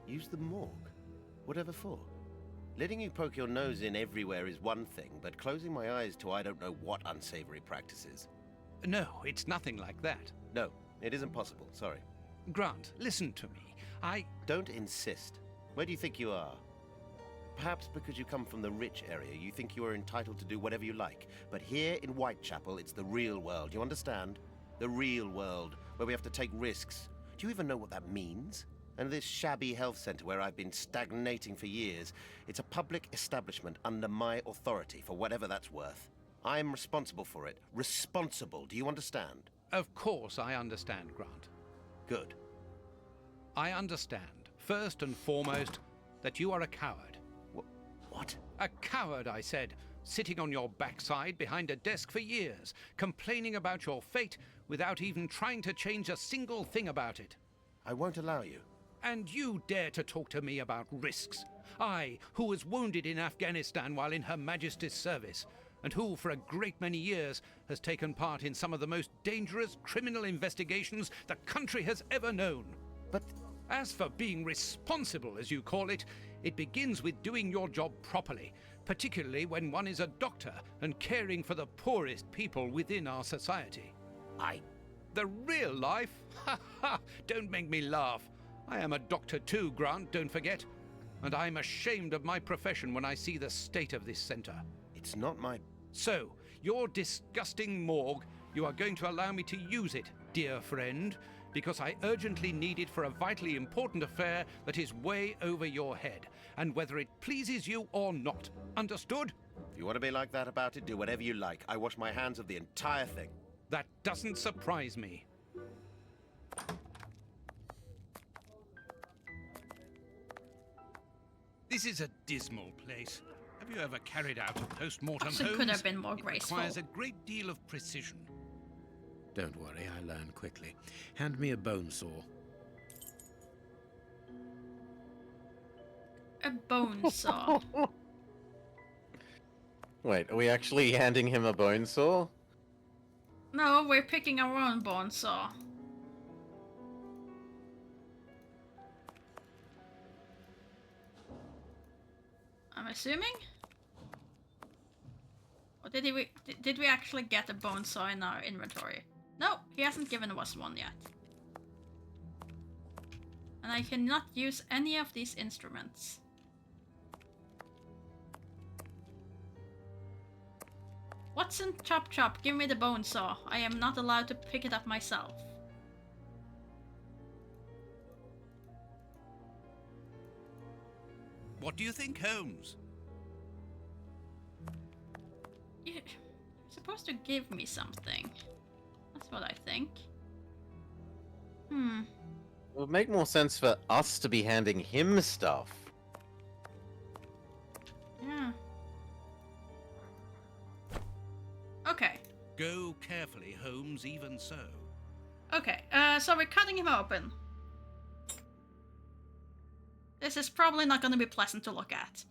Use the morgue? Whatever for? Letting you poke your nose in everywhere is one thing, but closing my eyes to I don't know what unsavory practices. No, it's nothing like that. No, it isn't possible, sorry. Grant, listen to me. Don't insist. Where do you think you are? Perhaps because you come from the rich area, you think you are entitled to do whatever you like. But here in Whitechapel, it's the real world, you understand? The real world, where we have to take risks. Do you even know what that means? And this shabby health center where I've been stagnating for years, it's a public establishment under my authority, for whatever that's worth. I'm responsible for it. Responsible, do you understand? Of course I understand, Grant. Good. I understand, first and foremost, that you are a coward. What? A coward, I said, sitting on your backside behind a desk for years, complaining about your fate without even trying to change a single thing about it. I won't allow you. And you dare to talk to me about risks? I, who was wounded in Afghanistan while in Her Majesty's service, and who, for a great many years, has taken part in some of the most dangerous criminal investigations the country has ever known. But as for being responsible, as you call it, it begins with doing your job properly, particularly when one is a doctor and caring for the poorest people within our society. The real life? Ha ha! Don't make me laugh. I am a doctor too, Grant, don't forget. And I'm ashamed of my profession when I see the state of this center. It's not my... So, your disgusting morgue, you are going to allow me to use it, dear friend, because I urgently need it for a vitally important affair that is way over your head, and whether it pleases you or not. Understood? If you want to be like that about it, do whatever you like. I wash my hands of the entire thing. That doesn't surprise me. This is a dismal place. Have you ever carried out a post-mortem, It could have been more It graceful. requires a great deal of precision. Don't worry, I learn quickly. Hand me a bone saw. A bone saw. Wait, are we actually handing him a bone saw? No, we're picking our own bone saw. I'm assuming? Or did we actually get a bone saw in our inventory? No, he hasn't given us one yet. And I cannot use any of these instruments. Watson, chop chop, give me the bone saw. I am not allowed to pick it up myself. What do you think, Holmes? You're supposed to give me something. That's what I think. It would make more sense for us to be handing him stuff. Yeah. Go carefully, Holmes, even so. Okay, so we're cutting him open. This is probably not going to be pleasant to look at.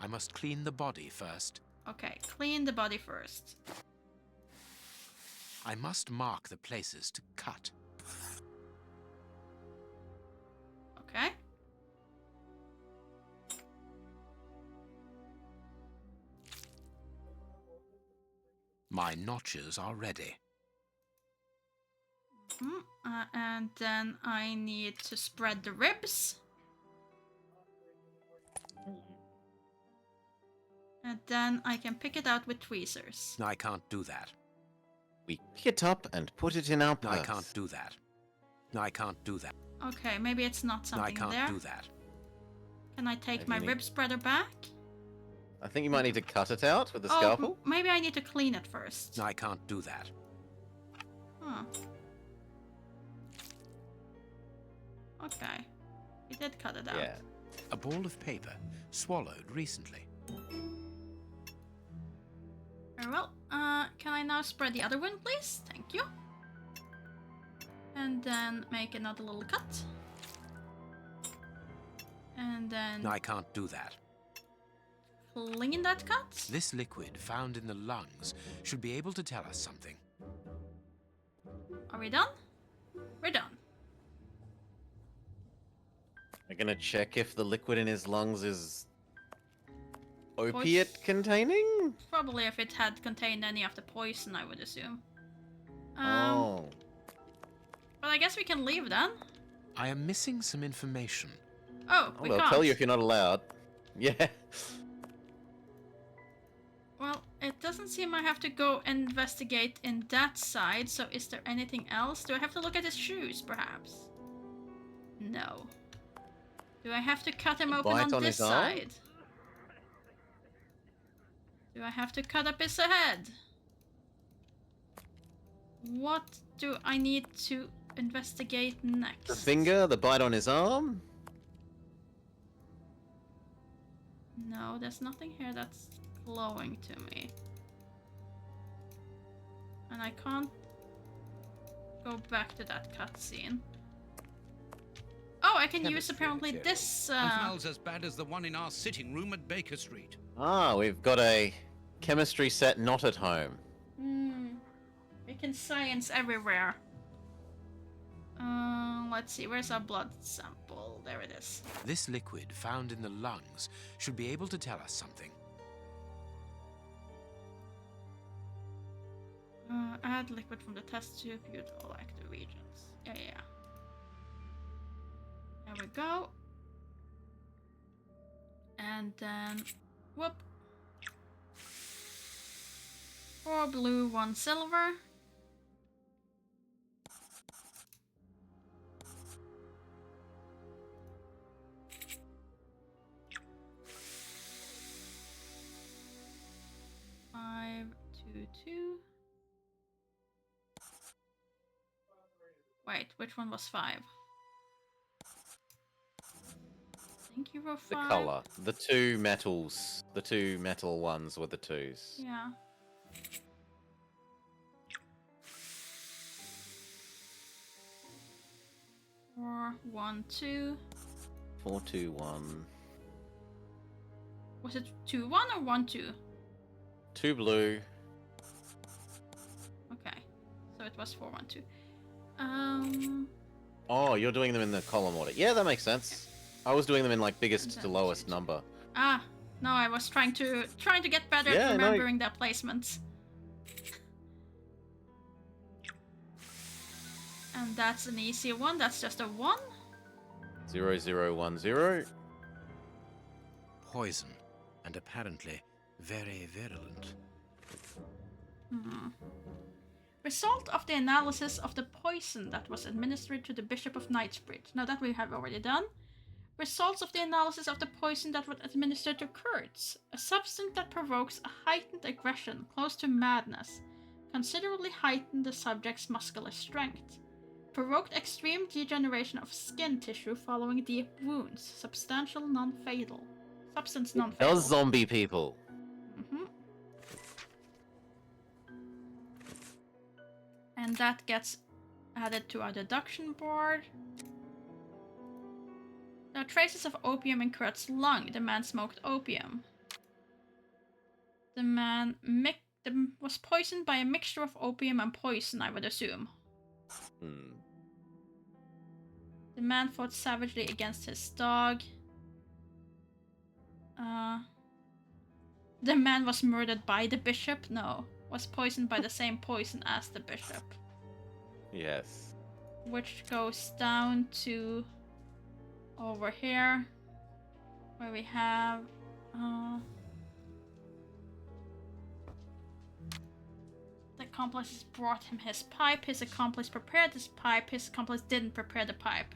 I must clean the body first. Okay, clean the body first. I must mark the places to cut. Okay. My notches are ready. And then I need to spread the ribs. And then I can pick it out with tweezers. I can't do that. We pick it up and put it in our purse. I can't do that. I can't do that. Okay, maybe it's not something I can't there. do that. Can I take Maybe my rib spreader back? I think you might need to cut it out with a scalpel. Maybe I need to clean it first. I can't do that. Huh. Okay. We did cut it out. Yeah. A ball of paper swallowed recently. Very well. Can I now spread the other one, please? Thank you. And then make another little cut. And then I can't do that. clean that cut. This liquid found in the lungs should be able to tell us something. Are we done? We're done. We're gonna check if the liquid in his lungs is opiate containing? Probably if it had contained any of the poison, I would assume. Oh. But I guess we can leave then. I am missing some information. Oh, we They'll can't. tell you if you're not allowed. Yeah. Well, it doesn't seem I have to go investigate in that side, so is there anything else? Do I have to look at his shoes, perhaps? No. Do I have to cut him open bite on on this his arm? side? Do I have to cut up his head? What do I need to investigate next? The finger, the bite on his arm? No, there's nothing here that's glowing to me. And I can't go back to that cutscene. Oh, I can use apparently this. And smells as bad as the one in our sitting room at Baker Street. Ah, we've got a chemistry set not at home. We can science everywhere. Let's see, where's our blood sample? There it is. This liquid found in the lungs should be able to tell us something. Add liquid from the test tube, view all active regions. Yeah. There we go. And then, whoop. 4 blue, 1 silver. Five, 2, 2. Wait, which one was 5? Thank you for 5. The color. The two metals. The two metal ones were the 2s. Yeah. Or 1, 2. 4, 2, 1. Was it 2, 1 or 1, 2? 2 blue. Okay. So it was 4, 1, 2. Oh, you're doing them in the column order. Yeah, that makes sense. I was doing them in like biggest to lowest number. Ah, no, I was trying to get better at remembering their placements. And that's an easy one. That's just a 1. 0, 0, 1, 0. Poison, and apparently very virulent. Result of the analysis of the poison that was administered to the Bishop of Knightsbridge. Now that we have already done. Results of the analysis of the poison that was administered to Kurtz. A substance that provokes a heightened aggression close to madness. Considerably heightened the subject's muscular strength. Provoked extreme degeneration of skin tissue following deep wounds. Substantial non-fatal. Substance non-fatal. Those zombie people. And that gets added to our deduction board. There are traces of opium in Kurt's lung. The man smoked opium. The man was poisoned by a mixture of opium and poison, I would assume. The man fought savagely against his dog. The man was murdered by the bishop? No. Was poisoned by the same poison as the bishop. Yes. Which goes down to over here, where we have the accomplice brought him his pipe. His accomplice prepared his pipe. His accomplice didn't prepare the pipe.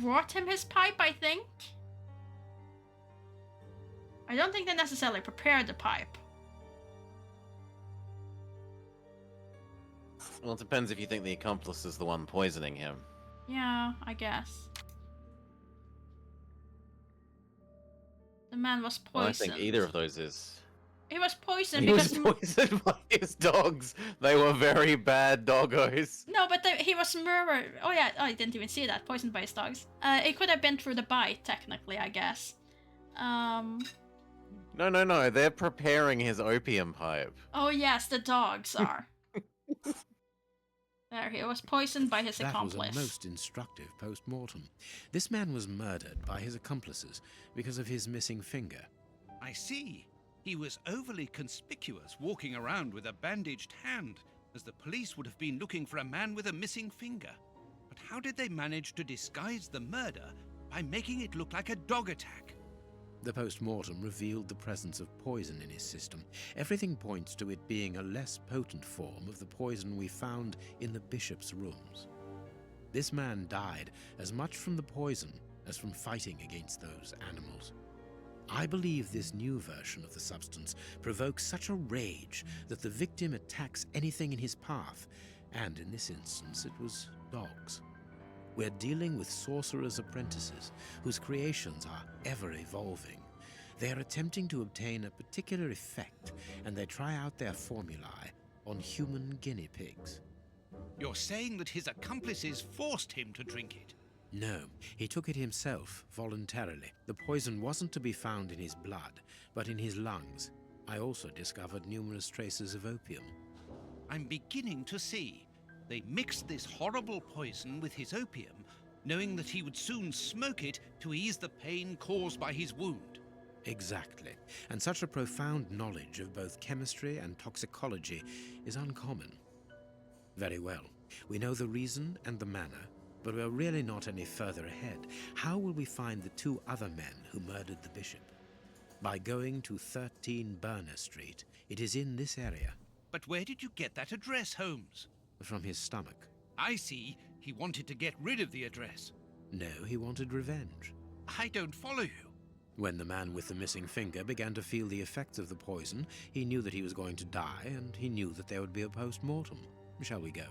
Brought him his pipe, I think. I don't think they necessarily prepared the pipe. Well, it depends if you think the accomplice is the one poisoning him. Yeah, I guess. The man was poisoned. Well, I think either of those is. He was poisoned He because... was poisoned by his dogs. They were very bad doggos. No, but he was murdered. Oh yeah, I didn't even see that. Poisoned by his dogs. It could have been through the bite, technically, I guess. No. They're preparing his opium pipe. Oh yes, the dogs are. There, he was poisoned by his accomplice. That was a most instructive post-mortem. This man was murdered by his accomplices because of his missing finger. I see. He was overly conspicuous, walking around with a bandaged hand, as the police would have been looking for a man with a missing finger. But how did they manage to disguise the murder by making it look like a dog attack? The post-mortem revealed the presence of poison in his system. Everything points to it being a less potent form of the poison we found in the bishop's rooms. This man died as much from the poison as from fighting against those animals. I believe this new version of the substance provokes such a rage that the victim attacks anything in his path, and in this instance it was dogs. We're dealing with sorcerers' apprentices whose creations are ever evolving. They are attempting to obtain a particular effect, and they try out their formulae on human guinea pigs. You're saying that his accomplices forced him to drink it? No, he took it himself, voluntarily. The poison wasn't to be found in his blood, but in his lungs. I also discovered numerous traces of opium. I'm beginning to see. They mixed this horrible poison with his opium, knowing that he would soon smoke it to ease the pain caused by his wound. Exactly. And such a profound knowledge of both chemistry and toxicology is uncommon. Very well. We know the reason and the manner, but we're really not any further ahead. How will we find the two other men who murdered the bishop? By going to 13 Burner Street. It is in this area. But where did you get that address, Holmes? From his stomach. I see. He wanted to get rid of the address. No, he wanted revenge. I don't follow you. When the man with the missing finger began to feel the effects of the poison, he knew that he was going to die, and he knew that there would be a post-mortem. Shall we go?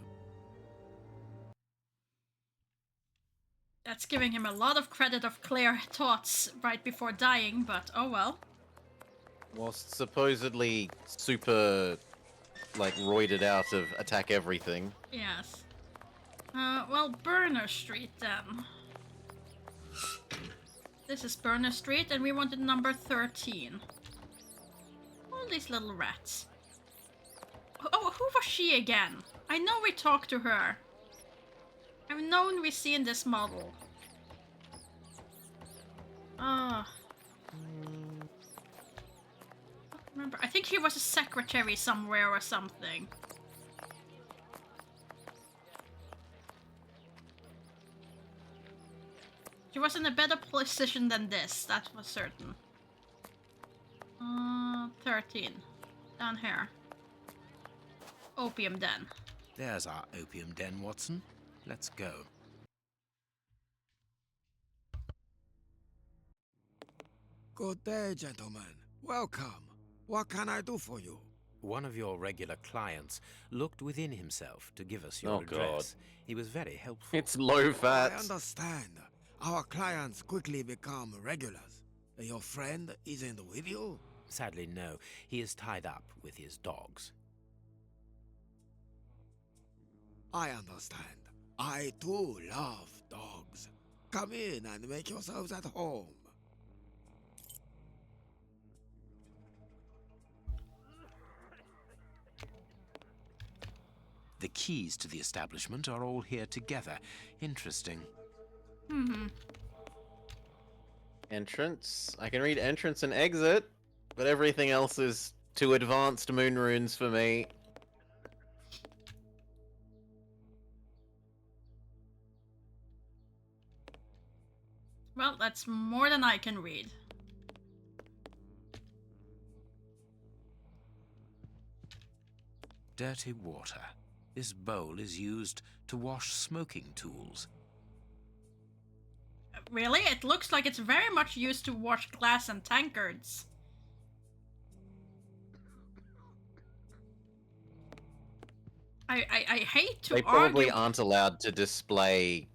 That's giving him a lot of credit of clear thoughts right before dying, but oh well. Whilst supposedly super, like, roided out of attack everything. Yes. Well, Burner Street then. This is Burner Street, and we wanted number 13. All these little rats. Oh, who was she again? I know we talked to her. I've known we've seen this model. I don't remember. I think she was a secretary somewhere or something. She was in a better position than this, that was certain. 13. Down here. Opium den. There's our opium den, Watson. Let's go. Good day, gentlemen. Welcome. What can I do for you? One of your regular clients looked within himself to give us your Oh, address. God. He was very helpful. It's low fat. I understand. Our clients quickly become regulars. Your friend isn't with you? Sadly, no. He is tied up with his dogs. I understand. I too love dogs. Come in and make yourselves at home. The keys to the establishment are all here together. Interesting. Entrance. I can read entrance and exit, but everything else is too advanced moon runes for me. Well, that's more than I can read. Dirty water. This bowl is used to wash smoking tools. Really? It looks like it's very much used to wash glass and tankards. I hate to They argue. probably aren't allowed to display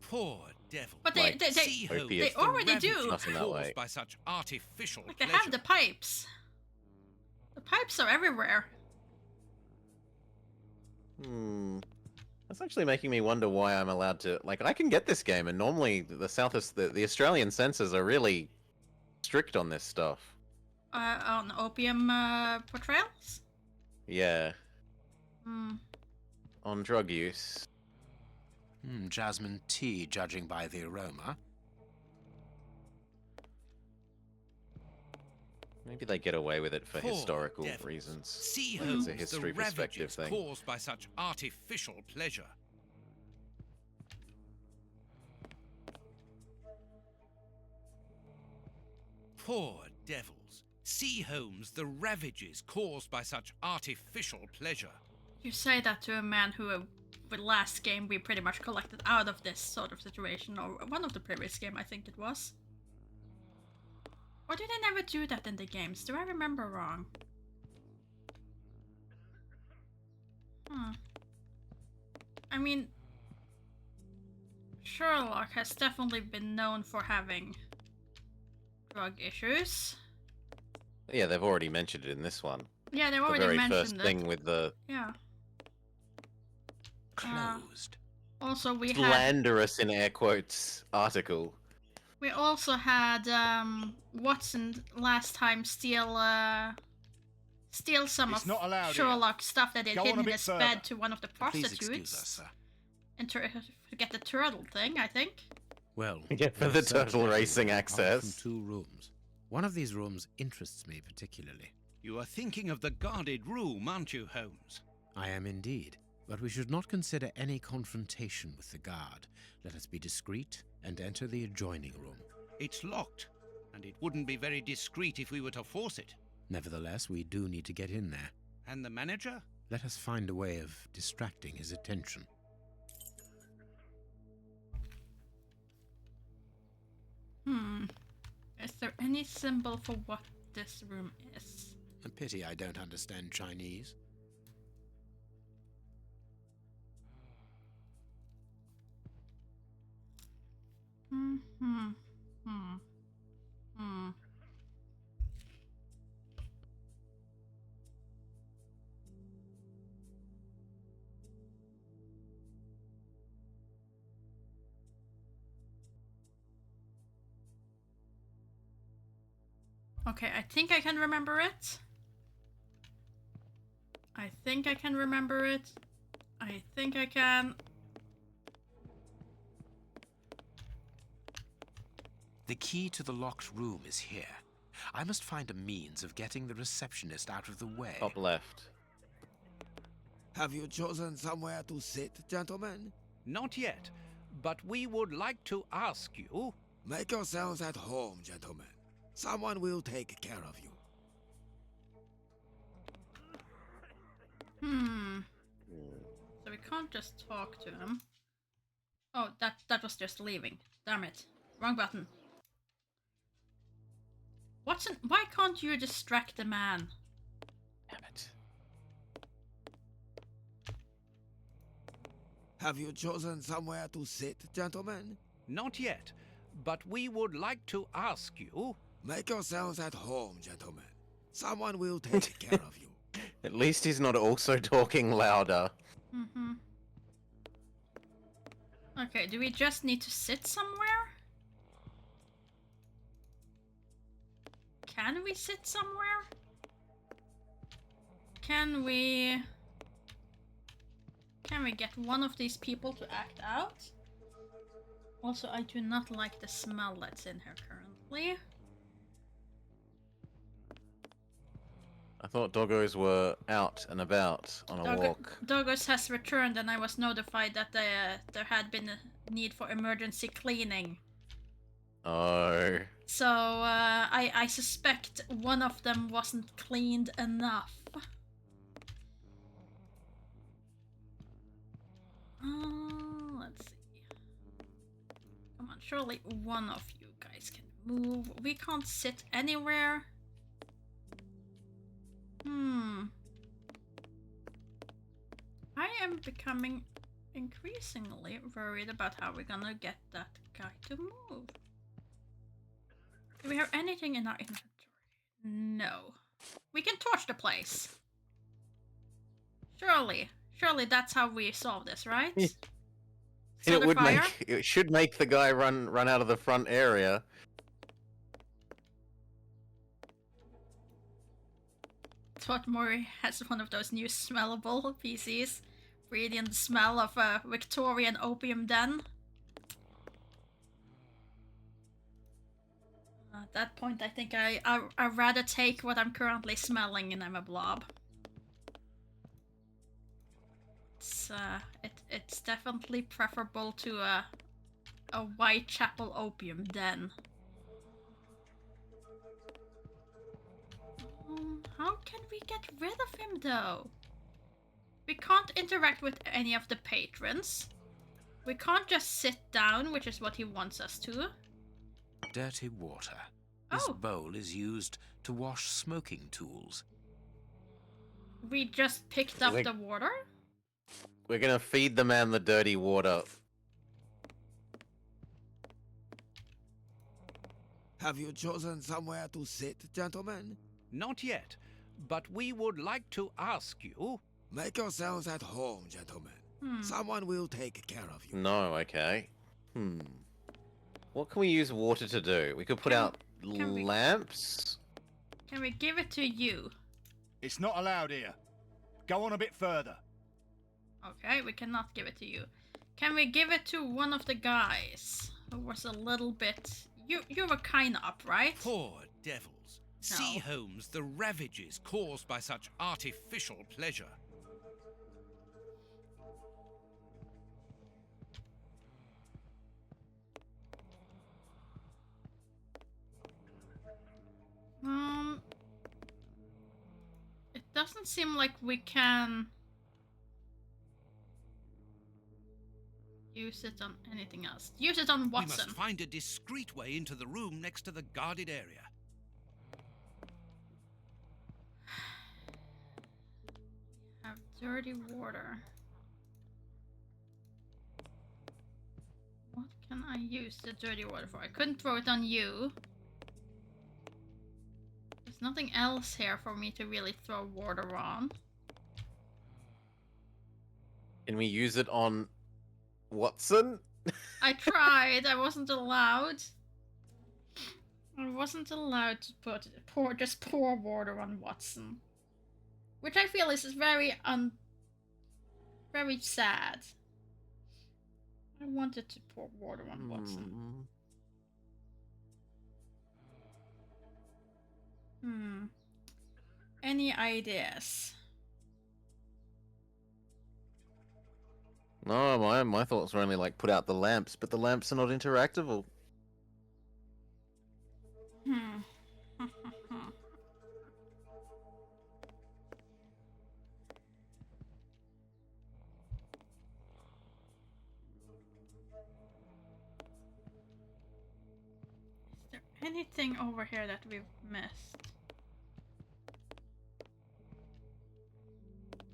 Poor devil. But like they opiates. already do. Stuff in that way. By such artificial Like they pleasure. have the pipes. The pipes are everywhere. That's actually making me wonder why I'm allowed to. Like, I can get this game, and normally the Australian censors are really strict on this stuff. On opium portrayals? Yeah. Hmm. On drug use. Jasmine tea, judging by the aroma. Maybe they get away with it for Poor historical devils. reasons. See Like Holmes, it's a history the perspective ravages thing. caused by such artificial pleasure. Poor devils. See Holmes, the ravages caused by such artificial pleasure. You say that to a man who, with last game, we pretty much collected out of this sort of situation, or one of the previous game, I think it was. Or did they never do that in the games? Do I remember wrong? I mean, Sherlock has definitely been known for having drug issues. Yeah, they've already mentioned it in this one. Yeah, they've The already very mentioned first it. thing with the Yeah. Closed. Also, we had slanderous in air quotes article. we also had Watson last time steal some It's of not allowed here. Sherlock's stuff that he'd Go on hidden a in bit his further. bed to one of the Please prostitutes. excuse us, sir. And to get the turtle thing, I think. Well, Yeah, for we the have searched turtle everywhere racing apart access. from 2 rooms. One of these rooms interests me particularly. You are thinking of the guarded room, aren't you, Holmes? I am indeed, but we should not consider any confrontation with the guard. Let us be discreet and enter the adjoining room. It's locked, and it wouldn't be very discreet if we were to force it. Nevertheless, we do need to get in there. And the manager? Let us find a way of distracting his attention. Is there any symbol for what this room is? A pity I don't understand Chinese. Okay, I think I can remember it. I think I can remember it. I think I can. The key to the locked room is here. I must find a means of getting the receptionist out of the way. Top left. Have you chosen somewhere to sit, gentlemen? Not yet, but we would like to ask you... Make yourselves at home, gentlemen. Someone will take care of you. So we can't just talk to him. Oh, that was just leaving. Damn it. Wrong button. Watson, why can't you distract the man? Damn it. Have you chosen somewhere to sit, gentlemen? Not yet, but we would like to ask you... Make yourselves at home, gentlemen. Someone will take care of you. At least he's not also talking louder. Mm-hmm. Okay, do we just need to sit somewhere? Can we sit somewhere? Can we get one of these people to act out? Also, I do not like the smell that's in here currently. I thought doggos were out and about on a walk. Doggos has returned, and I was notified that there had been a need for emergency cleaning. Oh. So I suspect one of them wasn't cleaned enough. Let's see. Come on, surely one of you guys can move. We can't sit anywhere. I am becoming increasingly worried about how we're gonna get that guy to move. Do we have anything in our inventory? No. We can torch the place. Surely that's how we solve this, right? It should make the guy run out of the front area. Mori has one of those new smellable PCs, breathing the smell of a Victorian opium den. At that point, I think I'd rather take what I'm currently smelling and I'm a blob. It's definitely preferable to a Whitechapel opium den. How can we get rid of him though? We can't interact with any of the patrons. We can't just sit down, which is what he wants us to. Dirty water. This bowl is used to wash smoking tools. We just picked up the water? We're gonna feed the man the dirty water. Have you chosen somewhere to sit, gentlemen? Not yet, but we would like to ask you... Make yourselves at home, gentlemen. Someone will take care of you. No, okay. What can we use water to do? We could put out lamps? Can we give it to you? It's not allowed here. Go on a bit further. Okay, we cannot give it to you. Can we give it to one of the guys who was a little bit... You were kind of up, right? Poor devils. No. See, Holmes, the ravages caused by such artificial pleasure. It doesn't seem like we can use it on anything else. Use it on Watson. We must find a discreet way into the room next to the guarded area. Have dirty water. What can I use the dirty water for? I couldn't throw it on you. There's nothing else here for me to really throw water on. Can we use it on Watson? I tried. I wasn't allowed. I wasn't allowed to pour water on Watson, which I feel is very sad. I wanted to pour water on Watson. Any ideas? No, my thoughts were only like put out the lamps, but the lamps are not interactable. Is there anything over here that we've missed?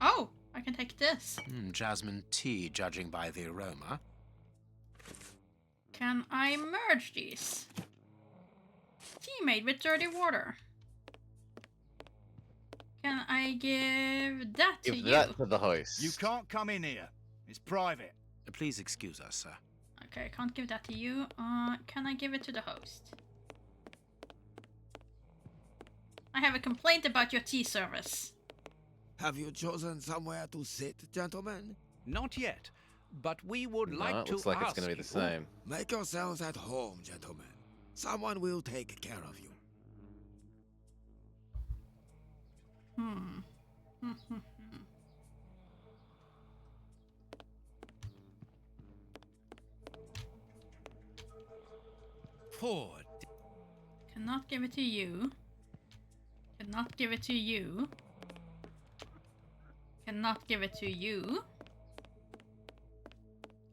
Oh, I can take this. Jasmine tea, judging by the aroma. Can I merge these? Tea made with dirty water. Can I give that to Give you? that to the host. You can't come in here. It's private. Please excuse us, sir. Okay, I can't give that to you. Can I give it to the host? I have a complaint about your tea service. Have you chosen somewhere to sit, gentlemen? Not yet, but we would No, like it to looks like it's ask going to be the you- same. Make yourselves at home, gentlemen. Someone will take care of you. Hmm. Poor Cannot give it to you. Cannot give it to you. Cannot give it to you.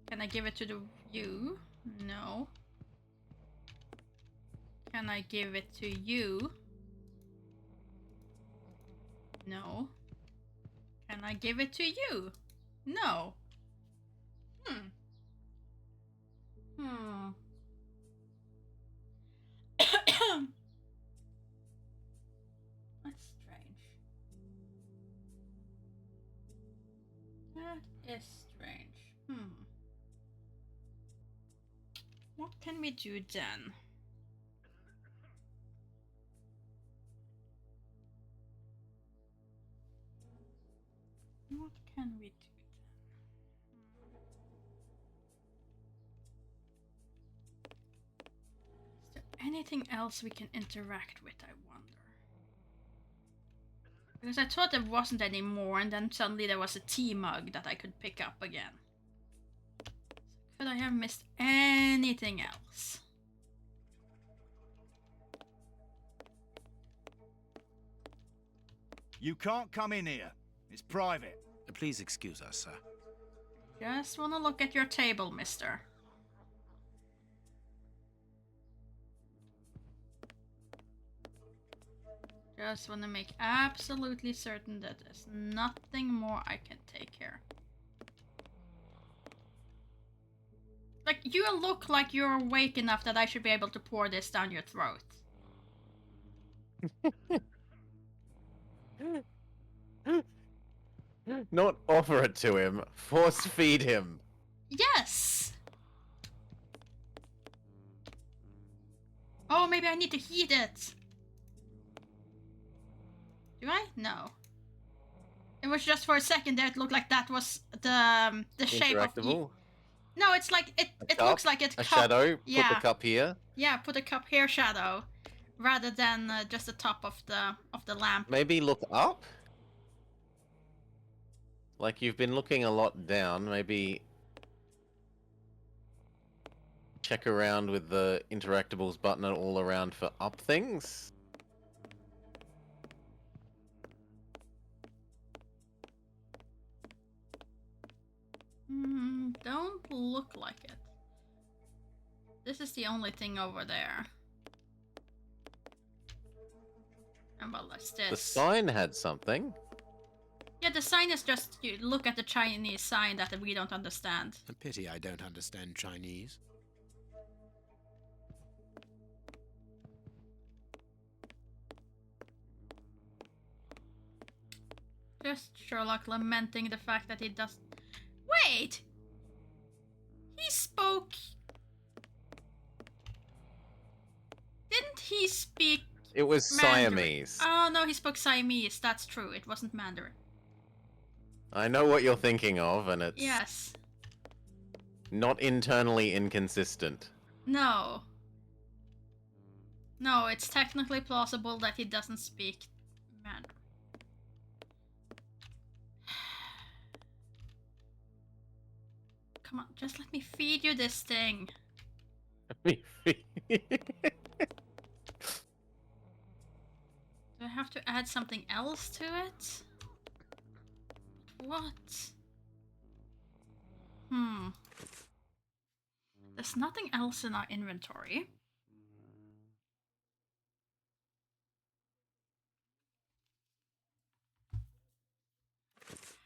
Can I give it to you? No. Can I give it to you? No. Can I give it to you? No. That's strange. That is strange. What can we do then? What can we do then? Is there anything else we can interact with, I wonder? Because I thought there wasn't any more, and then suddenly there was a tea mug that I could pick up again. Could I have missed anything else? You can't come in here. It's private. Please excuse us, sir. Just wanna look at your table, mister. Just wanna make absolutely certain that there's nothing more I can take here. Like, you look like you're awake enough that I should be able to pour this down your throat. Not offer it to him. Force feed him. Yes! Oh, maybe I need to heat it. Do I? No. It was just for a second there. It looked like that was the shape of. Interactable. No, it's like it. It Cup, looks like it's a cup. shadow. Yeah. Put the cup here. Yeah, put a cup here shadow, rather than just the top of the lamp. Maybe look up. Like you've been looking a lot down. Maybe check around with the interactables button all around for up things. Don't look like it. This is the only thing over there. And well, that's this. The sign had something. Yeah, the sign is just, you look at the Chinese sign that we don't understand. A pity I don't understand Chinese. Just Sherlock lamenting the fact that he does. Wait! He spoke. Didn't he speak? It was Mandarin? Siamese. Oh no, he spoke Siamese. That's true. It wasn't Mandarin. I know what you're thinking of, and it's Yes. not internally inconsistent. No. No, it's technically plausible that he doesn't speak Mandarin. Come on, just let me feed you this thing. Do I have to add something else to it? What? There's nothing else in our inventory.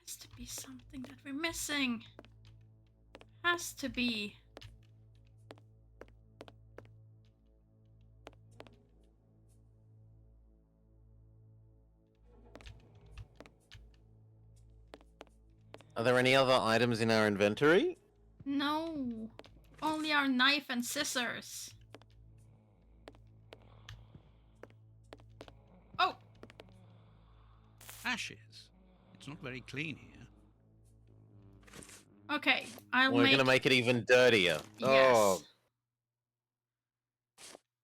Has to be something that we're missing. Has to be. Are there any other items in our inventory? No. Only our knife and scissors. Oh! Ashes. It's not very clean here. Okay, We're gonna make it even dirtier. Yes. Oh.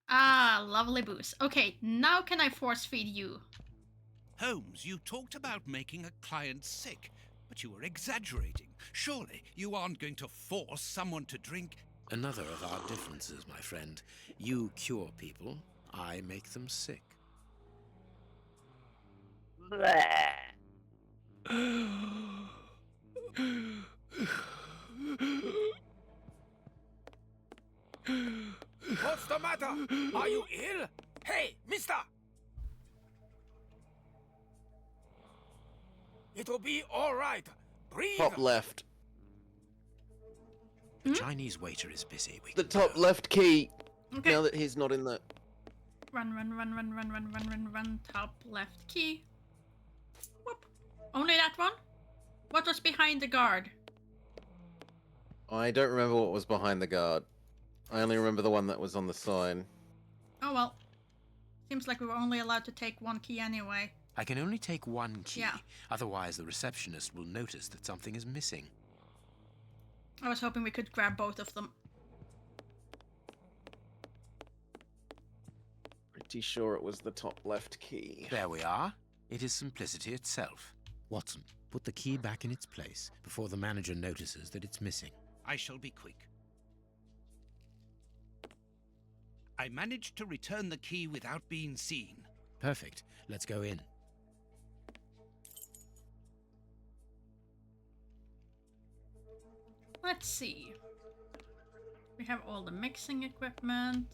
Ah, lovely booze. Okay, now can I force feed you? Holmes, you talked about making a client sick, but you were exaggerating. Surely you aren't going to force someone to drink. Another of our differences, my friend. You cure people, I make them sick. What's the matter? Are you ill? Hey, mister! It'll be all right. Breathe. Top left. The Chinese waiter is busy. The top left key. Okay. Now that he's not in the... Run, run, run, run, run, run, run, run, run. Top left key. Whoop. Only that one? What was behind the guard? I don't remember what was behind the guard. I only remember the one that was on the sign. Oh well. Seems like we were only allowed to take one key anyway. I can only take one key. Yeah. Otherwise, the receptionist will notice that something is missing. I was hoping we could grab both of them. Pretty sure it was the top left key. There we are. It is simplicity itself. Watson, put the key back in its place before the manager notices that it's missing. I shall be quick. I managed to return the key without being seen. Perfect. Let's go in. Let's see. We have all the mixing equipment.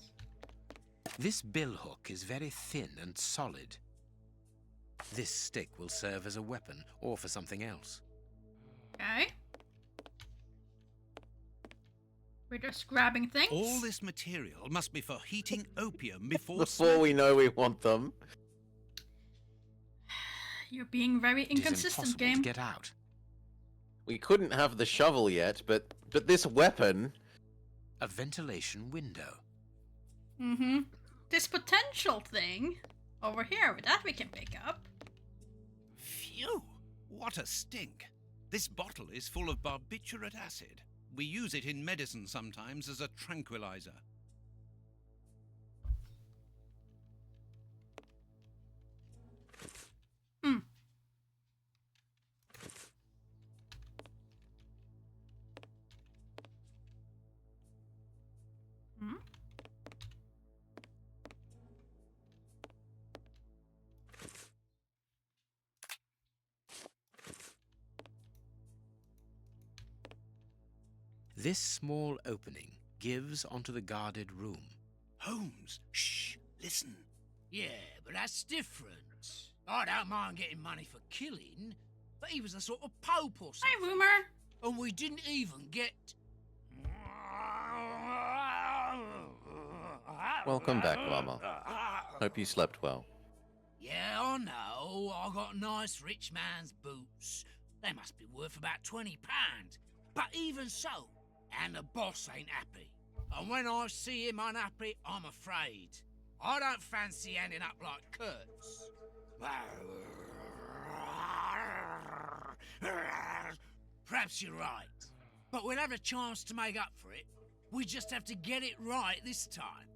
This billhook is very thin and solid. This stick will serve as a weapon or for something else. Okay. We're just grabbing things. All this material must be for heating opium before we know we want them. You're being very It is inconsistent, impossible game. to get out. We couldn't have the shovel yet, but this weapon... A ventilation window. Mm-hmm. This potential thing over here, that we can pick up. Phew! What a stink. This bottle is full of barbiturate acid. We use it in medicine sometimes as a tranquilizer. Hmm. Hmm? This small opening gives onto the guarded room. Holmes, shh, listen. Yeah, but that's different. I don't mind getting money for killing, but he was a sort of pope or something. Hi, Rumor. And we didn't even get... Welcome back, Llama. Hope you slept well. Yeah, I know. I got nice rich man's boots. They must be worth about £20. But even so, and the boss ain't happy. And when I see him unhappy, I'm afraid. I don't fancy ending up like Kurtz. Perhaps you're right. But we'll have a chance to make up for it. We just have to get it right this time.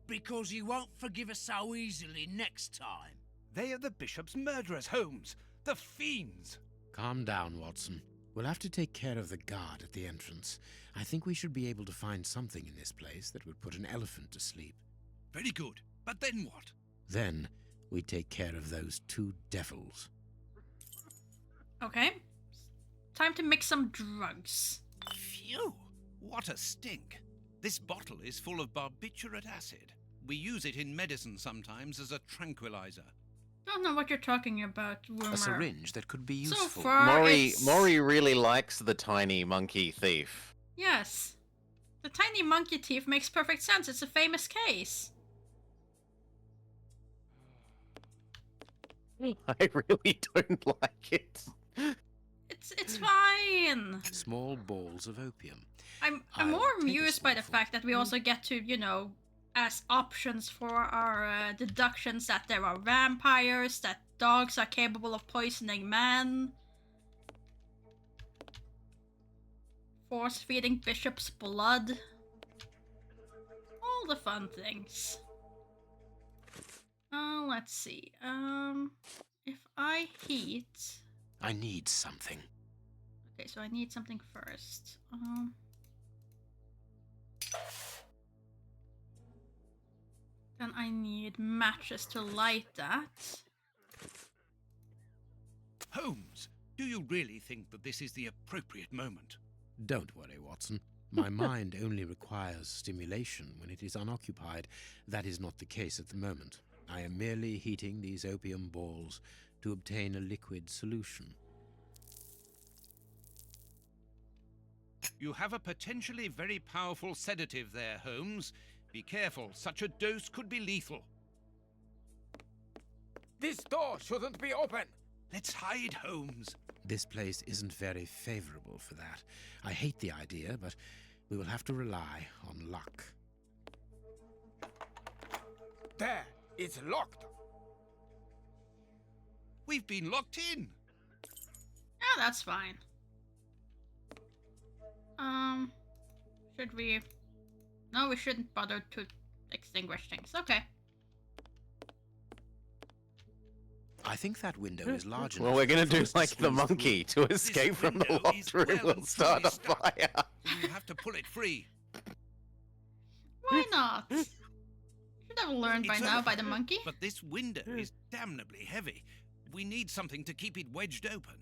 Because he won't forgive us so easily next time. They are the bishop's murderers, Holmes. The fiends. Calm down, Watson. We'll have to take care of the guard at the entrance. I think we should be able to find something in this place that would put an elephant to sleep. Very good. But then what? Then we take care of those two devils. Okay. Time to mix some drugs. Phew! What a stink. This bottle is full of barbiturate acid. We use it in medicine sometimes as a tranquilizer. Don't know what you're talking about, Rumor. A syringe that could be useful. So far, Maury really likes the tiny monkey thief. Yes. The tiny monkey thief makes perfect sense. It's a famous case. I really don't like it. It's fine. Small balls of opium. I'm I'll more take a amused by the fact that we also get to, you know, as options for our deductions that there are vampires, that dogs are capable of poisoning men, force-feeding Bishop's blood, all the fun things. Let's see. If I heat... I need something. Okay, so I need something first. Then I need matches to light that. Holmes, do you really think that this is the appropriate moment? Don't worry, Watson. My mind only requires stimulation when it is unoccupied. That is not the case at the moment. I am merely heating these opium balls to obtain a liquid solution. You have a potentially very powerful sedative there, Holmes. Be careful, such a dose could be lethal. This door shouldn't be open! Let's hide, Holmes. This place isn't very favorable for that. I hate the idea, but we will have to rely on luck. There! It's locked! We've been locked in! Yeah, that's fine. Should we... No, we shouldn't bother to extinguish things. Okay. I think that window is large enough. Well, we're gonna for do us to like the squeeze monkey to escape from the window locked is room. well We'll and start a truly stuck. fire. We'll have to pull it free. Why not? Should have learned by It's now open, by the monkey. But this window is damnably heavy. We need something to keep it wedged open.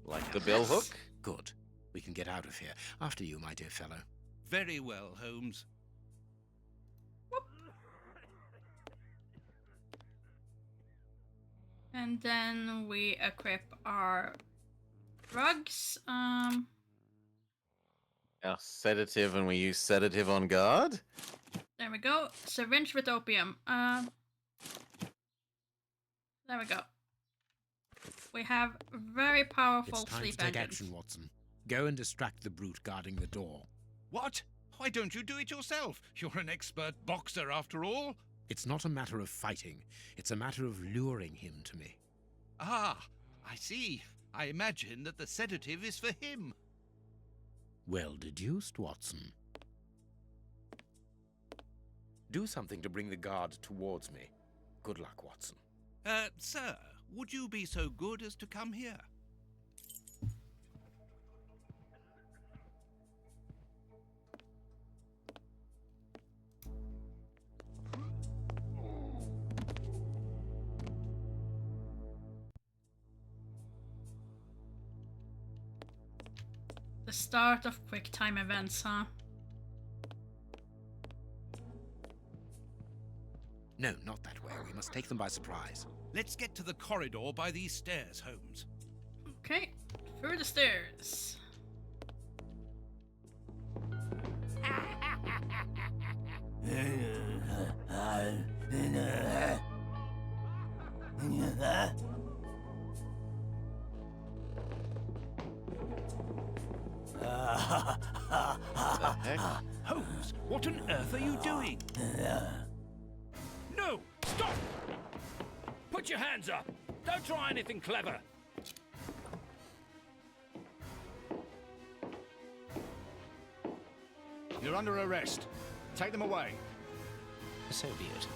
Like the bill hook? Good. We can get out of here. After you, my dear fellow. Very well, Holmes. And then we equip our drugs. Our sedative, and we use sedative on guard? There we go. Syringe with opium. There we go. We have very powerful It's time sleep to take engines. action, Watson. Go and distract the brute guarding the door. What? Why don't you do it yourself? You're an expert boxer, after all. It's not a matter of fighting. It's a matter of luring him to me. Ah, I see. I imagine that the sedative is for him. Well deduced, Watson. Do something to bring the guard towards me. Good luck, Watson. Sir, would you be so good as to come here? The start of quick time events, huh? No, not that way. We must take them by surprise. Let's get to the corridor by these stairs, Holmes. Okay, through the stairs. Holmes, what on earth are you doing? No! Stop! Put your hands up! Don't try anything clever! You're under arrest. Take them away. So be it.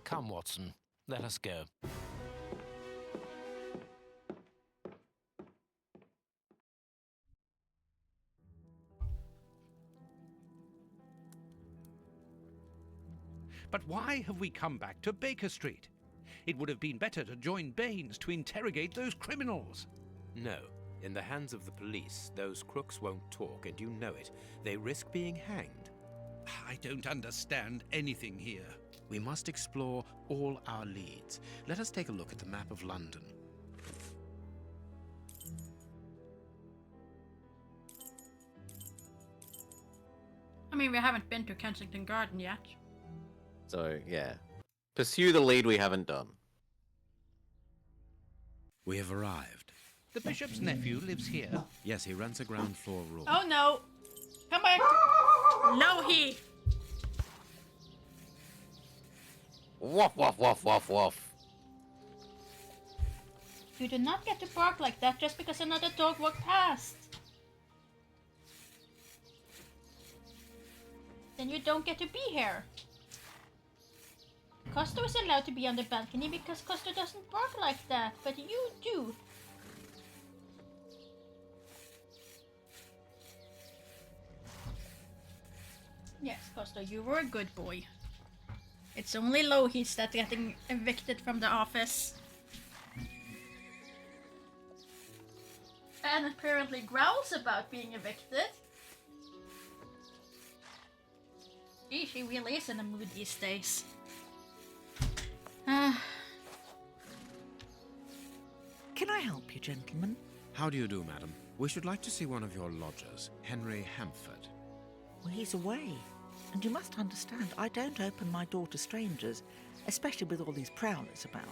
Come, Watson. Let us go. But why have we come back to Baker Street? It would have been better to join Baines to interrogate those criminals. No. In the hands of the police, those crooks won't talk, and you know it. They risk being hanged. I don't understand anything here. We must explore all our leads. Let us take a look at the map of London. I mean, we haven't been to Kensington Garden yet. So, yeah. Pursue the lead we haven't done. We have arrived. The bishop's nephew lives here. Yes, he rents a ground floor room. Oh no! Come back! No, he! Woof, woof, woof, woof, woof. You do not get to bark like that just because another dog walked past. Then you don't get to be here. Costo is allowed to be on the balcony because Costo doesn't bark like that, but you do. Yes, Costo, you were a good boy. It's only Lohis that's getting evicted from the office. And apparently growls about being evicted. Gee, she really is in a mood these days. Can I help you, gentlemen? How do you do, madam? We should like to see one of your lodgers, Henry Hampford. Well, he's away. And you must understand, I don't open my door to strangers, especially with all these prowlers about.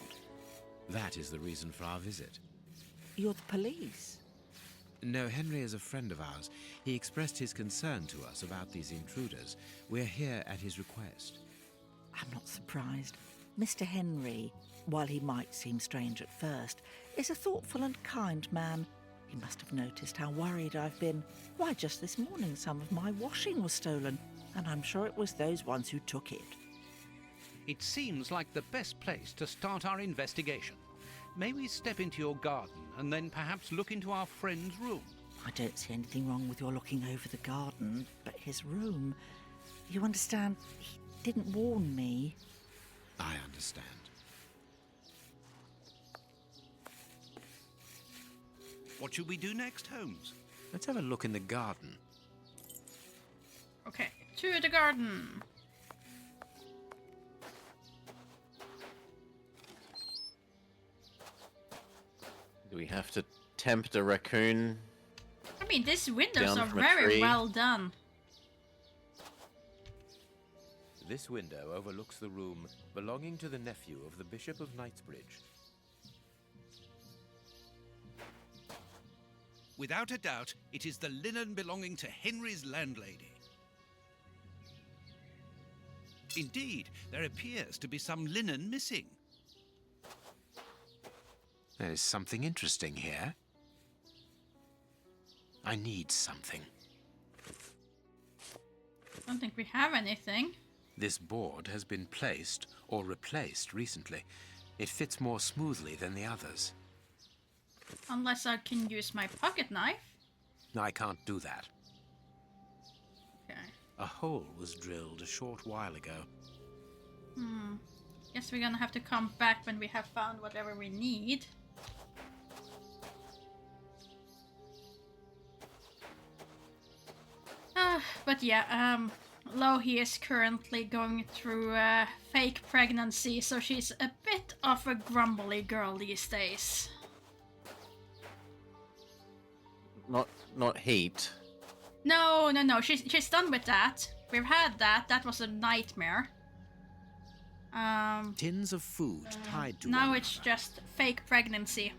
That is the reason for our visit. You're the police. No, Henry is a friend of ours. He expressed his concern to us about these intruders. We're here at his request. I'm not surprised. Mr. Henry, while he might seem strange at first, is a thoughtful and kind man. You must have noticed how worried I've been. Why, just this morning some of my washing was stolen, and I'm sure it was those ones who took it. It seems like the best place to start our investigation. May we step into your garden and then perhaps look into our friend's room? I don't see anything wrong with your looking over the garden, but his room... You understand, he didn't warn me. I understand. What should we do next, Holmes? Let's have a look in the garden. Okay, to the garden. Do we have to tempt a raccoon? I mean, these windows Down are from a very tree. well done. This window overlooks the room belonging to the nephew of the Bishop of Knightsbridge. Without a doubt, it is the linen belonging to Henry's landlady. Indeed, there appears to be some linen missing. There is something interesting here. I need something. I don't think we have anything. This board has been placed or replaced recently. It fits more smoothly than the others. Unless I can use my pocket knife. I can't do that. Okay. A hole was drilled a short while ago. Guess we're gonna have to come back when we have found whatever we need. But yeah, Lohi is currently going through a fake pregnancy, so she's a bit of a grumbly girl these days. Not heat. No, she's done with that. We've had that. That was a nightmare. Tins of food tied to Now one it's just fake pregnancy.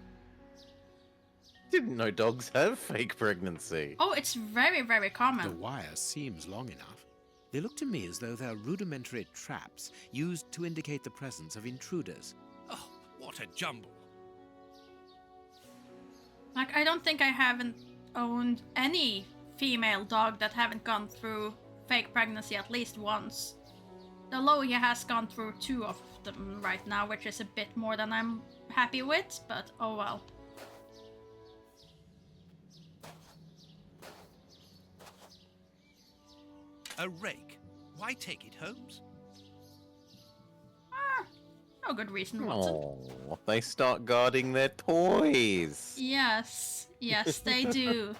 Didn't know dogs have fake pregnancy. Oh, it's very, very common. The wire seems long enough. They look to me as though they're rudimentary traps used to indicate the presence of intruders. Oh, what a jumble. Like, I don't think I haven't owned any female dog that haven't gone through fake pregnancy at least once. The Lohi has gone through 2 of them right now, which is a bit more than I'm happy with, but oh well. A rake. Why take it, Holmes? No good reason, Watson. Oh, they start guarding their toys. Yes, they do.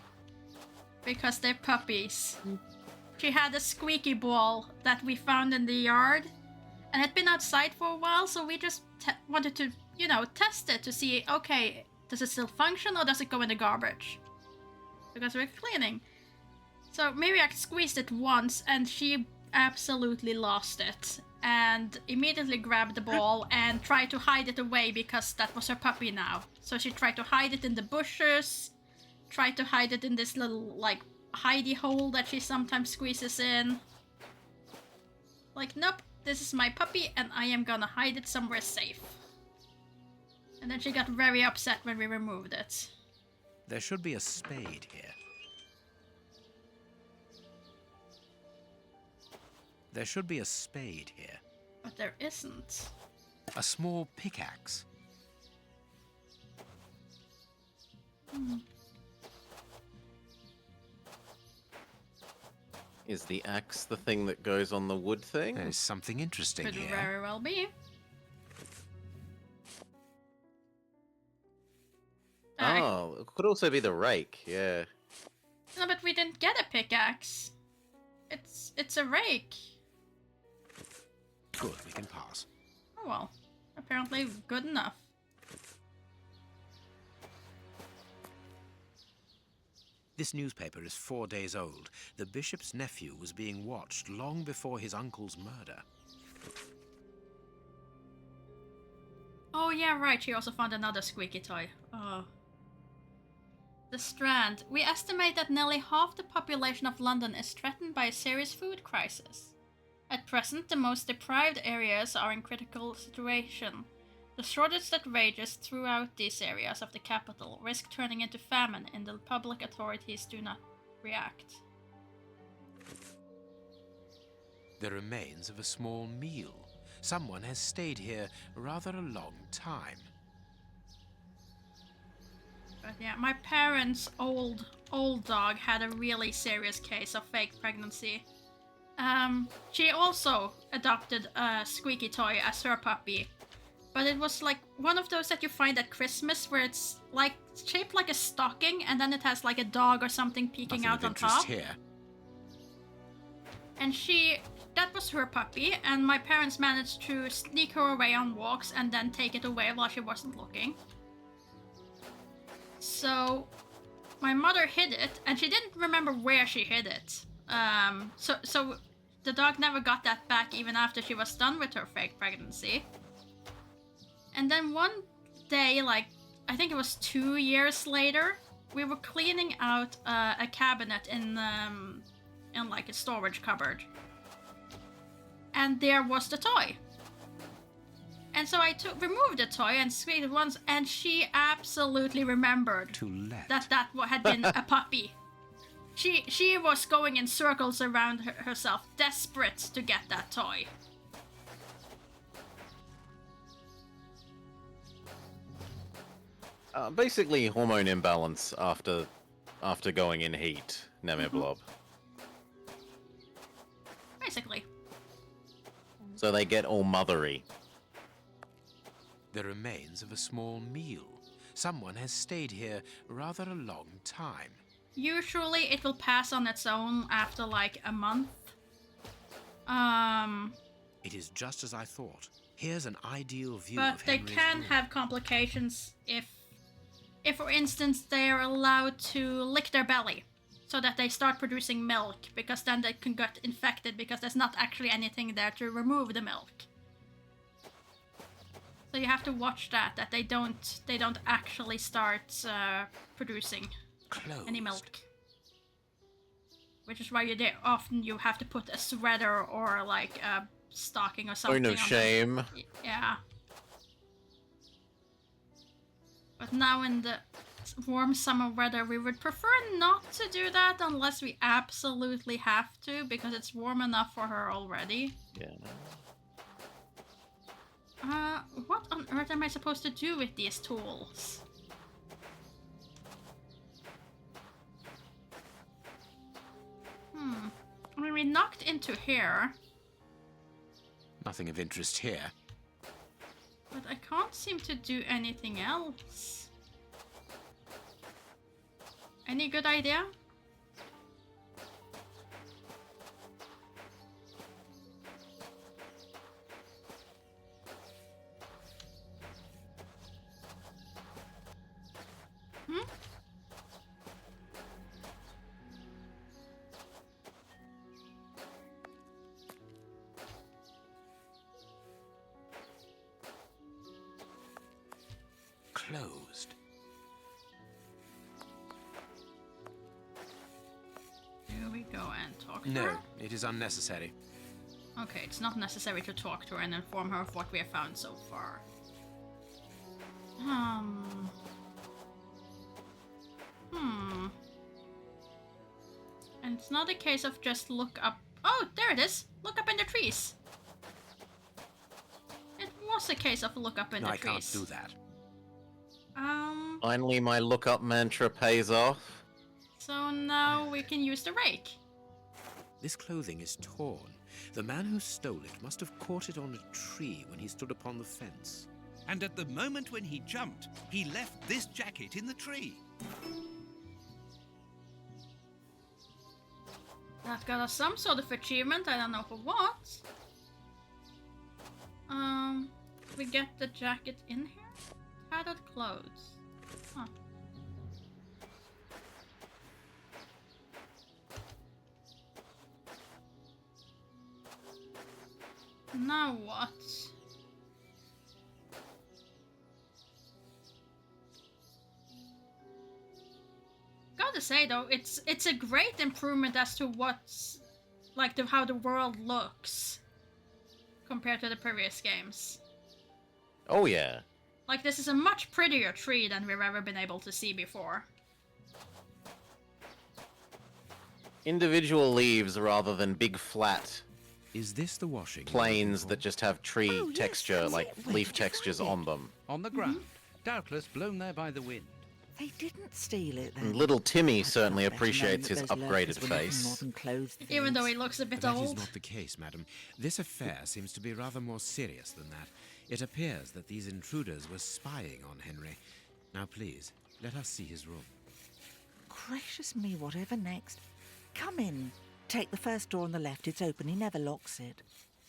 Because they're puppies. She had a squeaky ball that we found in the yard, and it had been outside for a while, so we just wanted to, test it to see, okay, does it still function or does it go in the garbage? Because we're cleaning. So maybe I squeezed it once, and she absolutely lost it. And immediately grabbed the ball and tried to hide it away because that was her puppy now. So she tried to hide it in the bushes, tried to hide it in this little, like, hidey hole that she sometimes squeezes in. Like, nope, this is my puppy and I am gonna hide it somewhere safe. And then she got very upset when we removed it. There should be a spade here. There should be a spade here. But there isn't. A small pickaxe. Is the axe the thing that goes on the wood thing? There's something interesting Could here. very well be. Oh, it could also be the rake, yeah. No, but we didn't get a pickaxe. It's a rake. Good, we can pass. Oh well. Apparently good enough. This newspaper is 4 days old. The bishop's nephew was being watched long before his uncle's murder. Oh yeah, right, she also found another squeaky toy. Oh. The Strand. We estimate that nearly half the population of London is threatened by a serious food crisis. At present, the most deprived areas are in critical situation. The shortage that rages throughout these areas of the capital risk turning into famine if the public authorities do not react. The remains of a small meal. Someone has stayed here rather a long time. But yeah, my parents' old dog had a really serious case of fake pregnancy. She also adopted a squeaky toy as her puppy. But it was like one of those that you find at Christmas where it's like shaped like a stocking and then it has like a dog or something peeking out on top. Here. And that was her puppy, and my parents managed to sneak her away on walks and then take it away while she wasn't looking. So my mother hid it, and she didn't remember where she hid it. So the dog never got that back even after she was done with her fake pregnancy. And then one day, like, I think it was 2 years later, we were cleaning out a cabinet in like a storage cupboard. And there was the toy. And so I removed the toy and squeezed it once, and she absolutely remembered that had been a puppy. She was going in circles around herself, desperate to get that toy. Basically hormone imbalance after going in heat, Nemeblob. Basically. So they get all mothery. The remains of a small meal. Someone has stayed here rather a long time. Usually it will pass on its own after like a month. It is just as I thought. Here's an ideal view But of they Henry's can room. have complications if for instance they are allowed to lick their belly so that they start producing milk, because then they can get infected because there's not actually anything there to remove the milk. So you have to watch that they don't actually start producing any milk. Which is why often you have to put a sweater or like a stocking or something. Oh, no on shame. them. Yeah. But now in the warm summer weather, we would prefer not to do that unless we absolutely have to, because it's warm enough for her already. Yeah. What on earth am I supposed to do with these tools? I mean, we knocked into here, Nothing of interest here. but I can't seem to do anything else. Any good idea? closed. Do we go and talk to No, her? it is unnecessary. Okay, it's not necessary to talk to her and inform her of what we have found so far. And it's not a case of just look up. Oh, there it is. Look up in the trees. It was a case of look up in No, the I trees. can't do that. Finally, my look-up mantra pays off. So now we can use the rake. This clothing is torn. The man who stole it must have caught it on a tree when he stood upon the fence. And at the moment when he jumped, he left this jacket in the tree. That got us some sort of achievement, I don't know for what. We get the jacket in here? Tattered clothes. Huh. Now what? Gotta say though, it's a great improvement as to what's like how the world looks compared to the previous games. Oh yeah. Like this is a much prettier tree than we've ever been able to see before. Individual leaves rather than big flat. Is this the washing? Planes that just have tree texture, like leaf textures on them. On the ground, doubtless blown there by the wind. They didn't steal it then. And little Timmy I'd certainly far better known appreciates that his those upgraded lurkers were nothing face. more than clothes Even though thieves. he looks a bit That is old. not the case, madam. This affair seems to be rather more serious than that. It appears that these intruders were spying on Henry. Now please, let us see his room. Gracious me, whatever next? Come in. Take the first door on the left. It's open. He never locks it.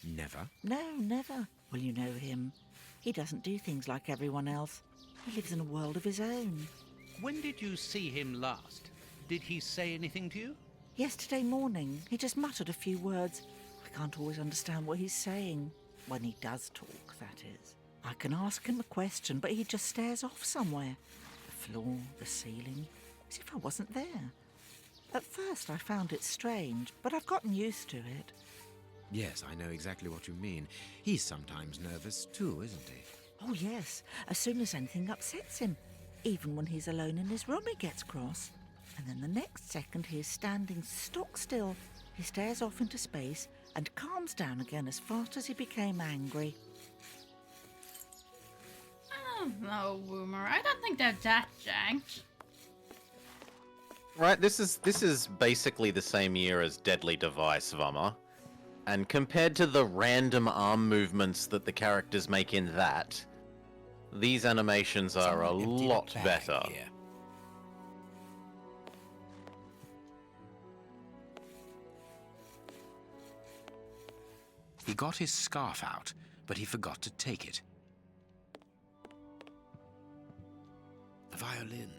Never? No, never. Well, you know him. He doesn't do things like everyone else. He lives in a world of his own. When did you see him last? Did he say anything to you? Yesterday morning, he just muttered a few words. I can't always understand what he's saying. When he does talk, that is. I can ask him a question, but he just stares off somewhere. The floor, the ceiling, as if I wasn't there. At first I found it strange, but I've gotten used to it. Yes, I know exactly what you mean. He's sometimes nervous too, isn't he? Oh yes, as soon as anything upsets him. Even when he's alone in his room he gets cross. And then the next second he is standing stock still. He stares off into space and calms down again as fast as he became angry. I don't know, Woomer. I don't think they're that janked. Right, this is basically the same year as Deadly Device, Vummer. And compared to the random arm movements that the characters make in that, these animations are a lot better. He got his scarf out, but he forgot to take it. A violin.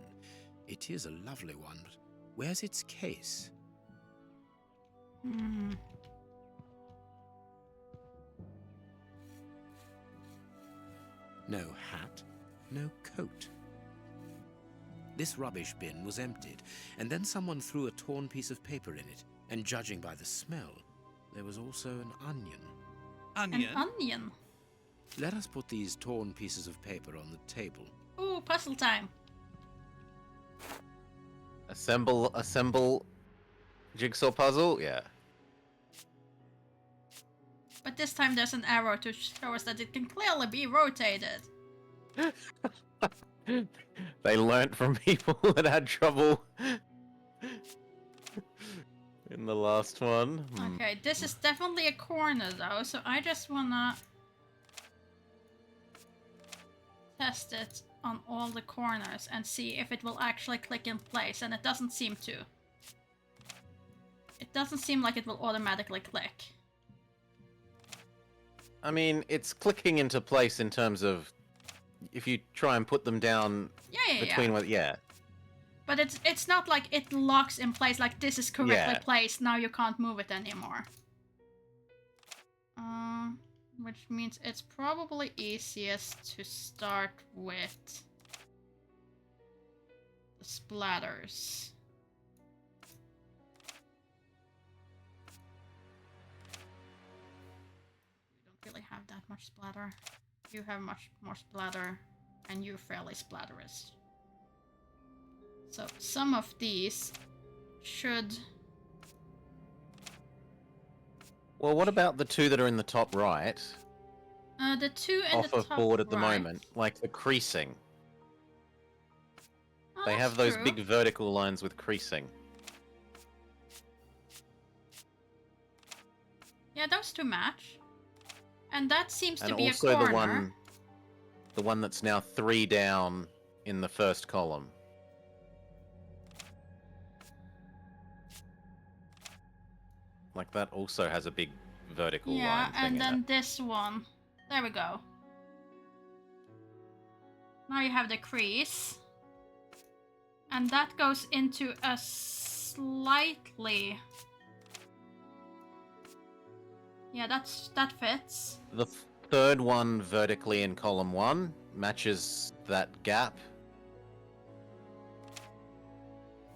It is a lovely one, but where's its case? No hat, no coat. This rubbish bin was emptied, and then someone threw a torn piece of paper in it, and judging by the smell, there was also an onion. Onion? An onion? Let us put these torn pieces of paper on the table. Ooh, puzzle time. Assemble jigsaw puzzle? Yeah. But this time there's an arrow to show us that it can clearly be rotated. They learnt from people that had trouble in the last one. Okay, this is definitely a corner though, so I just wanna test it on all the corners and see if it will actually click in place, and it doesn't seem to. It doesn't seem like it will automatically click. I mean, it's clicking into place in terms of if you try and put them down between what, yeah. But it's not like it locks in place, like this is correctly Yeah. placed, now you can't move it anymore. Which means it's probably easiest to start with the splatters. We don't really have that much splatter. You have much more splatter, and you're fairly splatterous. So some of these should... Well, what about the two that are in the top right? The two in off the of top board at the right. moment, like the creasing. Oh, They that's have those true. big vertical lines with creasing. Yeah, those two match. And that seems to And be a also corner. the one that's now 3 down in the first column. Like that also has a big vertical Yeah, line thing and in then it. this one. There we go. Now you have the crease. And that goes into a slightly... Yeah, that fits. The third one vertically in column 1 matches that gap.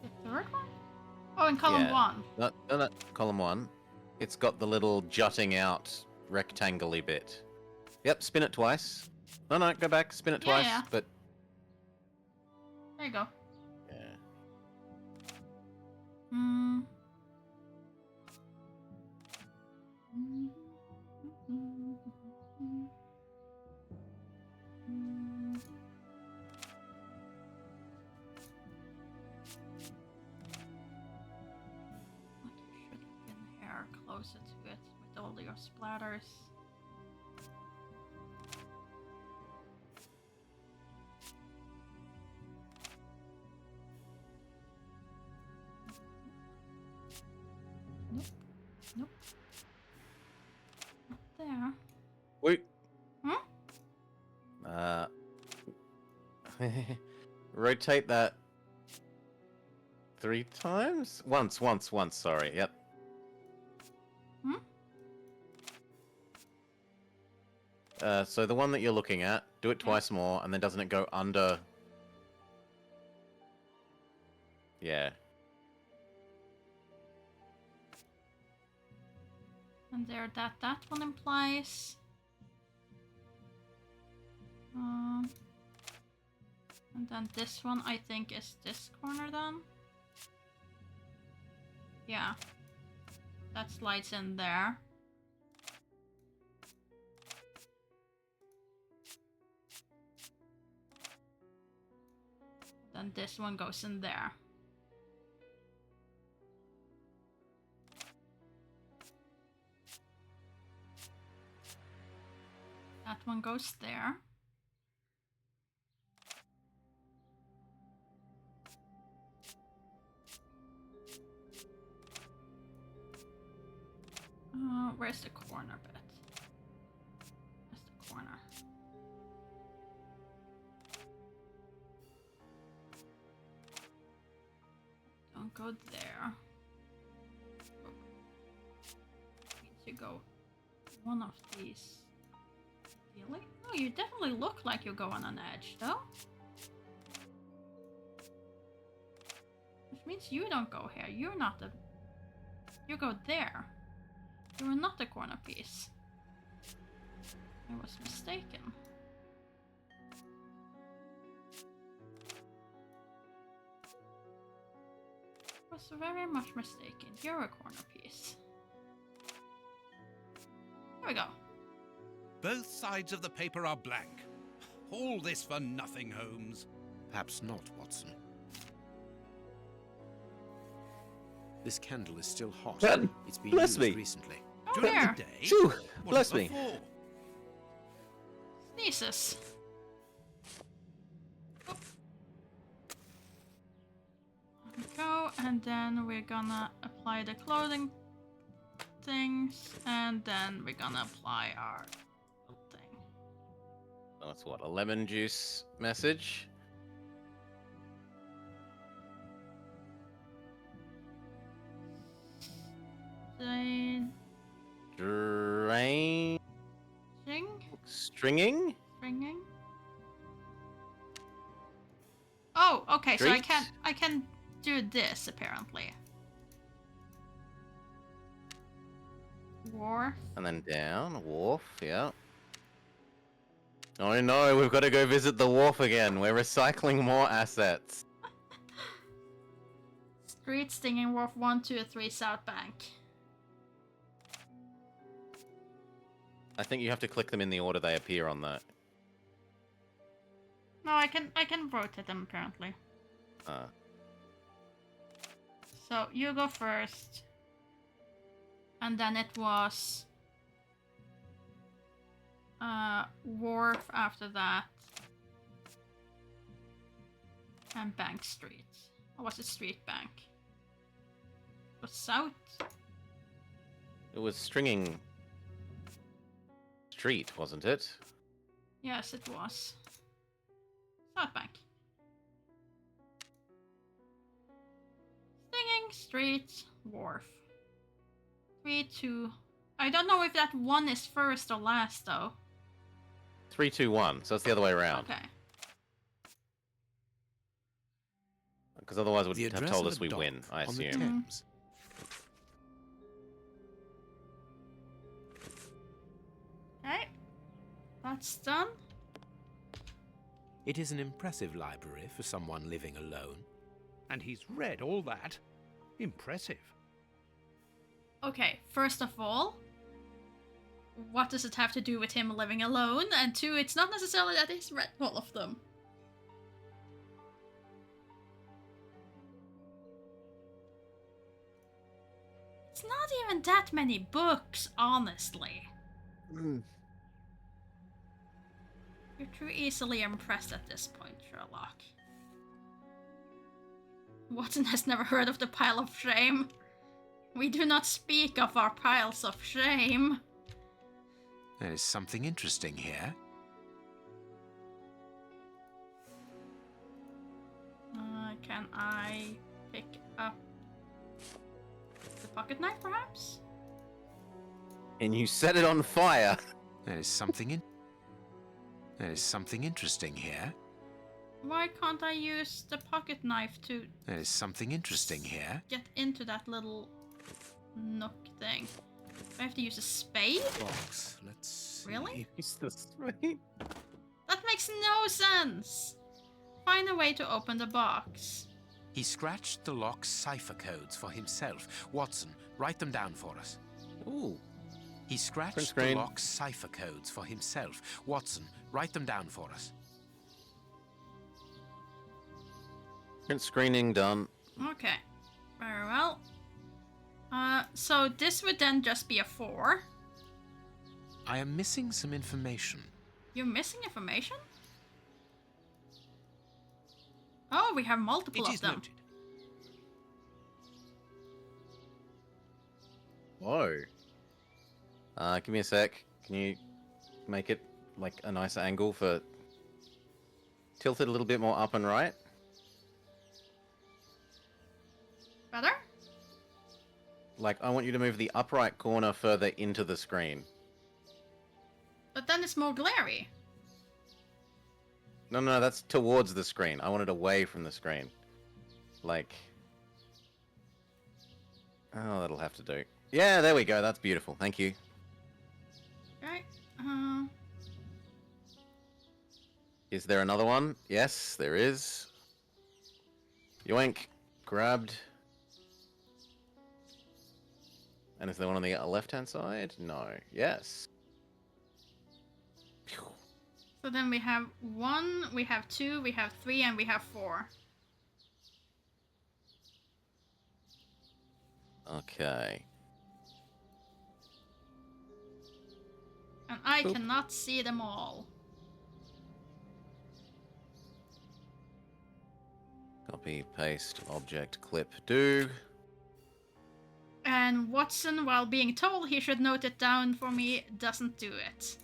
The third one? Oh, in column Yeah. 1. No, column 1. It's got the little jutting out rectangle-y bit. Yep, spin it twice. No, go back, spin it twice, Yeah. but... There you go. Yeah. Hmm. Should have been here closer to it with all your splatters. Nope. Nope. Not there. Wait. Hmm? Rotate that 3 times? Once, sorry, yep. Hmm? So the one that you're looking at, do it twice more, and then doesn't it go under... Yeah. And there, that one implies. And then this one, I think, is this corner then. Yeah. That slides in there. Then this one goes in there. That one goes there. Where's the corner bit? Where's the corner? Don't go there. Need to go one of these. Really? Oh, you definitely look like you go on an edge, though. Which means you don't go here. You're not the... You go there. You are not the corner piece. I was mistaken. I was very much mistaken. You're a corner piece. There we go. Both sides of the paper are blank. All this for nothing, Holmes. Perhaps not, Watson. This candle is still hot. It's been bless used me. recently. Oh, During there. the day? Phew, What bless about me. before? Sneezes. Oop. There we go, and then we're gonna apply the clothing things, and then we're gonna apply our thing. That's what, a lemon juice message? Say Drain... string? Stringing? Stringing? Oh, okay, so I Street? can't can do this, apparently. Wharf. And then down, wharf, yeah. Oh no, we've got to go visit the wharf again. We're recycling more assets. Street, Stinging Wharf, 1, 2, 3, South Bank. I think you have to click them in the order they appear on that. No, I can rotate them, apparently. So you go first. And then it was Wharf after that. And Bank Street. Or was it Street Bank? It was South? It was stringing street, wasn't it? Yes, it was. South Bank. Stinging Street, Wharf. 3, 2. I don't know if that 1 is first or last, though. 3, 2, 1. So it's the other way around. Okay. Because otherwise it would The have address told of us a we dock win, I on the assume. Thames. Okay. That's done. It is an impressive library for someone living alone. And he's read all that. Impressive. Okay, first of all, what does it have to do with him living alone? And 2, it's not necessarily that he's read all of them. It's not even that many books, honestly. You're too easily impressed at this point, Sherlock. Watson has never heard of the pile of shame. We do not speak of our piles of shame. There is something interesting here. Can I pick up the pocket knife, perhaps? And you set it on fire. There is something interesting here. Why can't I use the pocket knife to There is something interesting here. get into that little nook thing? Do I have to use a spade? Box. Let's see. Really? Use the spade. That makes no sense! Find a way to open the box. He scratched the lock's cipher codes for himself. Watson, write them down for us. Ooh. He scratched the lock's cipher codes for himself. Watson, write them down for us. Print screening done. Okay. Very well. So this would then just be a 4. I am missing some information. You're missing information? Oh, we have multiple of them. Noted. Whoa. Give me a sec. Can you make it like a nicer angle for... Tilt it a little bit more up and right? Better? Like, I want you to move the upright corner further into the screen. But then it's more glary. No, that's towards the screen. I want it away from the screen. Like... Oh, that'll have to do. Yeah, there we go. That's beautiful. Thank you. Okay. Is there another one? Yes, there is. Yoink. Grabbed. And is there one on the left-hand side? No. Yes. Phew. So then we have 1, we have 2, we have 3, and we have 4. Okay. And I cannot see them all. Copy, paste, object, clip, do. And Watson, while being told he should note it down for me, doesn't do it.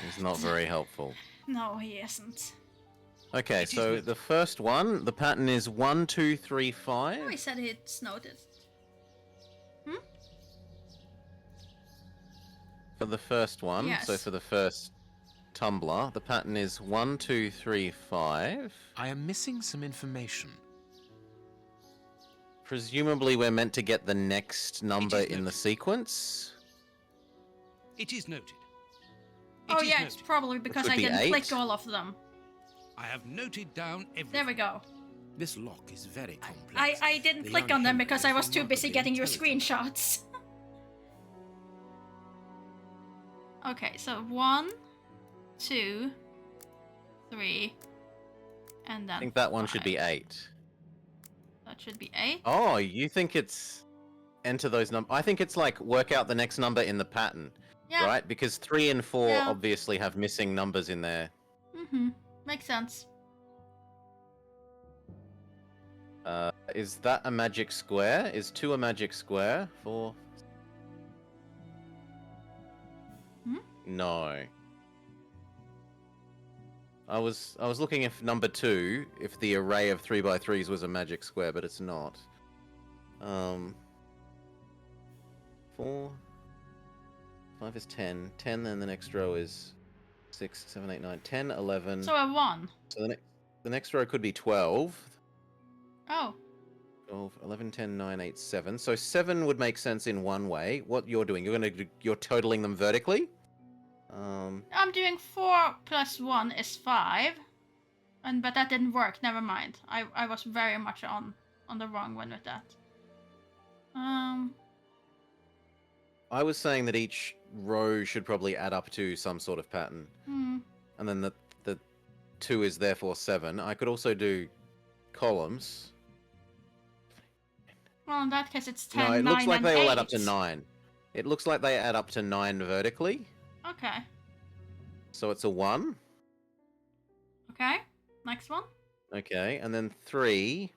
It's not very helpful. No, he isn't. Okay, so the first one, the pattern is 1, 2, 3, 5. Oh, he said it's noted. For the first one, Yes. so for the first tumbler. The pattern is 1, 2, 3, 5. I am missing some information. Presumably we're meant to get the next number in the sequence. It is noted. Oh yeah, it's probably because I didn't click all of them. I have noted down everything. There we go. This lock is very complex. I didn't click on them because I was too busy getting your screenshots. Okay, so 1, 2, 3, and then I think that one 5. should be 8. That should be 8. Oh, you think it's enter those numbers? I think it's like work out the next number in the pattern, right? Because 3 and 4 obviously have missing numbers in there. Makes sense. Is that a magic square? Is 2 a magic square? 4? No. I was looking if number 2, if the array of 3x3s was a magic square, but it's not. 4, 5 is 10. 10, then the next row is 6, 7, 8, 9, 10, 11. So a 1. So the next row could be 12. Oh. 12, 11, 10, 9, 8, 7. So 7 would make sense in one way. What you're doing, you're totaling them vertically? I'm doing 4 plus 1 is 5. But that didn't work, never mind. I was very much on the wrong one with that. I was saying that each row should probably add up to some sort of pattern. And then the 2 is therefore 7. I could also do columns. Well, in that case, it's 10, No, it 9, looks like and they 8. all add up to 9. It looks like they add up to 9 vertically. Okay. So it's a 1. Okay. Next one. Okay, and then 3.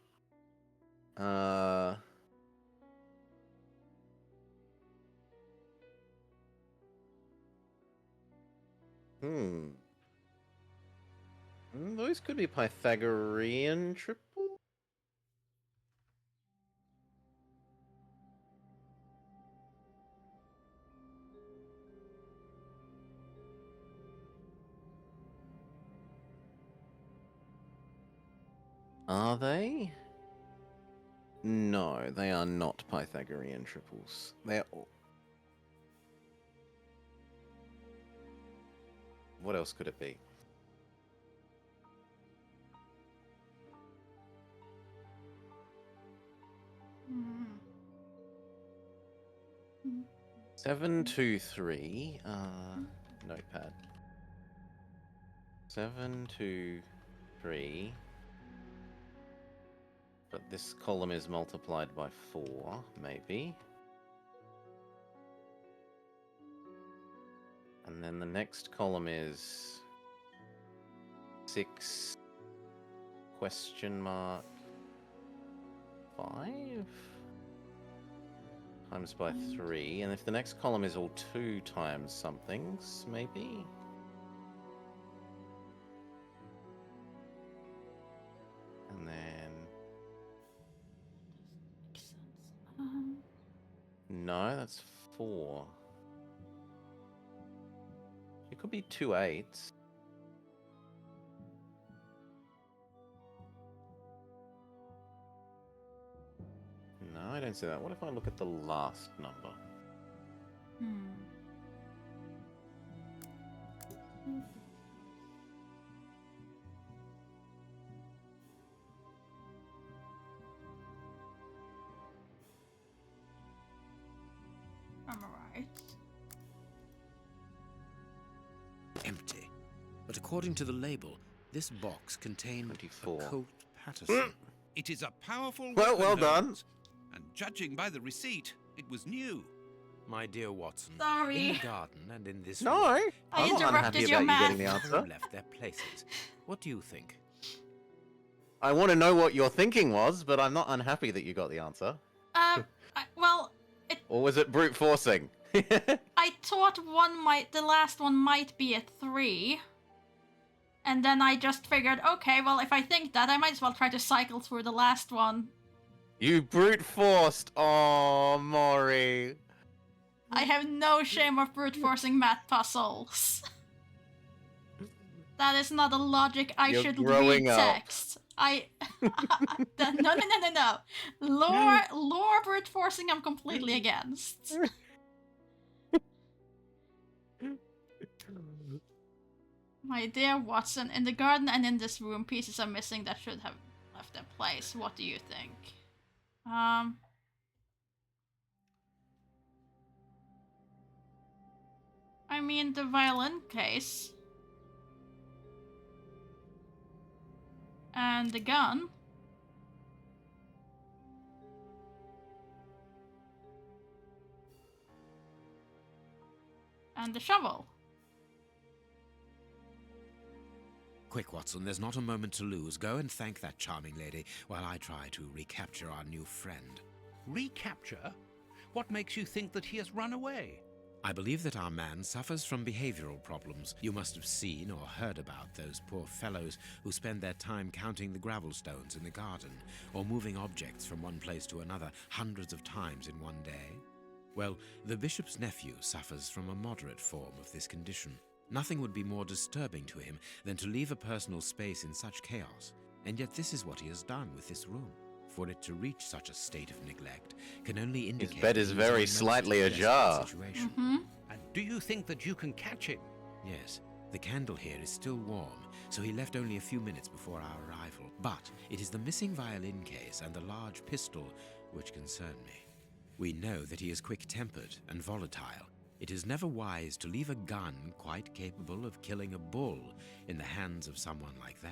Those could be Pythagorean triple? Are they? No, they are not Pythagorean triples. They're all... What else could it be? Seven, 2, 3. Notepad. 7, 2, 3. But this column is multiplied by 4, maybe. And then the next column is 6 question mark 5 times by 3. And if the next column is all 2 times somethings, maybe. And then no, that's 4. It could be 2 8s. No, I don't see that. What if I look at the last number? I'm alright. Empty. But according to the label, this box contained 24. a Colt Patterson. It is a powerful Well, weapon, well done. Holmes, and judging by the receipt, it was new. My dear Watson, Sorry. in the garden and in this No, room, I I'm not unhappy interrupted your about you math. getting the answer. have left their places. What do you think? I want to know what your thinking was, but I'm not unhappy that you got the answer. Well, Or was it brute forcing? I thought the last one might be a 3. And then I just figured, okay, well, if I think that, I might as well try to cycle through the last one. You brute forced. Oh, Maury. I have no shame of brute forcing math puzzles. That is not a logic I You're should growing read up. text. No. Lore brute forcing I'm completely against. My dear Watson, in the garden and in this room, pieces are missing that should have left their place. What do you think? I mean, the violin case. And the gun. And the shovel. Quick, Watson, there's not a moment to lose. Go and thank that charming lady while I try to recapture our new friend. Recapture? What makes you think that he has run away? I believe that our man suffers from behavioral problems. You must have seen or heard about those poor fellows who spend their time counting the gravel stones in the garden or moving objects from one place to another hundreds of times in one day. Well, the bishop's nephew suffers from a moderate form of this condition. Nothing would be more disturbing to him than to leave a personal space in such chaos, and yet this is what he has done with this room. For it to reach such a state of neglect can only indicate His bed is very slightly ajar. And do you think that you can catch him? Yes, the candle here is still warm, so he left only a few minutes before our arrival. But it is the missing violin case and the large pistol which concern me. We know that he is quick-tempered and volatile. It is never wise to leave a gun quite capable of killing a bull in the hands of someone like that.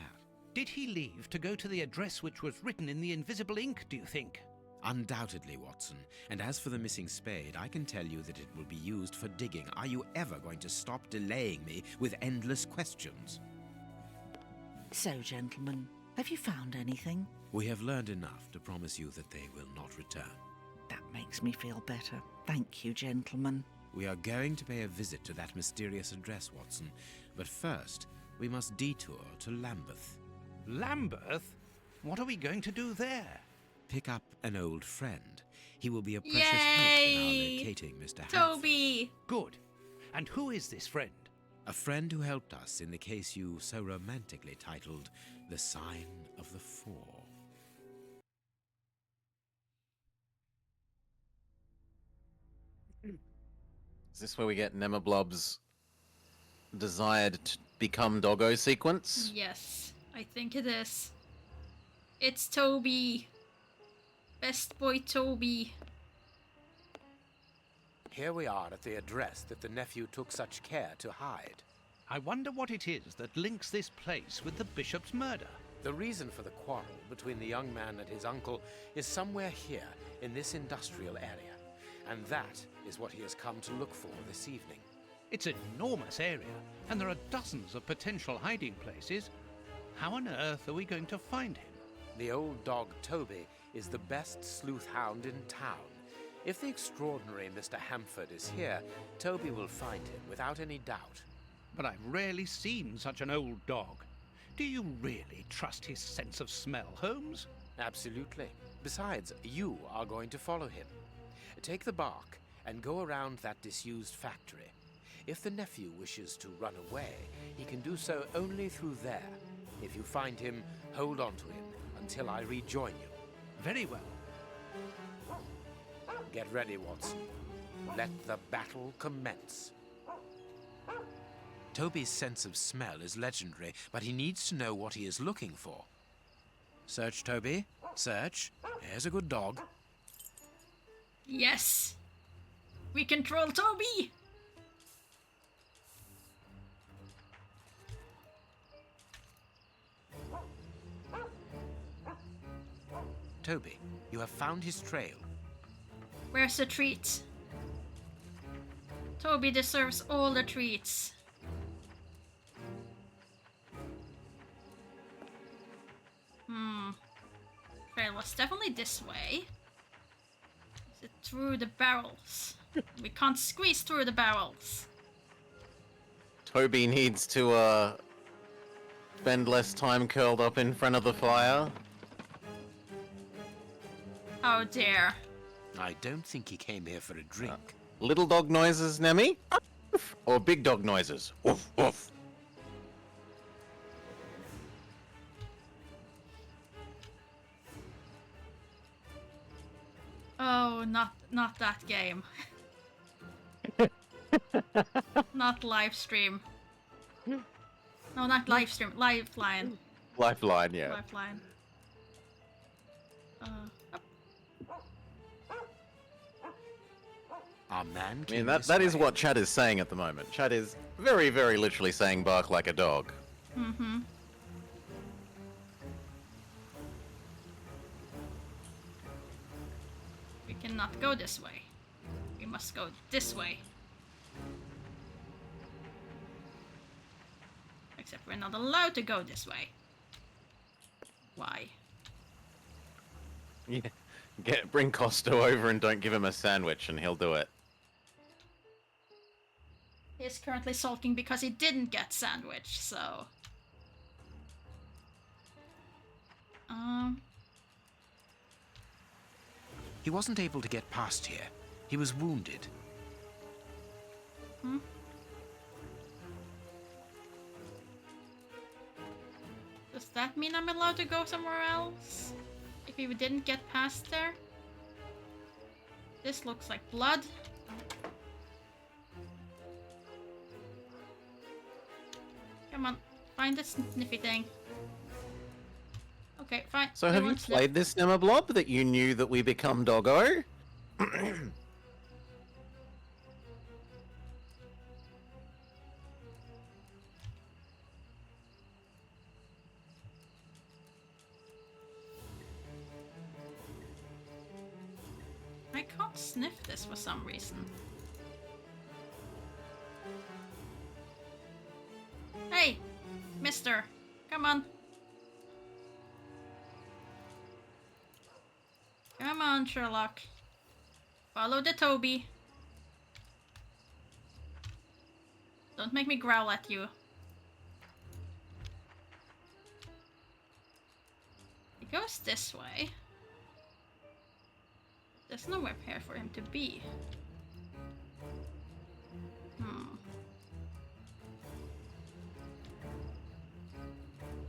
Did he leave to go to the address which was written in the invisible ink, do you think? Undoubtedly, Watson. And as for the missing spade, I can tell you that it will be used for digging. Are you ever going to stop delaying me with endless questions? So, gentlemen, have you found anything? We have learned enough to promise you that they will not return. That makes me feel better. Thank you, gentlemen. We are going to pay a visit to that mysterious address, Watson. But first, we must detour to Lambeth. Lambeth? What are we going to do there? Pick up an old friend. He will be a precious help in our locating Mr. Hanford. Toby! Good. And who is this friend? A friend who helped us in the case you so romantically titled The Sign of the Four. Is this where we get Nemablob's desired to become doggo sequence? Yes, I think it is. It's Toby. Best boy Toby. Here we are at the address that the nephew took such care to hide. I wonder what it is that links this place with the bishop's murder. The reason for the quarrel between the young man and his uncle is somewhere here in this industrial area. And that is what he has come to look for this evening. It's an enormous area, and there are dozens of potential hiding places. How on earth are we going to find him? The old dog Toby is the best sleuth hound in town. If the extraordinary Mr. Hamford is here, Toby will find him without any doubt. But I've rarely seen such an old dog. Do you really trust his sense of smell, Holmes? Absolutely. Besides, you are going to follow him. Take the bark and go around that disused factory. If the nephew wishes to run away, he can do so only through there. If you find him, hold on to him until I rejoin you. Very well. Get ready, Watson. Let the battle commence. Toby's sense of smell is legendary, but he needs to know what he is looking for. Search, Toby. Search. Here's a good dog. Yes! We control Toby! Toby, you have found his trail. Where's the treat? Toby deserves all the treats. Trail was definitely this way. Is it through the barrels? We can't squeeze through the barrels. Toby needs to spend less time curled up in front of the fire. Oh dear. I don't think he came here for a drink. Little dog noises, Nemi? Or big dog noises? Woof, woof. Oh, not that game. Not live stream. No, not live stream. Lifeline. Lifeline, yeah. Lifeline. Up. Our man I came mean, this that way. is what Chad is saying at the moment. Chad is very, very literally saying bark like a dog. Mm-hmm. We cannot go this way. We must go this way. Except we're not allowed to go this way. Why? Yeah. Bring Costo over and don't give him a sandwich and he'll do it. He's currently sulking because he didn't get sandwich, so... He wasn't able to get past here. He was wounded. Hmm? Does that mean I'm allowed to go somewhere else? If he didn't get past there? This looks like blood. Come on, find the sniffy thing. Okay, fine. So we have you won't sniff. played this Nemma Blob that you knew that we become doggo? I can't sniff this for some reason. Hey, mister, come on. Come on, Sherlock. Follow the Toby. Don't make me growl at you. It goes this way. There's nowhere here for him to be.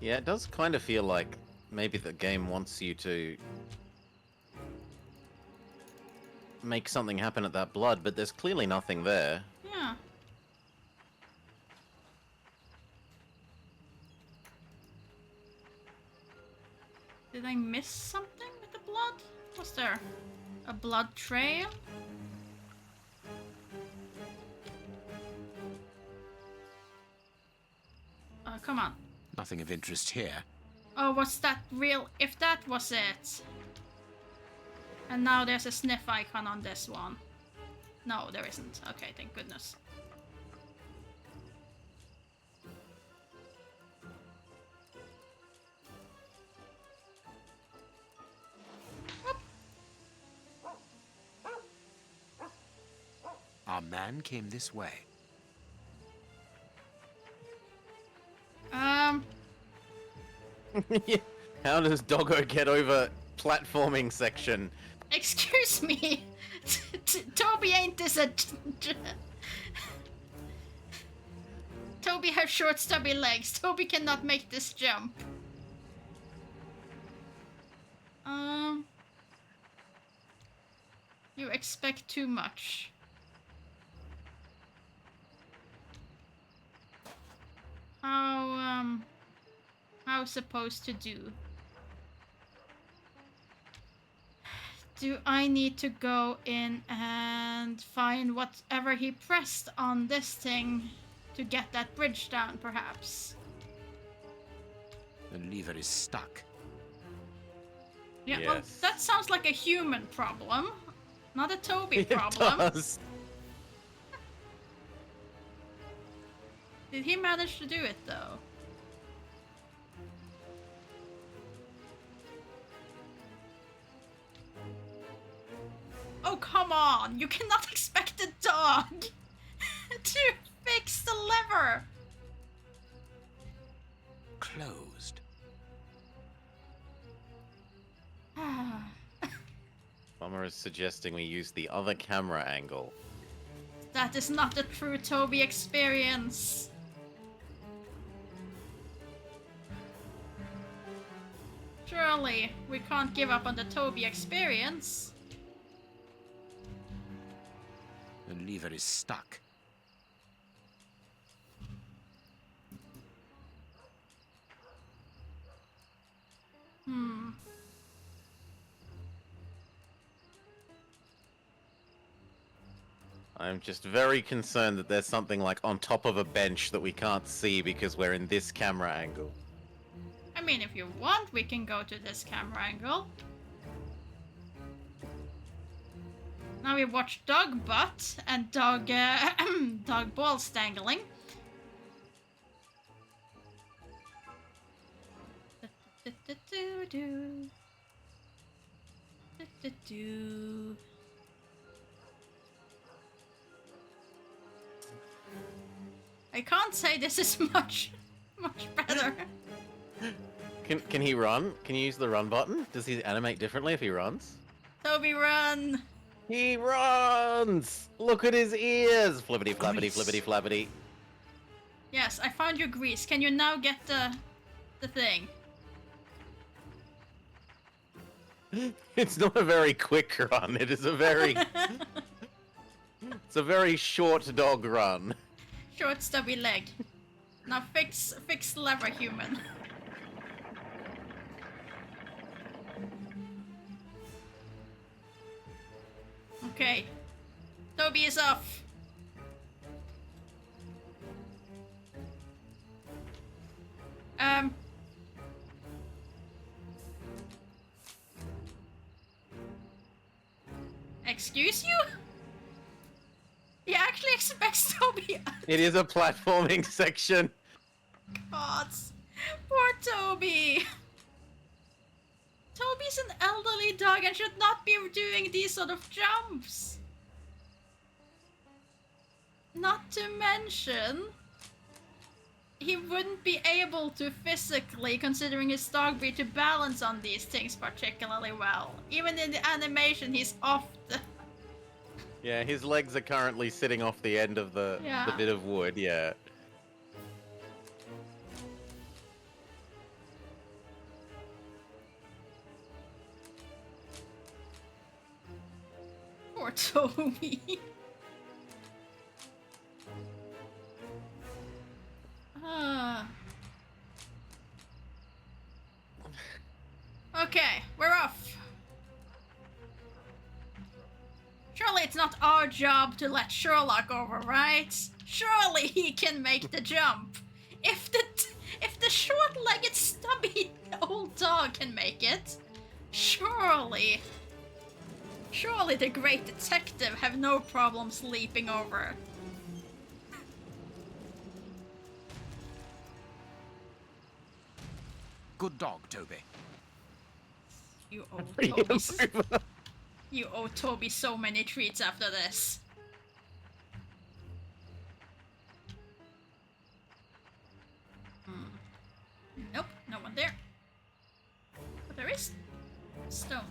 Yeah, it does kind of feel like maybe the game wants you to make something happen at that blood, but there's clearly nothing there. Yeah. Did I miss something with the blood? Was there a blood trail? Come on. Nothing of interest here. Oh, was that real? If that was it. And now there's a sniff icon on this one. No, there isn't. Okay, thank goodness. Our man came this way. How does Doggo get over platforming section? Excuse me. Toby ain't this a... Toby has short stubby legs. Toby cannot make this jump. You expect too much. How supposed to do? Do I need to go in and find whatever he pressed on this thing to get that bridge down, perhaps? The lever is stuck. Yeah, well, that sounds like a human problem, not a Toby problem. It does. Did he manage to do it, though? Oh, come on! You cannot expect a dog to fix the lever! Closed. Bomber is suggesting we use the other camera angle. That is not the true Toby experience. Surely, we can't give up on the Toby experience. The lever is stuck. Hmm. I'm just very concerned that there's something like on top of a bench that we can't see because we're in this camera angle. I mean, if you want, we can go to this camera angle. Now we watch dog butt and dog dog balls dangling. I can't say this is much better. Can he run? Can you use the run button? Does he animate differently if he runs? Toby, run! He runs! Look at his ears! Flippity flappity flippity flappity. Yes, I found your grease. Can you now get the thing? It's not a very quick run. It is a very... It's a very short dog run. Short stubby leg. Now fix lever, human. Okay. Toby is off. Excuse you? He actually expects Toby. It is a platforming section. God. Poor Toby. Toby's an elderly dog and should not be doing these sort of jumps. Not to mention, he wouldn't be able to physically, considering his dog breed, to balance on these things particularly well. Even in the animation, he's off the... Yeah, his legs are currently sitting off the end of the bit of wood, yeah. Poor Toby. Okay, we're off. Surely it's not our job to let Sherlock over, right? Surely he can make the jump. If the short-legged, stubby old dog can make it, surely the great detective have no problems leaping over. Good dog, Toby. You owe Toby. You owe Toby so many treats after this. Nope, no one there. But there is stones.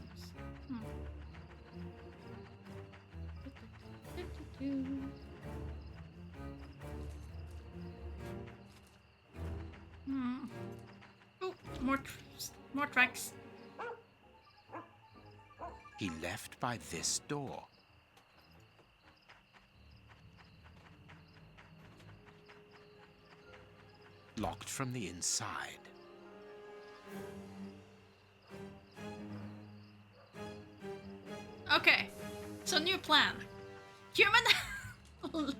Oh, more tracks. He left by this door. Locked from the inside. Okay, so new plan. Human,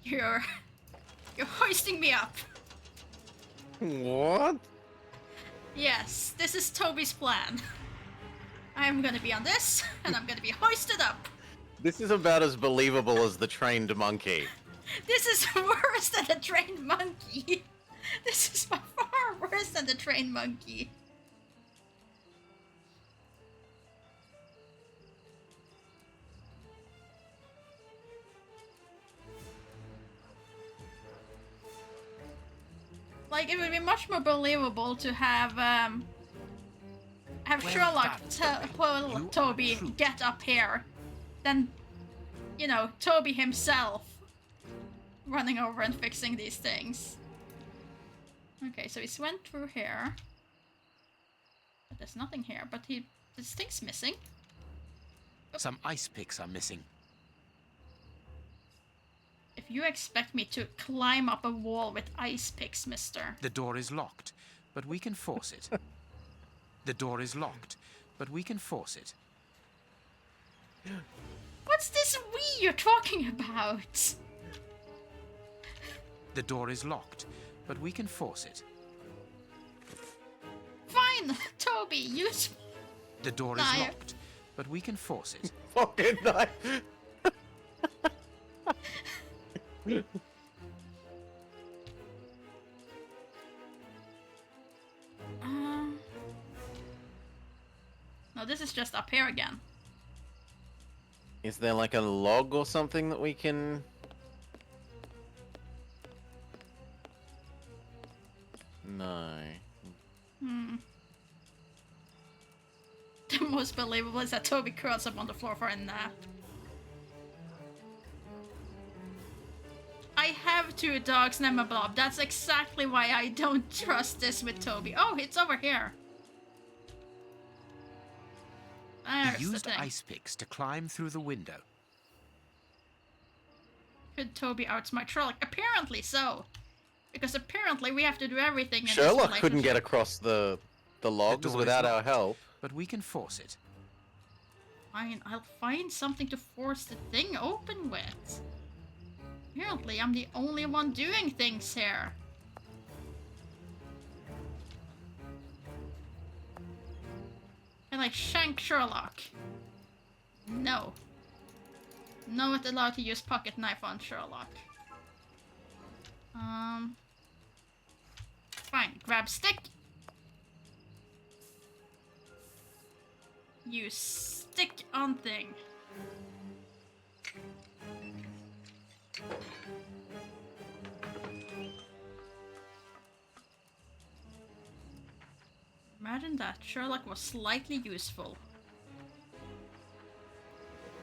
you're hoisting me up. What? Yes, this is Toby's plan. I'm gonna be on this, and I'm gonna be hoisted up. This is about as believable as the trained monkey. This is worse than a trained monkey. This is by far worse than the trained monkey. Like, it would be much more believable to have Sherlock tell Toby get up here than, you know, Toby himself running over and fixing these things. Okay, so he's went through here. But there's nothing here, but this thing's missing. Some ice picks are missing. If you expect me to climb up a wall with ice picks, mister. The door is locked, but we can force it. The door is locked, but we can force it. What's this we you're talking about? The door is locked, but we can force it. Fine, Toby, use... The door is locked, but we can force it. Fucking knife! No, this is just up here again. Is there like a log or something that we can... No. The most believable is that Toby curls up on the floor for a nap. I have 2 dogs named Blob. That's exactly why I don't trust this with Toby. Oh, it's over here. There's He used the thing. ice picks to climb through the window. Could Toby outsmart Sherlock? Apparently so. Because apparently we have to do everything in Sherlock this couldn't get relationship. across the logs door is without our locked, help. But we can force it. Fine, I'll find something to force the thing open with. Apparently I'm the only one doing things here. Can I shank Sherlock? No. Not allowed to use pocket knife on Sherlock. Fine, grab stick. Use stick on thing. Imagine that. Sherlock was slightly useful.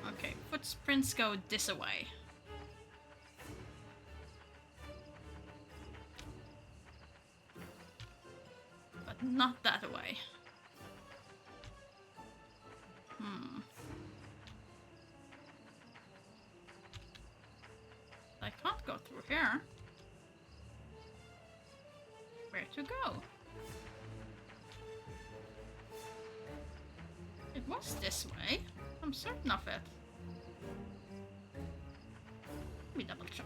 Okay, footprints go this away. But not that way. I can't go through here. Where to go? It was this way. I'm certain of it. Let me double check.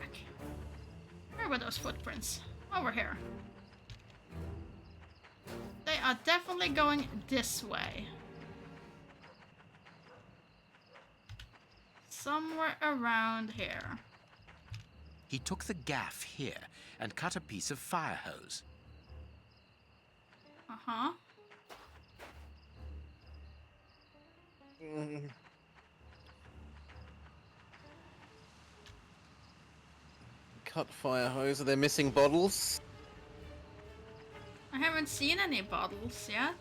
Where were those footprints? Over here. They are definitely going this way. Somewhere around here. He took the gaff here and cut a piece of fire hose. Uh-huh. Cut fire hose. Are there missing bottles? I haven't seen any bottles yet.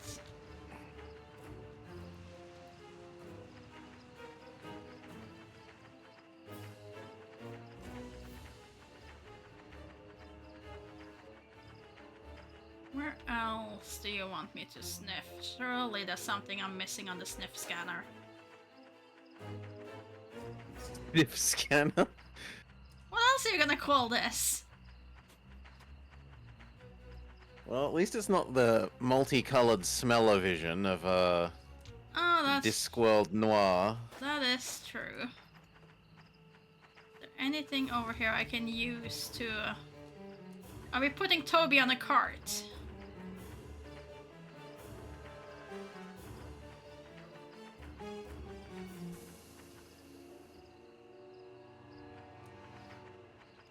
Where else do you want me to sniff? Surely there's something I'm missing on the sniff scanner. Sniff scanner? What else are you gonna call this? Well, at least it's not the multicolored smell-o-vision of Oh, that's... Discworld Noir. That is true. Is there anything over here I can use to... Are we putting Toby on a cart?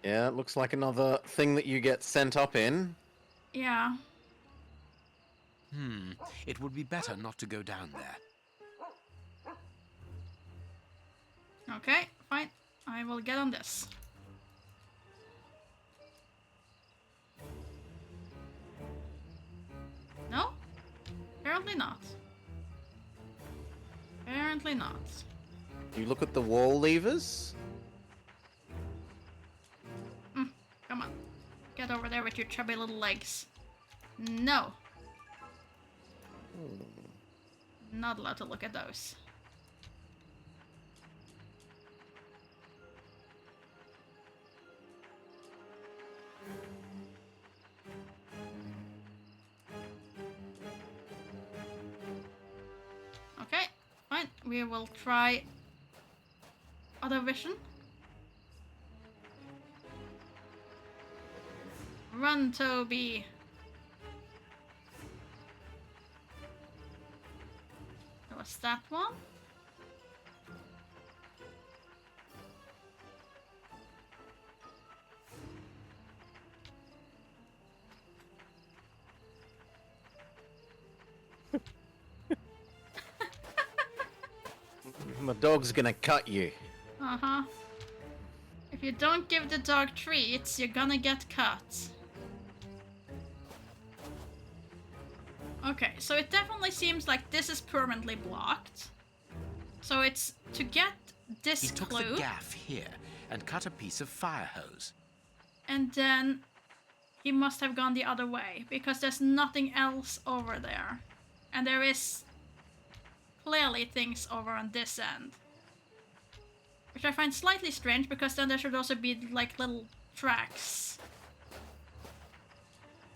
Yeah, it looks like another thing that you get sent up in. Yeah. It would be better not to go down there. Okay, fine. I will get on this. No? Apparently not. Apparently not. You look at the wall levers. Come on. Get over there with your chubby little legs. No. Not allowed to look at those. we will try other vision. Run, Toby. Was that one? My dog's gonna cut you. Uh-huh. If you don't give the dog treats, you're gonna get cut. Okay, so it definitely seems like this is permanently blocked. So it's to get this He took clue, the gaff here and cut a piece of fire hose. and then he must have gone the other way, because there's nothing else over there. And there is clearly things over on this end. Which I find slightly strange, because then there should also be like little tracks.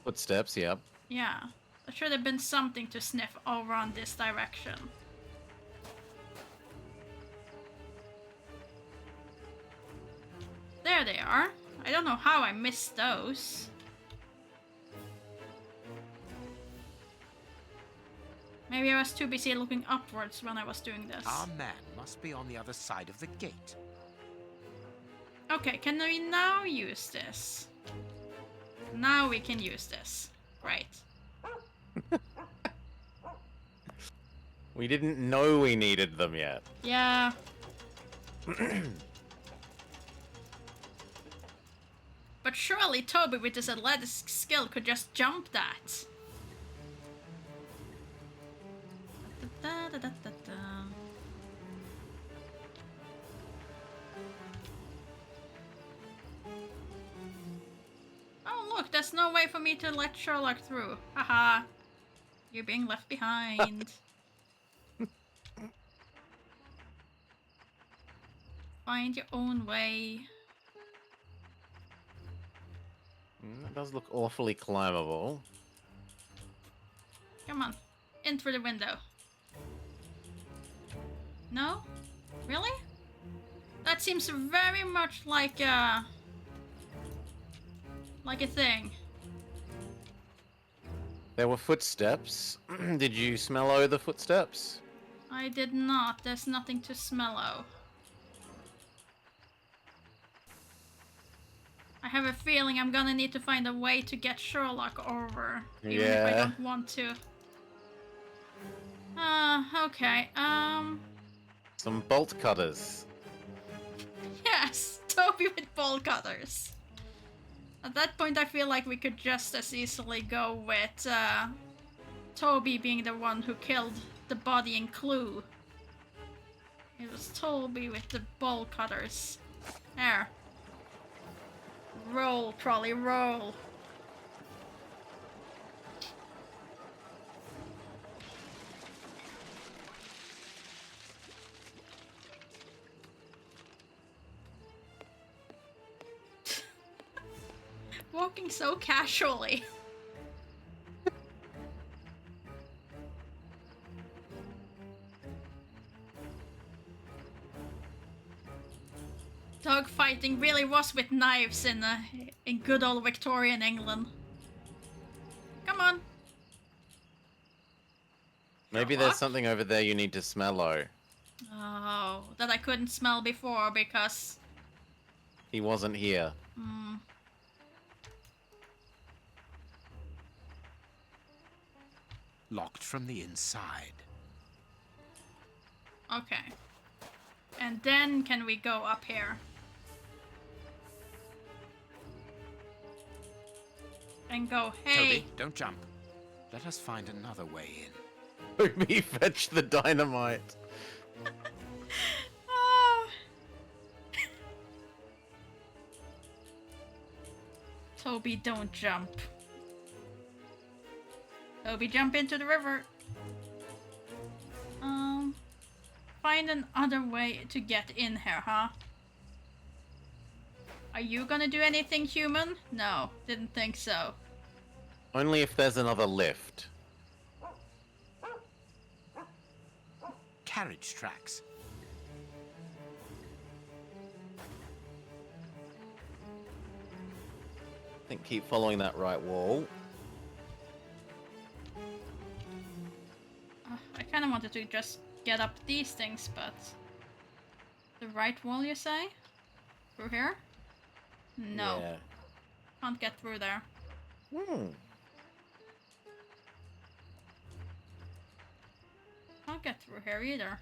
Footsteps, yep. Yeah. There should have been something to sniff over on this direction. There they are. I don't know how I missed those. Maybe I was too busy looking upwards when I was doing this. Our man must be on the other side of the gate. Okay, can we now use this? Now we can use this. Great. We didn't know we needed them yet. Yeah. But surely Toby with his athletic skill could just jump that. Da, da, da, da, da. Oh look, there's no way for me to let Sherlock through. Haha. You're being left behind. Find your own way. That does look awfully climbable. Come on. In through the window. No? Really? That seems very much like a thing. There were footsteps. Did you smell the footsteps? I did not. There's nothing to smell. I have a feeling I'm gonna need to find a way to get Sherlock over. Even if I don't want to. Okay. Some bolt cutters. Yes! Toby with bolt cutters. At that point I feel like we could just as easily go with Toby being the one who killed the body in Clue. It was Toby with the bolt cutters. There. Roll, trolley, roll. Walking so casually. Dog fighting really was with knives in good old Victorian England. Come on. Maybe there's something over there you need to smell. Oh, that I couldn't smell before because he wasn't here. Locked from the inside. Okay. And then can we go up here? And go, hey! Toby, don't jump. Let us find another way in. Toby, fetch the dynamite. Oh. Toby, don't jump. Toby, jump into the river. Find another way to get in here, huh? Are you gonna do anything, human? No, didn't think so. Only if there's another lift. Carriage tracks. I think keep following that right wall. I kind of wanted to just get up these things, but... The right wall, you say? Through here? No. Yeah. Can't get through there. Can't get through here either.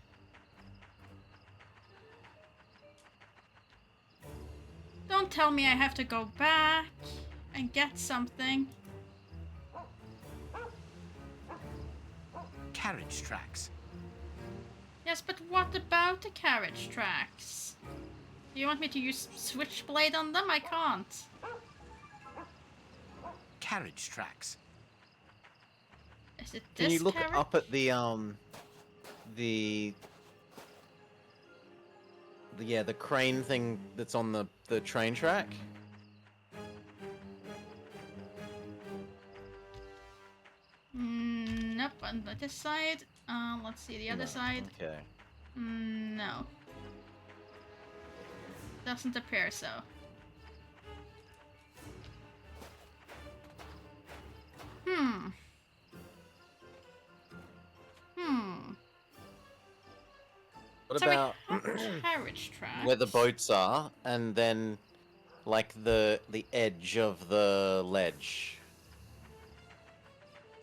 Don't tell me I have to go back and get something. Carriage tracks. Yes, but what about the carriage tracks? Do you want me to use switchblade on them? I can't. Carriage tracks. Is it this Can you look carriage? up at the the crane thing that's on the train track? Nope, on this side. Let's see the other side. Okay. No. Doesn't appear so. What So about we have carriage tracks. where the boats are, and then like the edge of the ledge?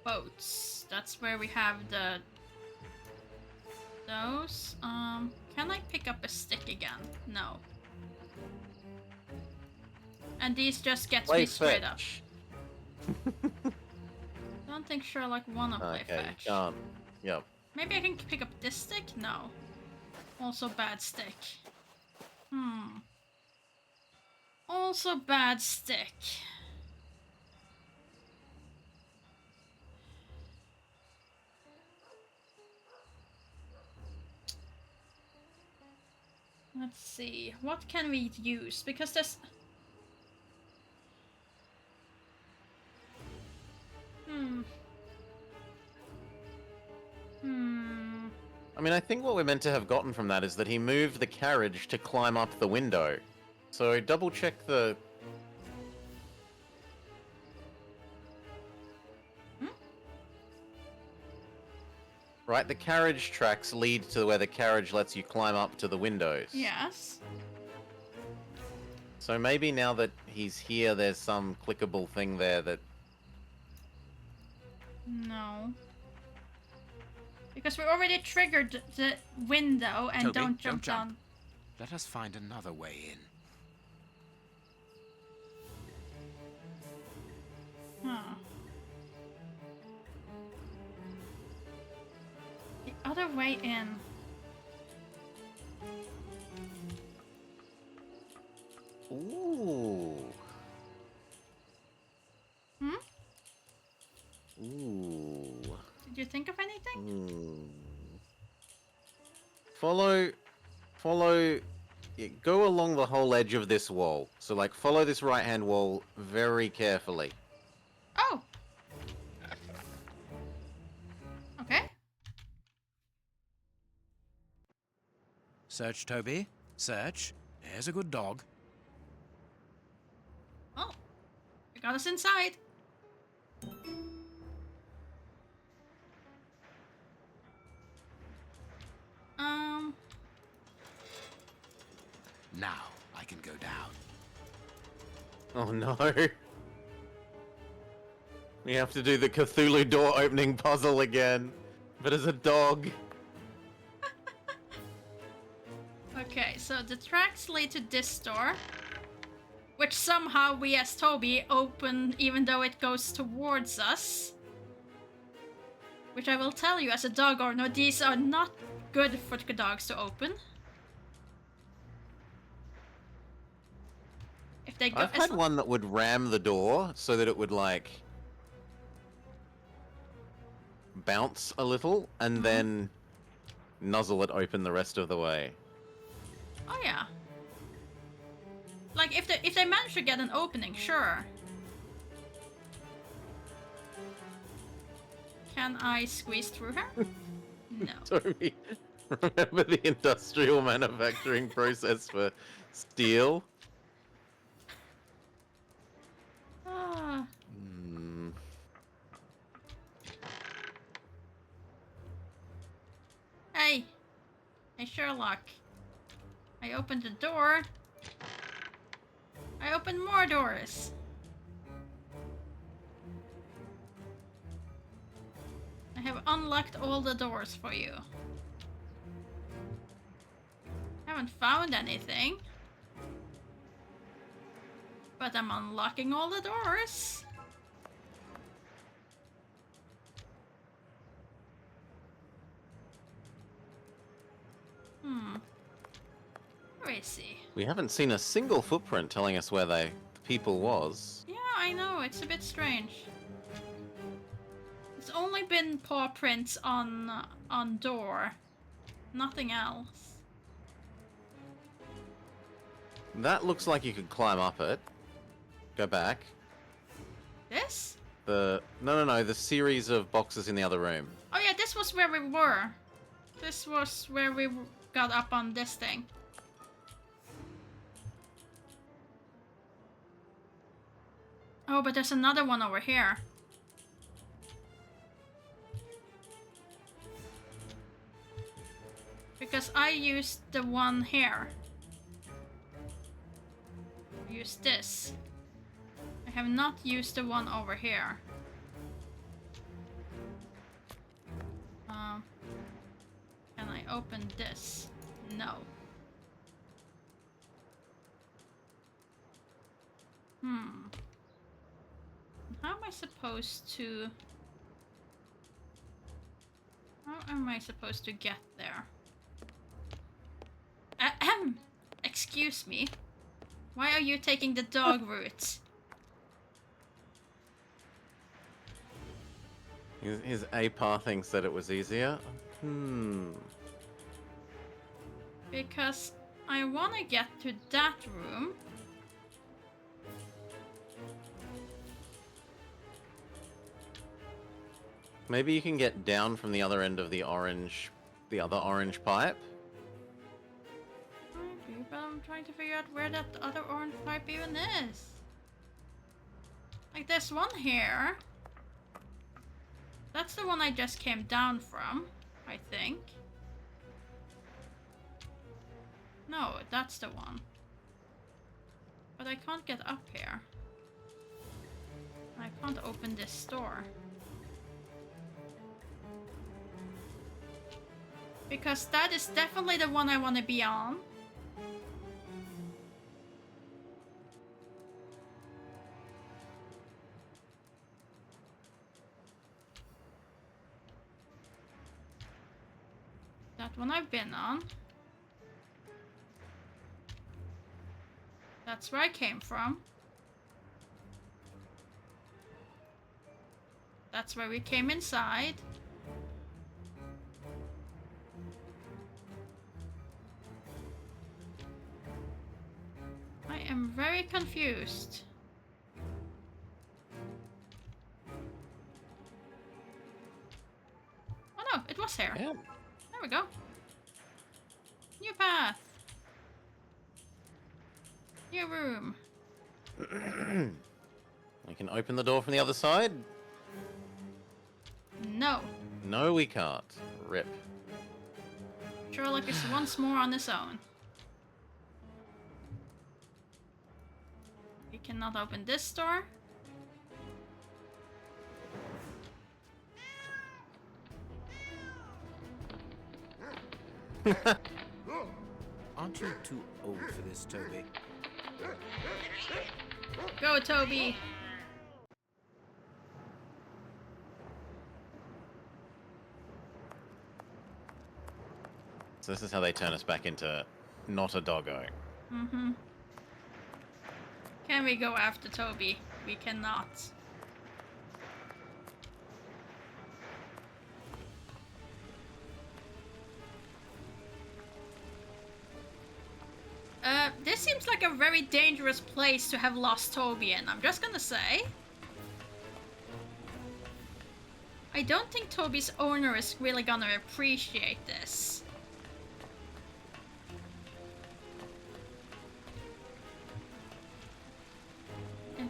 Boats. That's where we have those. Can I pick up a stick again? No. And these just gets me straight up. Don't think Sherlock wanna play Okay, fetch. you can't. Yep. Maybe I can pick up this stick? No. Also bad stick. Also bad stick. Let's see. What can we use? Because there's... I mean, I think what we're meant to have gotten from that is that he moved the carriage to climb up the window. So double check the... Right, the carriage tracks lead to where the carriage lets you climb up to the windows. Yes. So maybe now that he's here, there's some clickable thing there that... No. Because we already triggered the window and Toby, don't jump jump. down. Let us find another way in. Huh. The other way in. Ooh. Ooh. Did you think of anything? Follow, yeah, go along the whole edge of this wall. So, like, follow this right-hand wall very carefully. Oh! Okay. Search, Toby. Search. There's a good dog. Oh. You got us inside. Now I can go down. Oh no. We have to do the Cthulhu door opening puzzle again, but as a dog. Okay, so the tracks lead to this door, which somehow we as Toby open even though it goes towards us. Which I will tell you as a dog owner, these are not good for the dogs to open. If they go, I've had one that would ram the door so that it would, like, bounce a little and then nuzzle it open the rest of the way. Oh yeah. Like if they manage to get an opening, sure. Can I squeeze through her? No. Toby, Remember the industrial manufacturing process for steel? Ah. Hey! Hey, Sherlock. I opened the door. I opened more doors. I have unlocked all the doors for you. Haven't found anything. But I'm unlocking all the doors. Where is he? We haven't seen a single footprint telling us where the people was. Yeah, I know. It's a bit strange. It's only been paw prints on door. Nothing else. That looks like you could climb up it. Go back. This? No, the series of boxes in the other room. Oh yeah, this was where we were. This was where we got up on this thing. Oh, but there's another one over here. Because I used the one here. Use this. I have not used the one over here. Can I open this? No. How am I supposed to... How am I supposed to get there? Ahem! Excuse me. Why are you taking the dog route? His APAR thinks that it was easier. Because I want to get to that room. Maybe you can get down from the other end of the other orange pipe. Maybe, but I'm trying to figure out where that other orange pipe even is. Like there's one here. That's the one I just came down from, I think. No, that's the one. But I can't get up here. I can't open this door. Because that is definitely the one I want to be on. That one I've been on. That's where I came from. That's where we came inside. I am very confused. Oh no, it was here. Yeah. There we go. New path. New room. We can open the door from the other side? No. No, we can't. Rip. Sherlock is once more on his own. We cannot open this door. Aren't you too old for this, Toby? Go, Toby. So this is how they turn us back into not a doggo. Mm-hmm. Can we go after Toby? We cannot. This seems like a very dangerous place to have lost Toby in, I'm just gonna say. I don't think Toby's owner is really gonna appreciate this.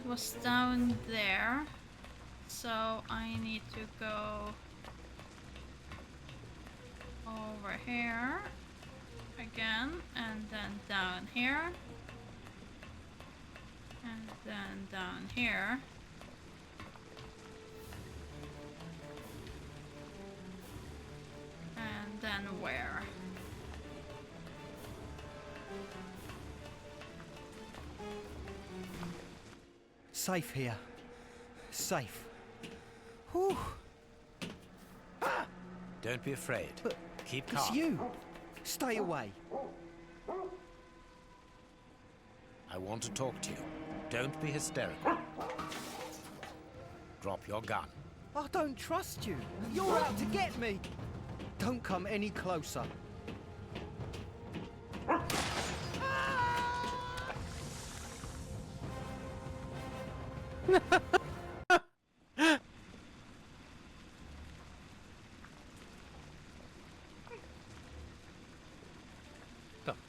It was down there. So I need to go over here again, and then down here, and then down here. And then where? Safe here. Safe. Whew. Don't be afraid. But keep it's calm. you. Stay away. I want to talk to you. Don't be hysterical. Drop your gun. I don't trust you. You're out to get me. Don't come any closer. The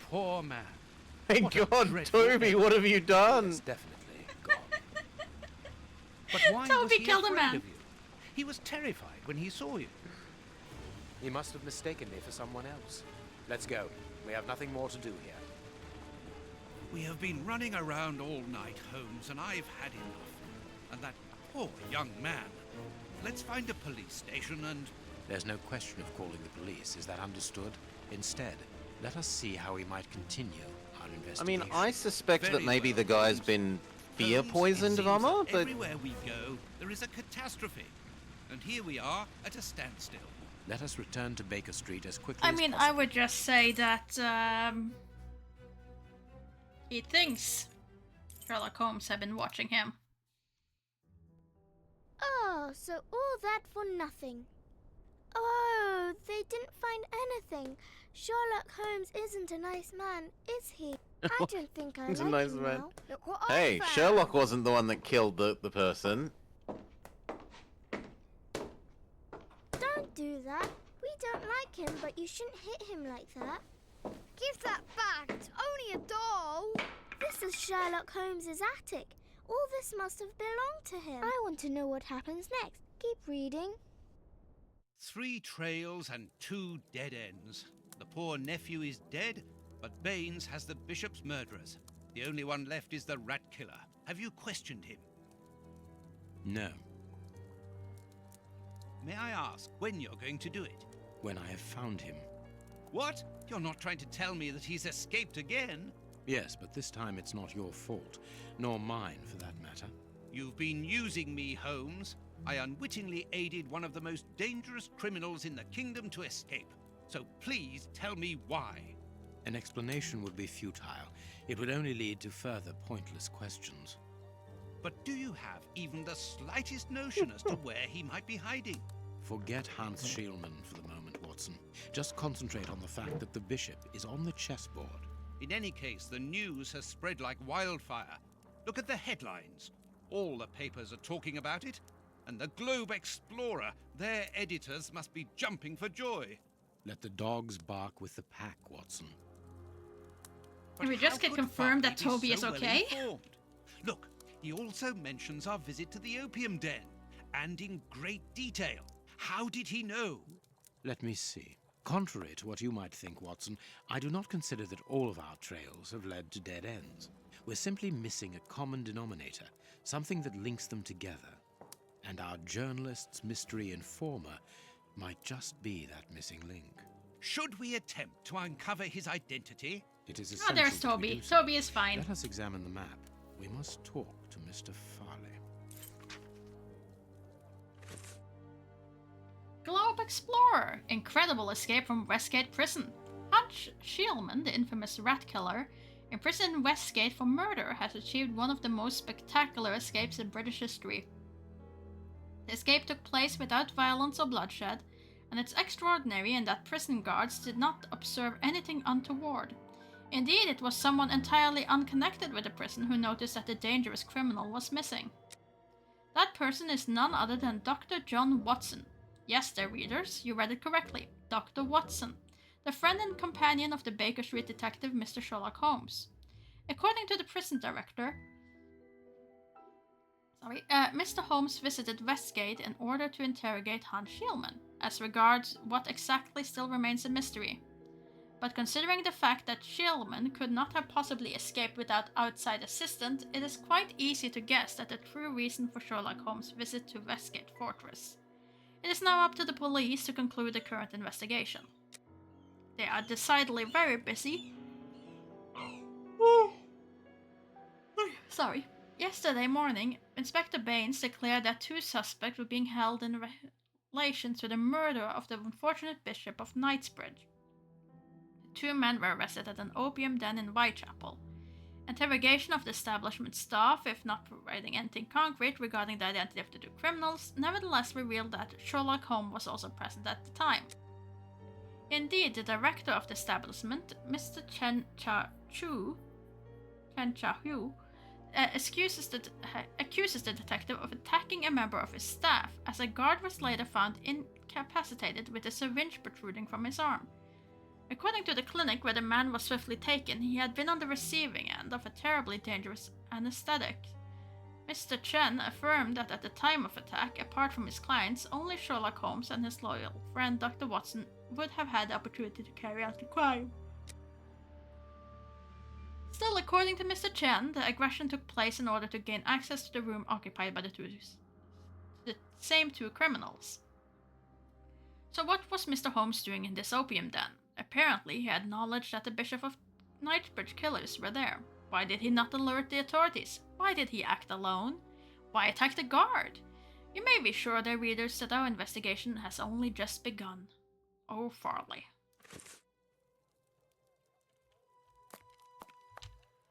poor man. Thank What a God, dreadful Toby, end. what have you done? Yes, definitely gone. But why Toby was he killed a afraid man. of you? He was terrified when he saw you. He must have mistaken me for someone else. Let's go. We have nothing more to do here. We have been running around all night, Holmes, and I've had enough. And that poor young man. Let's find a police station and... There's no question of calling the police. Is that understood? Instead, let us see how we might continue our I investigation. mean, I suspect that Very maybe well, the guy's Holmes. been fear Holmes, it poisoned, seems Mama, that but everywhere we go, there is a catastrophe. And here we are at a standstill. Let us return to Baker Street as quickly I as mean, possible. I would just say that he thinks Sherlock Holmes have been watching him. Oh, so all that for nothing. Oh, they didn't find anything. Sherlock Holmes isn't a nice man, is he? I don't think I He's a like nice him man. now. Look what hey, I found. Sherlock wasn't the one that killed the person. Don't do that. We don't like him, but you shouldn't hit him like that. Give that back. It's only a doll. This is Sherlock Holmes's attic. All this must have belonged to him. I want to know what happens next. Keep reading. 3 trails and 2 dead ends. The poor nephew is dead, but Baines has the bishop's murderers. The only one left is the rat killer. Have you questioned him? No. May I ask when you're going to do it? When I have found him. What? You're not trying to tell me that he's escaped again? Yes, but this time it's not your fault, nor mine for that matter. You've been using me, Holmes. I unwittingly aided one of the most dangerous criminals in the kingdom to escape. So please tell me why. An explanation would be futile. It would only lead to further pointless questions. But do you have even the slightest notion as to where he might be hiding? Forget Hans Schielmann for the moment, Watson. Just concentrate on the fact that the bishop is on the chessboard. In any case, the news has spread like wildfire. Look at the headlines. All the papers are talking about it. And the Globe Explorer, their editors must be jumping for joy. Let the dogs bark with the pack, Watson. Can we just get confirmed that Toby is okay? Look, he also mentions our visit to the opium den, and in great detail. How did he know? Let me see. Contrary to what you might think, Watson, I do not consider that all of our trails have led to dead ends. We're simply missing a common denominator, something that links them together. And our journalist's mystery informer might just be that missing link. Should we attempt to uncover his identity? It is Oh, essential there's that we Toby. do so. Toby is fine. Let us examine the map. We must talk to Mr. Farley. Globe Explorer. Incredible escape from Westgate Prison. Hans Schielmann, the infamous rat killer, imprisoned in Westgate for murder, has achieved one of the most spectacular escapes in British history. The escape took place without violence or bloodshed, and it's extraordinary in that prison guards did not observe anything untoward. Indeed, it was someone entirely unconnected with the prison who noticed that the dangerous criminal was missing. That person is none other than Dr. John Watson. Yes, dear readers, you read it correctly. Dr. Watson, the friend and companion of the Baker Street detective Mr. Sherlock Holmes. According to the prison director, Mr. Holmes visited Westgate in order to interrogate Hans Schielman. As regards what exactly still remains a mystery. But considering the fact that Schielman could not have possibly escaped without outside assistance, it is quite easy to guess at the true reason for Sherlock Holmes' visit to Westgate Fortress. It is now up to the police to conclude the current investigation. They are decidedly very busy. Sorry. Yesterday morning, Inspector Baines declared that 2 suspects were being held in relation to the murder of the unfortunate Bishop of Knightsbridge. 2 men were arrested at an opium den in Whitechapel. Interrogation of the establishment staff, if not providing anything concrete regarding the identity of the 2 criminals, nevertheless revealed that Sherlock Holmes was also present at the time. Indeed, the director of the establishment, Mr. Chen Cha-Hu, accuses the detective of attacking a member of his staff, as a guard was later found incapacitated with a syringe protruding from his arm. According to the clinic where the man was swiftly taken, he had been on the receiving end of a terribly dangerous anesthetic. Mr. Chen affirmed that at the time of attack, apart from his clients, only Sherlock Holmes and his loyal friend Dr. Watson would have had the opportunity to carry out the crime. Still, according to Mr. Chen, the aggression took place in order to gain access to the room occupied by the same 2 criminals. So what was Mr. Holmes doing in this opium den? Apparently, he had knowledge that the Bishop of Knightsbridge killers were there. Why did he not alert the authorities? Why did he act alone? Why attack the guard? You may be sure, dear readers, that our investigation has only just begun. Oh, Farley.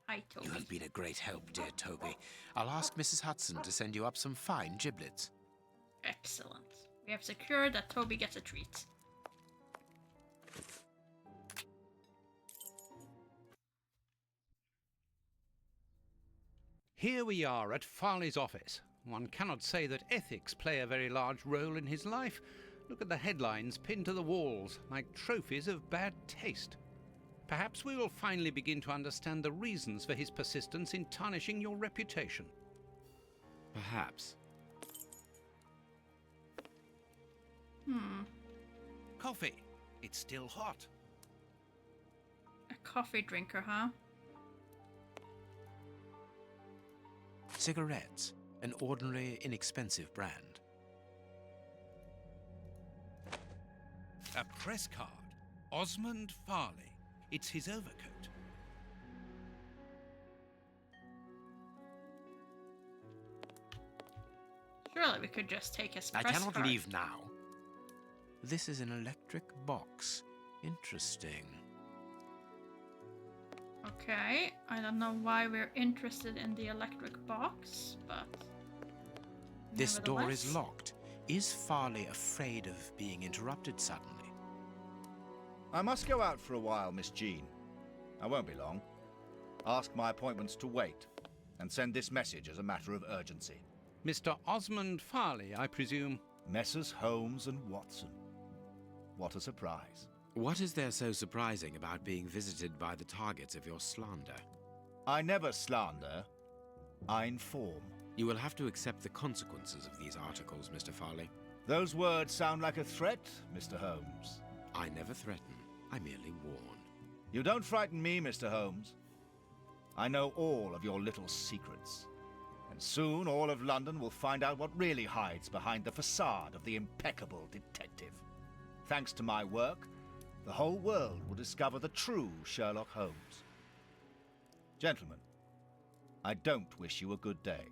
Hi, Toby. You have been a great help, dear Toby. I'll ask Mrs. Hudson to send you up some fine giblets. Excellent. We have secured that Toby gets a treat. Here we are at Farley's office. One cannot say that ethics play a very large role in his life. Look at the headlines pinned to the walls, like trophies of bad taste. Perhaps we will finally begin to understand the reasons for his persistence in tarnishing your reputation. Perhaps. Coffee. It's still hot. A coffee drinker, huh? Cigarettes. An ordinary, inexpensive brand. A press card. Osmond Farley. It's his overcoat. Surely we could just take his I press cannot card. leave now. This is an electric box. Interesting. Okay, I don't know why we're interested in the electric box, but... This door nevertheless. is locked. Is Farley afraid of being interrupted suddenly? I must go out for a while, Miss Jean. I won't be long. Ask my appointments to wait, and send this message as a matter of urgency. Mr. Osmond Farley, I presume? Messrs. Holmes and Watson. What a surprise. What is there so surprising about being visited by the targets of your slander? I never slander. I inform. You will have to accept the consequences of these articles, Mr. Farley. Those words sound like a threat, Mr. Holmes. I never threaten. I merely warn. You don't frighten me, Mr. Holmes. I know all of your little secrets. And soon all of London will find out what really hides behind the facade of the impeccable detective. Thanks to my work, the whole world will discover the true Sherlock Holmes. Gentlemen, I don't wish you a good day.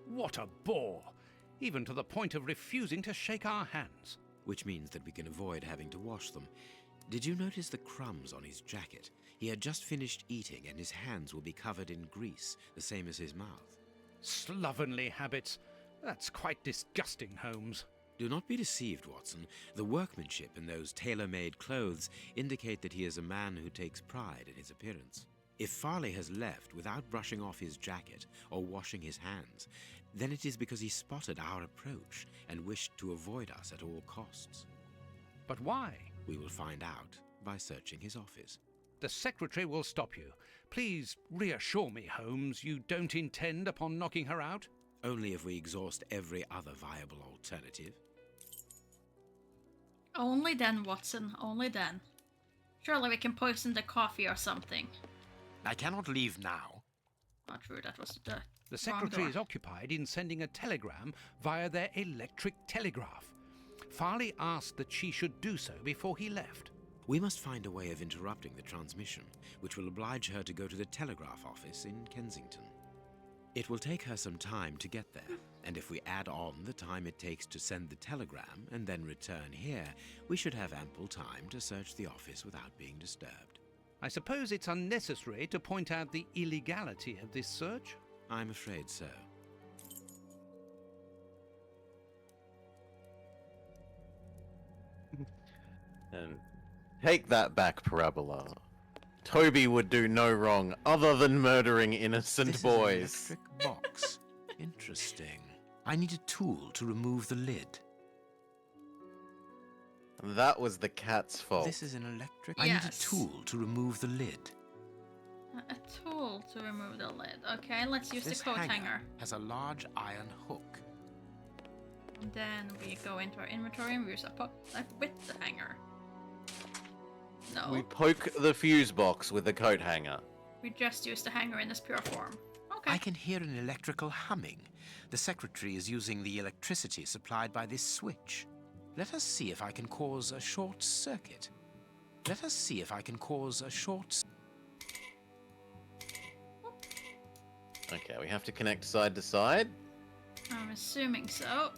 What a bore! Even to the point of refusing to shake our hands. Which means that we can avoid having to wash them. Did you notice the crumbs on his jacket? He had just finished eating and his hands will be covered in grease, the same as his mouth. Slovenly habits. That's quite disgusting, Holmes. Do not be deceived, Watson. The workmanship in those tailor-made clothes indicate that he is a man who takes pride in his appearance. If Farley has left without brushing off his jacket or washing his hands, then it is because he spotted our approach and wished to avoid us at all costs. But why? We will find out by searching his office. The secretary will stop you. Please reassure me, Holmes, you don't intend upon knocking her out? Only if we exhaust every other viable alternative. Only then, Watson, only then. Surely we can poison the coffee or something. I cannot leave now. Not true, that was the The wrong secretary door. is occupied in sending a telegram via their electric telegraph. Farley asked that she should do so before he left. We must find a way of interrupting the transmission, which will oblige her to go to the telegraph office in Kensington. It will take her some time to get there, and if we add on the time it takes to send the telegram and then return here, we should have ample time to search the office without being disturbed. I suppose it's unnecessary to point out the illegality of this search? I'm afraid so. And take that back, Parabola. Toby would do no wrong other than murdering innocent This boys. is an electric box. Interesting. I need a tool to remove the lid. That was the cat's fault. This is an electric... I need a tool to remove the lid. A tool to remove the lid. Okay, let's use This the coat hanger. has a large iron hook. And then we go into our inventory and we use a pot knife with the hanger. No, We poke the fuse box with the coat hanger. we just use the hanger in its pure form. Okay. I can hear an electrical humming. The secretary is using the electricity supplied by this switch. Let us see if I can cause a short circuit. Let us see if I can cause a short... Okay, we have to connect side to side. I'm assuming so.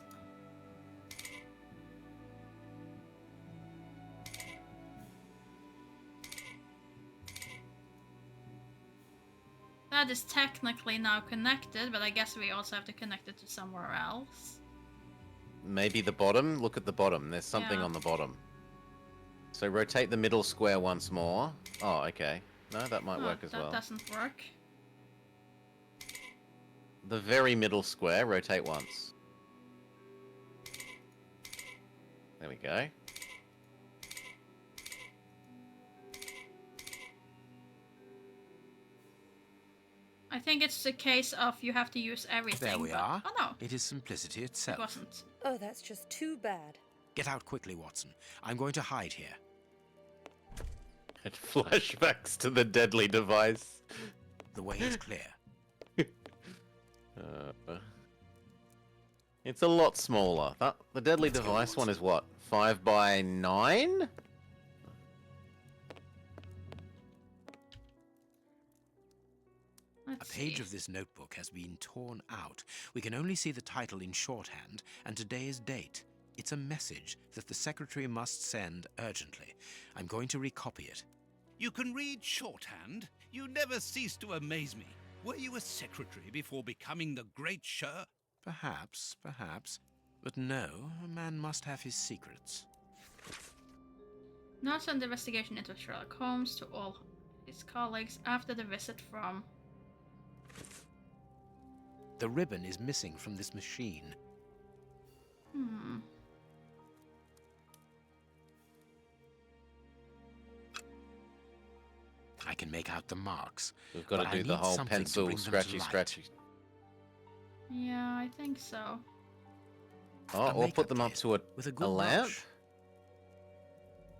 That is technically now connected, but I guess we also have to connect it to somewhere else. Maybe the bottom? Look at the bottom. There's something Yeah. on the bottom. So rotate the middle square once more. Oh, okay. No, that might work as well. That doesn't work. The very middle square, rotate once. There we go. I think it's the case of you have to use everything. There we but... are. Oh no, It is simplicity it itself. wasn't. Oh, that's just too bad. Get out quickly, Watson. I'm going to hide here. It flashbacks to the deadly device. The way is clear. It's a lot smaller. The deadly device one is what? 5 by 9? A page of this notebook has been torn out. We can only see the title in shorthand and today's date. It's a message that the secretary must send urgently. I'm going to recopy it. You can read shorthand? You never cease to amaze me. Were you a secretary before becoming the great Perhaps. But no, a man must have his secrets. Not send the investigation into Sherlock Holmes to all his colleagues after the visit from... The ribbon is missing from this machine. I can make out the marks. We've got but to I do the need whole something to pencil bring them to scratchy light. scratchy. Yeah, I think so. Oh, A or makeup put them up kit to with a a good lamp? brush.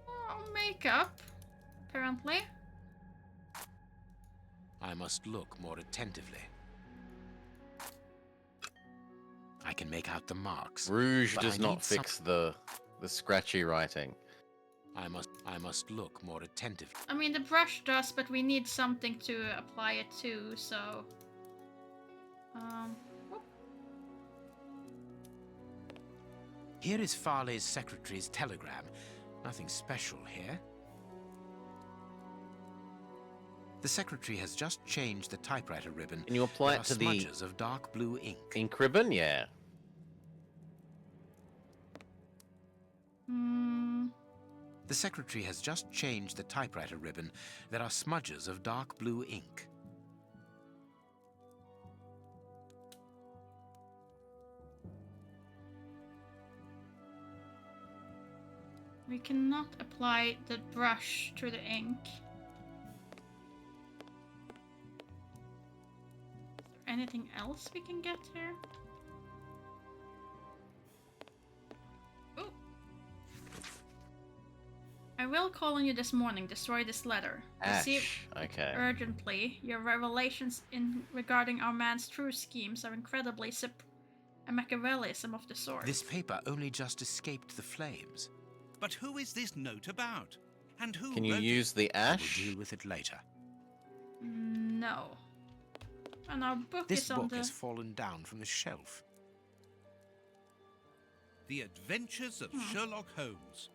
Oh, makeup, apparently. I must look more attentively. I can make out the marks. Rouge but does I not need fix the scratchy writing. I must look more attentively. I mean, the brush does, but we need something to apply it to, so... whoop. Here is Farley's secretary's telegram. Nothing special here. The secretary has just changed the typewriter ribbon. Can you apply There it are to the smudges of dark blue ink. ink ribbon? Yeah. The secretary has just changed the typewriter ribbon. There are smudges of dark blue ink. We cannot apply the brush to the ink. anything else we can get here? Ooh. I will call on you this morning. Destroy this letter. Receive Ash. Okay. urgently. Your revelations regarding our man's true schemes are incredibly a Machiavellism of the sort. This paper only just escaped the flames. But who is this note about? And who Can you wrote use the ash? We'll deal with it later. No. And our book This is on book the... has fallen down from the shelf. The Adventures of Sherlock Holmes.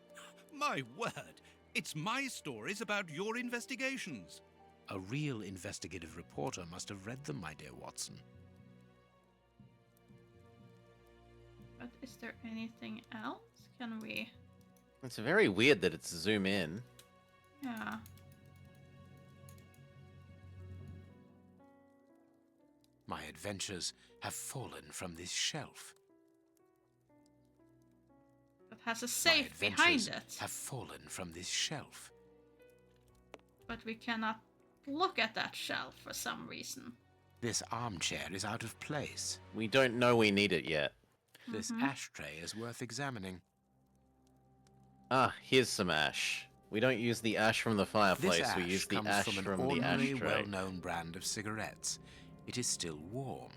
My word, it's my stories about your investigations. A real investigative reporter must have read them, my dear Watson. But is there anything else? Can we... It's very weird that it's zoom in. Yeah. My adventures have fallen from this shelf. It has a safe behind it. Have fallen from this shelf. But we cannot look at that shelf for some reason. This armchair is out of place. We don't know we need it yet. This ashtray is worth examining. Ah, here's some ash. We don't use the ash from the fireplace, This ash we use the comes ash from an from the ordinary, ashtray. well-known brand of cigarettes. It is still warm.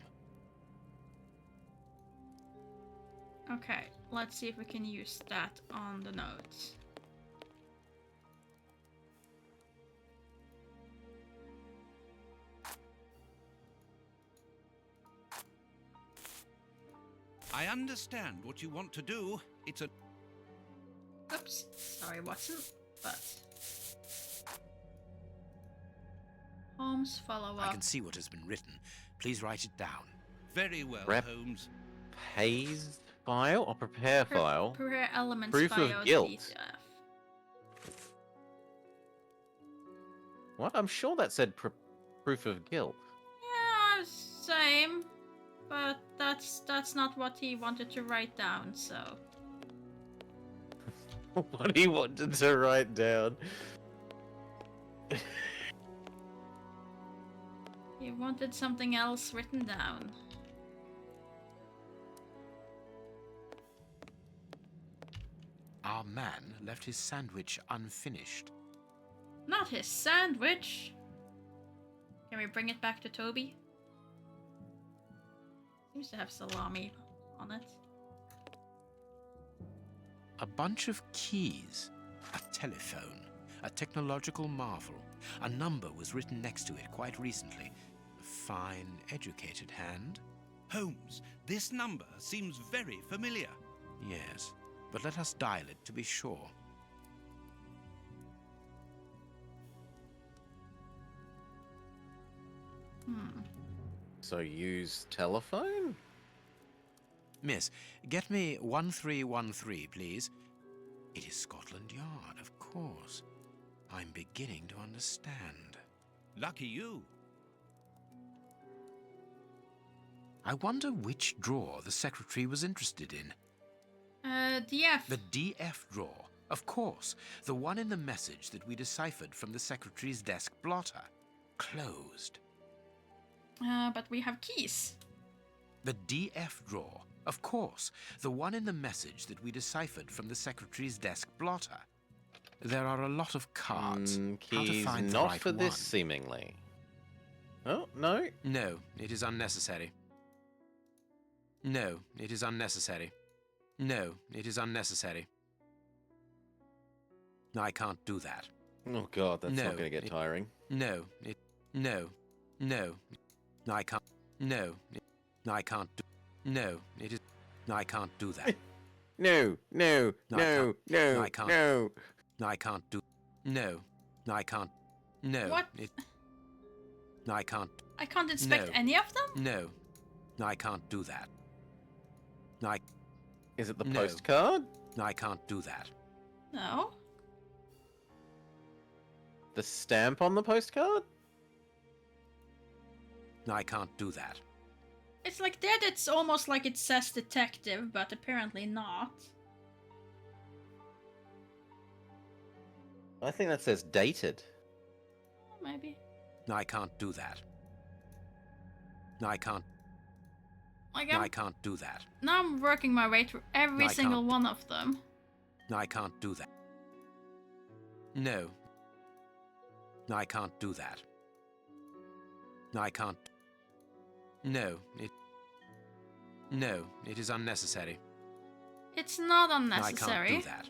Okay, let's see if we can use that on the notes. I understand what you want to do. It's a... Oops, sorry Watson, but... Holmes, follow up. I can see what has been written. Please write it down. Very well, Prep Holmes. Pays file or prepare file? Prepare elements Proof bio of guilt. PDF. What? I'm sure that said proof of guilt. Yeah, same. But that's not what he wanted to write down, so... What he wanted to write down. He wanted something else written down. Our man left his sandwich unfinished. Not his sandwich! Can we bring it back to Toby? Seems to have salami on it. A bunch of keys. A telephone. A technological marvel. A number was written next to it quite recently. A fine, educated hand. Holmes, this number seems very familiar. Yes, but let us dial it to be sure. So use telephone? Miss, get me 1313, please. It is Scotland Yard, of course. I'm beginning to understand. Lucky you. I wonder which drawer the secretary was interested in. DF. The DF drawer, of course. The one in the message that we deciphered from the secretary's desk blotter. Closed. But we have keys. The DF drawer, of course. The one in the message that we deciphered from the secretary's desk blotter. There are a lot of cards. How to Keys find the not right for this, one. seemingly. Oh, no? No, it is unnecessary. No, it is unnecessary. No, it is unnecessary. I can't do that. Oh god, that's No, not going to get tiring. No, I can't. No, I can't do. No, it is. I can't do that. No, no, no, no, I can't. no. I can't do. No, I can't. No, What? I can't. I can't inspect No. any of them? No, I can't do that. Is it the No. postcard? I can't do that. No. The stamp on the postcard? I can't do that. It's like that, it's almost like it says detective, but apparently not. I think that says dated. Maybe. I can't do that. I can't. Like I can't do that. now I'm working my way through every I single can't. one of them. I can't do that. No. I can't do that. I can't. No, it is unnecessary. It's not I unnecessary. can't do that.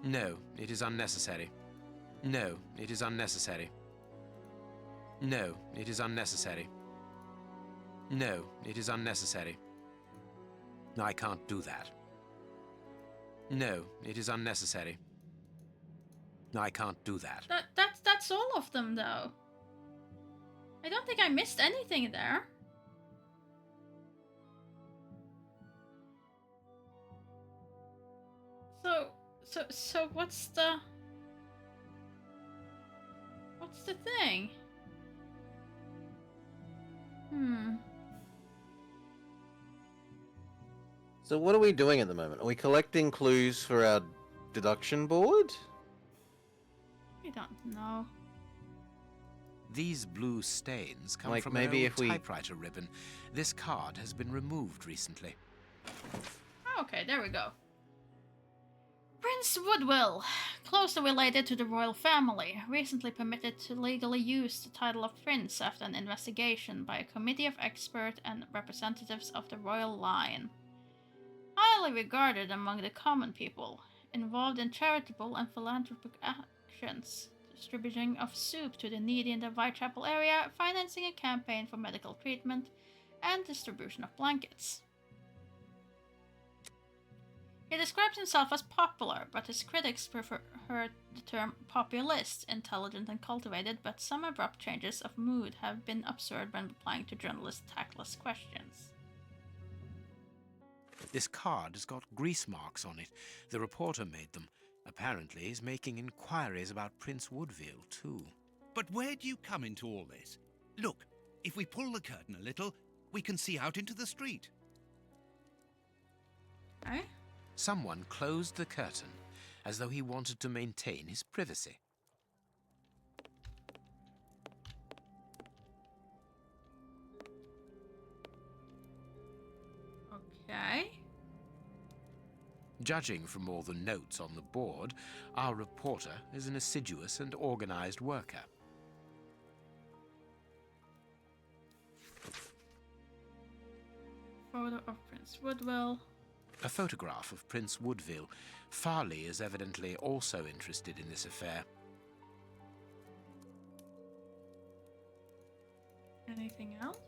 No, it is unnecessary. No, it is unnecessary. No, it is unnecessary. No, it is unnecessary. I can't do that. No, it is unnecessary. I can't do that. That's all of them, though. I don't think I missed anything there. So what's the thing? So what are we doing at the moment? Are we collecting clues for our deduction board? I don't know. These blue stains come Like, from maybe an old if we- typewriter ribbon. This card has been removed recently. Okay, there we go. Prince Woodville, closely related to the royal family, recently permitted to legally use the title of prince after an investigation by a committee of experts and representatives of the royal line. Highly regarded among the common people, involved in charitable and philanthropic actions, distributing of soup to the needy in the Whitechapel area, financing a campaign for medical treatment, and distribution of blankets. He describes himself as popular, but his critics prefer the term populist, intelligent and cultivated, but some abrupt changes of mood have been observed when replying to journalists' tactless questions. This card has got grease marks on it. The reporter made them. Apparently he's making inquiries about Prince Woodville, too. But where do you come into all this? Look, if we pull the curtain a little, we can see out into the street. Eh? Someone closed the curtain, as though he wanted to maintain his privacy. Okay. Judging from all the notes on the board, our reporter is an assiduous and organized worker. Photo of Prince Woodville. A photograph of Prince Woodville. Farley is evidently also interested in this affair. Anything else?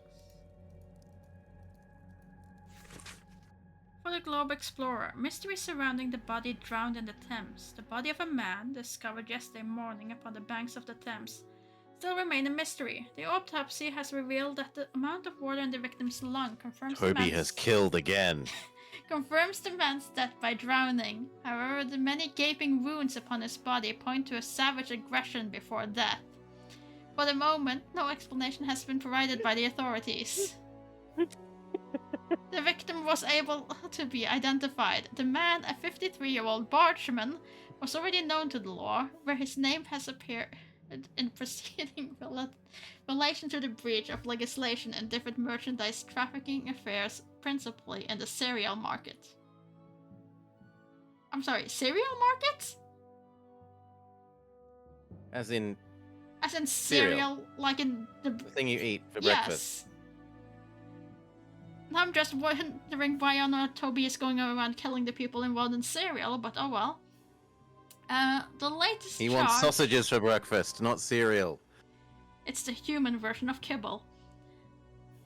For the Globe Explorer, mystery surrounding the body drowned in the Thames. The body of a man, discovered yesterday morning upon the banks of the Thames, still remain a mystery. The autopsy has revealed that the amount of water in the victim's lung confirms Toby has killed again. confirms the man's death by drowning. However, the many gaping wounds upon his body point to a savage aggression before death. For the moment, no explanation has been provided by the authorities. The victim was able to be identified. The man, a 53-year-old bargeman, was already known to the law, where his name has appeared in proceeding relation to the breach of legislation in different merchandise trafficking affairs, principally in the cereal market. I'm sorry, cereal market? As in Cereal, like in the thing you eat for yes. breakfast. I'm just wondering why on earth Toby is going around killing the people involved in cereal, but oh well. The latest He charge... wants sausages for breakfast, not cereal. It's the human version of kibble.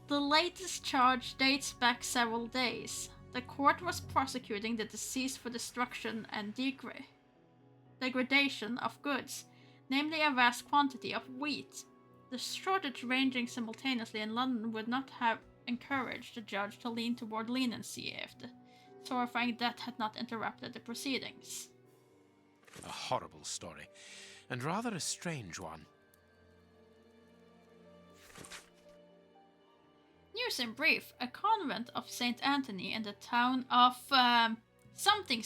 The latest charge dates back several days. The court was prosecuting the deceased for destruction and degradation of goods, namely a vast quantity of wheat. The shortage ranging simultaneously in London would not have encouraged the judge to lean toward leniency if the horrifying death had not interrupted the proceedings. A horrible story, and rather a strange one. News in brief, a convent of St. Anthony in the town of something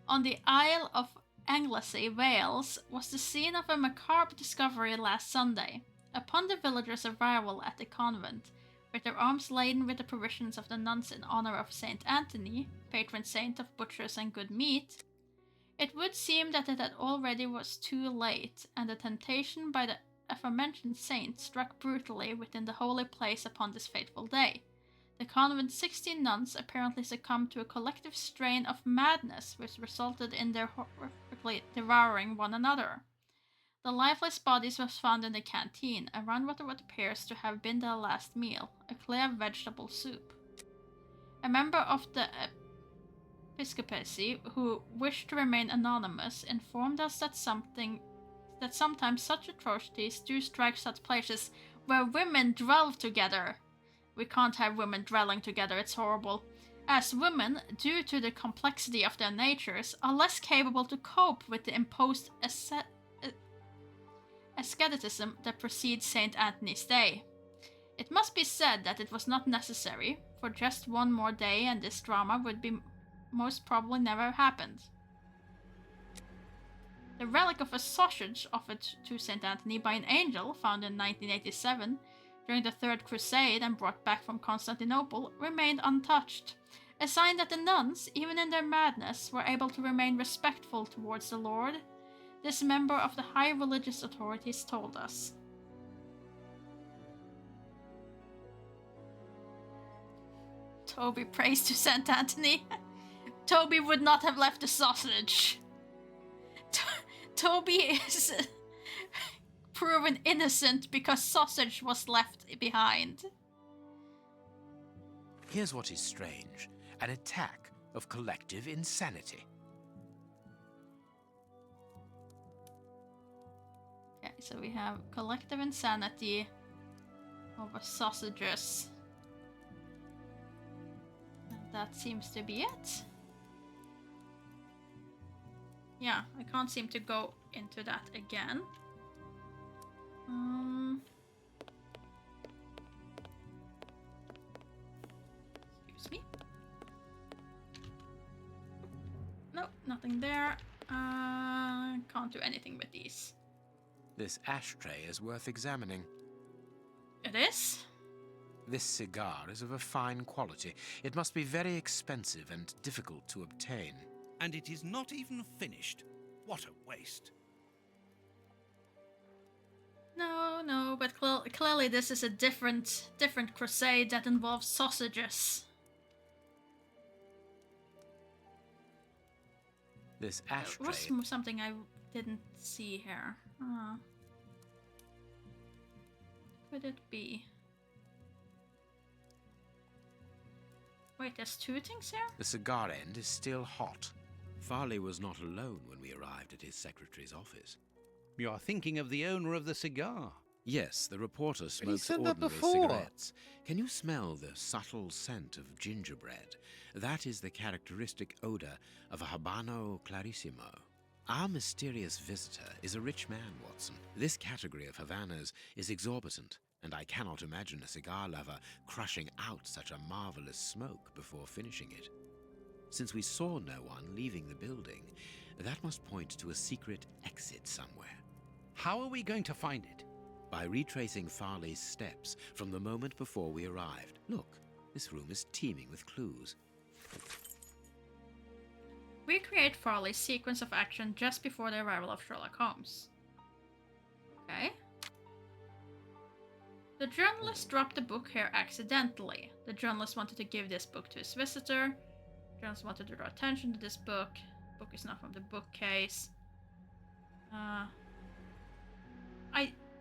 on the Isle of Anglesey, Wales, was the scene of a macabre discovery last Sunday. Upon the villagers' arrival at the convent, with their arms laden with the provisions of the nuns in honor of Saint Anthony, patron saint of butchers and good meat, it would seem that it had already was too late, and the temptation by the aforementioned saint struck brutally within the holy place upon this fateful day. The convent's 16 nuns apparently succumbed to a collective strain of madness, which resulted in their horrifically devouring one another. The lifeless bodies was found in the canteen, around what appears to have been their last meal, a clear vegetable soup. A member of the episcopacy, who wished to remain anonymous, informed us that sometimes such atrocities do strike such places where women dwell together. We can't have women dwelling together, it's horrible. As women, due to the complexity of their natures, are less capable to cope with the imposed asceticism that precedes St. Anthony's Day. It must be said that it was not necessary, for just one more day and this drama would be most probably never happened. The relic of a sausage offered to St. Anthony by an angel found in 1987 during the Third Crusade and brought back from Constantinople remained untouched, a sign that the nuns, even in their madness, were able to remain respectful towards the Lord. This member of the high religious authorities told us. Toby prays to St. Anthony. Toby would not have left the sausage. Toby is proven innocent because sausage was left behind. Here's what is strange. An attack of collective insanity. Okay, so we have collective insanity over sausages. And that seems to be it. Yeah, I can't seem to go into that again. Excuse me. No, nothing there. Can't do anything with these. This ashtray is worth examining. It is? This cigar is of a fine quality. It must be very expensive and difficult to obtain. And it is not even finished. What a waste. No, but clearly this is a different crusade that involves sausages. This ashtray... It was something I didn't see here. Could it be? Wait, there's two things here? The cigar end is still hot. Farley was not alone when we arrived at his secretary's office. You're thinking of the owner of the cigar. Yes, the reporter smokes said that ordinary before. cigarettes. Can you smell the subtle scent of gingerbread? That is the characteristic odor of a Habano Clarissimo. Our mysterious visitor is a rich man, Watson. This category of Havanas is exorbitant, and I cannot imagine a cigar lover crushing out such a marvelous smoke before finishing it. Since we saw no one leaving the building, that must point to a secret exit somewhere. How are we going to find it? By retracing Farley's steps from the moment before we arrived. Look, this room is teeming with clues. Recreate Farley's sequence of action just before the arrival of Sherlock Holmes. Okay. The journalist dropped the book here accidentally. The journalist wanted to give this book to his visitor. The journalist wanted to draw attention to this book. The book is not from the bookcase.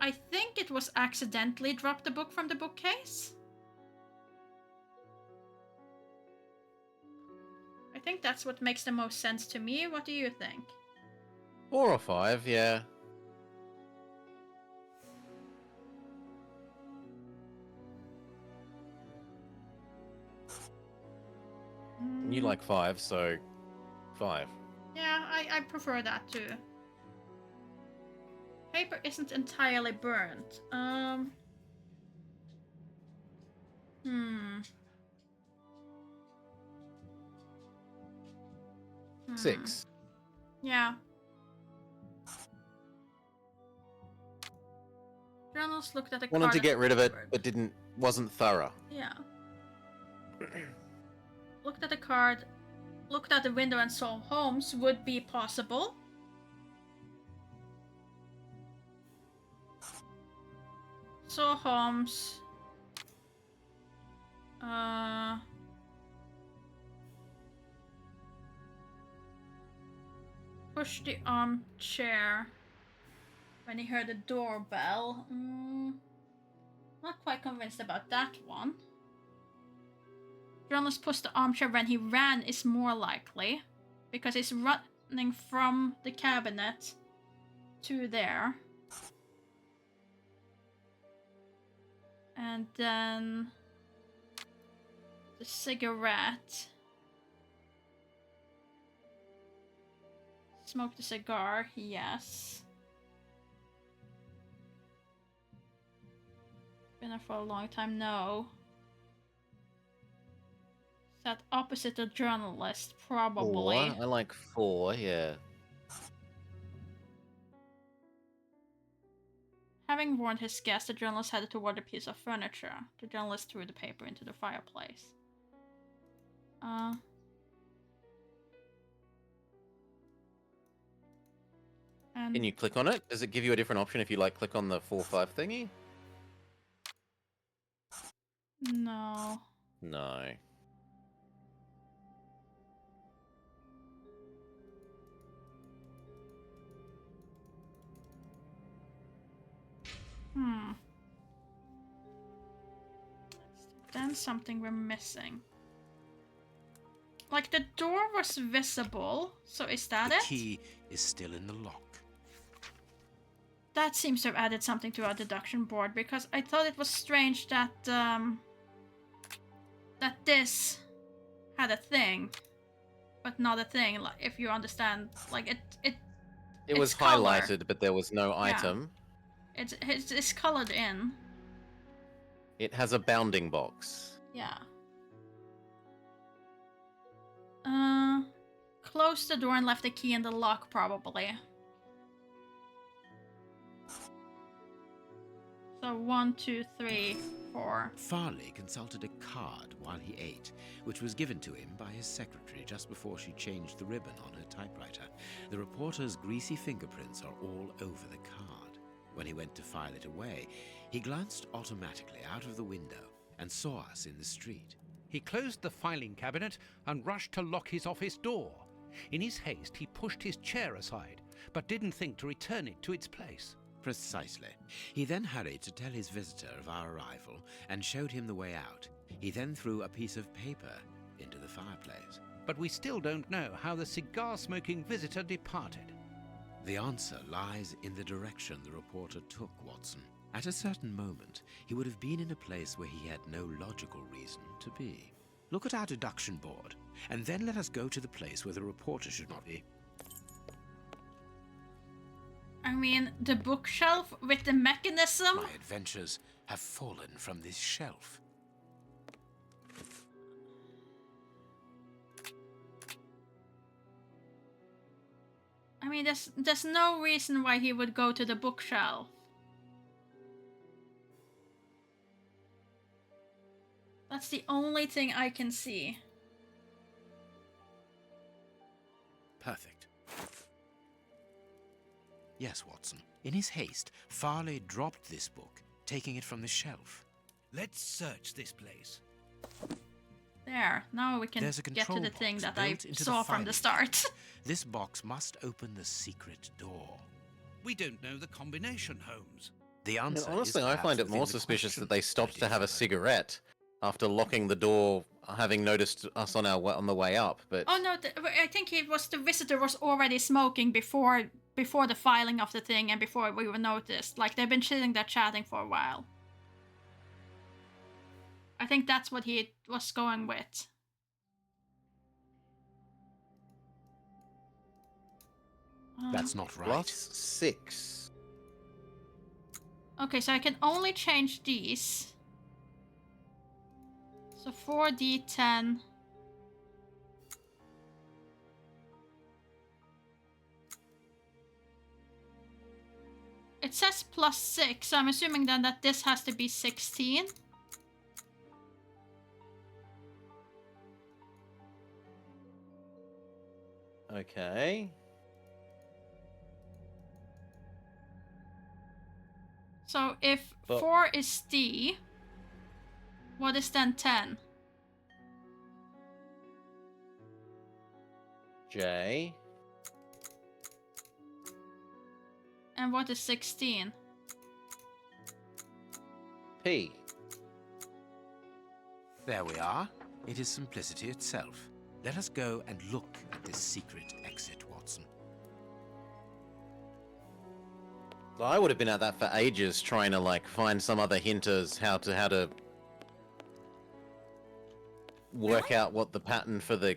I think it was accidentally dropped the book from the bookcase. I think that's what makes the most sense to me. What do you think? 4 or 5, yeah. You like 5, so 5. Yeah, I prefer that too. Paper isn't entirely burnt. 6. Yeah. Journalist looked at the Wanted card. to get rid of it, but wasn't thorough. Yeah. Looked at the card, looked out the window and saw Holmes would be possible. Saw Holmes. Pushed the armchair when he heard the doorbell. Not quite convinced about that one. Journalist pushed the armchair when he ran is more likely, because he's running from the cabinet to there. And then the cigarette. Smoked a cigar, yes. Been there for a long time, no. Sat opposite the journalist, probably. 4. I like 4, yeah. Having warned his guest, the journalist headed toward a piece of furniture. The journalist threw the paper into the fireplace. Can you click on it? Does it give you a different option if you like click on the 4-5 thingy? No. No. Then something we're missing. Like the door was visible, so is that it? The key is still in the lock. That seems to have added something to our deduction board, because I thought it was strange that that this had a thing, but not a thing. Like, if you understand, like it was highlighted, but there was no item. It's colored in. It has a bounding box. Yeah. Closed the door and left the key in the lock, probably. So 1, 2, 3, 4. Farley consulted a card while he ate, which was given to him by his secretary just before she changed the ribbon on her typewriter. The reporter's greasy fingerprints are all over the card. When he went to file it away, he glanced automatically out of the window and saw us in the street. He closed the filing cabinet and rushed to lock his office door. In his haste, he pushed his chair aside, but didn't think to return it to its place. Precisely. He then hurried to tell his visitor of our arrival and showed him the way out. He then threw a piece of paper into the fireplace. But we still don't know how the cigar-smoking visitor departed. The answer lies in the direction the reporter took, Watson. At a certain moment, he would have been in a place where he had no logical reason to be. Look at our deduction board, and then let us go to the place where the reporter should not be. I mean, the bookshelf with the mechanism? My adventures have fallen from this shelf. I mean, there's no reason why he would go to the bookshelf. That's the only thing I can see. Perfect. Yes, Watson. In his haste, Farley dropped this book, taking it from the shelf. Let's search this place. There. Now we can There's a get to control the thing box that I built into saw the from the filing start. This box must open the secret door. We don't know the combination, Holmes. The answer And honestly, is I find it perhaps more within the suspicious question that they stopped to have a cigarette after locking the door, having noticed us on the way up. But Oh no, I think it was the visitor was already smoking before the filing of the thing and before we were noticed. Like, they've been sitting there chatting for a while. I think that's what he was going with. That's not right. +6. Okay, so I can only change these. So 4d10. it says +6, so I'm assuming then that this has to be 16. Okay. So if But 4 is D, what is then 10? J. And what is 16? P. There we are. It is simplicity itself. Let us go and look at this secret exit, Watson. I would have been at that for ages, trying to like find some other hint as how to work out what the pattern for the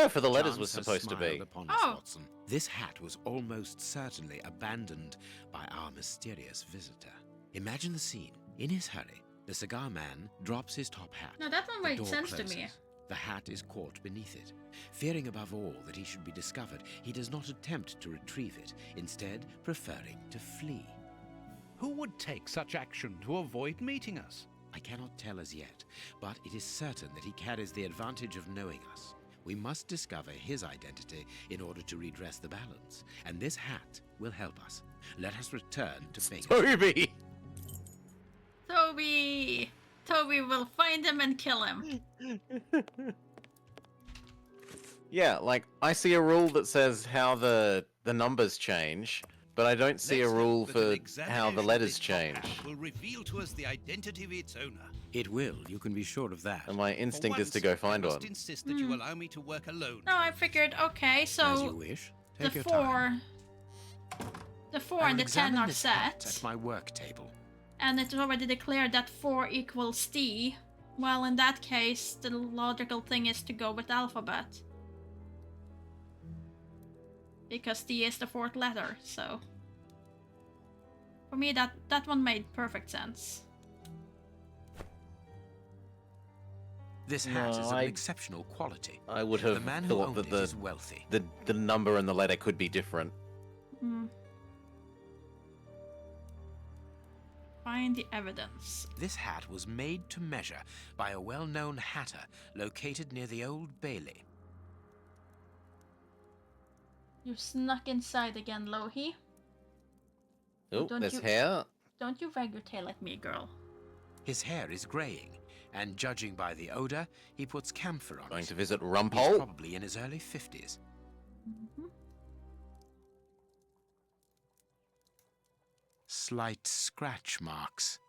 for the letters was Chance has supposed to be. smiled upon us, Watson. This hat was almost certainly abandoned by our mysterious visitor. Imagine the scene. In his hurry, the cigar man drops his top hat. No, that one The made door sense to closes. me. The hat is caught beneath it. Fearing above all that he should be discovered, he does not attempt to retrieve it, instead preferring to flee. Who would take such action to avoid meeting us? I cannot tell as yet, but it is certain that he carries the advantage of knowing us. We must discover his identity in order to redress the balance, and this hat will help us. Let us return to Baker. Toby! Toby! Toby will find him and kill him. Yeah, like I see a rule that says how the numbers change, but I don't see a Let's rule hope that an for how the examination of letters this top change. hat will reveal to us the identity of its owner. It will, you can be sure of that. And my For instinct is to once, go find I must one. insist that you allow me to work alone. No, I figured, okay, As so you wish. the Take your 4, time. the 4 I and will the 10 examine are this hat set, at my work table. and it's already declared that 4 equals D. Well, in that case, the logical thing is to go with the alphabet. Because D is the 4th letter, so... For me, that one made perfect sense. This hat No, is of I- an exceptional quality. I would The have man who thought owned that it the, is wealthy. the number and the letter could be different. Find the evidence. This hat was made to measure by a well-known hatter located near the Old Bailey. You snuck inside again, Lohi. Oh, Don't there's you- hair. Don't you wag your tail at me, girl. His hair is graying, and judging by the odor, he puts camphor on Going it. to visit He's Rumpole? probably in his early 50s. Slight scratch marks.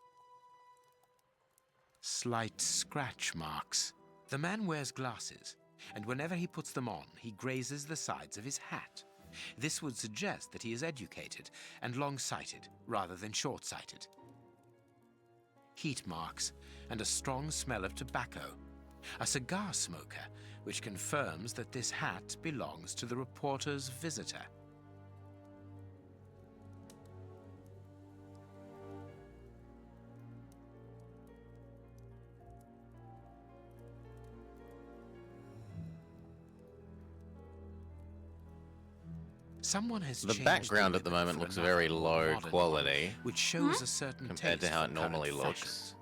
Slight scratch marks. The man wears glasses, and whenever he puts them on, he grazes the sides of his hat. This would suggest that he is educated and long-sighted rather than short-sighted. Heat marks and a strong smell of tobacco. A cigar smoker, which confirms that this hat belongs to the reporter's visitor. Someone has The changed background at the ribbon moment for looks another, very more low modern quality. one, which shows a certain compared to taste how for it normally current looks. fashions.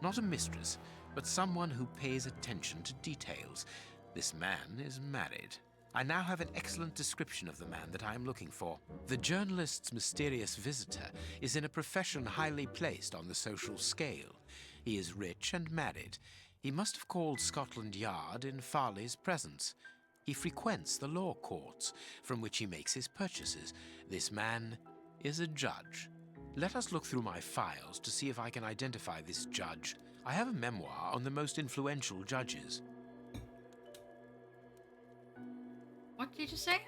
Not a mistress, but someone who pays attention to details. This man is married. I now have an excellent description of the man that I am looking for. The journalist's mysterious visitor is in a profession highly placed on the social scale. He is rich and married. He must have called Scotland Yard in Farley's presence. He frequents the law courts, from which he makes his purchases. This man is a judge. Let us look through my files to see if I can identify this judge. I have a memoir on the most influential judges. What did you say?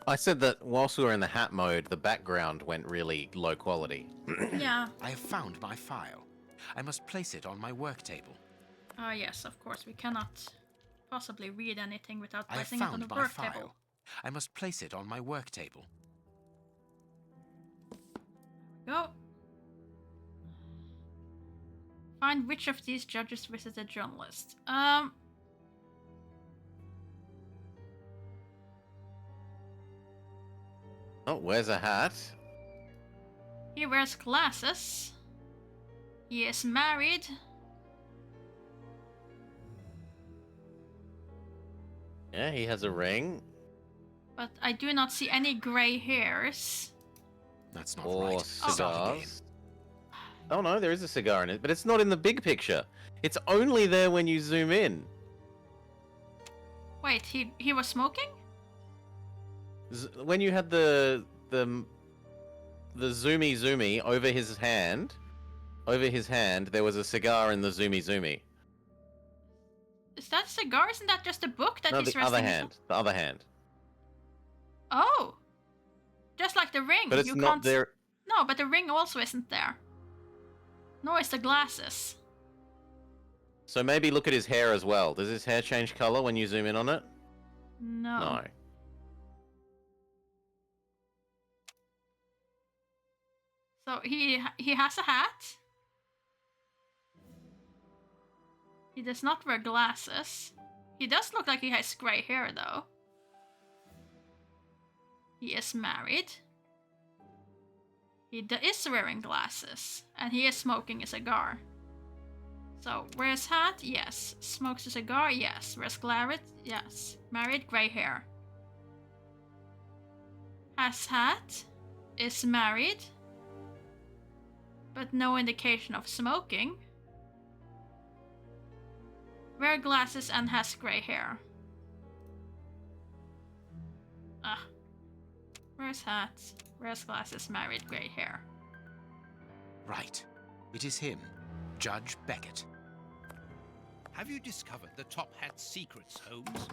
I said that whilst we were in the hat mode, the background went really low quality. Yeah. I have found my file. I must place it on my work table. Ah, yes, of course. We cannot possibly read anything without I have placing it on found the my work file. table. I must place it on my work table. Go. Find which of these judges visited journalist. Oh, wears a hat. He wears glasses. He is married. Yeah, he has a ring. But I do not see any grey hairs. That's not or right. Start again. cigars. Oh no, there is a cigar in it, but it's not in the big picture. It's only there when you zoom in. Wait, he was smoking? When you had the zoomy over his hand, there was a cigar in the zoomy. Is that a cigar? Isn't that just a book that No, he's the resting other his hand. The other hand. Oh! Just like the ring. But it's you not can't... there. No, but the ring also isn't there. Nor is the glasses. So maybe look at his hair as well. Does his hair change color when you zoom in on it? No. No. So he has a hat. He does not wear glasses. He does look like he has grey hair though. He is married. He is wearing glasses. And he is smoking a cigar. So, wears hat? Yes. Smokes a cigar? Yes. Wears claret? Yes. Married? Grey hair. Has hat? Is married? But no indication of smoking. Wear glasses and has grey hair. Ah. Wears hat? Wears glasses, married, grey hair. Right. It is him, Judge Beckett. Have you discovered the top hat's secrets, Holmes?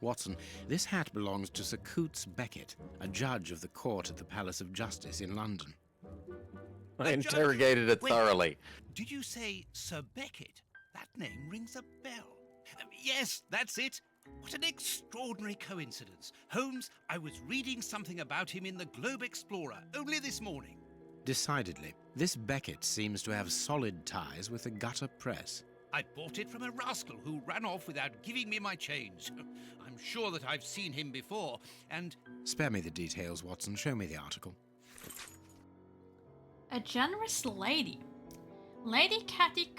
Watson, this hat belongs to Sir Coots Beckett, a judge of the court at the Palace of Justice in London. I interrogated it thoroughly. Did you say Sir Beckett? That name rings a bell. Yes, that's it. What an extraordinary coincidence. Holmes, I was reading something about him in the Globe Explorer only this morning. Decidedly, this Beckett seems to have solid ties with the gutter press. I bought it from a rascal who ran off without giving me my change. I'm sure that I've seen him before, and... Spare me the details, Watson. Show me the article. A generous lady. Lady Cathy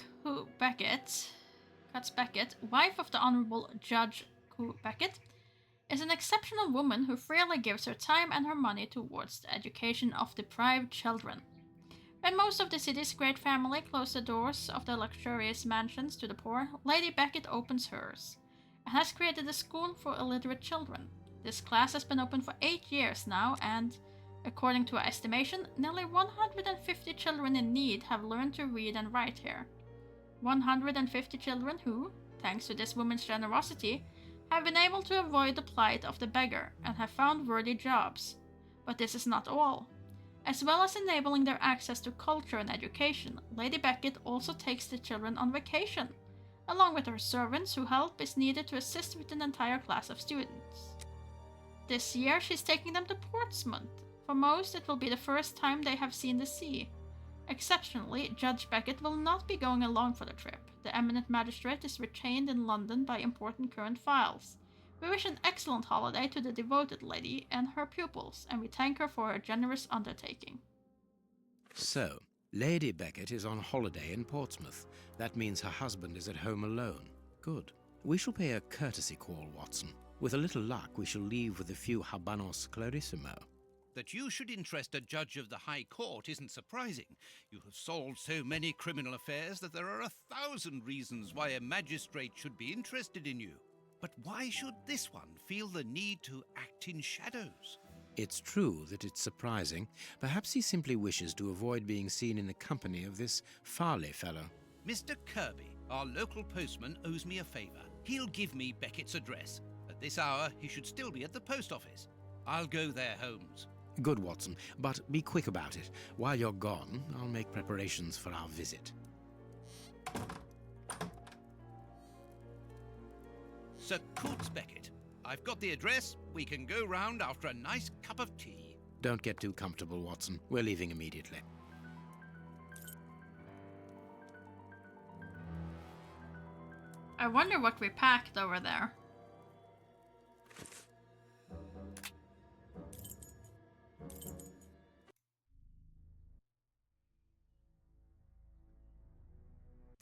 Beckett, wife of the Honourable Judge Beckett, is an exceptional woman who freely gives her time and her money towards the education of deprived children. When most of the city's great family close the doors of their luxurious mansions to the poor, Lady Beckett opens hers, and has created a school for illiterate children. This class has been open for 8 years now, and, according to our estimation, nearly 150 children in need have learned to read and write here. 150 children who, thanks to this woman's generosity, have been able to avoid the plight of the beggar and have found worthy jobs. But this is not all. As well as enabling their access to culture and education, Lady Beckett also takes the children on vacation. Along with her servants, whose help is needed to assist with an entire class of students. This year she's taking them to Portsmouth. For most, it will be the first time they have seen the sea. Exceptionally, Judge Beckett will not be going along for the trip. The eminent magistrate is retained in London by important current files. We wish an excellent holiday to the devoted lady and her pupils, and we thank her for her generous undertaking. So, Lady Beckett is on holiday in Portsmouth. That means her husband is at home alone. Good. We shall pay a courtesy call, Watson. With a little luck, we shall leave with a few habanos clarissimo. That you should interest a judge of the High Court isn't surprising. You have solved so many criminal affairs that there are 1,000 reasons why a magistrate should be interested in you. But why should this one feel the need to act in shadows? It's true that it's surprising. Perhaps he simply wishes to avoid being seen in the company of this Farley fellow. Mr. Kirby, our local postman, owes me a favour. He'll give me Beckett's address. At this hour, he should still be at the post office. I'll go there, Holmes. Good, Watson, but be quick about it. While you're gone, I'll make preparations for our visit. Sir Coots Beckett, I've got the address. We can go round after a nice cup of tea. Don't get too comfortable, Watson. We're leaving immediately. I wonder what we packed over there.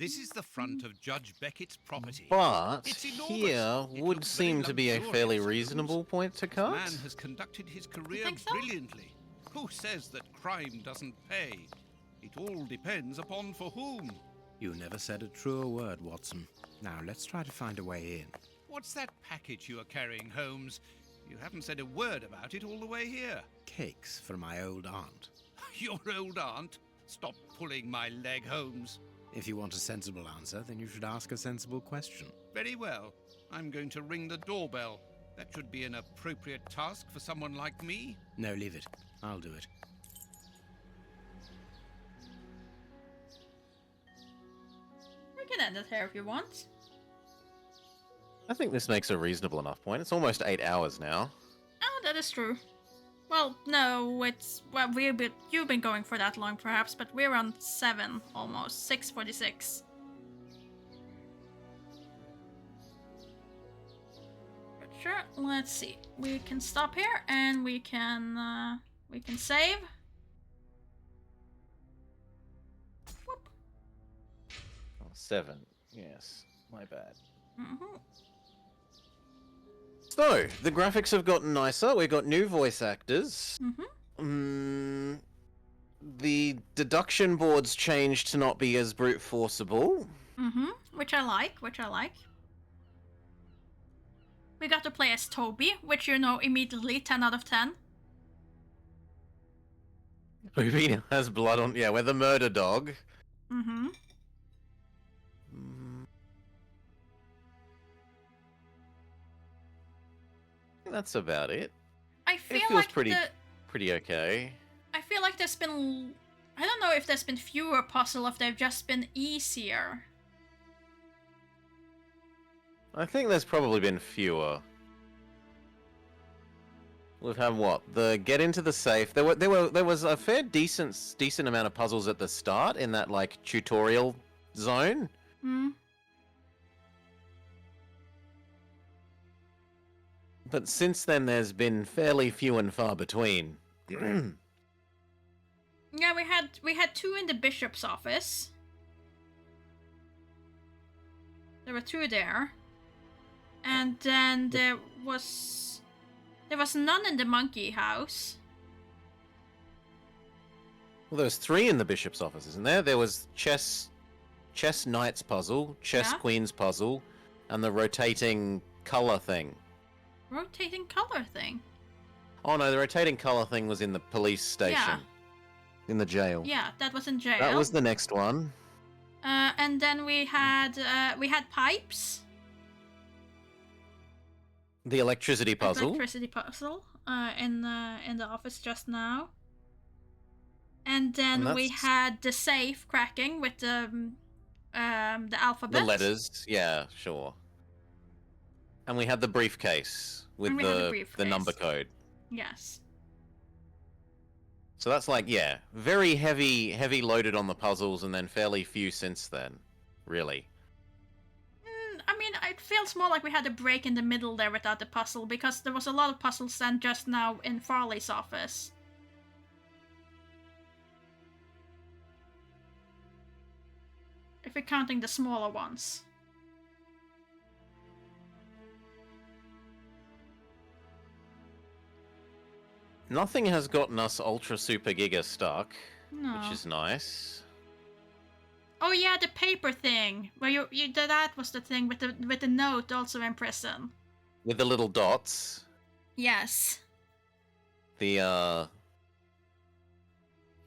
This is the front of Judge Beckett's property. But It's enormous. here It would looks very seem to be a fairly luxurious, reasonable point to This cut. man has conducted his career brilliantly. Who says that crime doesn't pay? It all depends upon for whom. You never said a truer word, Watson. Now, let's try to find a way in. What's that package you are carrying, Holmes? You haven't said a word about it all the way here. Cakes for my old aunt. Your old aunt? Stop pulling my leg, Holmes. If you want a sensible answer, then you should ask a sensible question. Very well. I'm going to ring the doorbell. That should be an appropriate task for someone like me. No, leave it. I'll do it. We can end it here if you want. I think this makes a reasonable enough point. It's almost 8 hours now. Oh, that is true. Well, no, you've been going for that long perhaps, but we're on 7 almost, 6:46. But sure, let's see. We can stop here and we can save. Whoop. Oh, 7. Yes, my bad. Mm-hmm. So, the graphics have gotten nicer. We've got new voice actors. Mm-hmm. The deduction boards changed to not be as brute forceable. Mm-hmm. Which I like. We got to play as Toby, which you know immediately 10 out of 10. Toby has blood on... Yeah, we're the murder dog. Mm-hmm. That's about it. I feel it feels like pretty okay. I feel like there's been... I don't know if there's been fewer puzzles, if they've just been easier. I think there's probably been fewer. We've had what? The get into the safe. There was a fair decent amount of puzzles at the start in that like tutorial zone. Hmm. But since then, there's been fairly few and far between. Yeah, we had 2 in the bishop's office. There were 2 there, and then there was none in the monkey house. Well, there was 3 in the bishop's office, isn't there? There was chess knight's puzzle, chess queen's puzzle, and the rotating color thing. Rotating color thing? Oh no, the rotating color thing was in the police station. Yeah. In the jail. Yeah, that was in jail. That was the next one. And then we had pipes. The electricity puzzle. Electricity puzzle. In the office just now. And then we had the safe cracking with the alphabet. The letters, yeah, sure. And we had the briefcase with the number code. Yes. So that's like, yeah, very heavy loaded on the puzzles, and then fairly few since then, really. I mean, it feels more like we had a break in the middle there without the puzzle, because there was a lot of puzzles then just now in Farley's office. If we're counting the smaller ones. Nothing has gotten us ultra super giga stuck, No. which is nice. Oh yeah, the paper thing. Where that was the thing with the note also in prison. With the little dots. Yes. The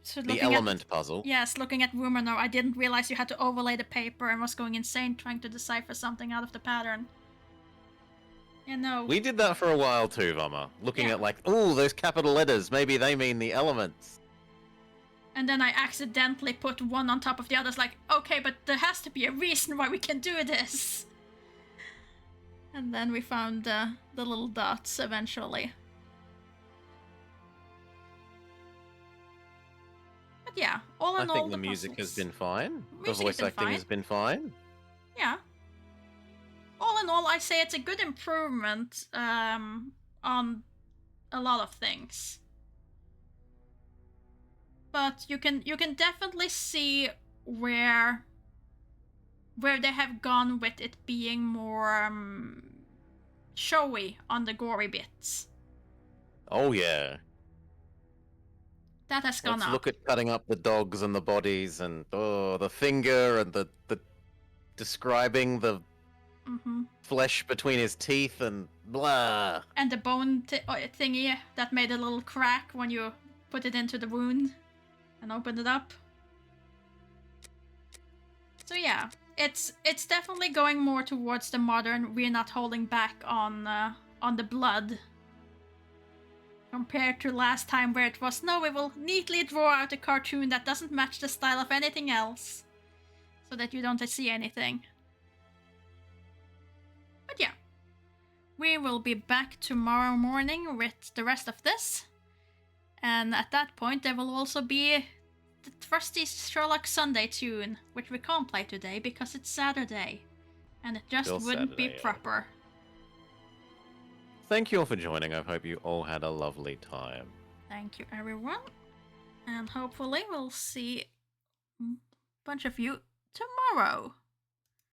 So the element puzzle. Yes, looking at Rumor now, I didn't realize you had to overlay the paper and was going insane trying to decipher something out of the pattern. Yeah, no. We did that for a while too, Vama. Looking at like, oh, those capital letters, maybe they mean the elements. And then I accidentally put one on top of the others, like, okay, but there has to be a reason why we can do this. And then we found the little dots eventually. But yeah, all in all, I think the music has been fine. The Music has voice been acting fine. has been fine. Yeah. All in all, I say it's a good improvement on a lot of things. But you can definitely see where where they have gone with it being more showy on the gory bits. Oh yeah. That has gone Let's up. look at cutting up the dogs and the bodies and the finger and the describing the flesh between his teeth and blah. And the bone thingy that made a little crack when you put it into the wound and opened it up. So yeah, it's definitely going more towards the modern. We're not holding back on the blood. Compared to last time where it was, no, we will neatly draw out a cartoon that doesn't match the style of anything else. So that you don't see anything. But yeah. We will be back tomorrow morning with the rest of this. And at that point there will also be the trusty Sherlock Sunday tune, which we can't play today because it's Saturday. And it just Still wouldn't Saturday, be yeah. proper. Thank you all for joining. I hope you all had a lovely time. Thank you, everyone. And hopefully we'll see a bunch of you tomorrow.